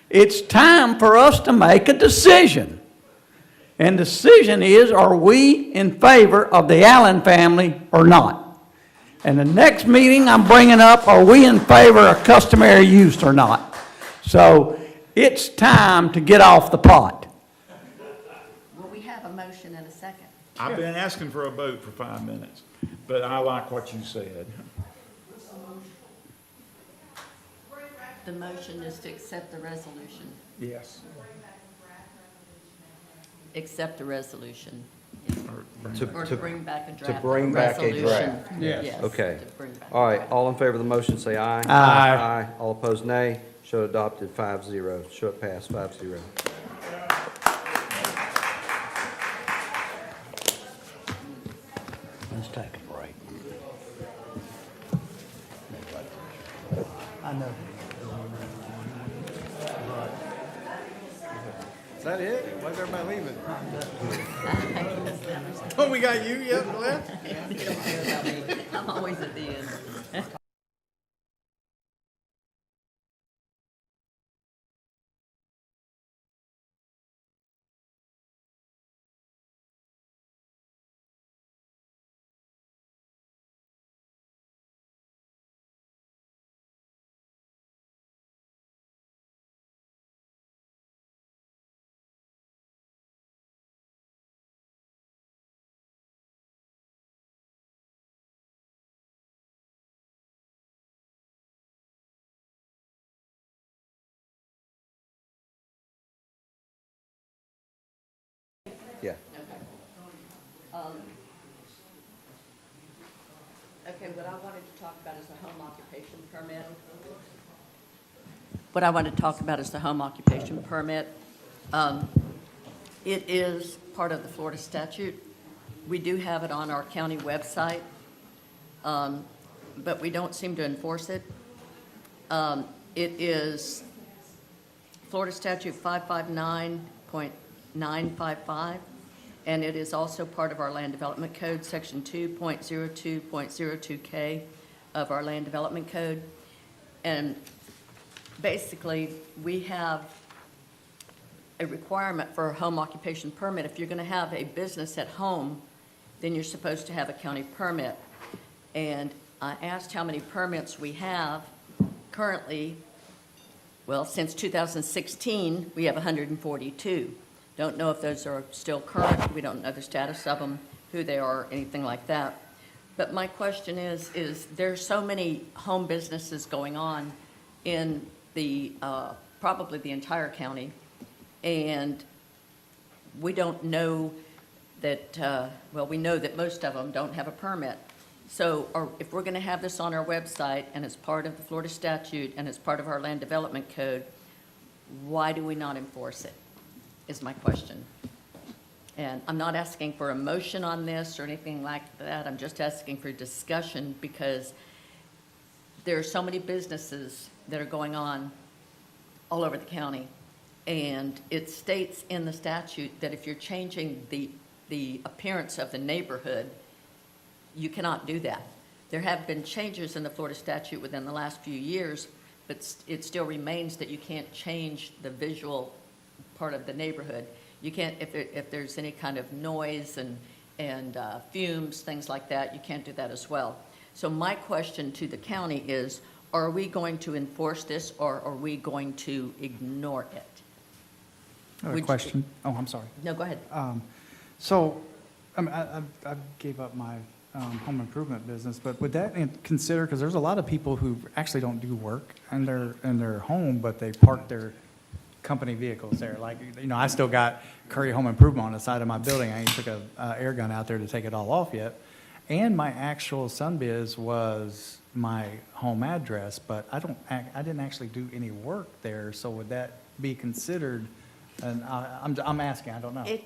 Speaker 6: It's time for us to make a decision. And the decision is, are we in favor of the Allen family or not? And the next meeting I'm bringing up, are we in favor of customary use or not? So it's time to get off the pot.
Speaker 5: Well, we have a motion and a second.
Speaker 22: I've been asking for a vote for 5 minutes, but I like what you said.
Speaker 5: The motion is to accept the resolution.
Speaker 22: Yes.
Speaker 5: Accept the resolution.
Speaker 1: To-
Speaker 5: Or
Speaker 1: to-
Speaker 5: bring back a
Speaker 1: to
Speaker 5: draft.
Speaker 1: bring back a
Speaker 5: resolution.
Speaker 1: draft.
Speaker 6: Yes.
Speaker 1: Okay.
Speaker 5: to bring back a
Speaker 1: All right,
Speaker 5: draft.
Speaker 1: all in favor of the motion, say aye.
Speaker 6: Aye.
Speaker 1: Aye. All opposed, nay. Show it adopted 5-0. Show it passed 5-0.
Speaker 6: Let's take a break. I know.
Speaker 1: Is that it? Why's everybody leaving?
Speaker 6: Oh, we got you yet left?
Speaker 5: I'm always at the end.
Speaker 1: Yeah.
Speaker 5: Okay, what I wanted to talk about is the home occupation permit. What I want to talk about is the home occupation permit. It is part of the Florida statute. We do have it on our county website, but we don't seem to enforce it. It is Florida Statute 559.955, and it is also part of our Land Development Code, Section 2.02.02K of our Land Development Code. And basically, we have a requirement for a home occupation permit. If you're going to have a business at home, then you're supposed to have a county permit. And I asked how many permits we have currently. Well, since 2016, we have 142. Don't know if those are still current. We don't know the status of them, who they are, anything like that. But my question is there's so many home businesses going on in the, probably the entire county, and we don't know that, well, we know that most of them don't have a permit. So if we're going to have this on our website, and it's part of the Florida statute, and it's part of our land development code, why do we not enforce it, is my question. And I'm not asking for a motion on this or anything like that. I'm just asking for discussion because there are so many businesses that are going on all over the county. And it states in the statute that if you're changing the appearance of the neighborhood, you cannot do that. There have been changes in the Florida statute within the last few years, but it still remains that you can't change the visual part of the neighborhood. You can't, if there's any kind of noise and fumes, things like that, you can't do that as well. So my question to the county is, are we going to enforce this or are we going to ignore it?
Speaker 13: I have
Speaker 5: Would
Speaker 13: a
Speaker 5: you-
Speaker 13: question. Oh, I'm sorry.
Speaker 5: No, go ahead.
Speaker 13: So, I mean, I gave up my home improvement business, but would that consider, because there's a lot of people who actually don't do work in their home, but they park their company vehicles there. Like, you know, I still got Curry Home Improvement on the side of my building. I ain't took a air gun out there to take it all off yet. And my actual Sunbiz was my home address, but I didn't actually do any work there. So would that be considered? And I'm asking. I don't know.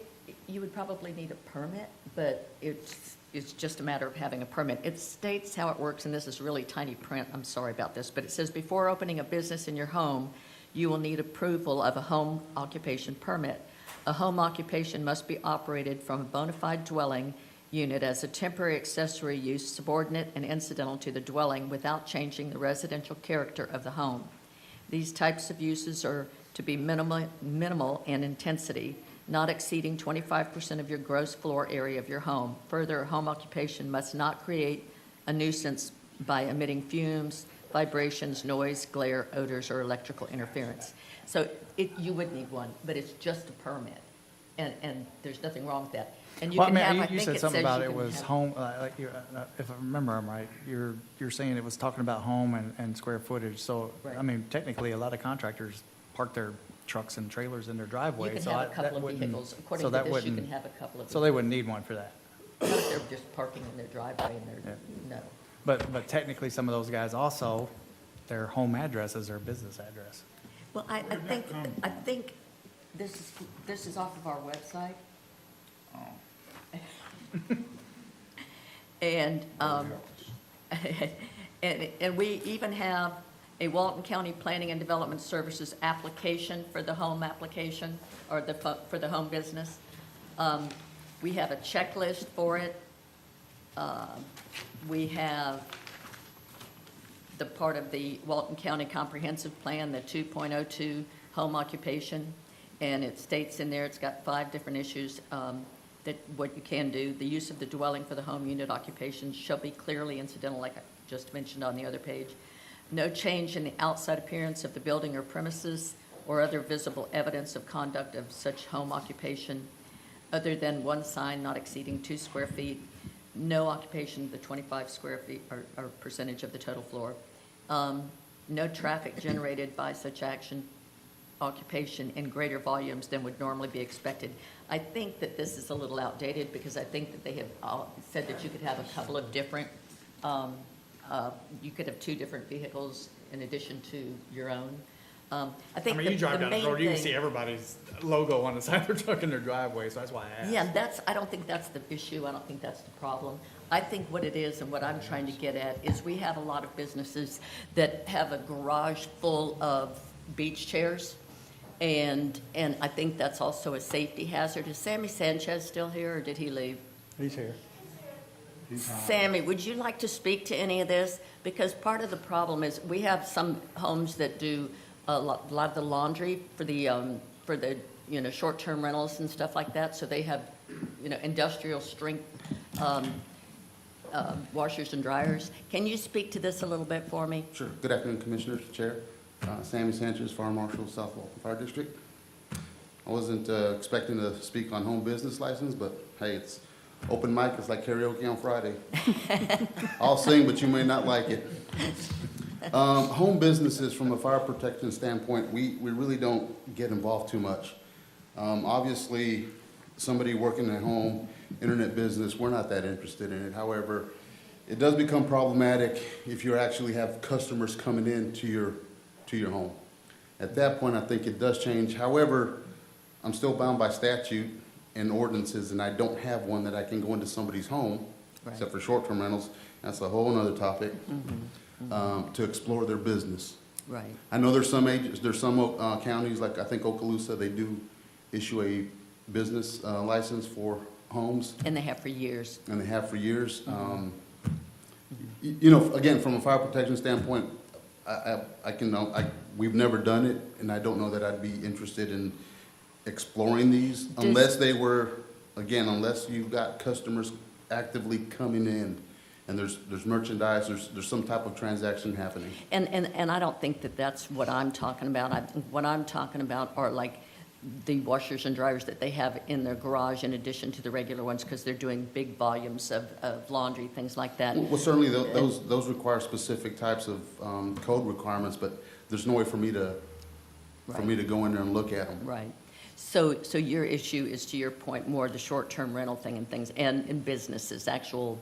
Speaker 5: You would probably need a permit, but it's just a matter of having a permit. It states how it works, and this is really tiny print. I'm sorry about this, but it says before opening a business in your home, you will need approval of a home occupation permit. A home occupation must be operated from a bona fide dwelling unit as a temporary accessory use subordinate and incidental to the dwelling without changing the residential character of the home. These types of uses are to be minimal in intensity, not exceeding 25% of your gross floor area of your home. Further, a home occupation must not create a nuisance by emitting fumes, vibrations, noise, glare, odors, or electrical interference. So you would need one, but it's just a permit, and there's nothing wrong with that. And you
Speaker 13: Well,
Speaker 5: can
Speaker 13: I mean,
Speaker 5: have, I
Speaker 13: you
Speaker 5: think
Speaker 13: said
Speaker 5: it
Speaker 13: something
Speaker 5: says
Speaker 13: about
Speaker 5: you
Speaker 13: it
Speaker 5: can
Speaker 13: was
Speaker 5: have-
Speaker 13: home, like, if I remember I'm right, you're saying it was talking about home and square footage. So,
Speaker 5: Right.
Speaker 13: I mean, technically, a lot of contractors park their trucks and trailers in their driveway.
Speaker 5: You can
Speaker 13: so
Speaker 5: have a
Speaker 13: that
Speaker 5: couple of
Speaker 13: wouldn't-
Speaker 5: vehicles. According
Speaker 13: so
Speaker 5: to
Speaker 13: that
Speaker 5: this, you
Speaker 13: wouldn't-
Speaker 5: can have a couple of
Speaker 13: So they wouldn't need one for that.
Speaker 5: They're just parking in their driveway and they're, no.
Speaker 13: But technically, some of those guys also, their home address is their business address.
Speaker 5: Well, I think this is off of our website. And, and we even have a Walton County Planning and Development Services application for the home application, or for the home business. We have a checklist for it. We have the part of the Walton County Comprehensive Plan, the 2.02 home occupation, and it states in there, it's got 5 different issues that what you can do. The use of the dwelling for the home unit occupation shall be clearly incidental, like I just mentioned on the other page. No change in the outside appearance of the building or premises or other visible evidence of conduct of such home occupation other than one sign not exceeding 2 square feet. No occupation of the 25 square feet or percentage of the total floor. No traffic generated by such occupation in greater volumes than would normally be expected. I think that this is a little outdated because I think that they have said that you could have a couple of different, you could have 2 different vehicles in addition to your own. I think
Speaker 13: you drive
Speaker 5: the
Speaker 13: down the
Speaker 5: main
Speaker 13: road, you can
Speaker 5: thing-
Speaker 13: see everybody's logo on the side of their truck in their driveway, so that's why I asked.
Speaker 5: Yeah, I don't think that's the issue. I don't think that's the problem. I think what it is and what I'm trying to get at is we have a lot of businesses that have a garage full of beach chairs. And I think that's also a safety hazard. Is Sammy Sanchez still here or did he leave?
Speaker 13: He's here.
Speaker 5: Sammy, would you like to speak to any of this? Because part of the problem is we have some homes that do a lot of the laundry for the short-term rentals and stuff like that. So they have, industrial strength washers and dryers. Can you speak to this a little bit for me?
Speaker 10: Sure. Good afternoon, Commissioners, Chair. Sammy Sanchez, Fire Marshal, South Walton Fire District. I wasn't expecting to speak on home business license, but hey, it's Open mic is like karaoke on Friday. I'll sing, but you may not like it. Home businesses, from a fire protection standpoint, we really don't get involved too much. Obviously, somebody working at home, internet business, we're not that interested in it. However, it does become problematic if you actually have customers coming in to your home. At that point, I think it does change. However, I'm still bound by statute and ordinances, and I don't have one that I can go into somebody's home,
Speaker 5: Right.
Speaker 10: except for short-term rentals. That's a whole nother topic, to explore their business.
Speaker 5: Right.
Speaker 10: I know there's some counties, like I think Okaloosa, they do issue a business license for homes,
Speaker 5: And they have for years.
Speaker 10: and they have for years. You know, again, from a fire protection standpoint, we've never done it, and I don't know that I'd be interested in exploring these unless they were, again, unless you've got customers actively coming in and there's merchandise, there's some type of transaction happening.
Speaker 5: And I don't think that that's what I'm talking about. What I'm talking about are like the washers and dryers that they have in their garage in addition to the regular ones, because they're doing big volumes of laundry, things like that.
Speaker 10: Well, certainly, those require specific types of code requirements, but there's no way for me to go in there and look at them.
Speaker 5: Right. So your issue is, to your point, more the short-term rental thing and things, and in businesses, actually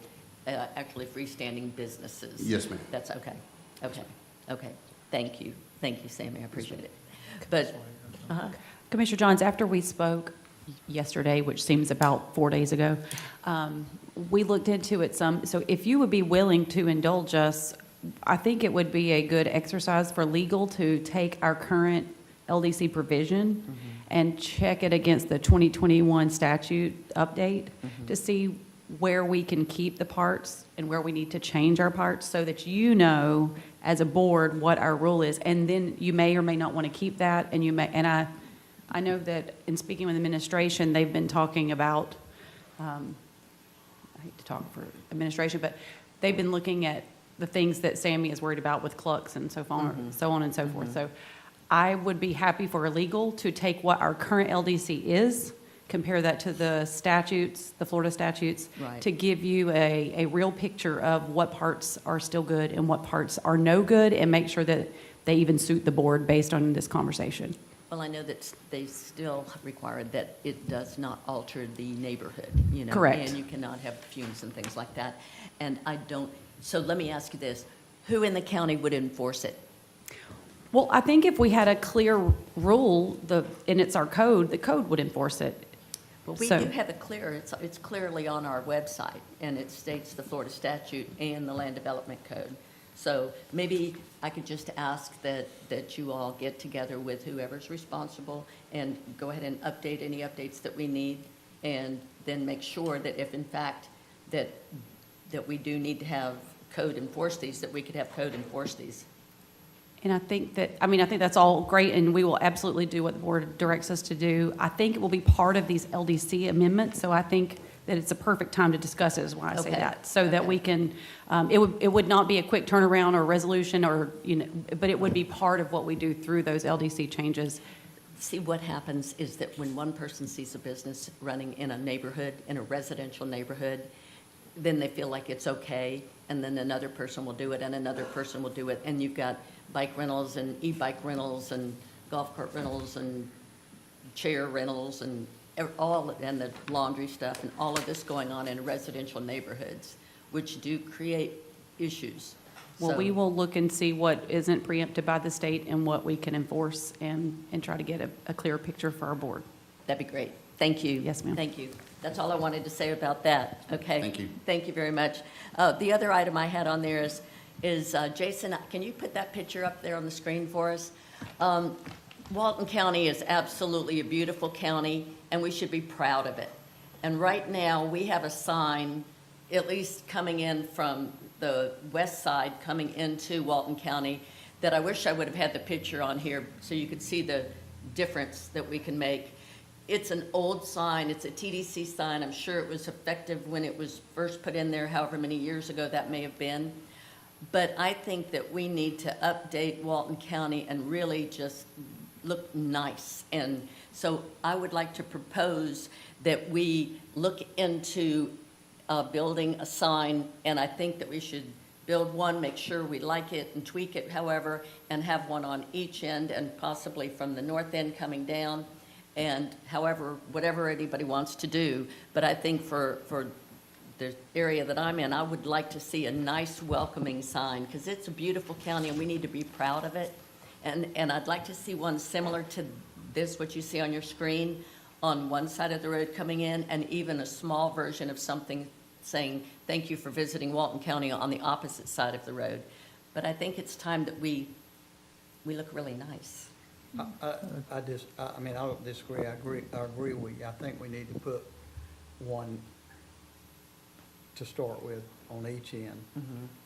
Speaker 5: freestanding businesses.
Speaker 10: Yes, ma'am.
Speaker 5: That's okay. Okay. Thank you, Sammy, I appreciate it. But,
Speaker 11: Commissioner Johns, after we spoke yesterday, which seems about 4 days ago, we looked into it some. So if you would be willing to indulge us, I think it would be a good exercise for legal to take our current LDC provision and check it against the 2021 statute update to see where we can keep the parts and where we need to change our parts, so that you know as a board what our rule is. And then you may or may not want to keep that, and you may, and I know that in speaking with administration, they've been talking about, I hate to talk for administration, but they've been looking at the things that Sammy is worried about with clucks and so on, so on and so forth. So I would be happy for a legal to take what our current LDC is, compare that to the statutes, the Florida statutes,
Speaker 5: Right.
Speaker 11: to give you a real picture of what parts are still good and what parts are no good, and make sure that they even suit the board based on this conversation.
Speaker 5: well, I know that they still require that it does not alter the neighborhood, you know?
Speaker 11: Correct.
Speaker 5: And you cannot have fumes and things like that. And so let me ask you this, who in the county would enforce it?
Speaker 11: Well, I think if we had a clear rule, and it's our code, the code would enforce it.
Speaker 5: Well, we
Speaker 11: So-
Speaker 5: do have it clear, it's clearly on our website, and it states the Florida statute and the Land Development Code. So maybe I could just ask that you all get together with whoever's responsible and go ahead and update any updates that we need, and then make sure that if in fact that we do need to have code enforce these, that we could have code enforce these.
Speaker 11: And I think that's all great, and we will absolutely do what the board directs us to do. I think it will be part of these LDC amendments, so I think that it's a perfect time to discuss it, is why I say
Speaker 5: Okay.
Speaker 11: that. So that we can, it would not be a quick turnaround or resolution or, but it would be part of what we do through those LDC changes.
Speaker 5: See, what happens is that when one person sees a business running in a neighborhood, in a residential neighborhood, then they feel like it's okay, and then another person will do it, and another person will do it, and you've got bike rentals and e-bike rentals and golf cart rentals and chair rentals and and the laundry stuff and all of this going on in residential neighborhoods, which do create issues.
Speaker 11: Well,
Speaker 5: So-
Speaker 11: we will look and see what isn't preempted by the state and what we can enforce, and try to get a clearer picture for our board.
Speaker 5: That'd be great. Thank you.
Speaker 11: Yes, ma'am.
Speaker 5: Thank you. That's all I wanted to say about that, okay?
Speaker 10: Thank you.
Speaker 5: Thank you very much. The other item I had on there is Jason, can you put that picture up there on the screen for us? Walton County is absolutely a beautiful county, and we should be proud of it. And right now, we have a sign, at least coming in from the west side, coming into Walton County, that I wish I would have had the picture on here so you could see the difference that we can make. It's an old sign, it's a TDC sign, I'm sure it was effective when it was first put in there, however many years ago that may have been. But I think that we need to update Walton County and really just look nice. And so I would like to propose that we look into building a sign, and I think that we should build one, make sure we like it and tweak it, however, and have one on each end and possibly from the north end coming down, and however, whatever anybody wants to do. But I think for the area that I'm in, I would like to see a nice welcoming sign, because it's a beautiful county and we need to be proud of it. And I'd like to see one similar to this, what you see on your screen, on one side of the road coming in, and even a small version of something saying, thank you for visiting Walton County, on the opposite side of the road. But I think it's time that we look really nice.
Speaker 6: I mean, I don't disagree. I agree with you. I think we need to put one to start with on each end.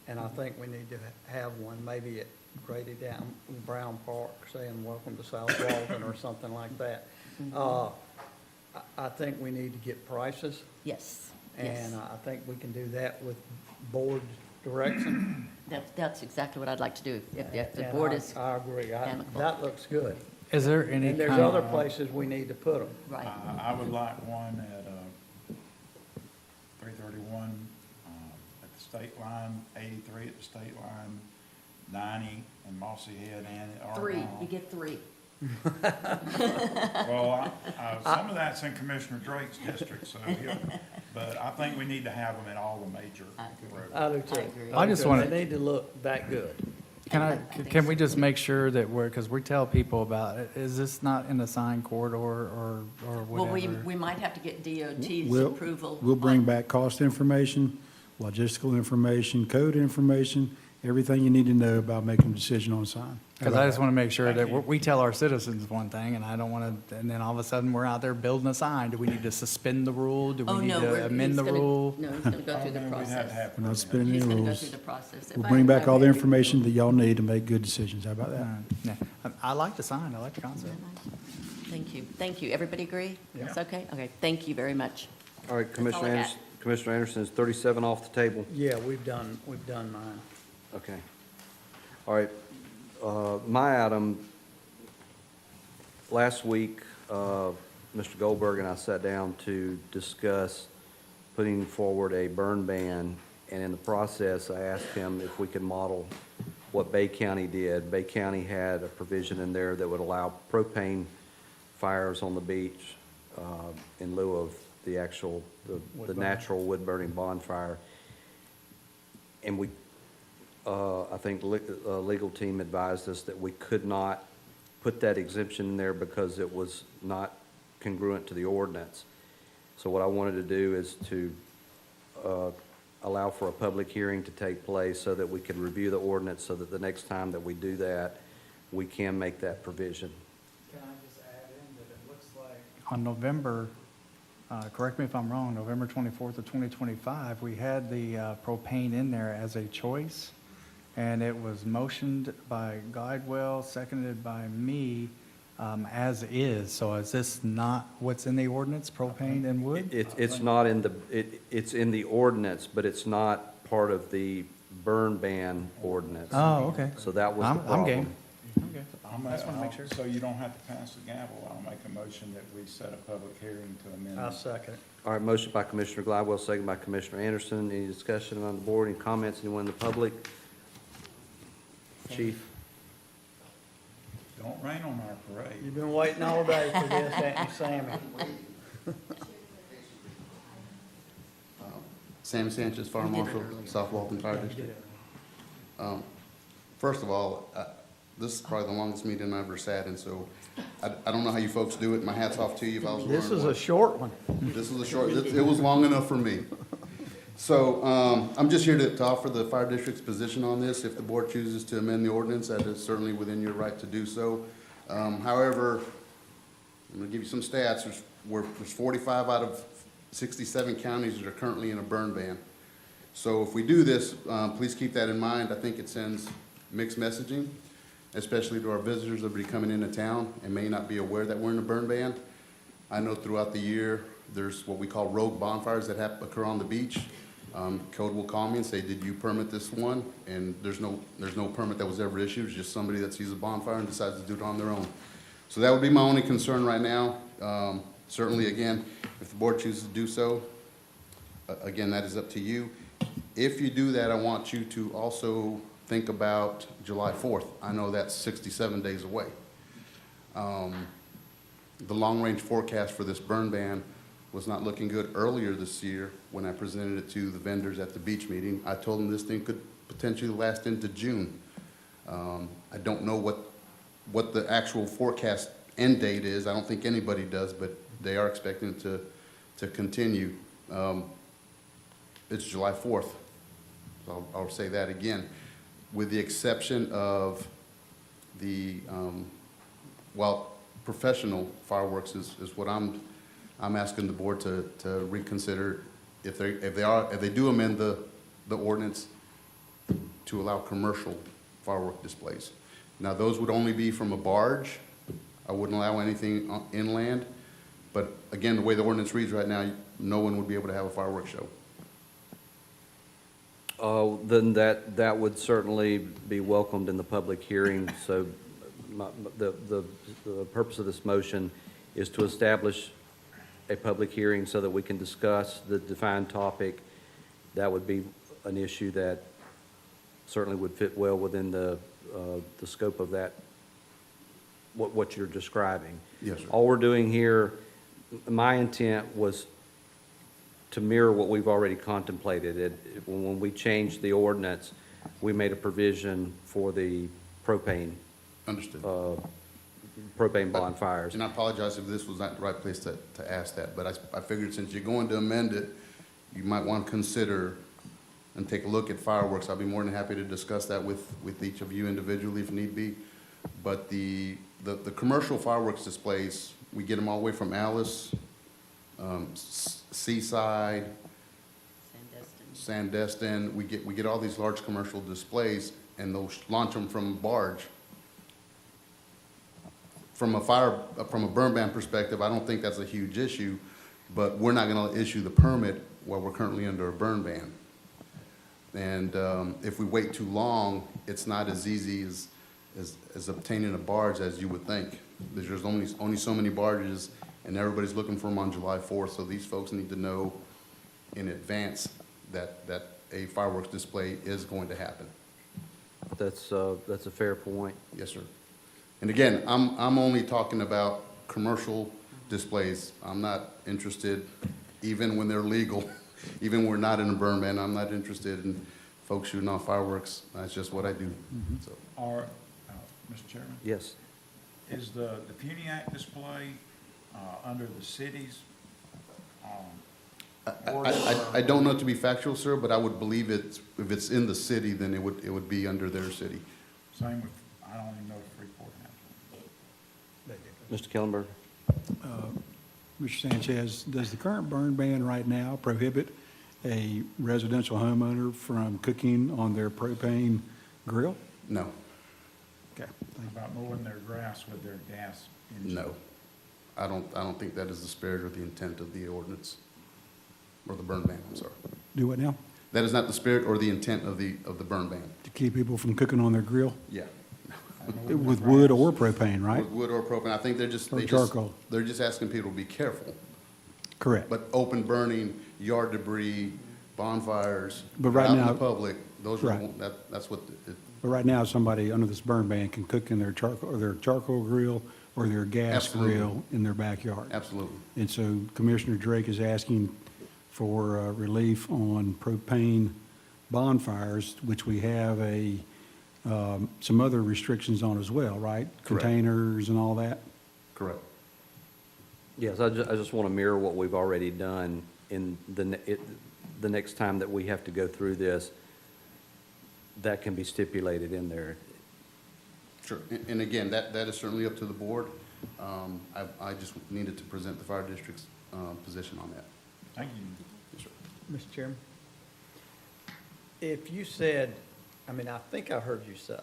Speaker 6: And I think we need to have one maybe at Grady down in Brown Park saying, welcome to South Walton, or something like that. I think we need to get prices.
Speaker 5: Yes.
Speaker 6: And I think we can do that with board direction.
Speaker 5: That's exactly what I'd like to do, if the
Speaker 6: And
Speaker 5: board is
Speaker 6: I agree.
Speaker 5: amicable.
Speaker 6: That looks good.
Speaker 13: Is there any
Speaker 6: And there's
Speaker 13: kind
Speaker 6: other
Speaker 13: of-
Speaker 6: places we need to put them.
Speaker 5: Right.
Speaker 22: I would like one at 331 at the state line, 83 at the state line, 90 in Mossy Head and at
Speaker 5: Three,
Speaker 22: Argyle.
Speaker 5: you get three.
Speaker 22: Well, some of that's in Commissioner Drake's district, so, yeah, but I think we need to have them at all the major roads.
Speaker 6: I do too.
Speaker 5: agree.
Speaker 13: I just wanna-
Speaker 6: They need to look that good.
Speaker 13: Can we just make sure that because we tell people about it, is this not in the sign corridor or
Speaker 5: Well,
Speaker 13: whatever?
Speaker 5: we might have to get DOT's
Speaker 4: We'll-
Speaker 5: approval.
Speaker 4: We'll bring
Speaker 5: on-
Speaker 4: back cost information, logistical information, code information, everything you need to know about making a decision on a sign.
Speaker 13: Because I just want to make sure that we tell our citizens one thing, and I don't want to, and then all of a sudden, we're out there building a sign. Do we need to suspend the rule? Do
Speaker 5: Oh,
Speaker 13: we need
Speaker 5: no,
Speaker 13: to amend the rule?
Speaker 5: No, he's gonna go through the
Speaker 22: We'd have to
Speaker 5: process.
Speaker 22: have
Speaker 4: We're not spinning
Speaker 5: He's
Speaker 4: any
Speaker 5: gonna go
Speaker 4: rules.
Speaker 5: through the process.
Speaker 4: We'll bring back all the information that y'all need to make good decisions. How about that?
Speaker 13: Yeah. I like the sign. I like the concept.
Speaker 5: Thank you, thank you. Everybody agree?
Speaker 6: Yeah.
Speaker 5: It's okay? Okay, thank you very much.
Speaker 1: All right,
Speaker 5: all I
Speaker 1: Commissioner
Speaker 5: got.
Speaker 1: Anderson, Commissioner Anderson, is 37 off the table?
Speaker 6: Yeah, we've done mine.
Speaker 1: Okay. All right, my item, last week, Mr. Goldberg and I sat down to discuss putting forward a burn ban, and in the process, I asked him if we could model what Bay County did. Bay County had a provision in there that would allow propane fires on the beach in lieu of the actual, the natural wood-burning bonfire. And we, I think legal team advised us that we could not put that exemption in there because it was not congruent to the ordinance. So what I wanted to do is to allow for a public hearing to take place so that we could review the ordinance, so that the next time that we do that, we can make that provision.
Speaker 13: Can I just add in that it looks like on November, correct me if I'm wrong, November 24th of 2025, we had the propane in there as a choice, and it was motioned by Glidewell, seconded by me, as is. So is this not what's in the ordinance, propane and wood?
Speaker 1: It's not in the, it's in the ordinance, but it's not part of the burn ban ordinance.
Speaker 13: Oh, okay.
Speaker 1: So that was the
Speaker 13: I'm
Speaker 1: problem.
Speaker 13: game. Okay.
Speaker 22: I'm
Speaker 13: I just want to make sure.
Speaker 22: So you don't have to pass the gavel, I'll make a motion that we set a public hearing to amend.
Speaker 6: I'll second it.
Speaker 1: All right, motion by Commissioner Glidewell, second by Commissioner Anderson. Any discussion on the board, any comments, anyone in the public? Chief?
Speaker 22: Don't rain on our parade.
Speaker 6: You've been waiting all day for this, ain't you, Sammy?
Speaker 10: Sammy Sanchez, Fire Marshal, South Walton Fire District. First of all, this is probably the longest meeting I've ever sat in, so I don't know how you folks do it. My hat's off to you if I was
Speaker 6: This
Speaker 10: wondering
Speaker 6: is a
Speaker 10: what-
Speaker 6: short one.
Speaker 10: This is a short, it was long enough for me. So, I'm just here to offer the fire district's position on this. If the board chooses to amend the ordinance, that is certainly within your right to do so. However, I'm gonna give you some stats. There's 45 out of 67 counties that are currently in a burn ban. So if we do this, please keep that in mind. I think it sends mixed messaging, especially to our visitors that will be coming into town and may not be aware that we're in a burn ban. I know throughout the year, there's what we call rogue bonfires that occur on the beach. Code will call me and say, did you permit this one? And there's no permit that was ever issued. It's just somebody that sees a bonfire and decides to do it on their own. So that would be my only concern right now. Certainly, again, if the board chooses to do so, Again, that is up to you. If you do that, I want you to also think about July 4th. I know that's 67 days away. The long-range forecast for this burn ban was not looking good earlier this year when I presented it to the vendors at the beach meeting. I told them this thing could potentially last into June. I don't know what the actual forecast end date is. I don't think anybody does, but they are expecting it to continue. It's July 4th. So I'll say that again, with the exception of the, professional fireworks is what I'm asking the board to reconsider if they do amend the ordinance to allow commercial firework displays. Now, those would only be from a barge. I wouldn't allow anything inland. But again, the way the ordinance reads right now, no one would be able to have a fireworks show.
Speaker 1: Then that would certainly be welcomed in the public hearing. So the purpose of this motion is to establish a public hearing so that we can discuss the defined topic. That would be an issue that certainly would fit well within the scope of that, what you're describing.
Speaker 10: Yes, sir.
Speaker 1: All we're doing here, my intent was to mirror what we've already contemplated. When we changed the ordinance, we made a provision for the propane.
Speaker 10: Understood.
Speaker 1: Propane bonfires.
Speaker 10: And I apologize if this was not the right place to ask that, but I figured since you're going to amend it, you might want to consider and take a look at fireworks. I'll be more than happy to discuss that with each of you individually if need be. But the commercial fireworks displays, we get them all the way from Alice, Seaside, Sandestin. We get all these large commercial displays, and they'll launch them from barge. From a burn ban perspective, I don't think that's a huge issue, but we're not going to issue the permit while we're currently under a burn ban. And if we wait too long, it's not as easy as obtaining a barge as you would think. There's only so many barges, and everybody's looking for them on July 4th, so these folks need to know in advance that a fireworks display is going to happen.
Speaker 1: That's a fair point.
Speaker 10: Yes, sir. And again, I'm only talking about commercial displays. I'm not interested, even when they're legal, even when we're not in a burn ban, I'm not interested in folks shooting off fireworks. That's just what I do. So.
Speaker 22: Or, Mr. Chairman?
Speaker 1: Yes.
Speaker 22: Is the Puniac display under the city's
Speaker 10: I don't know to be factual, sir, but I would believe if it's in the city, then it would be under their city.
Speaker 22: Same with, I don't even know if Freeport has one.
Speaker 1: Mr. Kellenberg?
Speaker 4: Mr. Sanchez, does the current burn ban right now prohibit a residential homeowner from cooking on their propane grill?
Speaker 10: No.
Speaker 4: Okay.
Speaker 22: About mowing their grass with their gas engine?
Speaker 10: No. I don't think that is the spirit or the intent of the ordinance, or the burn ban, I'm sorry.
Speaker 4: Do what now?
Speaker 10: That is not the spirit or the intent of the burn ban.
Speaker 4: To keep people from cooking on their grill?
Speaker 10: Yeah.
Speaker 4: With wood or propane, right?
Speaker 10: With wood or propane. I think
Speaker 4: Or charcoal.
Speaker 10: they're just asking people to be careful.
Speaker 4: Correct.
Speaker 10: But open burning, yard debris, bonfires,
Speaker 4: But right
Speaker 10: out in
Speaker 4: now-
Speaker 10: the public, those are,
Speaker 4: Right.
Speaker 10: that's what,
Speaker 4: But right now, somebody under this burn ban can cook in their charcoal grill or their gas
Speaker 10: Absolutely.
Speaker 4: grill in their backyard.
Speaker 10: absolutely.
Speaker 4: And so Commissioner Drake is asking for relief on propane bonfires, which we have some other restrictions on as well, right?
Speaker 10: Correct.
Speaker 4: Containers and all that?
Speaker 10: Correct.
Speaker 1: Yes, I just want to mirror what we've already done in the next time that we have to go through this. That can be stipulated in there.
Speaker 10: Sure. And again, that is certainly up to the board. I just needed to present the fire district's position on that.
Speaker 22: Thank you.
Speaker 10: Yes, sir.
Speaker 6: Mr. Chairman, if you said, I mean, I think I heard you say,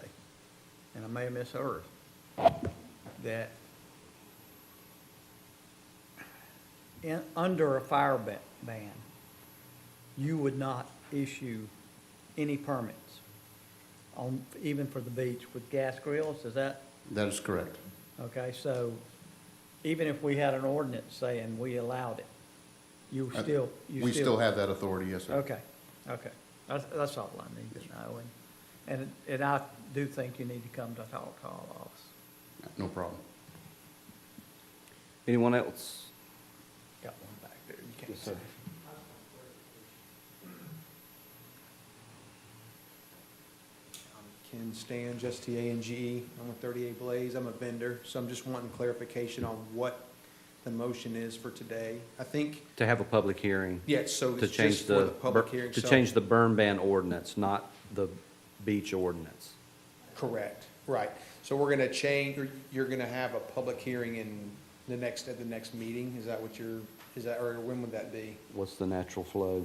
Speaker 6: and I may have misheard, that under a fire ban, you would not issue any permits even for the beach with gas grills, is that?
Speaker 10: That is correct.
Speaker 6: Okay, so even if we had an ordinance saying we allowed it, You
Speaker 10: Uh,
Speaker 6: still,
Speaker 10: We still have that authority, yes, sir.
Speaker 6: Okay, okay. That's all I need to know. And I do think you need to come to talk to all of us.
Speaker 10: No problem.
Speaker 1: Anyone else?
Speaker 6: Got one back there. You can't
Speaker 1: Yes, sir.
Speaker 6: see.
Speaker 14: Ken Stange, STANGE. I'm with 38 Blaze. I'm a vendor, so I'm just wanting clarification on what the motion is for today. I think,
Speaker 1: To have a public hearing.
Speaker 14: yes, so
Speaker 1: To
Speaker 14: it's
Speaker 1: change
Speaker 14: just for the public hearing.
Speaker 1: To
Speaker 14: so-
Speaker 1: change the burn ban ordinance, not the beach ordinance.
Speaker 14: Correct, right. So we're going to change, or you're going to have a public hearing in at the next meeting? Is that what or when would that be?
Speaker 1: What's the natural flow?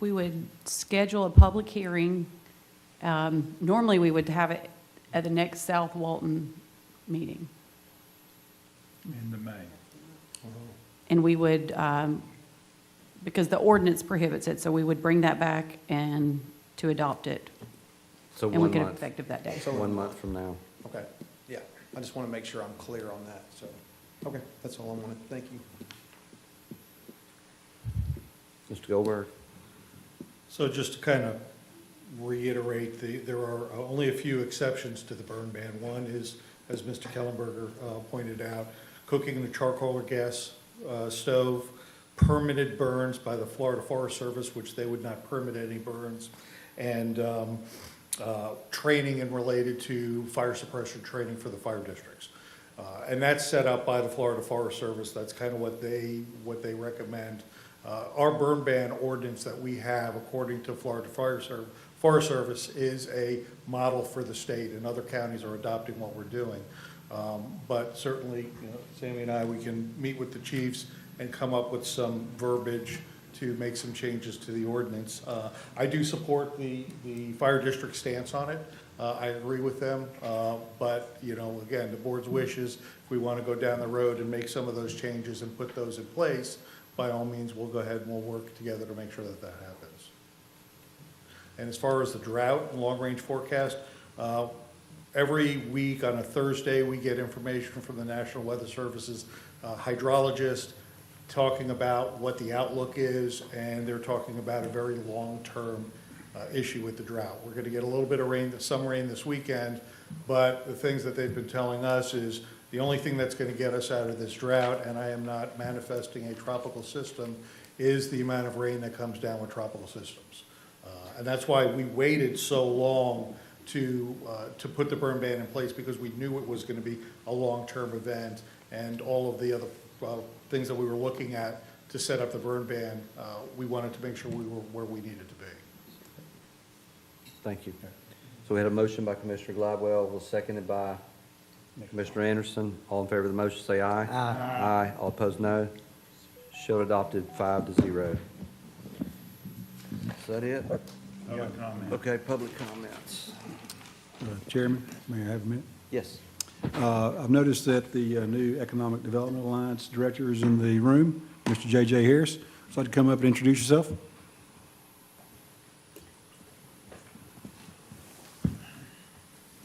Speaker 11: We would schedule a public hearing. Normally, we would have it at the next South Walton meeting.
Speaker 22: Into May.
Speaker 11: And we would, because the ordinance prohibits it, so we would bring that back and to adopt it.
Speaker 1: So
Speaker 11: And we
Speaker 1: one
Speaker 11: could
Speaker 1: month,
Speaker 11: effective that day.
Speaker 14: So-
Speaker 1: 1 month from now.
Speaker 14: Okay, yeah. I just want to make sure I'm clear on that, so, okay, that's all I wanted. Thank you.
Speaker 1: Mr. Goldberg?
Speaker 20: So just to kind of reiterate, there are only a few exceptions to the burn ban. One is, as Mr. Kellenberger pointed out, cooking in a charcoal or gas stove, permitted burns by the Florida Forest Service, which they would not permit any burns, and training and related to fire suppression training for the fire districts. And that's set up by the Florida Forest Service. That's kind of what they recommend. Our burn ban ordinance that we have, according to Florida Forest Service, is a model for the state, and other counties are adopting what we're doing. But certainly, Sammy and I, we can meet with the chiefs and come up with some verbiage to make some changes to the ordinance. I do support the fire district stance on it. I agree with them, but, again, the board's wishes, if we want to go down the road and make some of those changes and put those in place, by all means, we'll go ahead and we'll work together to make sure that that happens. And as far as the drought and long-range forecast, every week on a Thursday, we get information from the National Weather Service's hydrologist talking about what the outlook is, and they're talking about a very long-term issue with the drought. We're going to get a little bit of rain, some rain this weekend, but the things that they've been telling us is the only thing that's going to get us out of this drought, and I am not manifesting a tropical system, is the amount of rain that comes down with tropical systems. And that's why we waited so long to put the burn ban in place, because we knew it was going to be a long-term event, and all of the other things that we were looking at to set up the burn ban, we wanted to make sure we were where we needed to be.
Speaker 1: Thank you. So we had a motion by Commissioner Gladwell, was seconded by Commissioner Anderson. All in favor of the motion, say aye. Aye. All opposed, no. Show adopted 5-0. Is that it?
Speaker 22: Public comment.
Speaker 1: Okay, public comments.
Speaker 4: Chairman, may I have a minute?
Speaker 1: Yes.
Speaker 4: I've noticed that the new Economic Development Alliance Director is in the room, Mr. J.J. Harris. So I'd like to come up and introduce yourself.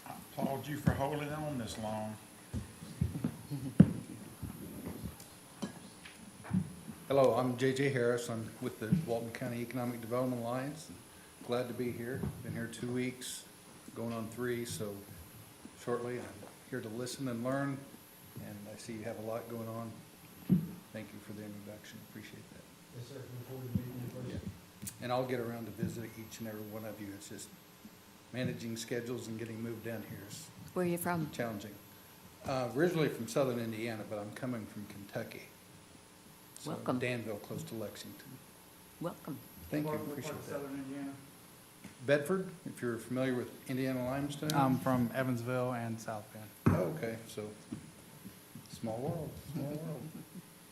Speaker 22: I applaud you for holding on this long.
Speaker 23: Hello, I'm J.J. Harris. I'm with the Walton County Economic Development Alliance. Glad to be here. Been here 2 weeks, going on 3, so shortly. I'm here to listen and learn, and I see you have a lot going on. Thank you for the introduction. Appreciate that.
Speaker 4: Yes, sir. Look forward to meeting you in person.
Speaker 23: And I'll get around to visit each and every one of you. It's just managing schedules and getting moved down here is
Speaker 5: Where are you from?
Speaker 23: challenging. Originally from southern Indiana, but I'm coming from Kentucky. So
Speaker 5: Welcome.
Speaker 23: Danville, close to Lexington.
Speaker 5: Welcome.
Speaker 23: Thank you, appreciate that. Bedford, if you're familiar with Indiana limestone?
Speaker 13: I'm from Evansville and South Bend.
Speaker 23: Oh, okay, so, small world, small world.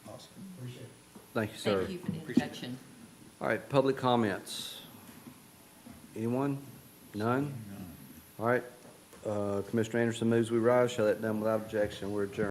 Speaker 23: Awesome.
Speaker 4: Appreciate it.
Speaker 1: Thank you, sir.
Speaker 5: Thank you for the
Speaker 23: Appreciate it.
Speaker 5: introduction.
Speaker 1: All right, public comments. Anyone? None? All right, Commissioner Anderson moves we rise. Shall that done without objection? We're adjourned.